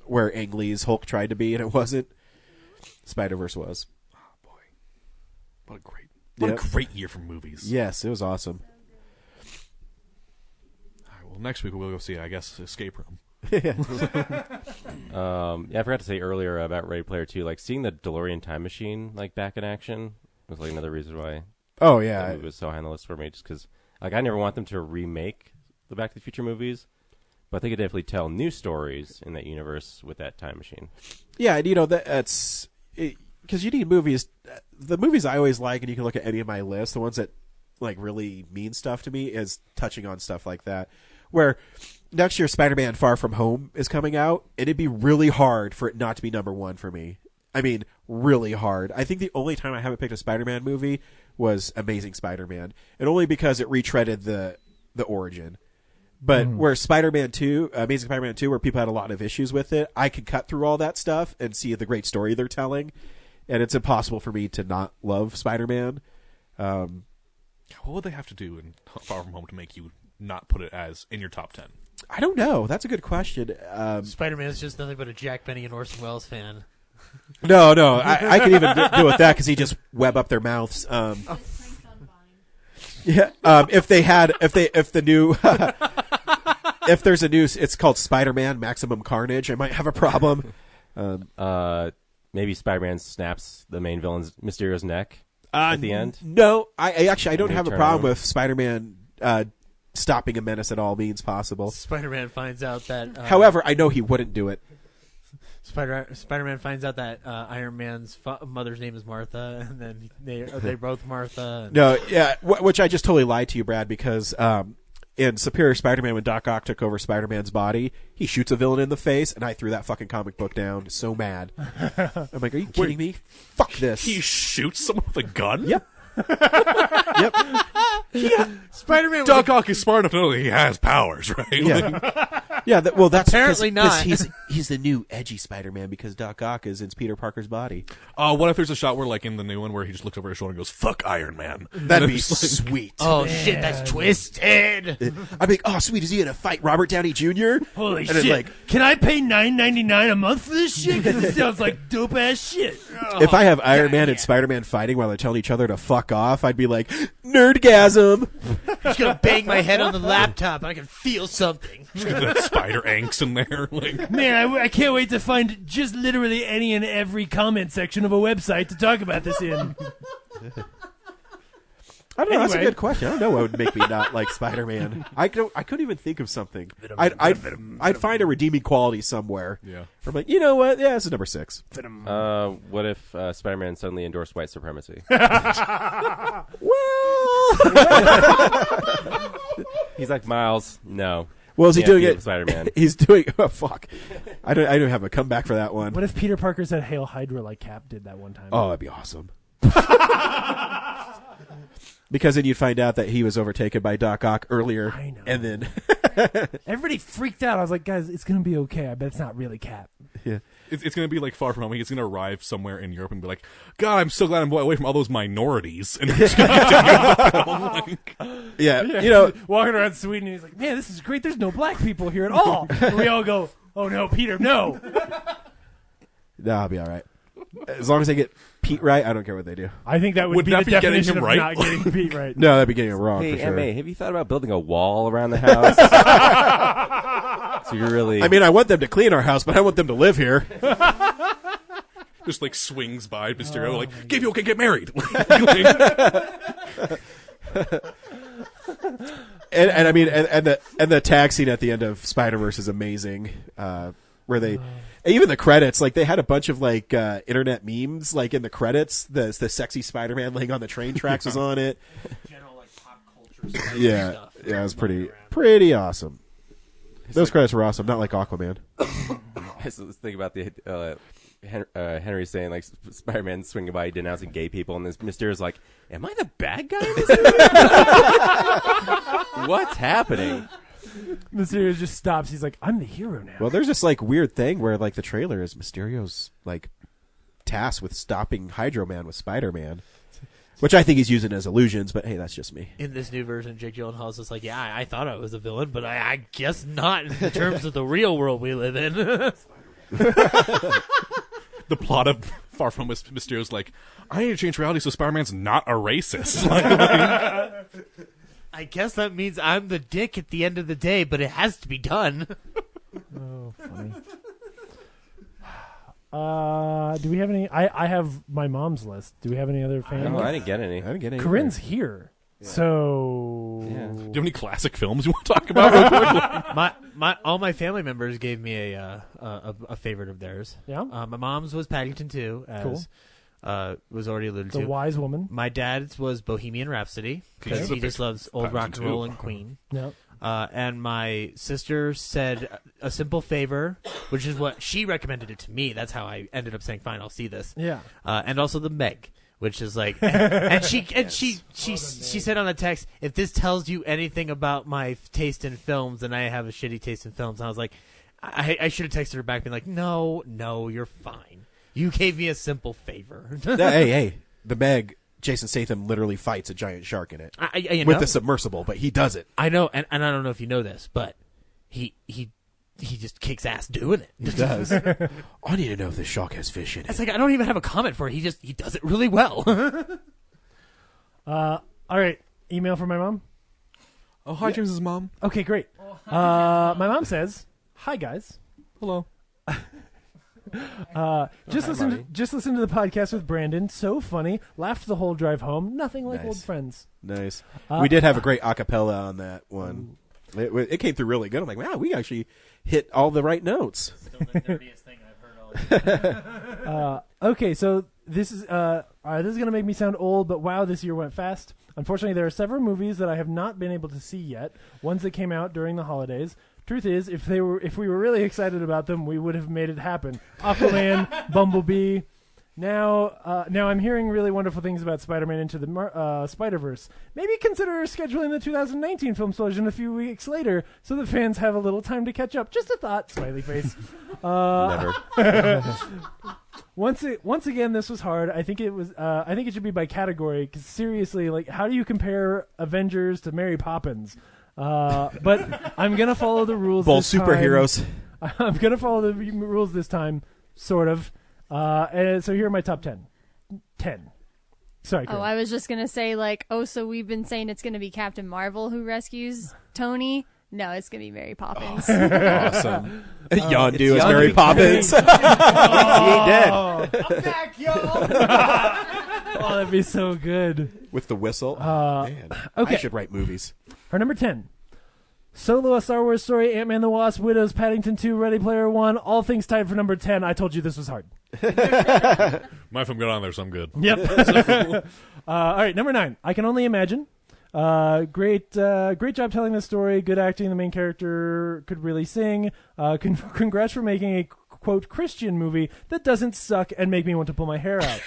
where Ang Lee's Hulk tried to be and it wasn't. Spider-Verse was. Oh boy, what a great year for movies. Yes, it was awesome. All right, well, next week we'll go see, I guess, Escape Room. I forgot to say earlier about Ready Player 2, like seeing the DeLorean time machine like back in action was like another reason why. Oh yeah, it was so high on the list for me, just because like I never want them to remake the Back to the Future movies, but they could definitely tell new stories in that universe with that time machine. Yeah, and that's because you need movies. The movies I always like, and you can look at any of my lists, the ones that like really mean stuff to me, is touching on stuff like that. Where next year Spider-Man Far From Home is coming out, and it'd be really hard for it not to be number one for me. I mean, really hard. I think the only time I haven't picked a Spider-Man movie was Amazing Spider-Man, and only because it retreaded the origin. But where Spider-Man 2, Amazing Spider-Man 2, where people had a lot of issues with it, I could cut through all that stuff and see the great story they're telling, and it's impossible for me to not love Spider-Man. What would they have to do in Far From Home to make you not put it as in your top 10? I don't know. That's a good question. Spider-Man is just nothing but a Jack Benny and Orson Welles fan. No, I can even do with that because he just web up their mouths. Yeah, if there's a new, it's called Spider-Man Maximum Carnage, I might have a problem. Maybe Spider-Man snaps the main villain's Mysterio's neck at the end. No, I don't have a problem with with Spider-Man stopping a menace at all means possible. Spider-Man finds out that. However, I know he wouldn't do it. Spider-Man finds out that Iron Man's mother's name is Martha, and then they're both Martha. No, yeah, which I just totally lied to you, Brad, because in Superior Spider-Man, when Doc Ock took over Spider-Man's body, he shoots a villain in the face, and I threw that fucking comic book down. So mad. I'm like, are you kidding me? Fuck this. He shoots someone with a gun? Yep. Yep. Yeah. Spider-Man. Doc Ock is smart enough to know that he has powers, right? Yeah. Yeah, that's apparently not. He's the new edgy Spider-Man because Doc Ock is in Peter Parker's body. What if there's a shot where, like in the new one, where he just looks over his shoulder and goes, "Fuck Iron Man"? That'd be sweet. Oh shit, that's twisted. I'd be like, oh sweet, is he gonna fight Robert Downey Jr.? Holy and shit! Then, like, can I pay $9.99 a month for this shit? Because it sounds like dope ass shit. If I have Iron Man and Spider-Man fighting while they're telling each other to fuck off, I'd be like, nerdgasm. I'm just gonna bang my head on the laptop and I can feel something. Just get that spider angst in there. Like. Man, I can't wait to find just literally any and every comment section of a website to talk about this in. I don't know. That's a good question. I don't know what would make me not like Spider-Man. I couldn't even think of something. I'd find a redeeming quality somewhere. Yeah. I'm like, you know what? Yeah, this is number 6. What if Spider-Man suddenly endorsed white supremacy? He's like, Miles, no. Well, is he doing it? Spider-Man. He's doing. Oh fuck! I don't have a comeback for that one. What if Peter Parker said "Hail Hydra" like Cap did that one time? Oh, that'd be awesome. Because then you'd find out that he was overtaken by Doc Ock earlier. I know. And then everybody freaked out. I was like, guys, it's gonna be okay. I bet it's not really Cap. Yeah. It's going to be like Far From Home. He's going to arrive somewhere in Europe and be like, God, I'm so glad I'm away from all those minorities. And he's going to yeah, you know, walking around Sweden, and he's like, man, this is great. There's no black people here at all. And we all go, oh no, Peter, no. No, I'll be all right. As long as they get Pete right, I don't care what they do. I think that would be the definition of right? not getting Pete right. No, that'd be getting it wrong Hey, for sure. M.A., have you thought about building a wall around the house? So you're really... I mean, I want them to clean our house, but I want them to live here. Just like swings by Mysterio, like, Gabe, you okay, get married. And I mean, and the tag scene at the end of Spider-Verse is amazing. Where they, even the credits, like they had a bunch of like internet memes, like in the credits, the sexy Spider-Man laying on the train tracks was on it. General like pop culture stuff. Yeah, it was pretty awesome. Those credits were awesome, not like Aquaman. I was thinking about the Henry saying like Spider-Man swinging by denouncing gay people, and this Mysterio's like, "Am I the bad guy in this movie? What's happening?" Mysterio just stops. He's like, "I'm the hero now." Well, there's this like weird thing where like the trailer is Mysterio's like tasked with stopping Hydro Man with Spider-Man, which I think he's using as illusions. But hey, that's just me. In this new version, Jake Gyllenhaal's just like, yeah, I thought I was a villain, but I guess not in terms of the real world we live in. The plot of Far From Mysterio's like, I need to change reality so Spider-Man's not a racist. I guess that means I'm the dick at the end of the day, but it has to be done. Oh, funny. Do we have any? I have my mom's list. Do we have any other fans? No, I didn't get any. Corinne's here. Yeah. So, do you have any classic films you want to talk about? All my family members gave me a favorite of theirs. Yeah, my mom's was Paddington 2, as was already alluded to. The wise woman. My dad's was Bohemian Rhapsody because he just loves old rock and roll and Queen. Yeah. And my sister said A Simple Favor, which is what she recommended it to me. That's how I ended up saying, "Fine, I'll see this." Yeah. And also The Meg, which is like, and she said on the text, if this tells you anything about my taste in films, then I have a shitty taste in films. And I was like, I should have texted her back, being like, no, you're fine. You gave me a simple favor. hey, The Meg. Jason Statham literally fights a giant shark in it with the submersible, but he does it. I know, and I don't know if you know this, but he just kicks ass doing it. He does. I need to know if this shark has fish in it. It's like I don't even have a comment for it. He does it really well. All right, email from my mom. Oh, hi, James's mom. Okay, great. My mom says, "Hi guys, hello." Just listen to the podcast with Brandon. So funny. Laughed the whole drive home. Nothing like old friends. Nice. We did have a great acapella on that one. It came through really good. I'm like, wow, we actually hit all the right notes. Still the nerdiest thing I've heard all day. Okay, so this is going to make me sound old, but wow, this year went fast. Unfortunately, there are several movies that I have not been able to see yet. Ones that came out during the holidays. Truth is, if we were really excited about them, we would have made it happen. Aquaman, Bumblebee. Now I'm hearing really wonderful things about Spider-Man Into the Spider-Verse. Maybe consider scheduling the 2019 Filmsplosion a few weeks later so the fans have a little time to catch up. Just a thought, smiley face. Never. Once again, this was hard. I think it should be by category. Because seriously, like, how do you compare Avengers to Mary Poppins? But I'm gonna follow the rules. Both superheroes. I'm gonna follow the rules this time, sort of. And so here are my top 10. 10. Sorry. Oh, I was just gonna say so we've been saying it's gonna be Captain Marvel who rescues Tony. No, it's gonna be Mary Poppins. Awesome. Yondu is Mary Poppins. He ain't dead. I'm back, y'all. Oh, that'd be so good. With the whistle. Man, okay. I should write movies. Her number 10. Solo, A Star Wars Story, Ant-Man the Wasp, Widows, Paddington 2, Ready Player One, all things tied for number 10. I told you this was hard. My film got on there, so I'm good. Yep. All right, number 9. I Can Only Imagine. Great job telling this story. Good acting. The main character could really sing. Congrats for making a quote Christian movie that doesn't suck and make me want to pull my hair out.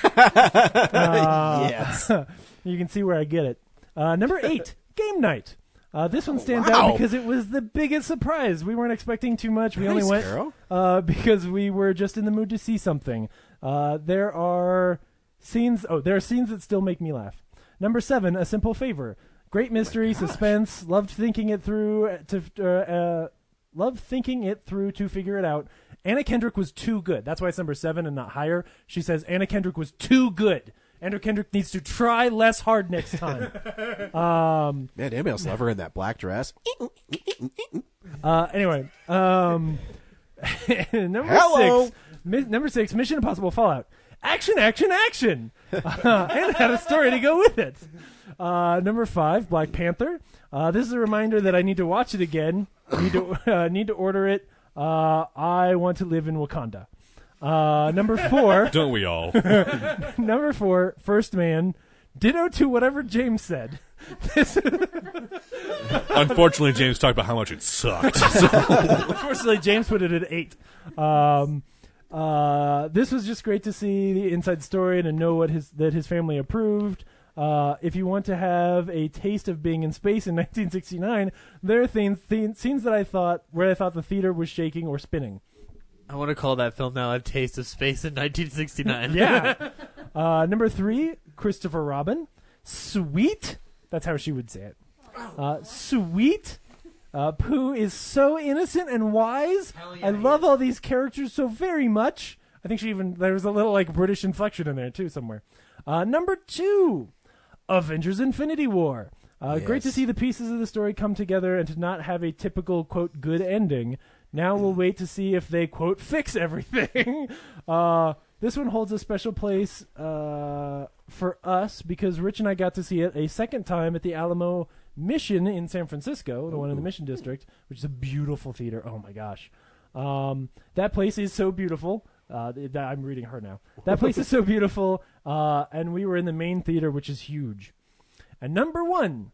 Yes. You can see where I get it. Number 8, Game Night. This one stands wow. out because it was the biggest surprise. We weren't expecting too much. We Nice, only went Carol. because we were just in the mood to see something. There are scenes that still make me laugh. Number 7, A Simple Favor. Great mystery, suspense. Loved thinking it through to figure it out. Anna Kendrick was too good. That's why it's number 7 and not higher. She says Anna Kendrick was too good. Anna Kendrick needs to try less hard next time. Man, anybody else love her in that black dress? Anyway, number 6, Mission Impossible Fallout. Action, action, action! And had a story to go with it. Number 5, Black Panther. This is a reminder that I need to watch it again. Need to order it. I want to live in Wakanda. Number 4. Don't we all? Number 4, First Man. Ditto to whatever James said. Unfortunately, James talked about how much it sucked. Unfortunately, James put it at 8. This was just great to see the inside story and to know that his family approved. If you want to have a taste of being in space in 1969, there are scenes that I thought the theater was shaking or spinning. I want to call that film now A Taste of Space in 1969. Yeah. Number 3, Christopher Robin. Sweet. That's how she would say it. Sweet. Pooh is so innocent and wise. I love all these characters so very much. I think there was a little like British inflection in there too somewhere. Number 2, Avengers Infinity War. Great to see the pieces of the story come together and to not have a typical, quote, good ending. Now we'll wait to see if they, quote, fix everything. This one holds a special place for us because Rich and I got to see it a second time at the Alamo Mission in San Francisco, the one in the Mission District, which is a beautiful theater. Oh, my gosh. That place is so beautiful. I'm reading her now. That place is so beautiful, and we were in the main theater, which is huge. And number 1,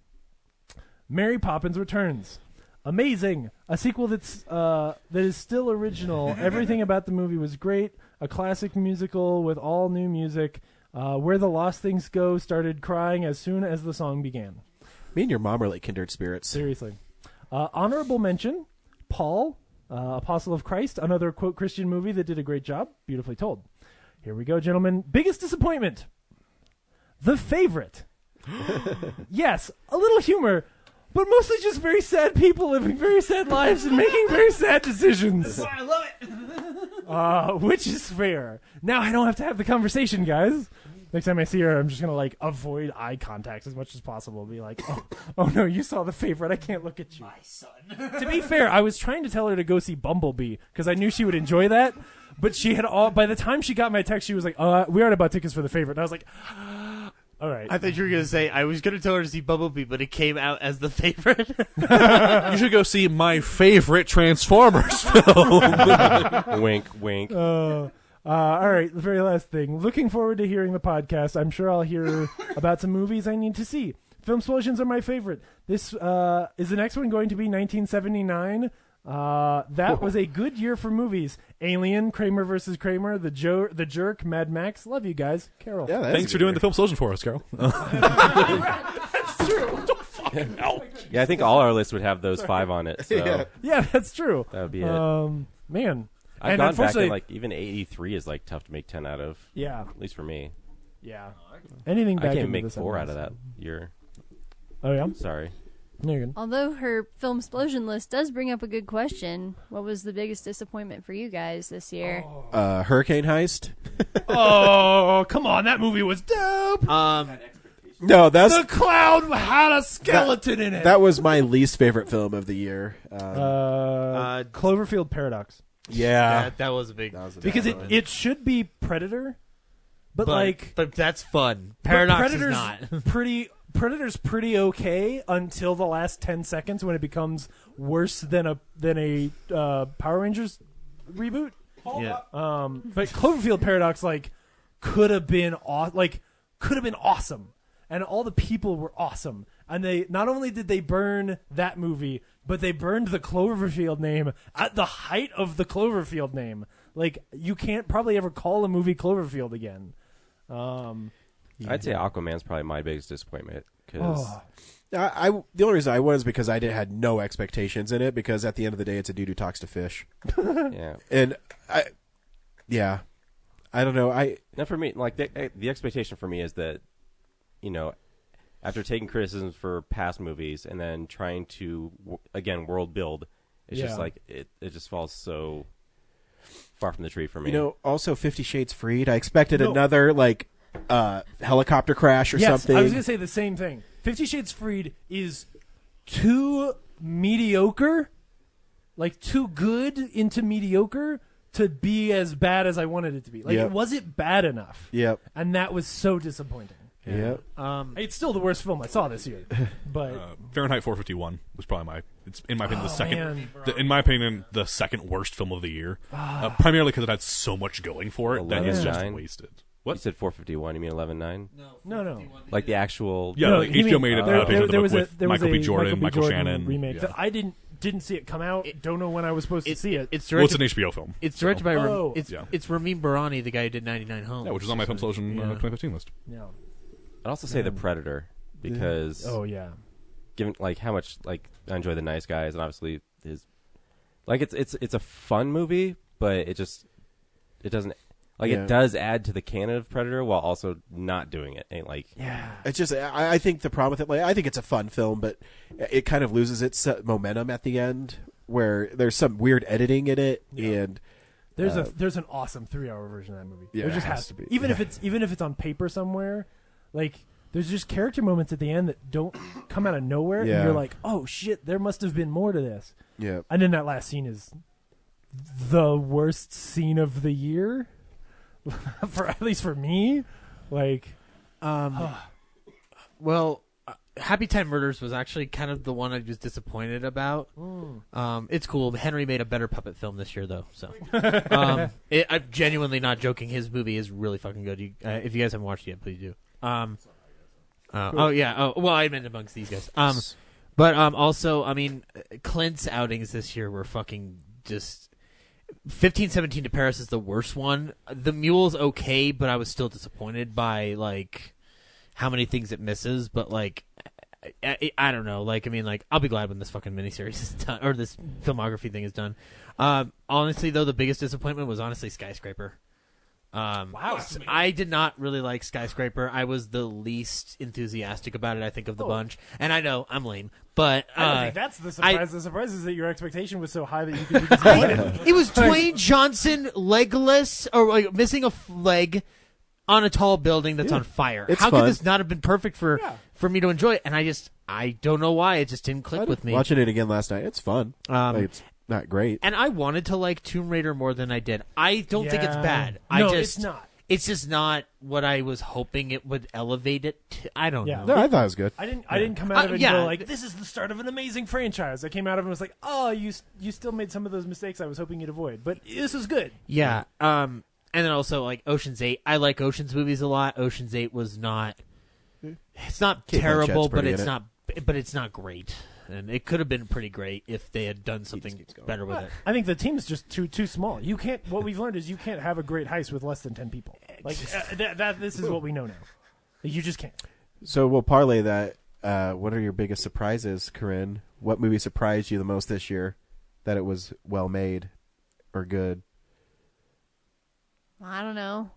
Mary Poppins Returns. Amazing. A sequel that is still original. Everything about the movie was great. A classic musical with all new music. Where the Lost Things Go started crying as soon as the song began. Me and your mom are like kindred spirits. Seriously. Honorable mention, Paul, Apostle of Christ, another, quote, Christian movie that did a great job. Beautifully told. Here we go, gentlemen. Biggest disappointment. The Favorite. Yes, a little humor, but mostly just very sad people living very sad lives and making very sad decisions. I love it. Which is fair. Now I don't have to have the conversation, guys. Next time I see her, I'm just gonna like avoid eye contact as much as possible. Be like, oh no, you saw The Favorite. I can't look at you. My son. To be fair, I was trying to tell her to go see Bumblebee because I knew she would enjoy that. But she had by the time she got my text, she was like, we already bought tickets for The Favorite. And I was like, all right. I thought you were going to say, I was going to tell her to see Bumblebee, but it came out as The Favorite. You should go see my favorite Transformers film. Wink, wink. All right, the very last thing. Looking forward to hearing the podcast. I'm sure I'll hear about some movies I need to see. Filmsplosions are my favorite. This is the next one going to be 1979. That was a good year for movies. Alien, Kramer versus Kramer, The Jerk, Mad Max. Love you guys. Carol. Yeah, Thanks for doing the Filmsplosion for us, Carol. That's true. Yeah, I think all our lists would have those 5 on it. So yeah, that's true. That would be it. Man. I've gone back and like even 83 is like tough to make 10 out of. Yeah. At least for me. Yeah. Anything back I can't into make this 4 out episode. of that year. Oh yeah. Sorry. Although her Filmsplosion list does bring up a good question, what was the biggest disappointment for you guys this year? Hurricane Heist. Oh, come on. That movie was dope. No, that's The Cloud had a skeleton in it. That was my least favorite film of the year. Cloverfield Paradox. Yeah. That was a big... Because it should be Predator, but that's fun. Paradox is not. Predator's pretty okay until the last 10 seconds when it becomes worse than a Power Rangers reboot. Yeah. But Cloverfield Paradox could have been awesome, and all the people were awesome. And they not only did they burn that movie, but they burned the Cloverfield name at the height of the Cloverfield name. You can't probably ever call a movie Cloverfield again. I'd say Aquaman's probably my biggest disappointment. Cause the only reason I was is because I had no expectations in it, because at the end of the day, it's a dude who talks to fish. Yeah. And I don't know. Now for me, the expectation for me is that, after taking criticisms for past movies and then trying to again world build, it's just it just falls so far from the tree for me. Also 50 Shades Freed. I expected another helicopter crash or something. I was gonna say the same thing. 50 Shades Freed is too mediocre, too good into mediocre to be as bad as I wanted it to be. It wasn't bad enough. Yep. And that was so disappointing. Yep. It's still the worst film I saw this year. But Fahrenheit 451 was probably in my opinion, the second worst film of the year. Primarily because it had so much going for it that it's just wasted. What? You said 451. You mean 11.9? No. Like the actual. Yeah, HBO made it with Michael B. Jordan, Michael Shannon remake that I didn't see it come out. Don't know when I was supposed to see it. It's an HBO film. It's directed by it's Ramin Barani, the guy who did 99 Homes. Yeah, which is on my Filmsplosion 2015 list. Yeah. I'd also say The Predator, because given how much I enjoy The Nice Guys, and obviously it's a fun movie, but it doesn't it does add to the canon of Predator while also not doing it. It's just I think the problem with it, I think it's a fun film, but it kind of loses its momentum at the end, where there's some weird editing in it, and there's an awesome 3-hour version of that movie. Yeah, there just has to be. Even if it's on paper somewhere. There's just character moments at the end that don't come out of nowhere, and you're like, oh shit, there must have been more to this. Yeah. And then that last scene is the worst scene of the year, at least for me. Happy Time Murders was actually kind of the one I was disappointed about. It's cool. Henry made a better puppet film this year, though. So, I'm genuinely not joking. His movie is really fucking good. If you guys haven't watched it yet, please do. I meant amongst these guys. But also, I mean, Clint's outings this year were fucking just. 1517 to Paris is the worst one. The Mule's okay, but I was still disappointed by how many things it misses. But I don't know. I'll be glad when this fucking miniseries is done, or this filmography thing is done. Honestly, though, the biggest disappointment was Skyscraper. Wow. I did not really like Skyscraper. I was the least enthusiastic about it, I think, of the bunch. And I know, I'm lame. But I don't think that's the surprise. The surprise is that your expectation was so high that you could be disappointed. It was Dwayne Johnson legless, or missing a leg on a tall building that's on fire. How could this not have been perfect for me to enjoy it? And I don't know why. It just didn't click with me. Watching it again last night, it's fun. It's not great. And I wanted to like Tomb Raider more than I did. I don't think it's bad. It's not. It's just not what I was hoping it would elevate it to. I don't know. No, I thought it was good. I didn't come out of it and go like, this is the start of an amazing franchise. I came out of it and was like, oh, you still made some of those mistakes I was hoping you'd avoid. But this is good. Yeah. And then also like Ocean's 8. I like Ocean's movies a lot. Ocean's 8 was not. It's not terrible, but it's not. But it's not great. And it could have been pretty great if they had done something better with it. I think the team's just too small. You can't. What we've learned is you can't have a great heist with less than 10 people. Like this is what we know now. You just can't. So we'll parlay that. What are your biggest surprises, Corinne? What movie surprised you the most this year? That it was well made or good? I don't know.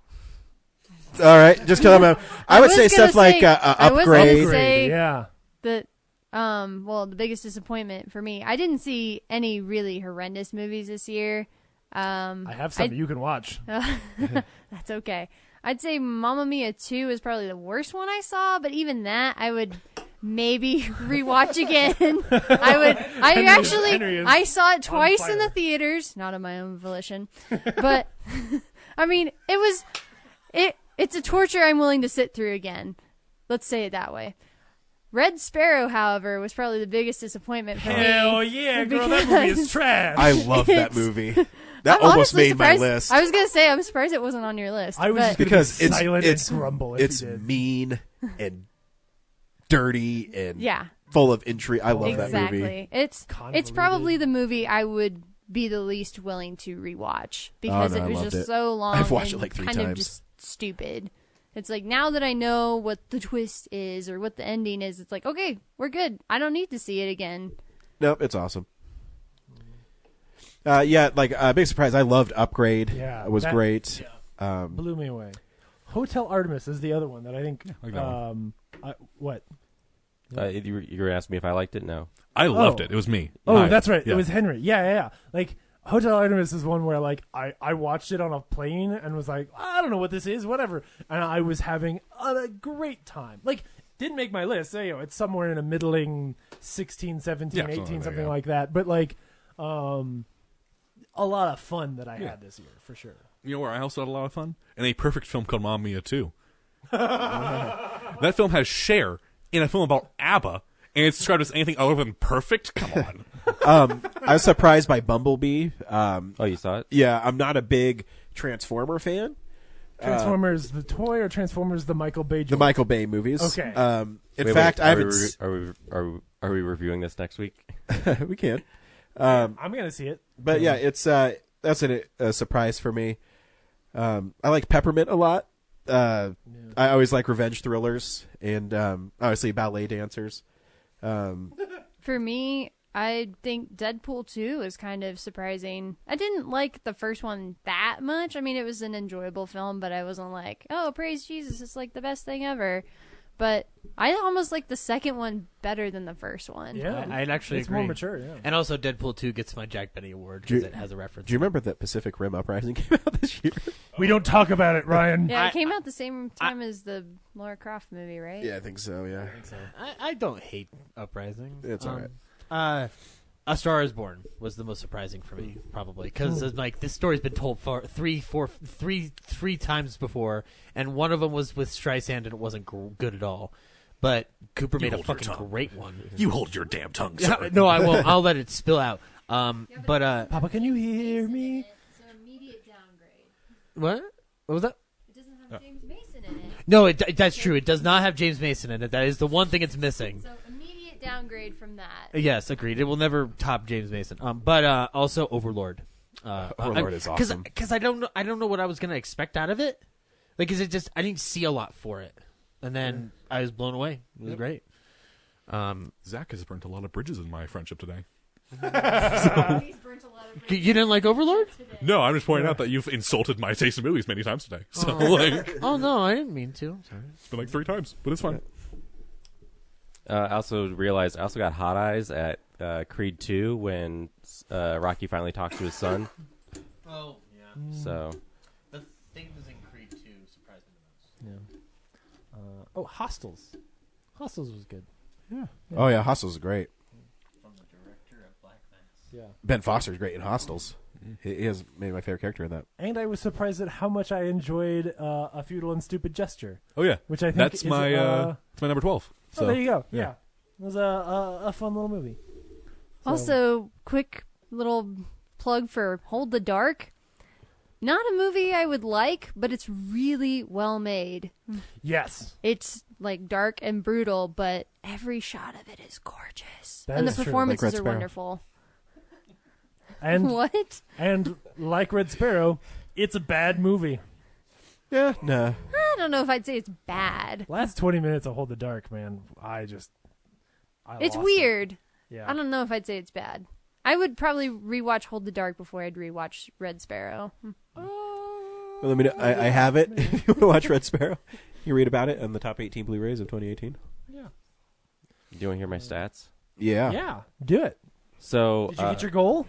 All right, just because I would say stuff like Upgrade. I was gonna say yeah. That. Well, the biggest disappointment for me, I didn't see any really horrendous movies this year. I have some you can watch. That's okay. I'd say Mamma Mia 2 is probably the worst one I saw, but even that I would maybe rewatch again. I saw it twice in the theaters, not of my own volition. But I mean, it's a torture I'm willing to sit through again. Let's say it that way. Red Sparrow, however, was probably the biggest disappointment for me. Hell yeah, girl, that movie is trash. I love that movie. That I'm almost honestly made surprised. my list. I was gonna say I'm surprised it wasn't on your list. I was but just gonna because be silent it's and grumble if it's you did. mean and dirty and Yeah. full of intrigue. I love exactly. that movie. It's probably the movie I would be the least willing to rewatch because no, I it was loved just it. so long. I've watched it and like 3 kind times. of just stupid. It's like now that I know what the twist is or what the ending is, it's like okay, we're good. I don't need to see it again. Nope, it's awesome. Yeah, like big surprise. I loved Upgrade. Yeah, it was that- great. Blew me away. Hotel Artemis is the other one that I think. I got what? You were asking me if I liked it? No. I loved it. It was me. Oh, Hi. that's right. Yeah. It was Henry. Yeah. Like Hotel Artemis is one where like I watched it on a plane and was like, I don't know what this is, whatever. And I was having a great time. Like, didn't make my list. You know, it's somewhere in a middling 16, 17, Yeah, 18, something yeah. like that. But like, a lot of fun that I had this year for sure. You know where I also had a lot of fun? In a perfect film called Mamma Mia 2. That film has Cher in a film about ABBA, and it's described as anything other than perfect? Come on. I was surprised by Bumblebee. Oh, you saw it? Yeah, I'm not a big Transformer fan. Transformers the toy or Transformers the Michael Bay joint? The Michael Bay movies. Okay. In fact, I haven't. Are we reviewing this next week? We can. I'm gonna see it. But yeah, it's that's a surprise for me. I like Peppermint a lot. I always like revenge thrillers and obviously ballet dancers. For me, I think Deadpool 2 is kind of surprising. I didn't like the first one that much. I mean, it was an enjoyable film, but I wasn't like, oh, praise Jesus, it's like the best thing ever. But I almost like the second one better than the first one. Yeah, I'd actually it's agree. more mature. Yeah, And also, Deadpool 2 gets my Jack Benny Award because it has a reference. Do you remember that Pacific Rim Uprising came out this year? we don't talk about it, Ryan. Yeah, it came out the same time as the Lara Croft movie, right? Yeah, I think so. Yeah, I don't hate Uprising. It's all right. A Star Is Born was the most surprising for me, probably, because like this story's been told for three times before, and one of them was with Streisand, and it wasn't good at all. But Cooper made a fucking great one. You hold your damn tongue, sir. No, I won't. I'll let it spill out. But Papa, can you hear me? It's an immediate downgrade. what? What was that? It doesn't have James Mason in it. No, that's true. It does not have James Mason in it. That is the one thing it's missing. So immediate downgrade from that. Yes, agreed. It will never top James Mason. But also Overlord. Overlord is awesome. Because I don't know what I was gonna expect out of it. Like, is it just I didn't see a lot for it, and then I was blown away. It was great. Zach has burnt a lot of bridges in my friendship today. You didn't like Overlord? No, I'm just pointing out that you've insulted my taste in movies many times today. So, like, Oh no, I didn't mean to. Sorry. it's been like 3 times, but it's fine. I also realized I also got hot eyes at Creed 2 when Rocky finally talks to his son. Oh yeah. So The things in Creed 2 surprised me the most. Yeah. Hostels. Hostels was good. Yeah. Oh yeah, Hostels is great. From the director of Black Mass. Yeah. Ben Foster's great in Hostels. He is maybe my favorite character in that. And I was surprised at how much I enjoyed A Futile and Stupid Gesture. Oh yeah, which I think that's is, my it's my number 12. So, oh, there you go. Yeah. It was a fun little movie. So. Also, quick little plug for Hold the Dark. Not a movie I would like, but it's really well made. Yes. It's like dark and brutal, but every shot of it is gorgeous. That and is the true. performances Like Red are Sparrow. wonderful. And What? And like Red Sparrow, it's a bad movie. Yeah, no. I don't know if I'd say it's bad. Last 20 minutes of Hold the Dark, man, I It's lost weird. it. Yeah. I don't know if I'd say it's bad. I would probably rewatch Hold the Dark before I'd rewatch Red Sparrow. Well, let me know. I have it. If you want to watch Red Sparrow, you read about it on the top 18 Blu-rays of 2018. Yeah. do you want to hear my stats? Yeah. Yeah. Do it. So Did you get your goal?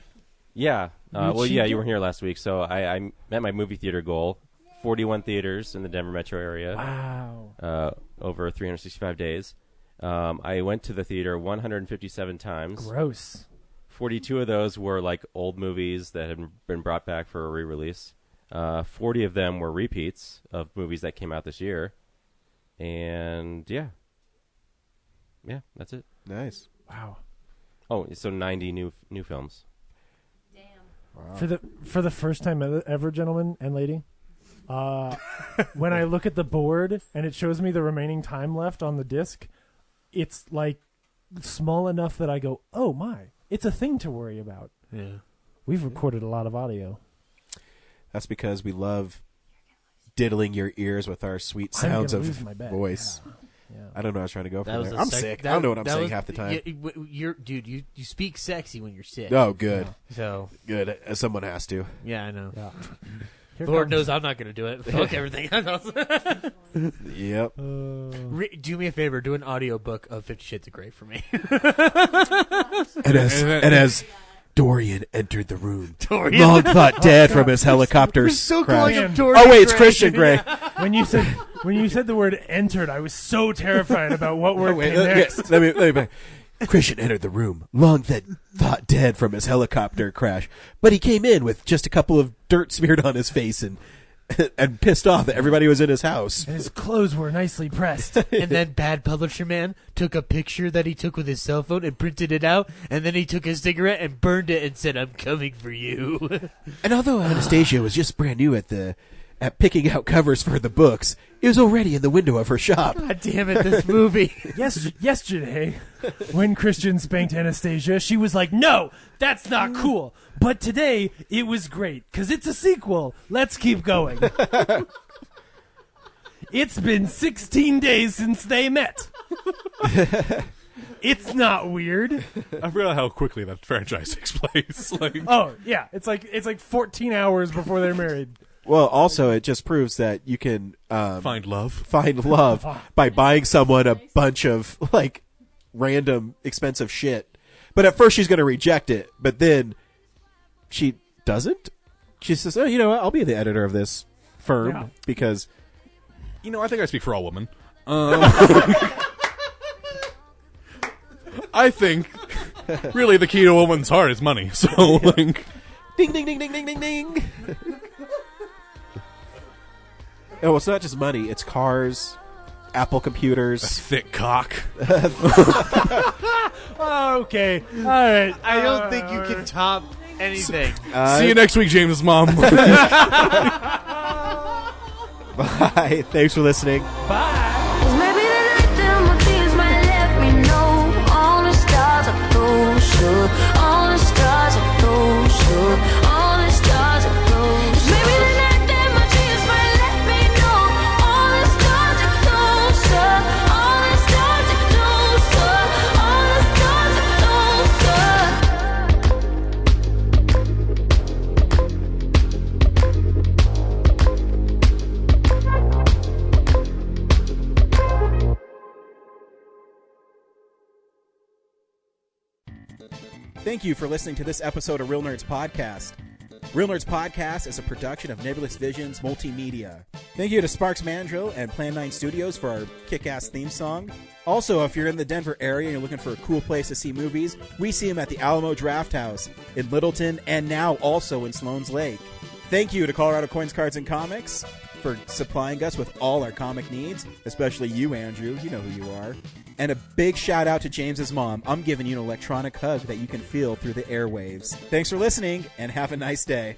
Yeah. Well, achieved yeah, it? you weren't here last week, so I met my movie theater goal. 41 theaters in the Denver metro area. Wow. Over 365 days. I went to the theater 157 times. Gross. 42 of those were like old movies that had been brought back for a re-release. 40 of them were repeats of movies that came out this year. And yeah, that's it. Nice. Wow. Oh, so 90 new films. Wow. For the first time ever, gentlemen and lady, when I look at the board and it shows me the remaining time left on the disc, it's like small enough that I go, oh my, it's a thing to worry about. Yeah. We've recorded a lot of audio. That's because we love diddling your ears with our sweet sounds of voice. Yeah. I don't know what I was trying to go for there. a I'm sec- sick. that- I don't know what I'm that saying was- half the time. Dude, you speak sexy when you're sick. Oh, good. So good. Someone has to. Yeah, I know. Yeah. Lord knows I'm not going to do it. Fuck everything else. Yep. Do me a favor. Do an audiobook of 50 Shades of Grey for me. And as Dorian entered the room, Dorian. Long thought dead from his helicopter We're still crash. calling him Dorian Oh wait, it's Gray. Christian Grey. When you said the word entered, I was so terrified about what word came next. Let me. Christian entered the room, long thought dead from his helicopter crash, but he came in with just a couple of dirt smeared on his face and pissed off that everybody was in his house. And his clothes were nicely pressed. And then bad publisher man took a picture that he took with his cell phone and printed it out, and then he took a cigarette and burned it and said, "I'm coming for you." And although Anastasia was just brand new at picking out covers for the books, it was already in the window of her shop. God damn it, this movie. Yesterday, when Christian spanked Anastasia, she was like, no, that's not cool. But today, it was great, because it's a sequel. Let's keep going. It's been 16 days since they met. It's not weird. I forgot how quickly that franchise takes place. Oh, yeah. It's like 14 hours before they're married. Well, also, it just proves that you can find love by buying someone a bunch of random expensive shit. But at first, she's going to reject it, but then she doesn't. She says, "Oh, you know what? I'll be the editor of this firm because." I think I speak for all women. I think really the key to a woman's heart is money. So, ding, ding, ding, ding, ding, ding, ding. Oh, it's not just money. It's cars, Apple computers. A thick cock. Okay. All right. I don't think you can top anything. See you next week, James' mom. Bye. Thanks for listening. Bye. Maybe the night that my tears might let me know all the stars are closer, all the stars are closer, all the stars are closer. Maybe the night that my tears might let me know all the stars are closer, all the stars are closer, all the stars are Thank you for listening to this episode of Real Nerds Podcast. Real Nerds Podcast is a production of Nebulous Visions Multimedia. Thank you to Sparks Mandrill and Plan 9 Studios for our kick-ass theme song. Also, if you're in the Denver area and you're looking for a cool place to see movies, we see them at the Alamo Draft House in Littleton and now also in Sloan's Lake. Thank you to Colorado Coins, Cards, and Comics for supplying us with all our comic needs, especially you, Andrew. You know who you are. And a big shout out to James's mom. I'm giving you an electronic hug that you can feel through the airwaves. Thanks for listening, and have a nice day.